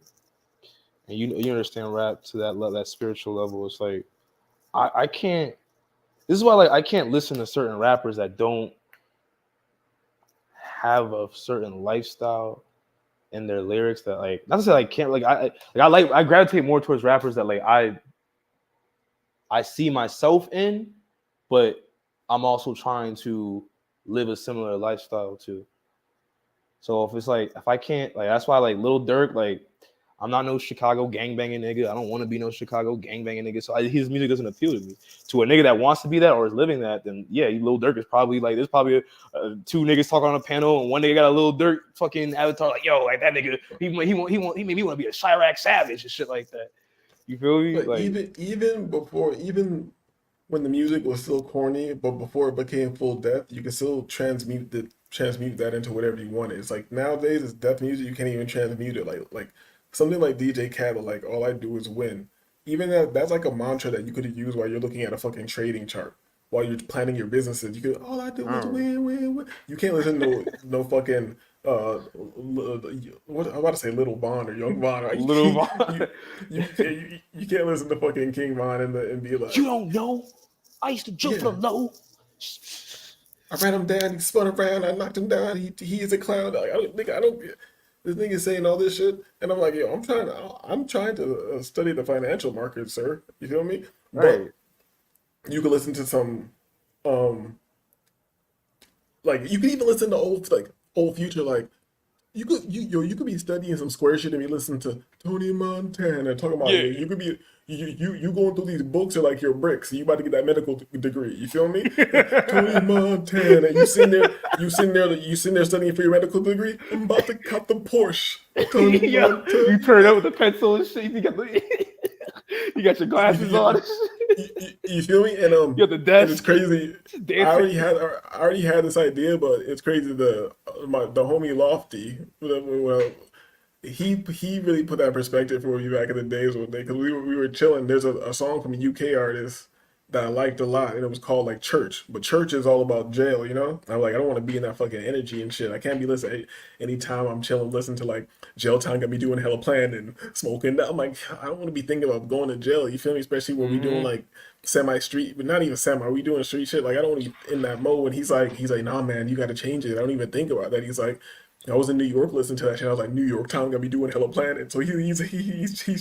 and you understand rap to that spiritual level. It's like I can't. This is why like I can't listen to certain rappers that don't have a certain lifestyle in their lyrics. That like not to say I can't like I gravitate more towards rappers that like I see myself in, but I'm also trying to live a similar lifestyle to. So if it's like, if I can't, like, that's why, like, Lil Durk, like, I'm not no Chicago gangbanging nigga. I don't want to be no Chicago gangbanging nigga. So his music doesn't appeal to me. To a nigga that wants to be that or is living that, then yeah, Lil Durk is probably like, there's probably two niggas talking on a panel and one nigga got a Lil Durk fucking avatar like, yo, like that nigga, he made me want to be a Chirac Savage and shit like that. You feel me? But Like, even when the music was still corny, but before it became full depth, you can still transmute that into whatever you wanted. It's like nowadays it's death music, you can't even transmute it. Like something like DJ Khaled, like all I do is win. Even that's like a mantra that you could use while you're looking at a fucking trading chart. While you're planning your businesses, you could all I do is win, win, win. You can't listen to no fucking what I'm about to say, Little Von or Young Von. Right? Little Von. You can't listen to fucking King Von and be like, you don't know. I used to jump for the low. I ran him down. He spun around. I knocked him down. He is a clown. Like, I don't. This nigga saying all this shit, and I'm like, yo, I'm trying to study the financial markets, sir. You feel me? right. But you can listen to some, like you can even listen to old Future, like. You could be studying some square shit and be listening to Tony Montana talking about you could be you going through these books are like your bricks. You about to get that medical degree. You feel me? Tony Montana. You sitting there studying for your medical degree. I'm about to cut the Porsche. Tony Montana. You turn up with a pencil and shit. You got your glasses on. You feel me? And you got the desk. And it's crazy. I already had this idea, but it's crazy. The homie Lofty, well, he really put that perspective for me back in the days one day because we were chilling. There's a song from a UK artist that I liked a lot, and it was called like Church. But Church is all about jail, you know? I'm like, I don't want to be in that fucking energy and shit. I can't be listening anytime I'm chilling, listen to like Jail Time got me doing hella plan and smoking. I'm like, I don't want to be thinking about going to jail, you feel me? Especially when we doing like semi-street, but not even semi, we doing street shit. Like I don't want to be in that mode. And he's like, nah man, you gotta change it. I don't even think about that. He's like, I was in New York listening to that shit. I was like, New York Time gonna be doing Hello Planet. So he's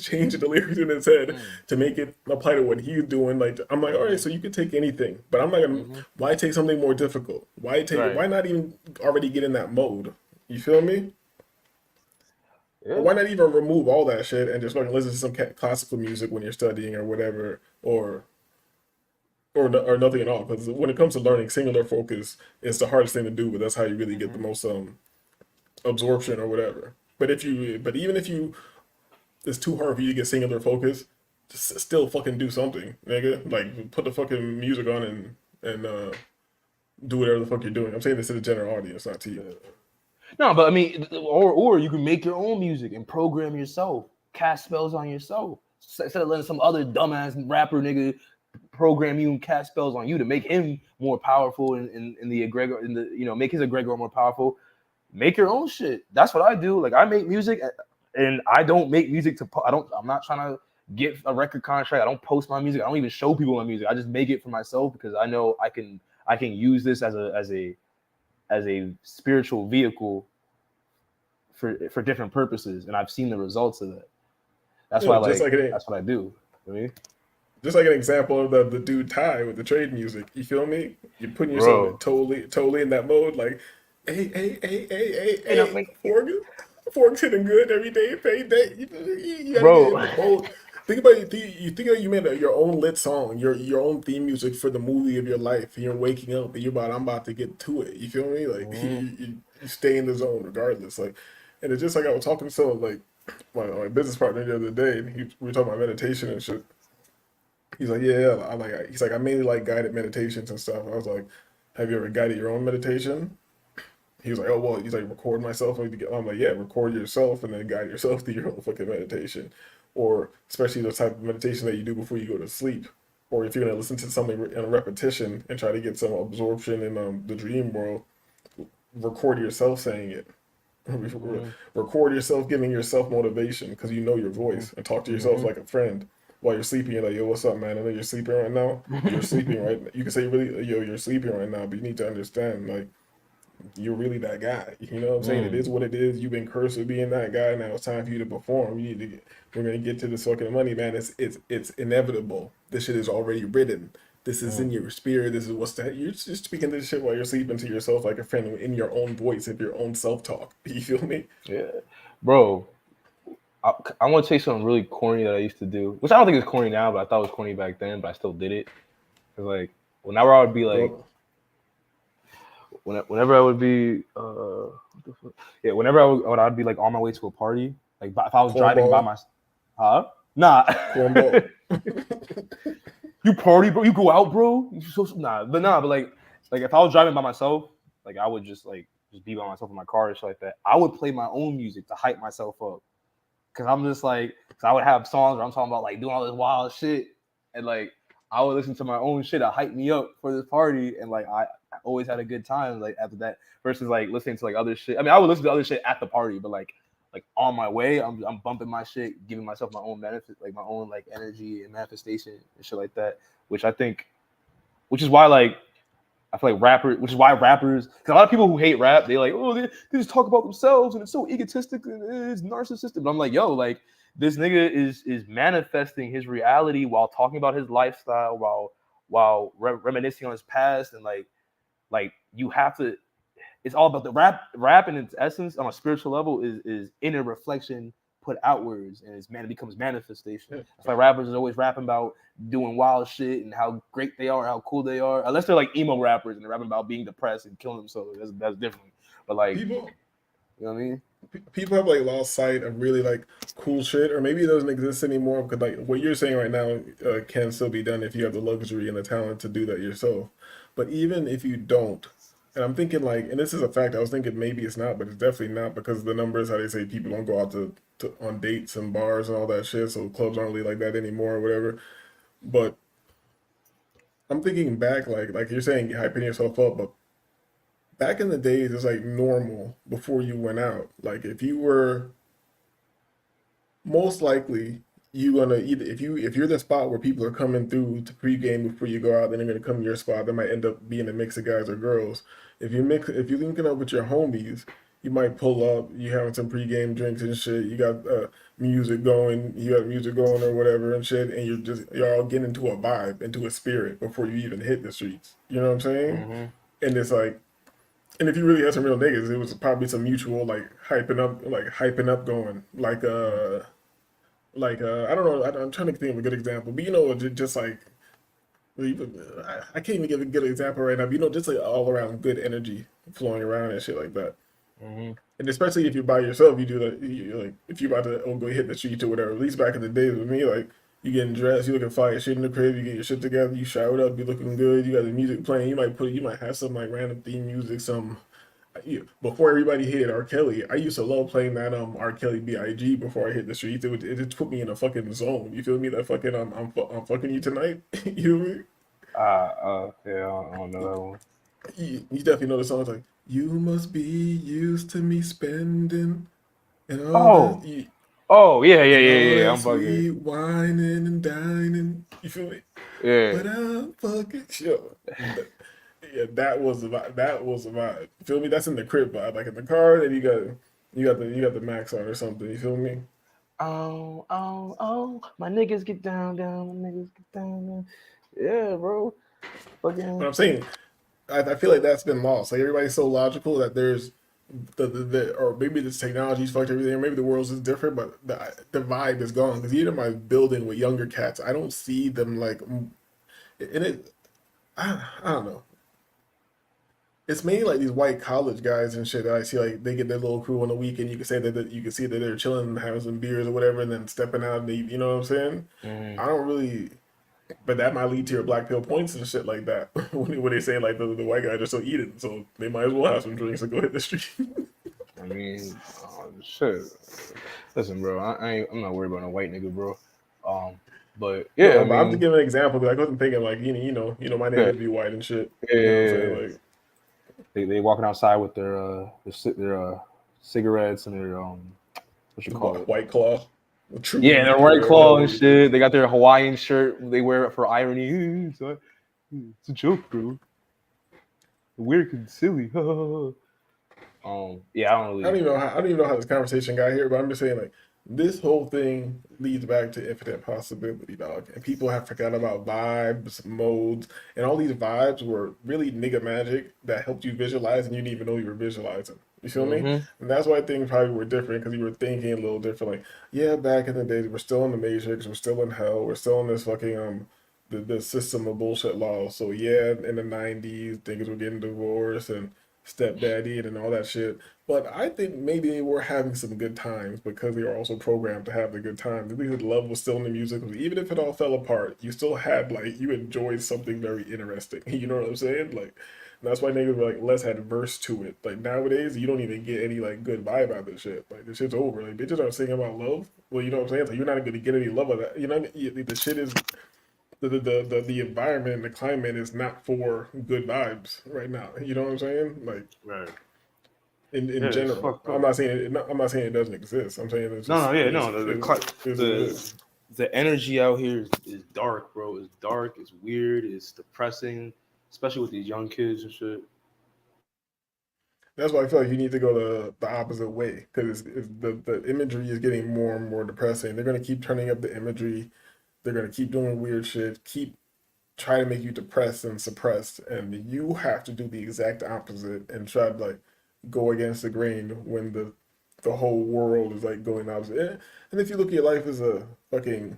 changing the lyrics in his head to make it apply to what he's doing. Like I'm like, all right, so you can take anything, but I'm not gonna. Why take something more difficult? Why not even already get in that mode? You feel me? Yeah. Why not even remove all that shit and just fucking listen to some classical music when you're studying or whatever, or nothing at all? Because when it comes to learning, singular focus is the hardest thing to do, but that's how you really get the most absorption or whatever. But even if it's too hard for you to get singular focus, just still fucking do something, nigga. Like put the fucking music on and do whatever the fuck you're doing. I'm saying this to the general audience, not to you. No, but I mean, or you can make your own music and program yourself, cast spells on yourself instead of letting some other dumbass rapper nigga program you and cast spells on you to make him more powerful in the egregor, make his egregor more powerful. Make your own shit. That's what I do. Like I make music, and I don't make music I'm not trying to get a record contract. I don't post my music. I don't even show people my music. I just make it for myself because I know I can use this as a spiritual vehicle for different purposes, and I've seen the results of that. That's why that's what I do. I mean, just like an example of the dude Ty with the trade music. You feel me? You're putting yourself totally in that mode, like. Hey, Fork's hitting good every day, payday. You bro. Think about it. You think that you made your own lit song, your own theme music for the movie of your life, and you're waking up and I'm about to get to it. You feel me? Like you stay in the zone regardless. Like, and it's just like I was talking to someone like my business partner the other day, and we were talking about meditation and shit. He's like, he's like, I mainly like guided meditations and stuff. I was like, have you ever guided your own meditation? He was like, oh, well, he's like, record myself. I'm like, yeah, record yourself and then guide yourself through your own fucking meditation. Or especially the type of meditation that you do before you go to sleep. Or if you're going to listen to something in a repetition and try to get some absorption in the dream world, record yourself saying it. Record yourself giving yourself motivation because you know your voice and talk to yourself like a friend. While you're sleeping, you're like, yo, what's up, man? I know you're sleeping right now. You're sleeping right now. You can say, really, yo, you're sleeping right now, but you need to understand, like, you're really that guy. You know what I'm saying? It is what it is. You've been cursed with being that guy. Now it's time for you to perform. You need to we're gonna get to this fucking money, man. It's inevitable. This shit is already written. This is in your spirit. This is what's that. You're just speaking this shit while you're sleeping to yourself, like a friend, in your own voice, of your own self talk. You feel me? Yeah, bro. I want to say something really corny that I used to do, which I don't think is corny now, but I thought it was corny back then, but I still did it. Cause like whenever I would be like, whenever I would be, whenever I'd be like on my way to a party, like if I was driving by myself, nah. You party, bro? You go out, bro? But like if I was driving by myself, like I would just be by myself in my car and shit like that. I would play my own music to hype myself up, cause I'm just like, I would have songs where I'm talking about like doing all this wild shit, and like I would listen to my own shit to hype me up for this party, and like I always had a good time like after that, versus like listening to like other shit. I mean, I would listen to other shit at the party, but like on my way, I'm bumping my shit, giving myself my own benefit, like my own like energy and manifestation and shit like that. Which is why like I feel like rappers, because a lot of people who hate rap, they like, oh, they just talk about themselves and it's so egotistic and it's narcissistic. But I'm like, yo, like this nigga is manifesting his reality while talking about his lifestyle, while reminiscing on his past, and like you have to. It's all about the rap in its essence on a spiritual level is inner reflection put outwards, and it becomes manifestation. Yeah. That's why rappers is always rapping about doing wild shit and how great they are, how cool they are. Unless they're like emo rappers and they're rapping about being depressed and killing themselves. That's different. But like people, you know what I mean? People have like lost sight of really like cool shit, or maybe it doesn't exist anymore because like what you're saying right now can still be done if you have the luxury and the talent to do that yourself. But even if you don't, and I'm thinking like, and this is a fact, I was thinking maybe it's not, but it's definitely not, because the numbers, how they say people don't go out to on dates and bars and all that shit, so clubs aren't really like that anymore or whatever. But I'm thinking back, like you're saying, hyping yourself up, but back in the days, it's like normal before you went out. Like if you were, most likely you gonna either, if you're the spot where people are coming through to pregame before you go out, then they're gonna come to your spot. They might end up being a mix of guys or girls. If you're linking up with your homies, you might pull up, you having some pregame drinks and shit, you got music going, or whatever and shit, and you're all getting into a vibe, into a spirit before you even hit the streets. You know what I'm saying? Mm-hmm. And it's like, and if you really had some real niggas, it was probably some mutual like hyping up going. I don't know, I'm trying to think of a good example, but you know, just like, I can't even give a good example right now, but you know, just like all around good energy flowing around and shit like that. Mm-hmm. And especially if you're by yourself, you do that. Like if you're about to go hit the streets or whatever. At least back in the days with me, like you getting dressed, you looking fire, shit in the crib, you get your shit together, you showered up, you looking good, you got the music playing. You might have some like random theme music, some. Before everybody hit R. Kelly, I used to love playing that R. Kelly B.I.G. before I hit the streets. It just put me in a fucking zone. You feel me? That fucking I'm fucking you tonight. You feel me? Yeah, I don't know that one. You definitely know the song. It's like, you must be used to me spending and all that. Yeah. I'm bugging. Whining and dining. You feel me? Yeah. But I'm fucking sure. Yeah, that was a vibe. You feel me? That's in the crib vibe. Like in the car, then you got the Max on or something. You feel me? Oh, my niggas get down. My niggas get down. Yeah, bro. Fucking. But I'm saying, I feel like that's been lost. Like everybody's so logical that there's or maybe this technology's fucked everything, or maybe the world's is different, but the vibe is gone. Because even in my building with younger cats, I don't see them like, and it, I don't know. It's mainly like these white college guys and shit that I see, like they get their little crew on the weekend. You can say that you can see that they're chilling and having some beers or whatever, and then stepping out and you know what I'm saying? Mm. I don't really, but that might lead to your black pill points and shit like that. when they say like the white guys are still eating, so they might as well have some drinks and go hit the street. I mean, shit. Listen, bro, I'm not worried about no white nigga, bro. But yeah, no, but I'm just giving an example because I wasn't thinking like you know my name would be white and shit. Yeah, you know what I'm saying? Like. They walking outside with their cigarettes and their what you call it? White Claw. Yeah, their White Claw and shit. They got their Hawaiian shirt. They wear it for irony. It's a joke, bro. Weird and silly. Yeah, I don't even know how this conversation got here, but I'm just saying like this whole thing leads back to infinite possibility, dog. And people have forgot about vibes, modes, and all these vibes were really nigga magic that helped you visualize and you didn't even know you were visualizing. You feel me? Mhm. And that's why things probably were different because you were thinking a little differently. Yeah, back in the days, we're still in the Matrix, we're still in hell, we're still in this fucking the system of bullshit laws. So yeah, in the '90s, things were getting divorced and stepdaddy and all that shit. But I think maybe they were having some good times because they were also programmed to have the good times. At least the love was still in the music. Even if it all fell apart, you still had like you enjoyed something very interesting. You know what I'm saying? Like that's why niggas were like less adverse to it. Like nowadays, you don't even get any like good vibe out of this shit. Like this shit's over. Like bitches aren't singing about love. Well, you know what I'm saying? So you're not gonna get any love of that. You know, the shit is the environment and the climate is not for good vibes right now. You know what I'm saying? Like Right. in Yeah, it's general. fucked I'm up. not saying I'm not saying it doesn't exist. I'm saying it's just No, yeah, it's, no. it's, it's what it is. The energy out here is dark, bro. It's dark. It's weird. It's depressing, especially with these young kids and shit. That's why I feel like you need to go the opposite way because the imagery is getting more and more depressing. They're gonna keep turning up the imagery. They're gonna keep doing weird shit. Keep trying to make you depressed and suppressed, and you have to do the exact opposite and try to like go against the grain when the whole world is like going opposite. And if you look at your life as a fucking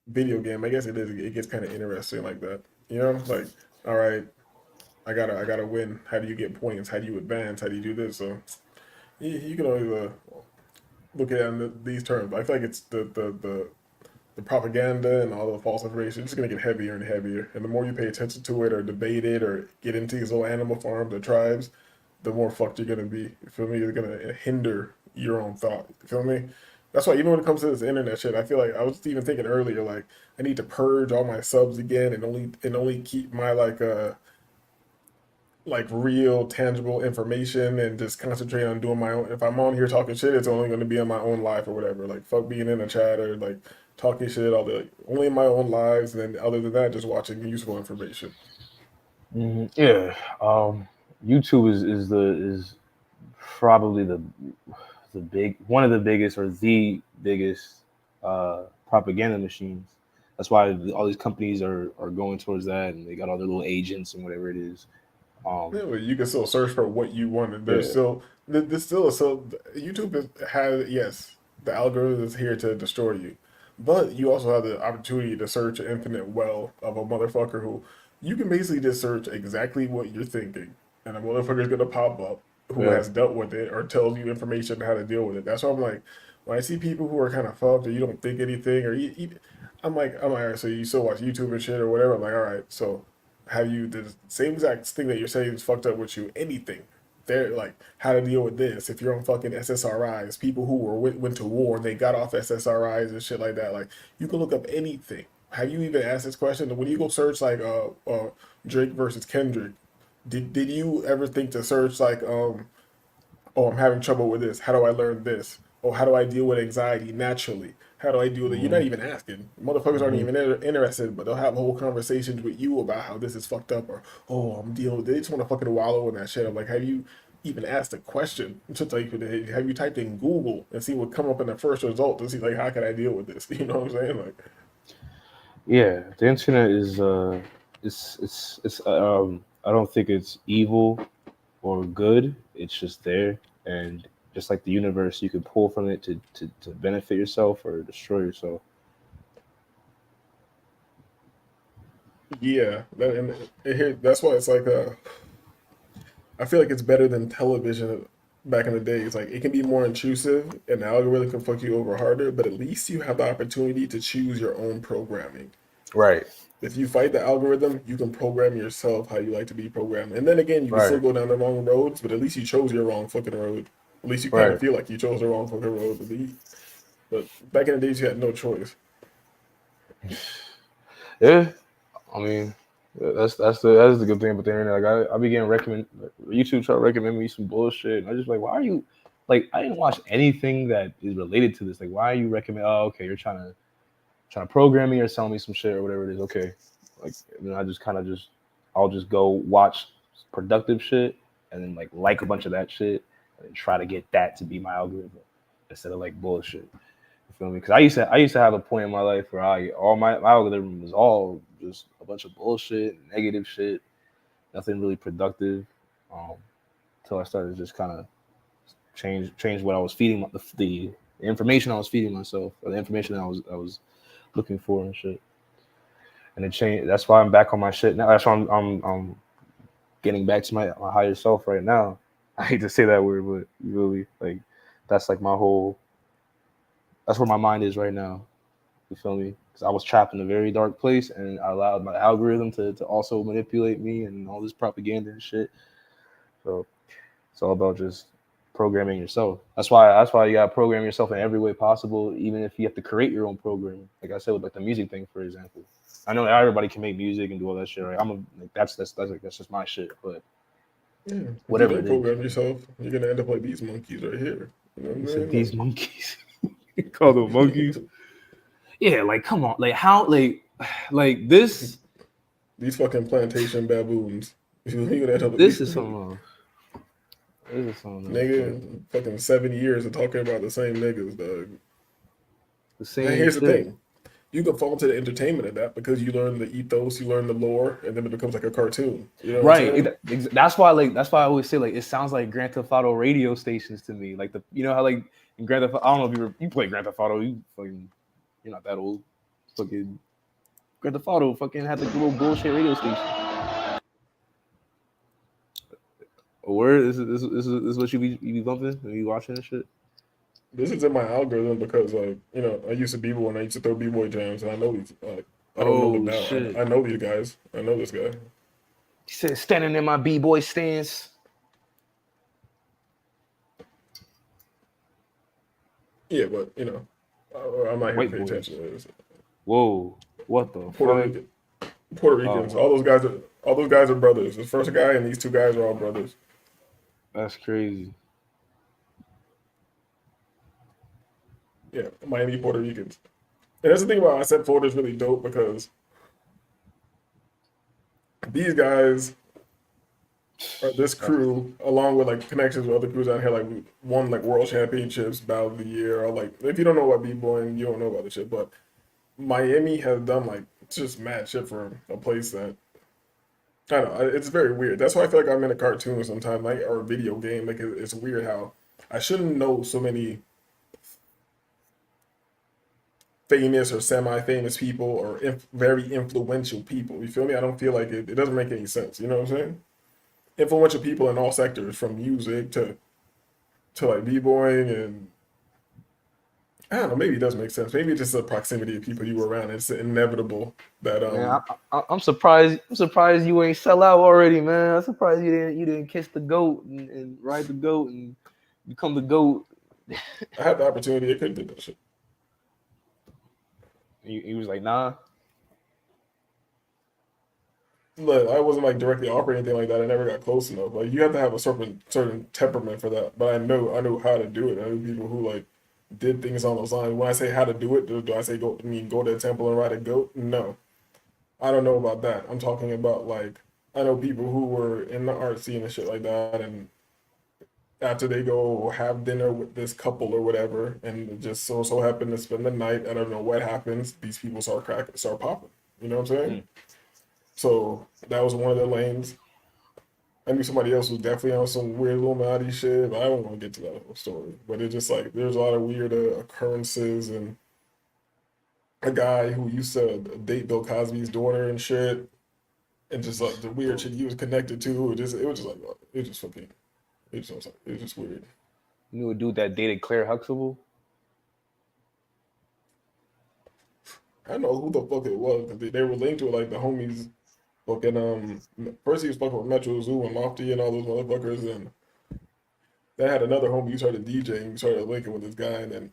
video game, I guess it is. It gets kind of interesting like that. You know, like all right, I gotta win. How do you get points? How do you advance? How do you do this? So you can always look at it in these terms. I feel like it's the propaganda and all the false information is just gonna get heavier and heavier. And the more you pay attention to it or debate it or get into these little animal farms or tribes, the more fucked you're gonna be. You feel me? It's gonna hinder your own thought. You feel me? That's why even when it comes to this internet shit, I feel like I was even thinking earlier, like I need to purge all my subs again and only keep my like real tangible information and just concentrate on doing my own. If I'm on here talking shit, it's only going to be in my own life or whatever. Like fuck being in a chat or like talking shit. All the only in my own lives. And then other than that, just watching useful information. Yeah. YouTube is probably the one of the biggest or the biggest propaganda machines. That's why all these companies are going towards that, and they got all their little agents and whatever it is. Yeah, but you can still search for what you want, and there's still YouTube has yes, the algorithm is here to destroy you, but you also have the opportunity to search an infinite well of a motherfucker who you can basically just search exactly what you're thinking, and a motherfucker's gonna pop up who has dealt with it or tells you information on how to deal with it. That's why I'm like, when I see people who are kind of fucked or you don't think anything or I'm like, all right, so you still watch YouTube and shit or whatever. I'm like, all right, so have you the same exact thing that you're saying is fucked up with you? Anything? They're like how to deal with this. If you're on fucking SSRIs, people who went to war and they got off SSRIs and shit like that. Like you can look up anything. Have you even asked this question? When you go search like Drake versus Kendrick, did you ever think to search like oh, I'm having trouble with this. How do I learn this? Or how do I deal with anxiety naturally? How do I deal with it? You're not even asking. Motherfuckers aren't even interested, but they'll have whole conversations with you about how this is fucked up or, oh, I'm dealing with it. They just want to fucking wallow in that shit. I'm like, have you even asked a question? Just like, have you typed in Google and see what come up in the first result to see, like, how can I deal with this? You know what I'm saying? Like, Yeah, the internet is it's I don't think it's evil or good. It's just there, and just like the universe, you can pull from it to benefit yourself or destroy yourself. yeah. That's why it's like, I feel like it's better than television back in the day. It's like it can be more intrusive and the algorithm can fuck you over harder, but at least you have the opportunity to choose your own programming. Right. If you fight the algorithm, you can program yourself how you like to be programmed. And then again, you can still go down the wrong roads, but at least you chose your wrong fucking road. At least you kind of feel like you chose the wrong fucking road. But back in the days, you had no choice. Yeah, I mean, that's the good thing about the internet. Like I be getting YouTube try to recommend me some bullshit, and I just like, why are you like? I didn't watch anything that is related to this. Like, why are you recommend? Oh, okay, you're trying to program me or sell me some shit or whatever it is. Okay, like then I just kind of I'll just go watch productive shit and then like a bunch of that shit and try to get that to be my algorithm instead of like bullshit. You feel me? Because I used to have a point in my life where all my algorithm was all just a bunch of bullshit, negative shit, nothing really productive. Until I started just kind of change what I was feeding the information I was feeding myself, or the information I was looking for and shit. And it changed. That's why I'm back on my shit now. That's why I'm getting back to my higher self right now. I hate to say that word, but really, like, that's like my whole. That's where my mind is right now. You feel me? Because I was trapped in a very dark place, and I allowed my algorithm to also manipulate me and all this propaganda and shit. So it's all about just programming yourself. That's why you gotta program yourself in every way possible, even if you have to create your own programming. Like I said, with like the music thing, for example. I know everybody can make music and do all that shit, right? That's just my shit, but Yeah, whatever you it don't is. program yourself, you're gonna end up like these monkeys right here. You know what I'm It's saying? like these monkeys. Call them monkeys. Yeah, like come on, like how, like this. These fucking plantation baboons. You're gonna end up with This these is something. This is something. nigga. Fucking 7 years of talking about the same niggas, dog. The same. And here's the shit. thing. You can fall into the entertainment of that because you learn the ethos, you learn the lore, and then it becomes like a cartoon. You know what I'm saying? That's why I always say, like, it sounds like Grand Theft Auto radio stations to me. Like, you know how, like, in Grand Theft Auto, I don't know if you play Grand Theft Auto, you're not that old. Fucking Grand Theft Auto fucking had like the little bullshit radio station. Where this is what you be bumping and you watching and shit. This is in my algorithm because, like, you know, I used to b-boy and I used to throw b-boy jams, and I know these. Like, I don't know them now. Shit. I know these guys. I know this guy. He said, "Standing in my b-boy stance." Yeah, but you know, I'm not here to pay attention to this. Whoa, what the Puerto Ricans. All those guys are brothers. The first guy and these two guys are all brothers. That's crazy. Yeah, Miami Puerto Ricans. And that's the thing about I said Florida's really dope because these guys are this crew, along with like connections with other crews out here, like won like world championships, battle of the year, or like if you don't know about b-boying, you don't know about the shit. But Miami has done like just mad shit for a place that I don't know. It's very weird. That's why I feel like I'm in a cartoon sometimes, like, or a video game. Like it's weird how I shouldn't know so many famous or semi-famous people or very influential people. You feel me? I don't feel like it doesn't make any sense. You know what I'm saying? Influential people in all sectors, from music to like b-boying, and I don't know. Maybe it does make sense. Maybe it's just the proximity of people you were around. It's inevitable that Man, I'm surprised. I'm surprised you ain't sell out already, man. I'm surprised you didn't kiss the goat and ride the goat and become the goat. I had the opportunity. I couldn't do that shit. He was like, nah. Look, I wasn't like directly offered anything like that. I never got close enough. Like you have to have a certain temperament for that. But I knew how to do it. I knew people who like did things on those lines. When I say how to do it, do I say go to the temple and ride a goat? No, I don't know about that. I'm talking about like I know people who were in the art scene and shit like that, and after they go have dinner with this couple or whatever, and it just so happen to spend the night, I don't know what happens. These people start popping. You know what I'm saying? So that was one of the lanes. I knew somebody else was definitely on some weird Illuminati shit, but I don't want to get to that whole story. But it's just like there's a lot of weird occurrences, and a guy who used to date Bill Cosby's daughter and shit, and just like the weird shit he was connected to. It was just weird. You knew a dude that dated Claire Huxtable? I don't know who the fuck it was, because they were linked to like the homies. Fucking first he was fucking with Metro Zoo and Lofty and all those motherfuckers, and they had another homie who started DJing, started linking with this guy, and then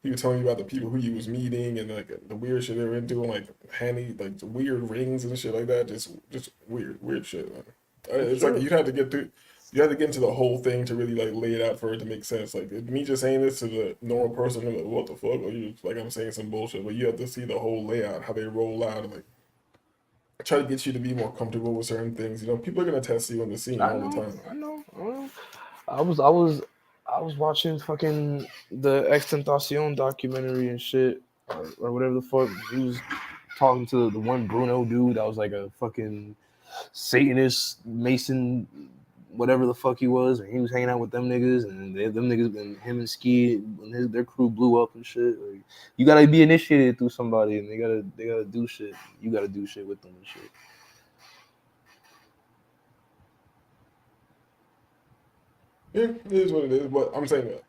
he was telling me about the people who he was meeting and like the weird shit they were into, and like like the weird rings and shit like that. Just weird shit, man. It's like you had to get into the whole thing to really like lay it out for it to make sense. Like me just saying this to the normal person, they're like, what the fuck? Or you like I'm saying some bullshit, but you have to see the whole layout, how they roll out, and like try to get you to be more comfortable with certain things. You know, people are gonna test you in the scene all the time. I know. I was I was watching fucking the Extentacion documentary and shit, or whatever the fuck. He was talking to the one Bruno dude that was like a fucking Satanist Mason, whatever the fuck he was, and he was hanging out with them niggas, and them niggas, and him and Ski, when their crew blew up and shit. Like, you gotta be initiated through somebody, and they gotta do shit. You gotta do shit with them and shit. Yeah, it is what it is. But I'm saying that.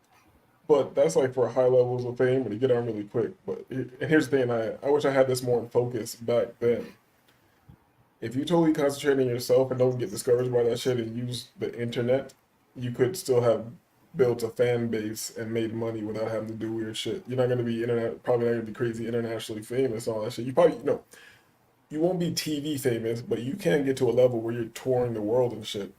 But that's like for high levels of fame, but you get on really quick. But and here's the thing, I wish I had this more in focus back then. If you totally concentrate on yourself and don't get discouraged by that shit and use the internet, you could still have built a fan base and made money without having to do weird shit. You're not gonna be probably not gonna be crazy internationally famous and all that shit. You probably you won't be TV famous, but you can get to a level where you're touring the world and shit.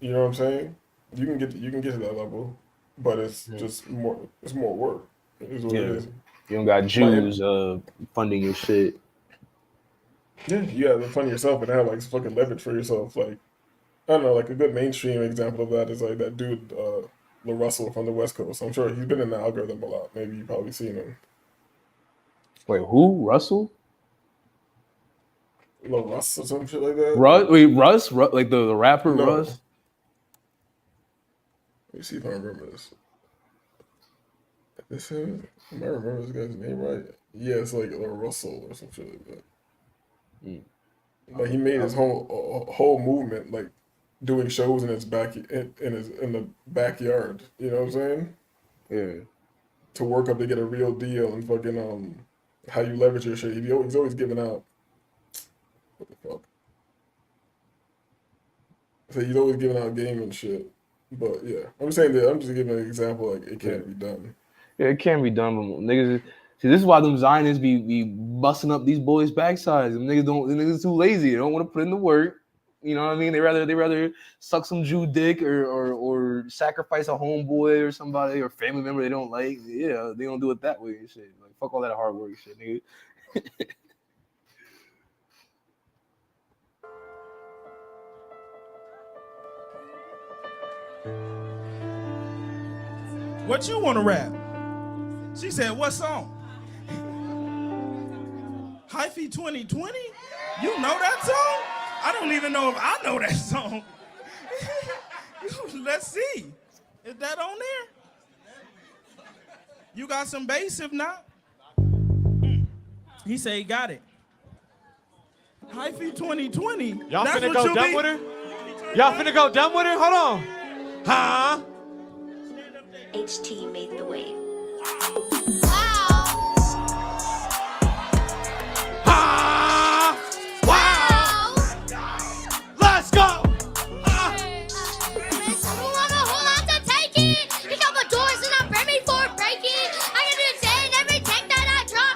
You know what I'm saying? You can get to that level, but it's just more. It's more work. It is what it is. You don't got Jews funding your shit. Yeah, you gotta fund yourself and have like fucking leverage for yourself. Like I don't know, like a good mainstream example of that is like that dude, LaRussell from the West Coast. I'm sure he's been in the algorithm a lot. Maybe you've probably seen him. Wait, who? Russell? LaRuss or some shit like that. Russ? Like the rapper No. Russ? Let me see if I remember this. This is, am I remember this guy's name right? Yeah, it's like Russell or some shit like that. Like he made his whole movement like doing shows in his in the backyard. You know what I'm saying? Yeah. To work up to get a real deal and fucking how you leverage your shit. He's always giving out. What the fuck? So he's always giving out game and shit. But yeah, I'm saying that I'm just giving an example. Like it can't be done. Yeah, it can be done, but niggas. See, this is why them Zionists be busting up these boys' backsides. Them niggas too lazy. They don't want to put in the work. You know what I mean? They rather suck some Jew dick or sacrifice a homeboy or somebody or family member they don't like. Yeah, they don't do it that way and shit. Like fuck all that hard work and shit, nigga. What you want to rap? She said, what song? Hyphy 2020? You know that song? I don't even know if I know that song. Let's see. Is that on there? You got some bass? If not, he said he got it. Hyphy 2020. Y'all That's finna what go you dumb be- with her? Y'all finna go dumb with her? Hold on. Huh? HT made the wave. Ah! Wow! Let's go!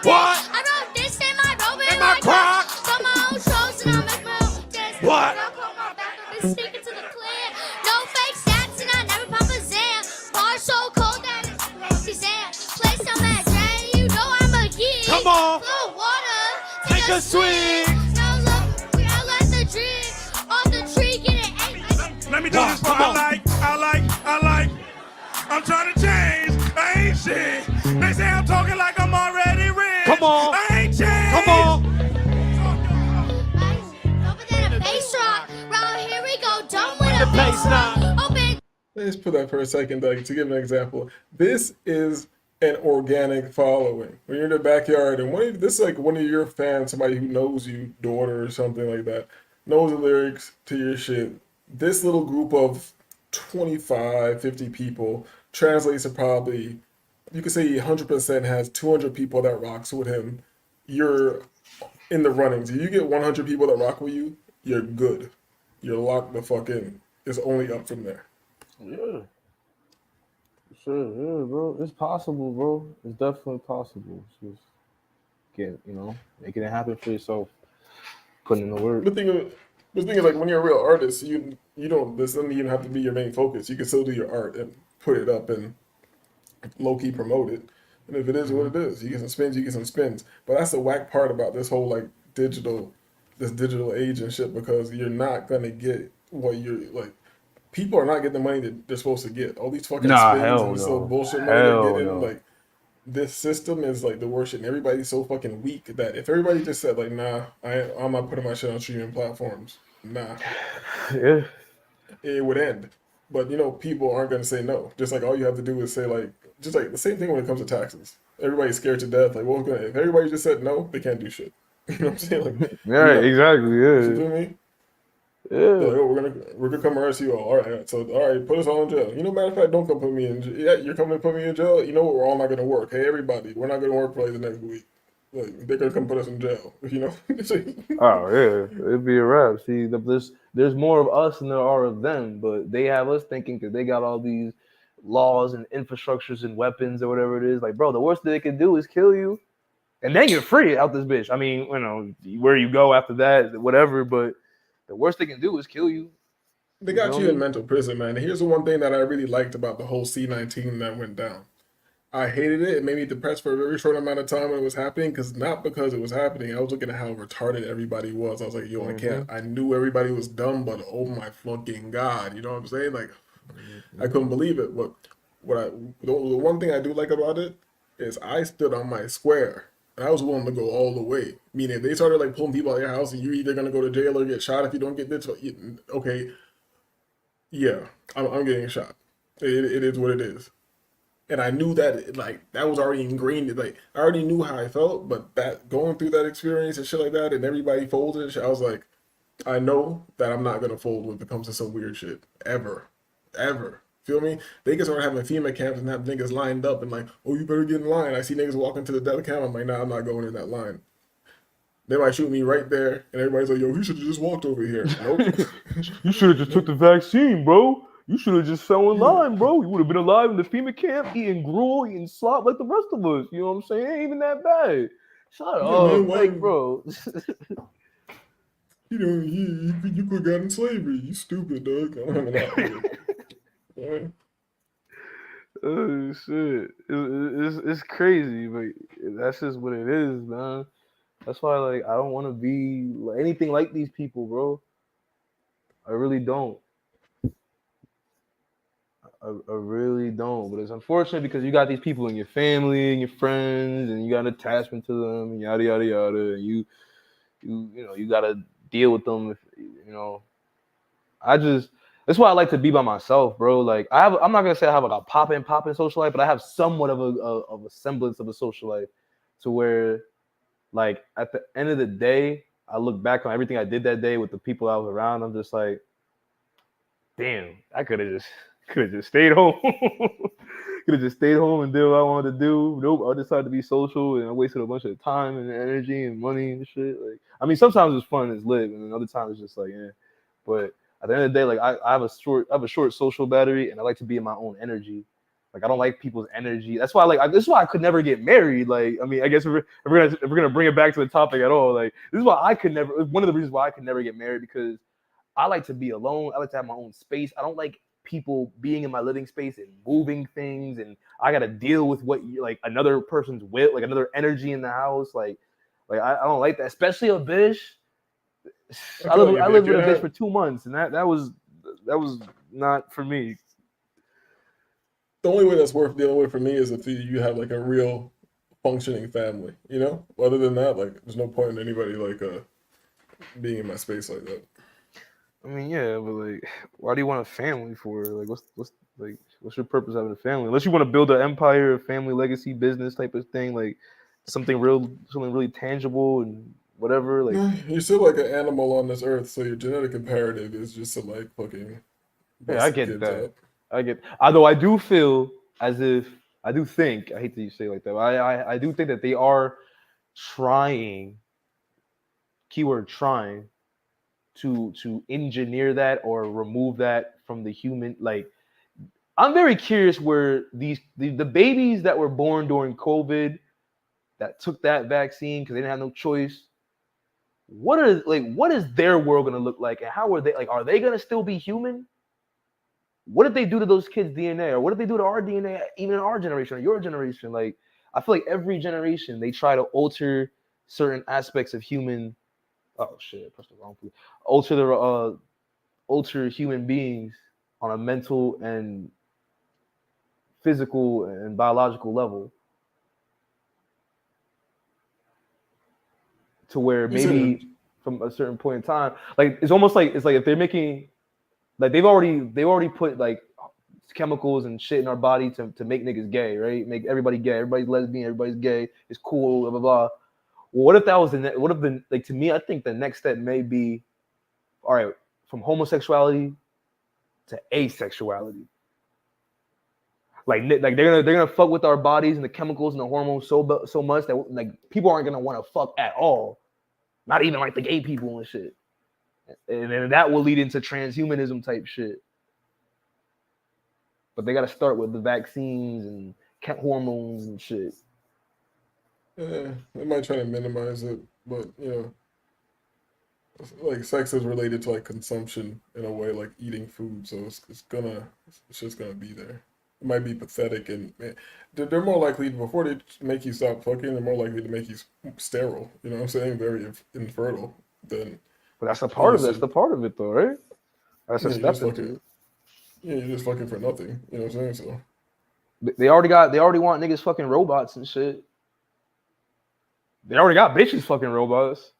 What? I wrote this in my robe In my crock? Got my own shows and I make my own dance. What? I call my back up and sneak into the clear. No fake stats and I never pop a Zan. Bar so cold that it's crazy Zan. Play some at Dre, you know I'm a geek. Come on. Flow water, Take a swig. Now look, we all like the drink. Off the tree, get it ain't. Let me do this part. I like. I'm trying to change. I ain't shit. They say I'm talking like I'm already rich. Come on. I ain't changed. Come on. Over there, the bass rock. Round here we go, done with The a bass rock. Open. Let's put that for a second, like, to give an example. This is an organic following. When you're in the backyard and this is like one of your fans, somebody who knows you, daughter or something like that, knows the lyrics to your shit. This little group of 25, 50 people translates to probably, you could say 100% has 200 people that rocks with him. You're in the runnings. If you get 100 people that rock with you, you're good. You're locked the fuck in. It's only up from there. Yeah. Sure, yeah, bro. It's possible, bro. It's definitely possible. It's just making it happen for yourself. Putting in the work. The thing is, like, when you're a real artist, you don't. This doesn't even have to be your main focus. You can still do your art and put it up and low key promote it. And if it is what it is, you get some spins, you get some spins. But that's the whack part about this whole like digital age and shit, because you're not gonna get what you're like. people are not getting the money that they're supposed to get. All these fucking Nah, spins hell and this little no. bullshit money they're Hell getting, no. like this system is like the worst shit. And everybody's so fucking weak that if everybody just said like, nah, I'm not putting my shit on streaming platforms, nah, Yeah. it would end. But you know, people aren't gonna say no. Just like all you have to do is say like, just like the same thing when it comes to taxes. Everybody's scared to death. Like, well, if everybody just said no, they can't do shit. You know what I'm saying? Like, Yeah, exactly. you Yeah. feel me? Yeah. They're like, oh, we're gonna come arrest you all. All right, so all right, put us all in jail. You know, matter of fact, don't come put me in jail. Yeah, you're coming to put me in jail. You know what? We're all not gonna work. Hey, everybody, we're not gonna work for like the next week. Like, they're gonna come put us in jail. You know? Oh yeah, it'd be a wrap. See, there's more of us than there are of them, but they have us thinking because they got all these laws and infrastructures and weapons or whatever it is. Like, bro, the worst they can do is kill you, and then you're free out this bitch. I mean, you know, where you go after that, whatever. But the worst they can do is kill you. They You got feel you me? in mental prison, man. And here's the one thing that I really liked about the whole C-19 that went down. I hated it. It made me depressed for a very short amount of time when it was happening, not because it was happening. I was looking at how retarded everybody was. I was like, yo, I can't. I knew everybody was dumb, but oh my fucking God. You know what I'm saying? Like, I couldn't believe it. But the one thing I do like about it is I stood on my square. And I was willing to go all the way. Meaning, if they started like pulling people out of your house and you're either going to go to jail or get shot if you don't get this, okay, yeah, I'm getting shot. It is what it is. And I knew that like that was already ingrained. Like I already knew how I felt, but that going through that experience and shit like that, and everybody folded and shit, I was like, I know that I'm not gonna fold when it comes to some weird shit ever. Feel me? They can start having FEMA camps and have niggas lined up and like, oh, you better get in line. I see niggas walking to the death camp. I'm like, nah, I'm not going in that line. They might shoot me right there, and everybody's like, yo, he should have just walked over here. Nope. You should have just took the vaccine, bro. You should have just fell in line, bro. You would have been alive in the FEMA camp, eating gruel, eating slop like the rest of us. You know what I'm saying? It ain't even that bad. Shut Yeah, up, man, like, bro. You know, you could have got in slavery. You stupid, dog. I don't know. Yeah. Oh shit, it's crazy, but that's just what it is, man. That's why, like, I don't want to be anything like these people, bro. I really don't. I really don't. But it's unfortunate because you got these people in your family and your friends, and you got an attachment to them, and yada yada yada, and you know you gotta deal with them. If, you know, that's why I like to be by myself, bro. Like I'm not gonna say I have like a poppin' social life, but I have somewhat of a semblance of a social life, to where, like, at the end of the day, I look back on everything I did that day with the people I was around. I'm just like, damn, I could have just stayed home. Could have just stayed home and did what I wanted to do. Nope, I decided to be social, and I wasted a bunch of time and energy and money and shit. Like, I mean, sometimes it's fun, it's lit, and then other times it's just like, yeah. But at the end of the day, like, I have a short social battery, and I like to be in my own energy. Like, I don't like people's energy. That's why, like, this is why I could never get married. Like, I mean, I guess if we're gonna bring it back to the topic at all, like, this is why I could never. One of the reasons why I could never get married, because I like to be alone. I like to have my own space. I don't like people being in my living space and moving things, and I gotta deal with like another person's will, like another energy in the house. Like I don't like that, especially a bitch. I lived with a bitch for 2 months, and that was not for me. The only way that's worth dealing with for me is if you have like a real functioning family, you know? Other than that, like, there's no point in anybody like being in my space like that. I mean, yeah, but like, why do you want a family for? Like, what's your purpose of having a family? Unless you want to build an empire, a family legacy, business type of thing, like something really tangible and whatever. Like, you're still like an animal on this earth, so your genetic imperative is just to like fucking. Yeah, I get that. Although I do feel as if I hate to say it like that, but I do think that they are trying, keyword trying, to engineer that or remove that from the human. Like, I'm very curious where the babies that were born during COVID that took that vaccine because they didn't have no choice. What is their world gonna look like, and how are they, like, are they gonna still be human? What did they do to those kids' DNA, or what did they do to our DNA, even in our generation or your generation? Like, I feel like every generation they try to alter certain aspects of human. Oh shit! I pressed the wrong key. Alter human beings on a mental and physical and biological level, to where You said- maybe from a certain point in time, like it's almost like it's like if they're making, like they've already put like chemicals and shit in our body to make niggas gay, right? Make everybody gay, everybody's lesbian, everybody's gay, it's cool, blah blah blah. Well, what if that was what if the, like, to me, I think the next step may be, all right, from homosexuality to asexuality. Like they're gonna fuck with our bodies and the chemicals and the hormones so much that like people aren't gonna want to fuck at all, not even like the gay people and shit. And then that will lead into transhumanism type shit. But they got to start with the vaccines and hormones and shit. Yeah, they might try to minimize it, but like sex is related to like consumption in a way, like eating food. So it's just gonna be there. It might be pathetic, and they're more likely, before they make you stop fucking, they're more likely to make you sterile. You know what I'm saying? Very infertile. Than. But that's a part of it. That's the part of it, though, right? That's a step into it. Yeah, you're just fucking for nothing. You know what I'm saying? So they already want niggas fucking robots and shit. They already got bitches fucking robots.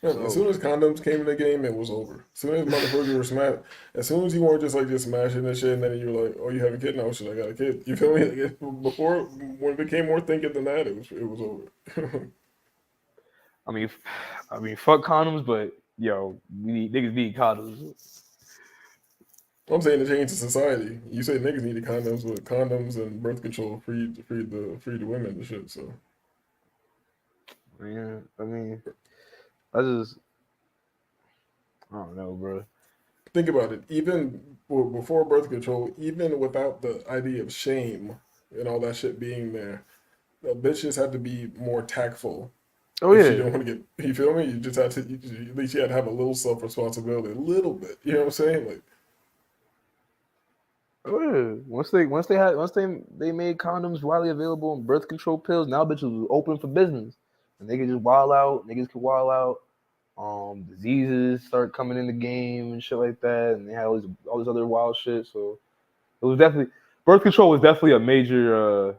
Yeah, as soon as condoms came in the game, it was over. As soon as motherfuckers were smashed, as soon as you weren't just smashing this shit, and then you were like, "Oh, you have a kid now? Shit, I got a kid." You feel me? Before, when it became more thinking than that, it was over. I mean, fuck condoms, but yo, niggas need condoms. I'm saying to change the society. You say niggas needed condoms, but condoms and birth control freed the women and shit. So yeah, I mean, I don't know, bro. Think about it. Even before birth control, even without the idea of shame and all that shit being there, bitches had to be more tactful. Oh yeah. You don't want to get. You feel me? You just had to. At least you had to have a little self responsibility, a little bit. You know what I'm saying? Like. Oh yeah. Once they made condoms widely available and birth control pills, now bitches was open for business, and they could just wild out. Niggas could wild out. Diseases start coming in the game and shit like that, and they had all this other wild shit. So it was definitely, birth control was definitely a major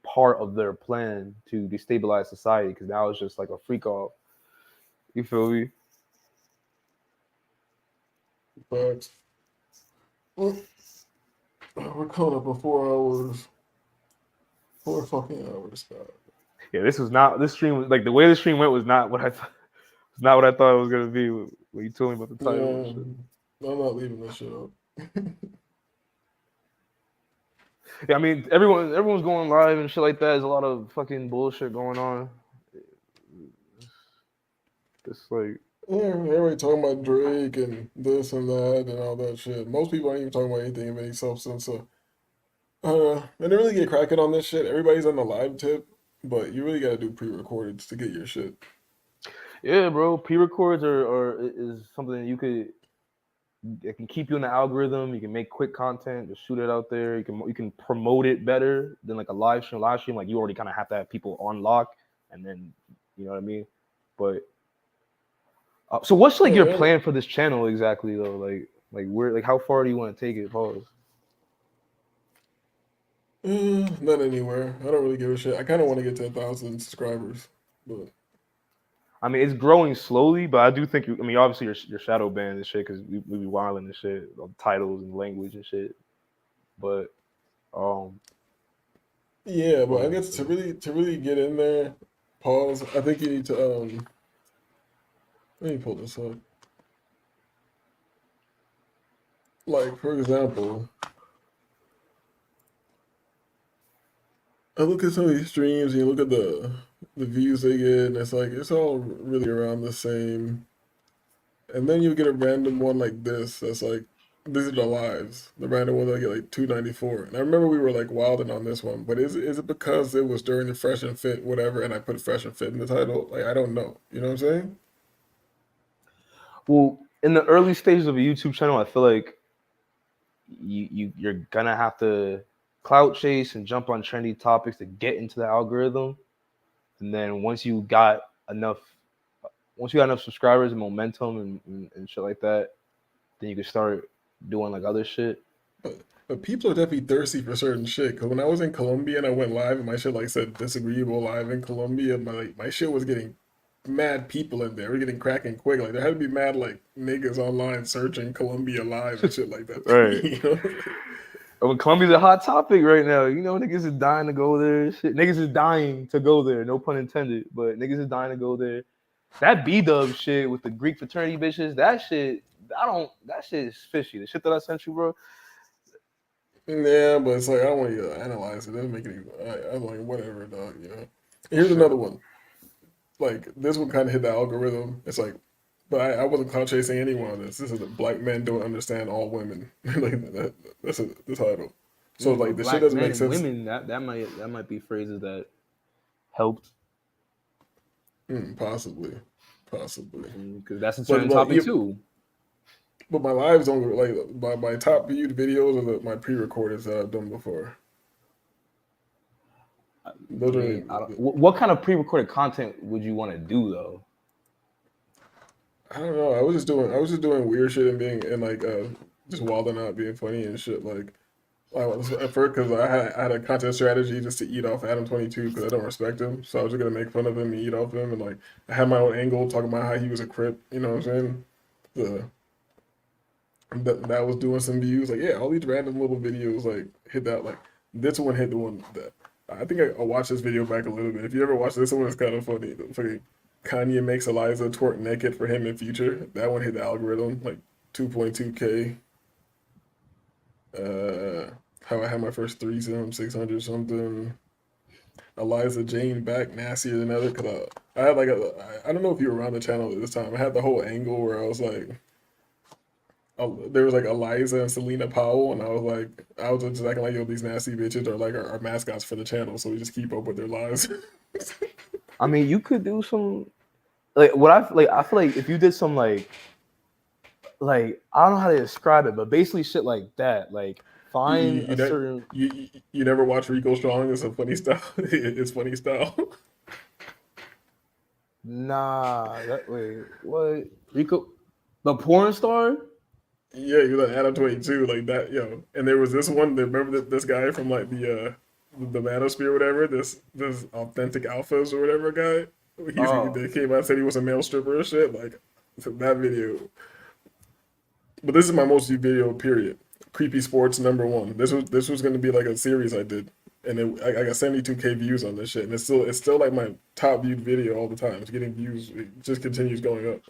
part of their plan to destabilize society, because now it's just like a freak off. You feel me? But we're caught up for 4 hours. 4 fucking hours. Yeah, this stream was like, the way the stream went was not what I thought. It's not what I thought it was gonna be when you told me about the title. And shit. I'm not leaving this shit up. Yeah, I mean, everyone's going live and shit like that. There's a lot of fucking bullshit going on. It's like, yeah, everybody talking about Drake and this and that and all that shit. Most people aren't even talking about anything of any substance. So, and they really get cracking on this shit. Everybody's on the live tip, but you really gotta do pre-recordeds to get your shit. Yeah, bro. Pre-records is something that it can keep you in the algorithm. You can make quick content, just shoot it out there. You can promote it better than like a live stream. Live stream, like, you already kind of have to have people on lock, and then, you know what I mean. But so what's like your plan for this channel exactly though? Like where, like how far do you want to take it? Pause. Not anywhere. I don't really give a shit. I kind of want to get to 1,000 subscribers, but. I mean, it's growing slowly, but I do think obviously you're shadow banned and shit, because we be wilding and shit on titles and language and shit. But yeah, but I guess to really get in there, pause. I think you need to let me pull this up. Like, for example, I look at some of these streams and you look at the views they get, and it's like, it's all really around the same. And then you get a random one like this that's like, these are the lives. The random one that get like 294. And I remember we were like wilding on this one, but is it because it was during the Fresh and Fit whatever, and I put Fresh and Fit in the title? Like, I don't know. You know what I'm saying? Well, in the early stages of a YouTube channel, I feel like you're gonna have to clout chase and jump on trendy topics to get into the algorithm. And then once you got enough subscribers and momentum and shit like that, then you can start doing like other shit. But people are definitely thirsty for certain shit. Cause when I was in Colombia and I went live and my shit like said disagreeable live in Colombia, my shit was getting mad people in there. We're getting cracking quick. Like there had to be mad like niggas online searching Colombia live and shit like that. Right. You know? When Colombia's a hot topic right now, you know, niggas is dying to go there. Shit. Niggas is dying to go there. No pun intended, but niggas is dying to go there. That B-dub shit with the Greek fraternity bitches, that shit is fishy. The shit that I sent you, bro. Yeah, but it's like I don't want you to analyze it. It doesn't make any. I'm like whatever, dog. You know. Here's another one. Like this one kind of hit the algorithm. It's like, but I wasn't clout chasing anyone on this. This is a black men don't understand all women. Like that's the title. So like the Black shit doesn't men make and sense. women, that might be phrases that helped. Possibly. Because that's a But- certain but topic you- too. But my lives don't like my top viewed videos are my pre-recordeds that I've done before. Those are What kind of pre-recorded content would you want to do though? I don't know. I was just doing weird shit and being and like just wilding out, being funny and shit. Like I was at first because I had a content strategy just to eat off Adam 22 because I don't respect him. So I was just gonna make fun of him and eat off him and like I had my own angle talking about how he was a Crip. You know what I'm saying? That was doing some views. Like yeah, all these random little videos like hit that. Like this one hit the one that I think I'll watch this video back a little bit. If you ever watch this one, it's kind of funny. Fucking Kanye makes Eliza twerk naked for him in Future. That one hit the algorithm like 2.2K. How I had my first threesome, 600 something. Eliza Jane back nastier than ever. Cause I had like I don't know if you were around the channel at this time. I had the whole angle where I was like, there was like Eliza and Selena Powell, and I was just acting like yo, these nasty bitches are like our mascots for the channel, so we just keep up with their lives. I mean, you could do some like what I feel like if you did some like I don't know how to describe it, but basically shit like that. Like find a certain. You never watch Rico Strong? It's a funny style. It's funny style. Nah, wait, what? Rico, the porn star? Yeah, he was like Adam 22, like that, yo. And there was this one. Remember this guy from like the Manosphere, or whatever. This authentic alphas or whatever guy. They came out and said he was a male stripper or shit. Like that video. But this is my most viewed video, period. Creepy Sports #1. This was going to be like a series I did, and I got 72K views on this shit, and it's still like my top viewed video all the time. It's getting views. It just continues going up.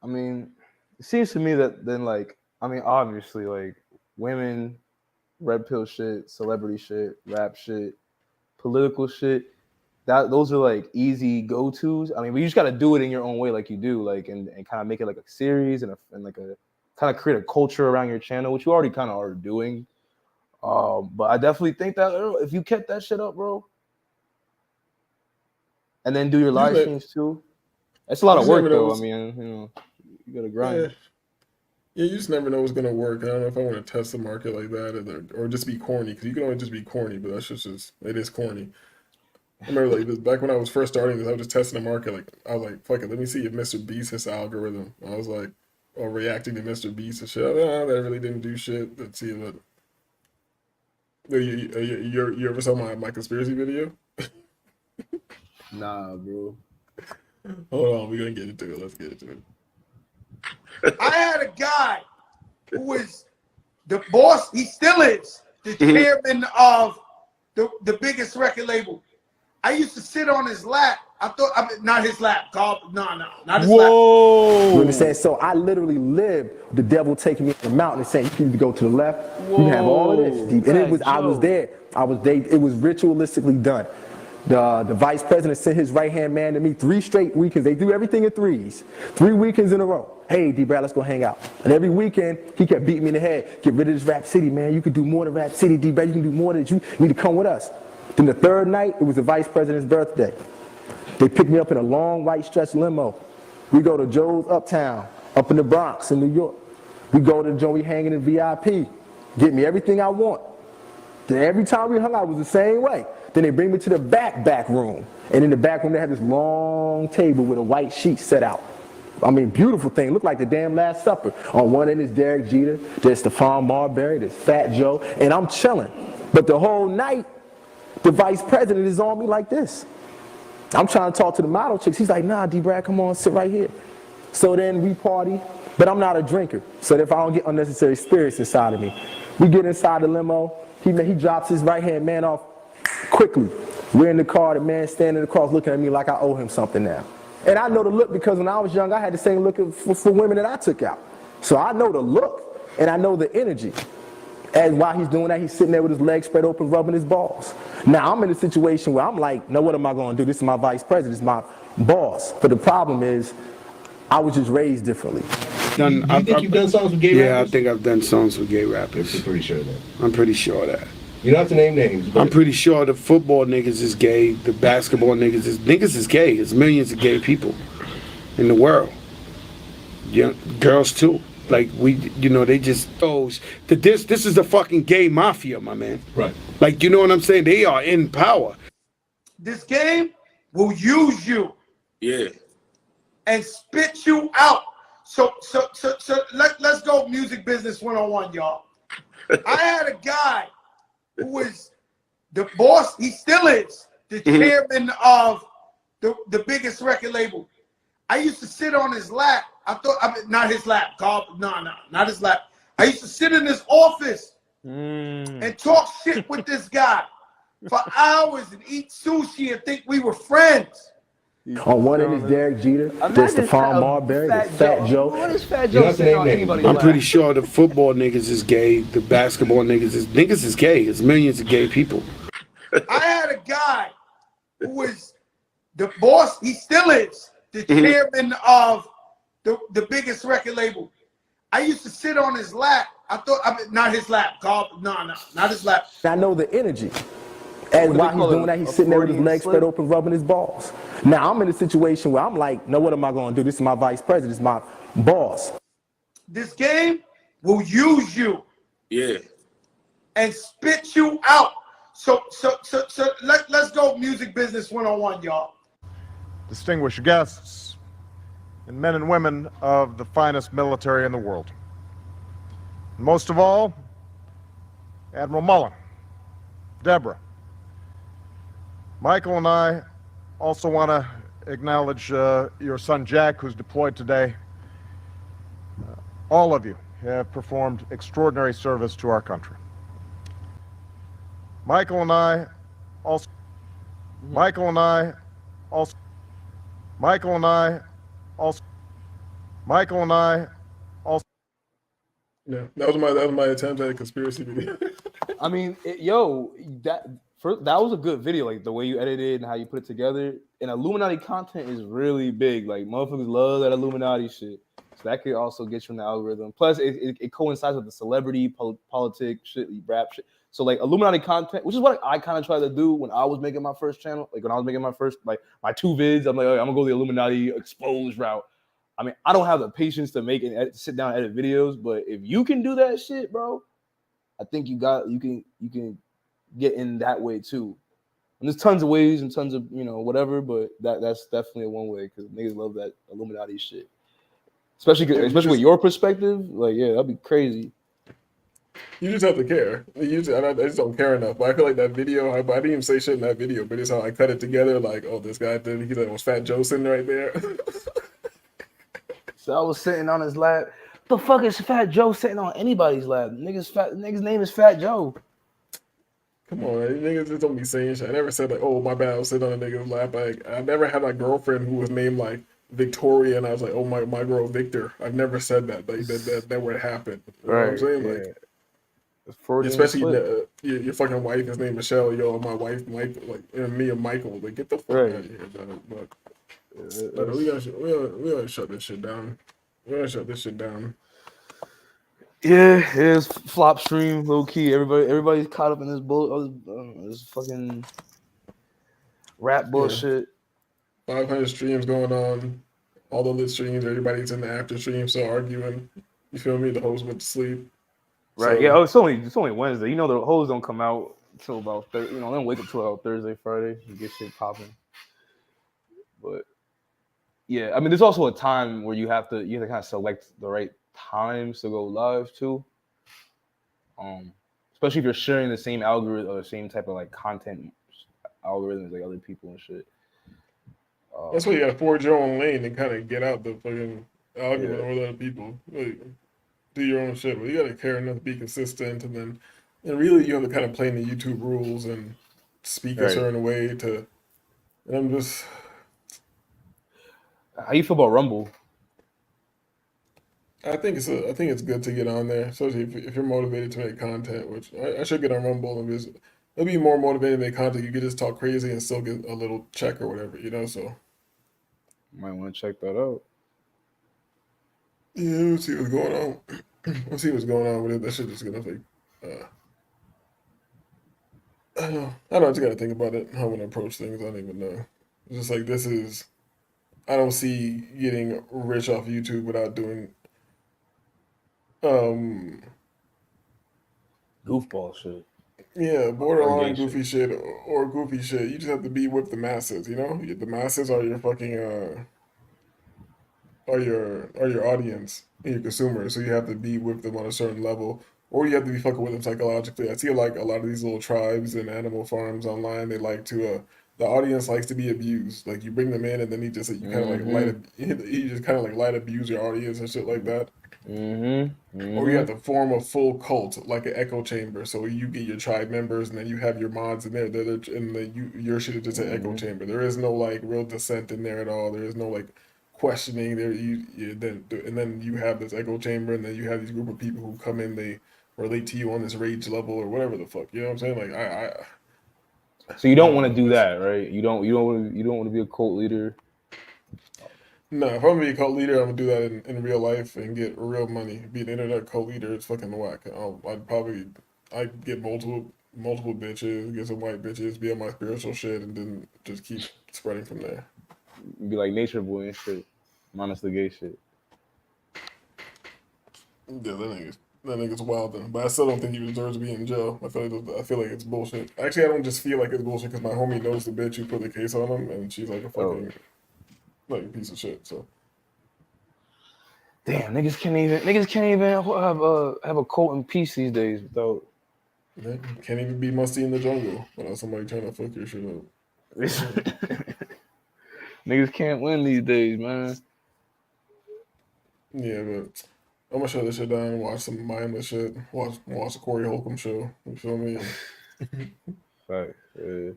I mean, it seems to me that then like I mean, obviously like women, red pill shit, celebrity shit, rap shit, political shit. Those are like easy go-tos. I mean, but you just got to do it in your own way, like you do, like and kind of make it like a series and like a kind of create a culture around your channel, which you already kind of are doing. But I definitely think that if you kept that shit up, bro, and then do your live streams too, that's a lot of work though. I mean, you know, you gotta grind. Yeah, you just never know what's gonna work. I don't know if I want to test the market like that or just be corny, because you can only just be corny, but that's just it is corny. I remember like this, back when I was first starting this, I was just testing the market. Like I was like, fuck it, let me see if Mr. Beast hits the algorithm. I was like, or reacting to Mr. Beast and shit. That really didn't do shit. Let's see what. You ever saw my conspiracy video? Nah, bro. Hold on, we're gonna get into it. Let's get into it. I had a guy who was the boss. He still is the chairman of the biggest record label. I used to sit on his lap. Not his lap. Not his lap. You understand? So I literally lived the devil taking me to the mountain and saying, you need to go to the left. You have all of this. And it was, I was there. It was ritualistically done. The vice president sent his right-hand man to me 3 straight weekends. They do everything in threes. 3 weekends in a row. Hey, D-Brad, let's go hang out. And every weekend, he kept beating me in the head. Get rid of this Rap City, man. You can do more than Rap City, D-Brad. You can do more than you need to come with us. Then the 3rd night, it was the vice president's birthday. They picked me up in a long white stretch limo. We go to Joe's Uptown, up in the Bronx in New York. We go to Joey hanging in VIP. Get me everything I want. Then every time we hung out, it was the same way. Then they bring me to the back room. And in the back room, they had this long table with a white sheet set out. I mean, beautiful thing. Looked like the damn Last Supper. On one end is Derek Jeter, there's Stephon Marbury, there's Fat Joe, and I'm chilling. But the whole night, the vice president is on me like this. I'm trying to talk to the model chicks. He's like, nah, D-Brad, come on, sit right here. So then we party, but I'm not a drinker. So if I don't get unnecessary spirits inside of me, we get inside the limo. He drops his right-hand man off quickly. We're in the car, the man standing across looking at me like I owe him something now. And I know the look because when I was young, I had the same look for women that I took out. So I know the look, and I know the energy. And while he's doing that, he's sitting there with his legs spread open, rubbing his balls. Now, I'm in a situation where I'm like, no, what am I going to do? This is my vice president, this is my boss. But the problem is, I was just raised differently. You think you've done songs with gay rappers? Yeah, I think I've done songs with gay rappers. You're pretty sure of that? I'm pretty sure of that. You don't have to name names. But I'm pretty sure the football niggas is gay, the basketball niggas is gay. There's millions of gay people in the world. Yeah, girls too. Like they just this is the fucking gay mafia, my man. Right. Like, you know what I'm saying? They are in power. This game will use you. Yeah. And spit you out. So let's go music business 101, y'all. I had a guy who was the boss, he still is, the chairman of the biggest record label. I used to sit on his lap. Not his lap, not his lap. I used to sit in his office and talk shit with this guy for hours and eat sushi and think we were friends. On one end is Derek Jeter, there's Stephon Marbury, there's Fat Joe. What is Fat Joe saying on anybody's I'm lap? pretty sure the football niggas is gay, the basketball niggas is gay. There's millions of gay people. I had a guy who was the boss, he still is, the chairman of the biggest record label. I used to sit on his lap. Not his lap, not his lap. I know the energy. And while he's doing that, he's sitting there with his legs spread open, rubbing his balls. Now, I'm in a situation where I'm like, no, what am I going to do? This is my vice president, this is my boss. This game will use you. Yeah. And spit you out. So let's go music business 101, y'all. Distinguished guests, and men and women of the finest military in the world. Most of all, Admiral Mullen, Deborah. Michael and I also want to acknowledge your son Jack, who's deployed today. All of you have performed extraordinary service to our country. Michael and I also. Yeah, that was my attempt at a conspiracy video. I mean, that was a good video. Like the way you edited it and how you put it together. And Illuminati content is really big. Like motherfuckers love that Illuminati shit. So that could also get you in the algorithm. Plus, it coincides with the celebrity politics shit, rap shit. So like Illuminati content, which is what I kind of tried to do when I was making my first channel. Like when I was making my first my 2 vids, I'm like, I'm gonna go the Illuminati expose route. I mean, I don't have the patience to make and sit down and edit videos, but if you can do that shit, bro, I think you can get in that way too. And there's tons of ways and tons of whatever, but that's definitely one way because niggas love that Illuminati shit, especially with your perspective. Like, yeah, that'd be crazy. You just have to care. I just don't care enough. But I feel like that video, I didn't even say shit in that video, but it's how I cut it together. Like, oh, this guy did. He was Fat Joe sitting right there. So I was sitting on his lap. The fuck is Fat Joe sitting on anybody's lap? Nigga's name is Fat Joe. Come on, man. Niggas just don't be saying shit. I never said like, oh, my bad, I was sitting on a nigga's lap. Like, I never had a girlfriend who was named like Victoria, and I was like, oh, my girl Victor. I've never said that. Like that would happen. You know what I'm saying? Like, especially your fucking wife is named Michelle. Yo, my wife, Mike, like me and Michael. Like, get the fuck out of here, man. But we gotta shut this shit down. Yeah, it's flop stream, low key. Everybody's caught up in this this fucking rap bullshit. 500 streams going on, all the lit streams. Everybody's in the after stream, so arguing. You feel me? The host went to sleep. Right. So, yeah. Oh, it's only Wednesday. You know the hoes don't come out until about they don't wake up till about Thursday, Friday. You get shit popping. But Yeah, I mean, there's also a time where you have to kind of select the right times to go live too. Especially if you're sharing the same algorithm or the same type of like content algorithms like other people and shit. That's why you gotta forge your own lane and kind of get out the fucking algorithm with other people. Like, do your own shit, but you gotta care enough to be consistent, and really you have to kind of play in the YouTube rules and speak a certain way to. And I'm just. How you feel about Rumble? I think it's good to get on there, especially if you're motivated to make content. Which I should get on Rumble, and it'll be more motivated to make content. You could just talk crazy and still get a little check or whatever, you know. So might want to check that out. Yeah, we'll see what's going on. We'll see what's going on with it. That shit just gonna like. I don't know. I just gotta think about it. How I'm gonna approach things. I don't even know. It's just like this is. I don't see getting rich off YouTube without doing goofball shit. Yeah, borderline goofy shit or goofy shit. You just have to be with the masses, you know? The masses are your fucking are your audience, your consumers. So you have to be with them on a certain level. Or you have to be fucking with them psychologically. I see like a lot of these little tribes and animal farms online, they like to the audience likes to be abused. Like you bring them in and then you just kind of like light abuse your audience and shit like that. Or you have to form a full cult, like an echo chamber. So you get your tribe members and then you have your mods in there. Your shit is just an echo chamber. There is no like real dissent in there at all. There is no like questioning there. And then you have this echo chamber, and then you have these group of people who come in. They relate to you on this rage level or whatever the fuck. You know what I'm saying? Like So you don't want to do that, right? You don't want to be a cult leader. No, if I'm gonna be a cult leader, I'm gonna do that in real life and get real money. Be an internet cult leader, it's fucking whack. I'd get multiple bitches, get some white bitches, be on my spiritual shit, and then just keep spreading from there. Be like Nature Boy and shit, minus the gay shit. Yeah, that nigga's wild then. But I still don't think he deserves to be in jail. I feel like it's bullshit. Actually, I don't just feel like it's bullshit because my homie knows the bitch who put the case on him, and she's like a fucking like a piece of shit. So damn, niggas can't even have a cult in peace these days without. Yeah, can't even be musty in the jungle without somebody trying to fuck your shit up. Niggas can't win these days, man. Yeah, but I'm gonna shut this shit down and watch some mindless shit. Watch the Corey Holcomb show. You feel me? Right. Yeah.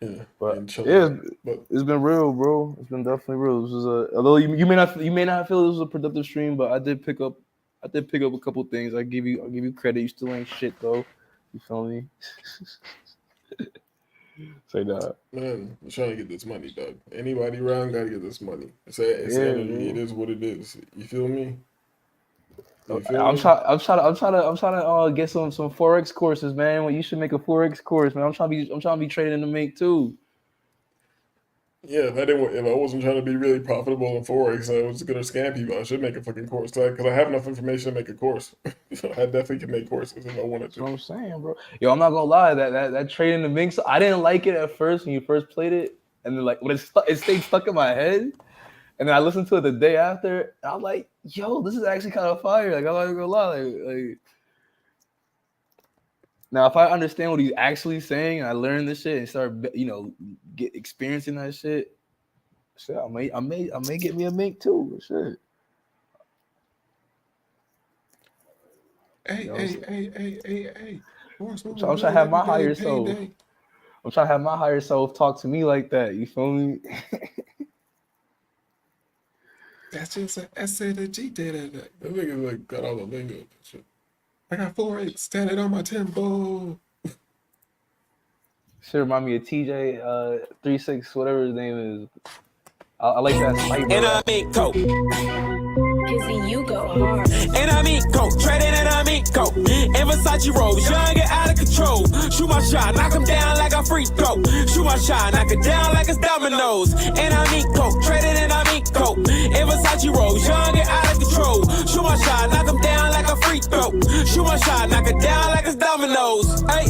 Yeah. But it's been real, bro. It's been definitely real. This was although you may not feel this was a productive stream, but I did pick up a couple things. I'll give you credit. You still ain't shit though. You feel me? Say that. Man, I'm trying to get this money, dog. Anybody around gotta get this money. It's energy. It is what it is. You feel me? I'm trying to get some Forex courses, man. Well, you should make a Forex course, man. I'm trying to be trading to make too. Yeah, if I wasn't trying to be really profitable in Forex, I was gonna scam people. I should make a fucking course, because I have enough information to make a course. So I definitely can make courses if I wanted to. That's what I'm saying, bro. Yo, I'm not gonna lie, that trading the minks, I didn't like it at first when you first played it, and then like when it stayed stuck in my head, and then I listened to it the day after, and I'm like, yo, this is actually kind of fire. Like I'm not gonna lie, like. Now, if I understand what he's actually saying, and I learn this shit and start, get experiencing that shit. Shit, I may get me a mink too. Shit. Hey. I'm trying to have my higher self. I'm trying to have my higher self talk to me like that. You feel me? That's just I said that G did that. That nigga like got all the lingo and shit. I got Forex standing on my tempo. Should remind me of TJ 36, whatever his name is. I like that. And I make coke. Kizzy, you go hard. And I mean coke, trading and I mean coke. And Versace rolls, young and out of control. Shoot my shot, knock him down like a free throw. Shoot my shot, knock it down like it's dominoes. And I mean coke, trading and I mean coke. And Versace rolls, young and out of control. Shoot my shot, knock him down like a free throw. Shoot my shot, knock it down like it's dominoes. Ay.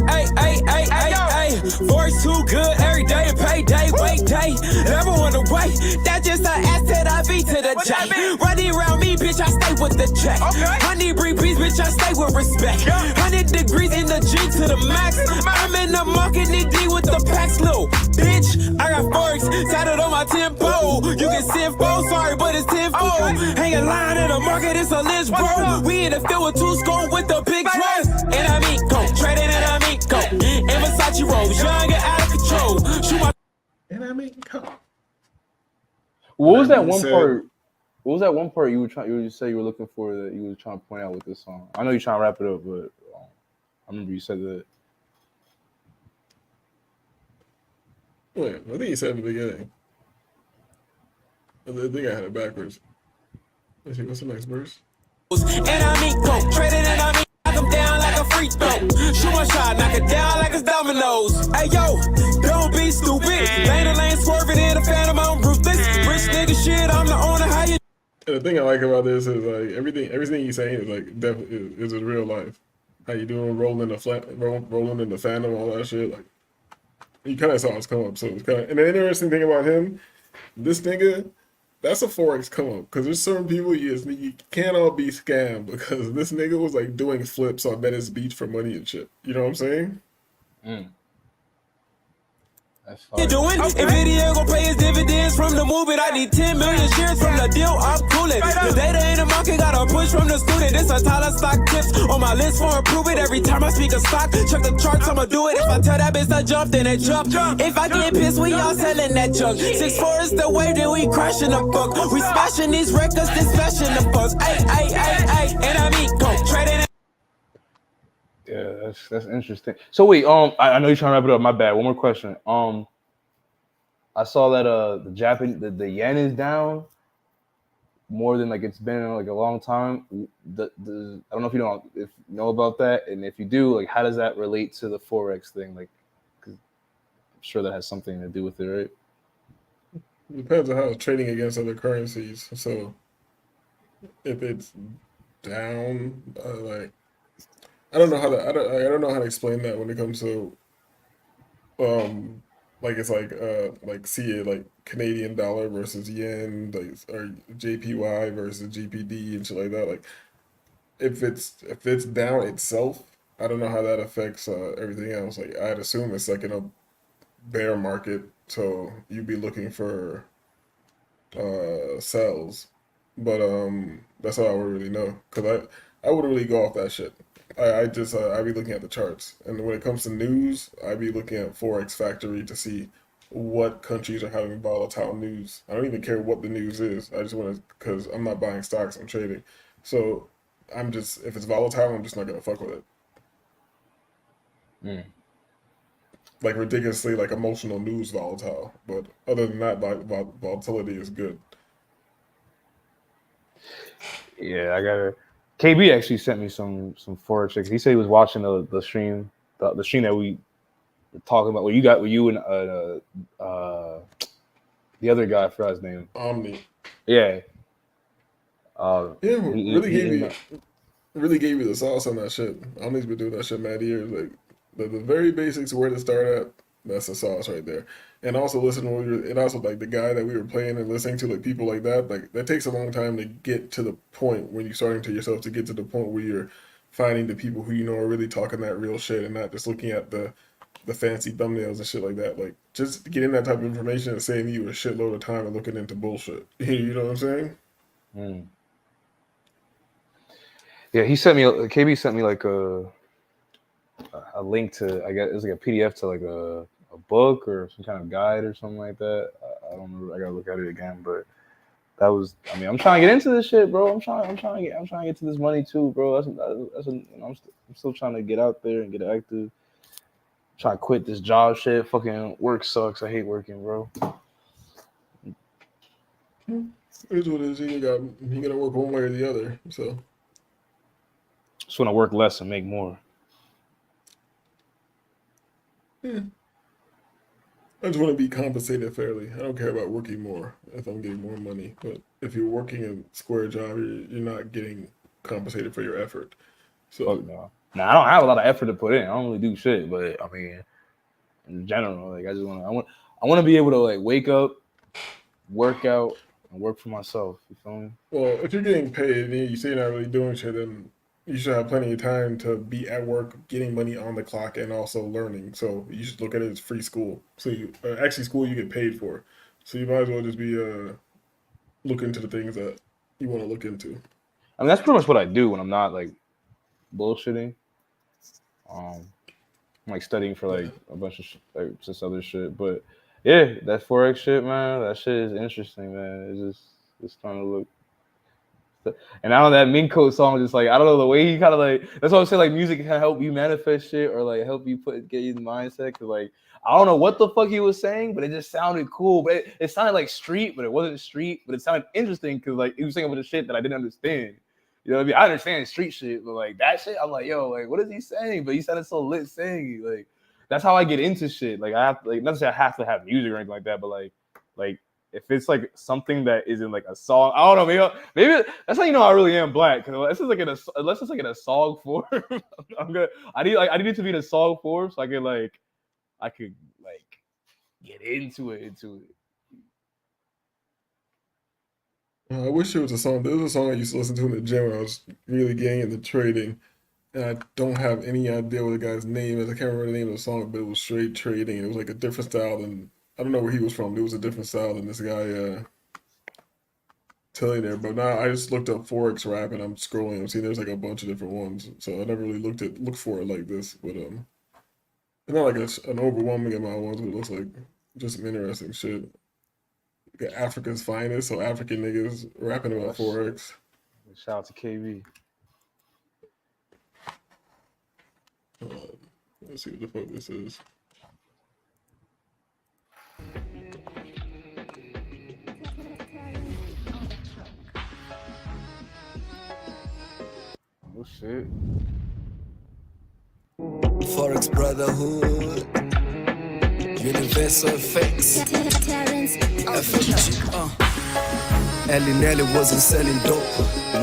Voice too good every day and payday. Wait day, way, never on the way. That's just an asset I be to the J. Running around me, bitch, I stay with the check. I need bring peace, bitch, I stay with respect. 100 degrees in the G to the max. I'm in the market, D with the packs, little bitch. I got forks, tatted on my tempo. You can send four, sorry, but it's tenfold. Hanging line in the market, it's a lynch, bro. We in the field with 2 scope with the big dress. And I mean, go, trading and I mean, go. And Versace rolls, young and out of control. Shoot my. And I mean, come. What was that You one said- part? What was that one part you were trying? You say you were looking for that you were trying to point out with this song. I know you're trying to wrap it up, but I remember you said that. Wait, I think you said in the beginning. I think I had it backwards. Let's see, what's the next verse? And I mean, go, trading and I mean, knock him down like a free throw. Shoot my shot, knock it down like it's dominoes. Hey yo, don't be stupid. Lane to lane swerving in a phantom, I'm ruthless. Rich nigga shit, I'm the owner. How you? And the thing I like about this is like everything he's saying is like definitely is in real life. How you doing? Rolling in the Phantom, all that shit. Like you kind of saw us come up. So it's kind of, and the interesting thing about him, this nigga, that's a Forex come up because there's certain people you can't all be scammed because this nigga was like doing flips on Venice Beach for money and shit. You know what I'm saying? That's You doing? If video gon' pay his dividends from the movement, I need 10 million shares from the deal. I'm coolin'. The data in the market got a push from the student. This a Tyler stock tips on my list for improvement. Every time I speak a stock, check the charts, I'ma do it. If I tell that bitch to jump, then it jump. If I get pissed, we all selling that junk. 6'4" is the way that we crashing the fuck. We smashing these records, then smashing the fucks. Ay, and I mean, go trading. Yeah, that's interesting. So wait, I know you're trying to wrap it up. My bad. One more question. I saw that the yen is down more than like it's been in like a long time. I don't know if you know about that, and if you do, like, how does that relate to the Forex thing? Like, 'cause I'm sure that has something to do with it, right? It depends on how it's trading against other currencies. So if it's down, like I don't know how to I don't know how to explain that when it comes to like it's like CA like Canadian dollar versus yen, like or JPY versus GPD and shit like that. Like if it's down itself, I don't know how that affects everything else. Like I'd assume it's like in a bear market, so you'd be looking for sells, but that's all I would really know because I wouldn't really go off that shit. I just I'd be looking at the charts, and when it comes to news, I'd be looking at Forex Factory to see what countries are having volatile news. I don't even care what the news is. I just want to, because I'm not buying stocks, I'm trading. So I'm just, if it's volatile, I'm just not gonna fuck with it. Like ridiculously like emotional news volatile, but other than that, volatility is good. Yeah, I gotta. KB actually sent me some Forex checks. He said he was watching the stream, the stream that we were talking about. Where you and the other guy, I forgot his name. Omni. Yeah. Really gave you the sauce on that shit. Omni's been doing that shit mad years. Like the very basics where to start at. That's the sauce right there. And also listen when we were, and also like the guy that we were playing and listening to, like people like that takes a long time to get to the point when you're starting to yourself to get to the point where you're finding the people who you know are really talking that real shit and not just looking at the fancy thumbnails and shit like that. Like just getting that type of information and saving you a shitload of time and looking into bullshit. You know what I'm saying? Yeah, KB sent me like a link to, I guess it's like a PDF to like a book or some kind of guide or something like that. I don't know. I gotta look at it again, but that was. I mean, I'm trying to get into this shit, bro. I'm trying to get to this money too, bro. I'm still trying to get out there and get active. Trying to quit this job shit. Fucking work sucks. I hate working, bro. Here's what it is. You gotta work one way or the other. So just want to work less and make more. Yeah. I just want to be compensated fairly. I don't care about working more if I'm getting more money. But if you're working a square job, you're not getting compensated for your effort. So no. Now I don't have a lot of effort to put in. I don't really do shit, but I mean, in general, like I I want to be able to like wake up, work out, and work for myself. You feel me? Well, if you're getting paid and you say you're not really doing shit, then you should have plenty of time to be at work, getting money on the clock, and also learning. So you should look at it as free school. So you actually school you get paid for. So you might as well just be look into the things that you want to look into. I mean, that's pretty much what I do when I'm not like bullshitting. I'm like studying for like a bunch of like just other shit. But yeah, that Forex shit, man, that shit is interesting, man. It's trying to look. And I don't know, that Ming Code song, just like, I don't know, the way he kind of like, that's why I say like music can help you manifest shit or like help you get you in the mindset. Cause like, I don't know what the fuck he was saying, but it just sounded cool. But it sounded like street, but it wasn't street, but it sounded interesting because like he was saying a bunch of shit that I didn't understand. You know what I mean? I understand street shit, but like that shit, I'm like, yo, like, what is he saying? But he sounded so lit saying it. Like, that's how I get into shit. Like, I have to, like, not to say I have to have music or anything like that, but like if it's like something that isn't like a song, I don't know, maybe that's how you know I really am black. Cause unless it's like in a song form, I'm good. I need it to be in a song form so I could get into it. I wish there was a song. There was a song I used to listen to in the gym when I was really getting into trading, and I don't have any idea what the guy's name is. I can't remember the name of the song, but it was straight trading, and it was like a different style than. I don't know where he was from. It was a different style than this guy telling there. But now I just looked up Forex rap and I'm scrolling. I'm seeing there's like a bunch of different ones. So I never really looked for it like this. But it's not like an overwhelming amount of ones, but it looks like just some interesting shit. You got Africa's finest, so African niggas rapping about Forex. Shout out to KB. Let's see what the fuck this is. Oh shit. Forex Brotherhood, Universal Effects, FMG. Ellie Nelly wasn't selling dope.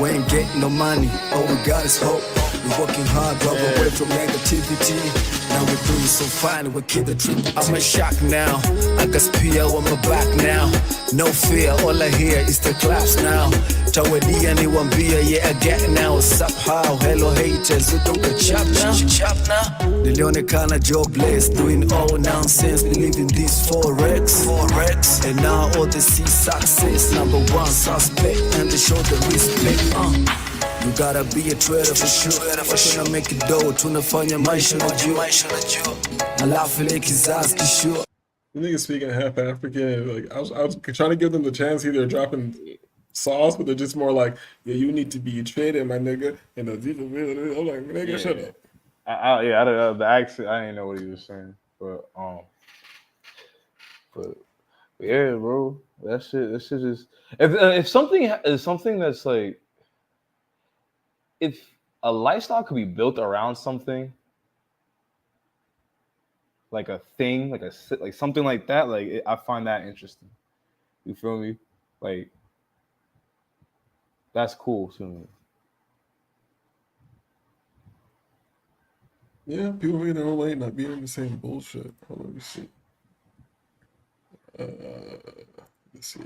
We ain't getting no money. All we got is hope. We're working hard, drop away from negativity. Now we're doing so fine, we keep the trip. I'm a shock now. I got spear on my back now. No fear, all I hear is the claps now. Tawadia ni wambia, yeah I get now. What's up, how? Hello haters, we don't get chop now. Nilionekana jobless, doing all nonsense, believing this Forex. And now all they see success. Number one suspect, and they show the respect. You gotta be a trader for sure. Tuna make it dough, tunafanya maisha na juu. Alafu ile kizazi kishua. The niggas speaking half African, like I was trying to give them the chance. They're dropping sauce, but they're just more like, yeah, you need to be a trader, my nigga. And I'm like, nigga, shut up. The accent, I didn't know what he was saying, but yeah, bro, that shit just if something is something that's like, if a lifestyle could be built around something, like a thing, like something like that, like I find that interesting. You feel me? Like that's cool to me. Yeah, people making their own lane, not being in the same bullshit. Hold on, let me see. Let's see.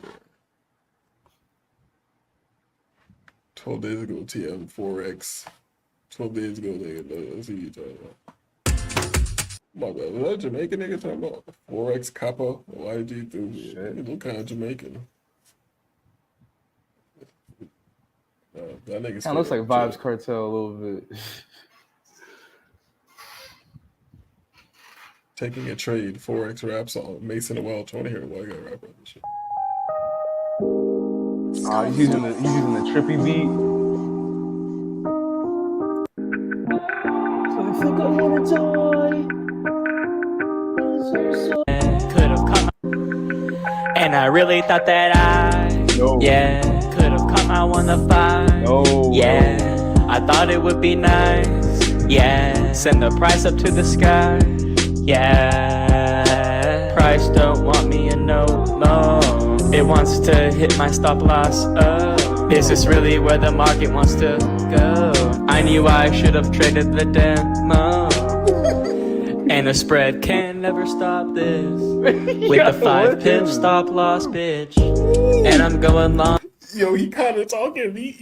12 days ago, TM Forex. 12 days ago, nigga. Let's see what you talking about. My God, was that Jamaican nigga talking about Forex Kappa YG through? You look kind of Jamaican. That nigga kind of looks like Vibes Cartel a little bit. Taking a trade, Forex rap song, Mason and Welch. I want to hear a white guy rap about this shit. He's using the trippy beat. Could have come, and I really thought that could have come out on the 5. I thought it would be nice. Send the price up to the sky. Price don't want me in no more. It wants to hit my stop loss. Is this really where the market wants to go? I knew I should have traded the demo. And a spread can never stop this. With the 5 pip stop loss, bitch. And I'm going long. Yo, he kind of talking. He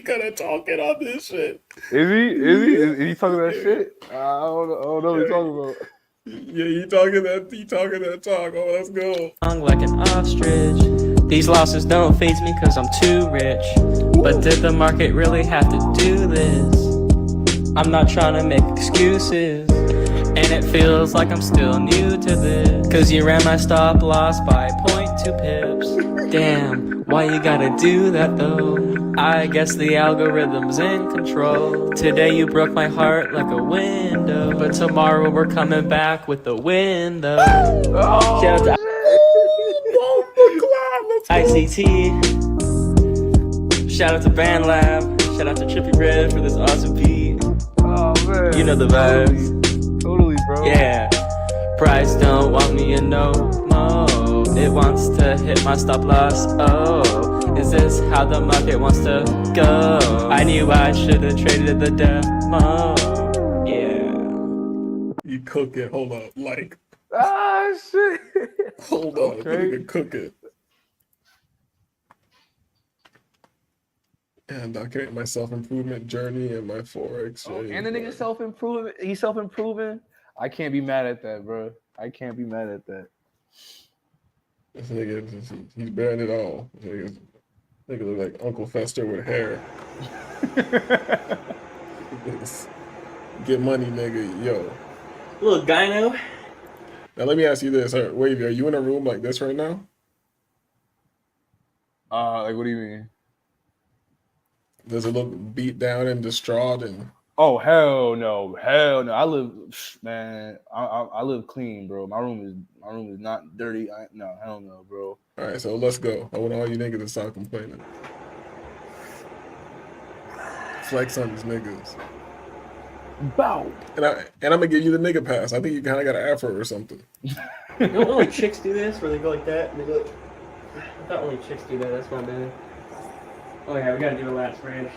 kind of talking on this shit. Is he talking that shit? I don't know what he's talking about. Yeah, he talking that talk. Oh, let's go. Like an ostrich. These losses don't faze me cause I'm too rich. But did the market really have to do this? I'm not trying to make excuses. And it feels like I'm still new to this. Cause you ran my stop loss by 0.2 pips. Damn, why you gotta do that though? I guess the algorithm's in control. Today you broke my heart like a window. But tomorrow we're coming back with the window. Shout out to ICT. Shout out to BandLab. Shout out to Trippy Red for this awesome beat. Oh man. You know the vibes. Totally, bro. Yeah. Price don't want me in no more. It wants to hit my stop loss. Oh, is this how the market wants to go? I knew I should have traded the demo. Yeah. You cook it. Hold up. Like. Ah, shit. Hold on. You can cook it. And document my self-improvement journey and my forex. And the nigga self-improving. He's self-improving. I can't be mad at that, bro. I can't be mad at that. This nigga, he's bearing it all. Nigga look like Uncle Fester with hair. Get money, nigga. Yo. Little gyno. Now let me ask you this. Wavy, are you in a room like this right now? Like what do you mean? Does it look beat down and distraught and? Oh hell no, hell no! I live, man. I live clean, bro. My room is not dirty. No, hell no, bro. All right, so let's go. I want all you niggas to stop complaining. Flex on these niggas. Bow. And I'm gonna give you the nigga pass. I think you kind of got an afro or something. Don't only chicks do this where they go like that? They go. I thought only chicks do that. That's my bad. Oh yeah, we gotta do a last range.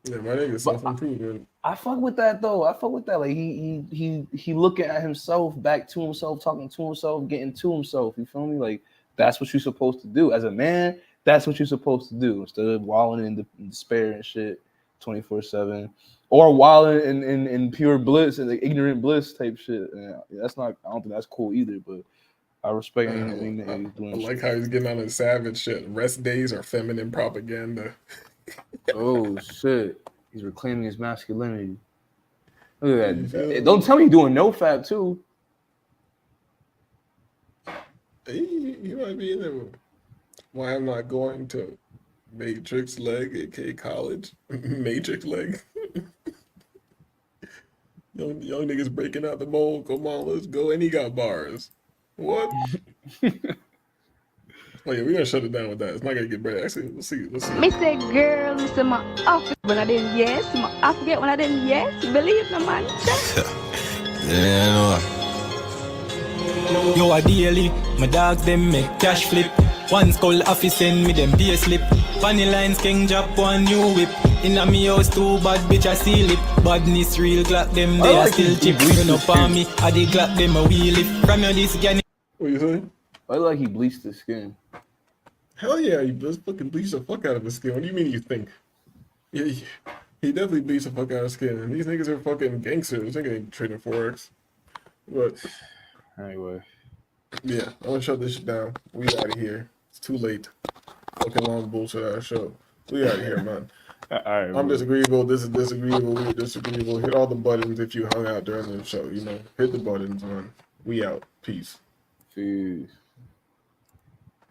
Yeah, my nigga self-improvement. I fuck with that though. I fuck with that. Like he looking at himself, back to himself, talking to himself, getting to himself. You feel me? Like that's what you're supposed to do as a man. That's what you're supposed to do instead of wallowing in despair and shit 24/7, or wallowing in pure bliss and like ignorant bliss type shit. And that's not. I don't think that's cool either. But I respect anything that he's doing. I like how he's getting on his savage shit. Rest days are feminine propaganda. Oh shit! He's reclaiming his masculinity. Look at that! Don't tell me you're doing no fab too. He might be in there. Why I'm not going to Matrix Leg, aka college. Matrix Leg. young niggas breaking out the mold. Come on, let's go. And he got bars. What? Oh yeah, we're gonna shut it down with that. It's not gonna get better. Actually, let's see. Me say, girl, listen my office when I didn't yes. I forget when I didn't yes. Believe me, man. Yeah, yo, ideally, my dogs them make cash flip. One skull office send me them pay slip. Funny lines king drop one new whip. Inna me house too bad bitch I seal it. Badness real Glock them they are still cheap. Run up on me, I dey Glock them a wheel it. From your this again. What you saying? I like he bleached the skin. Hell yeah, he just fucking bleached the fuck out of his skin. What do you mean you think? Yeah, he definitely bleached the fuck out of his skin. And these niggas are fucking gangsters. They ain't trading forex. But anyway, yeah, I'm gonna shut this shit down. We out of here. It's too late. Fucking long bullshit ass show. We out of here, man. All right, I'm disagreeable. This is disagreeable. We're disagreeable. Hit all the buttons if you hung out during the show. You know, hit the buttons, man. We out. Peace. Peace.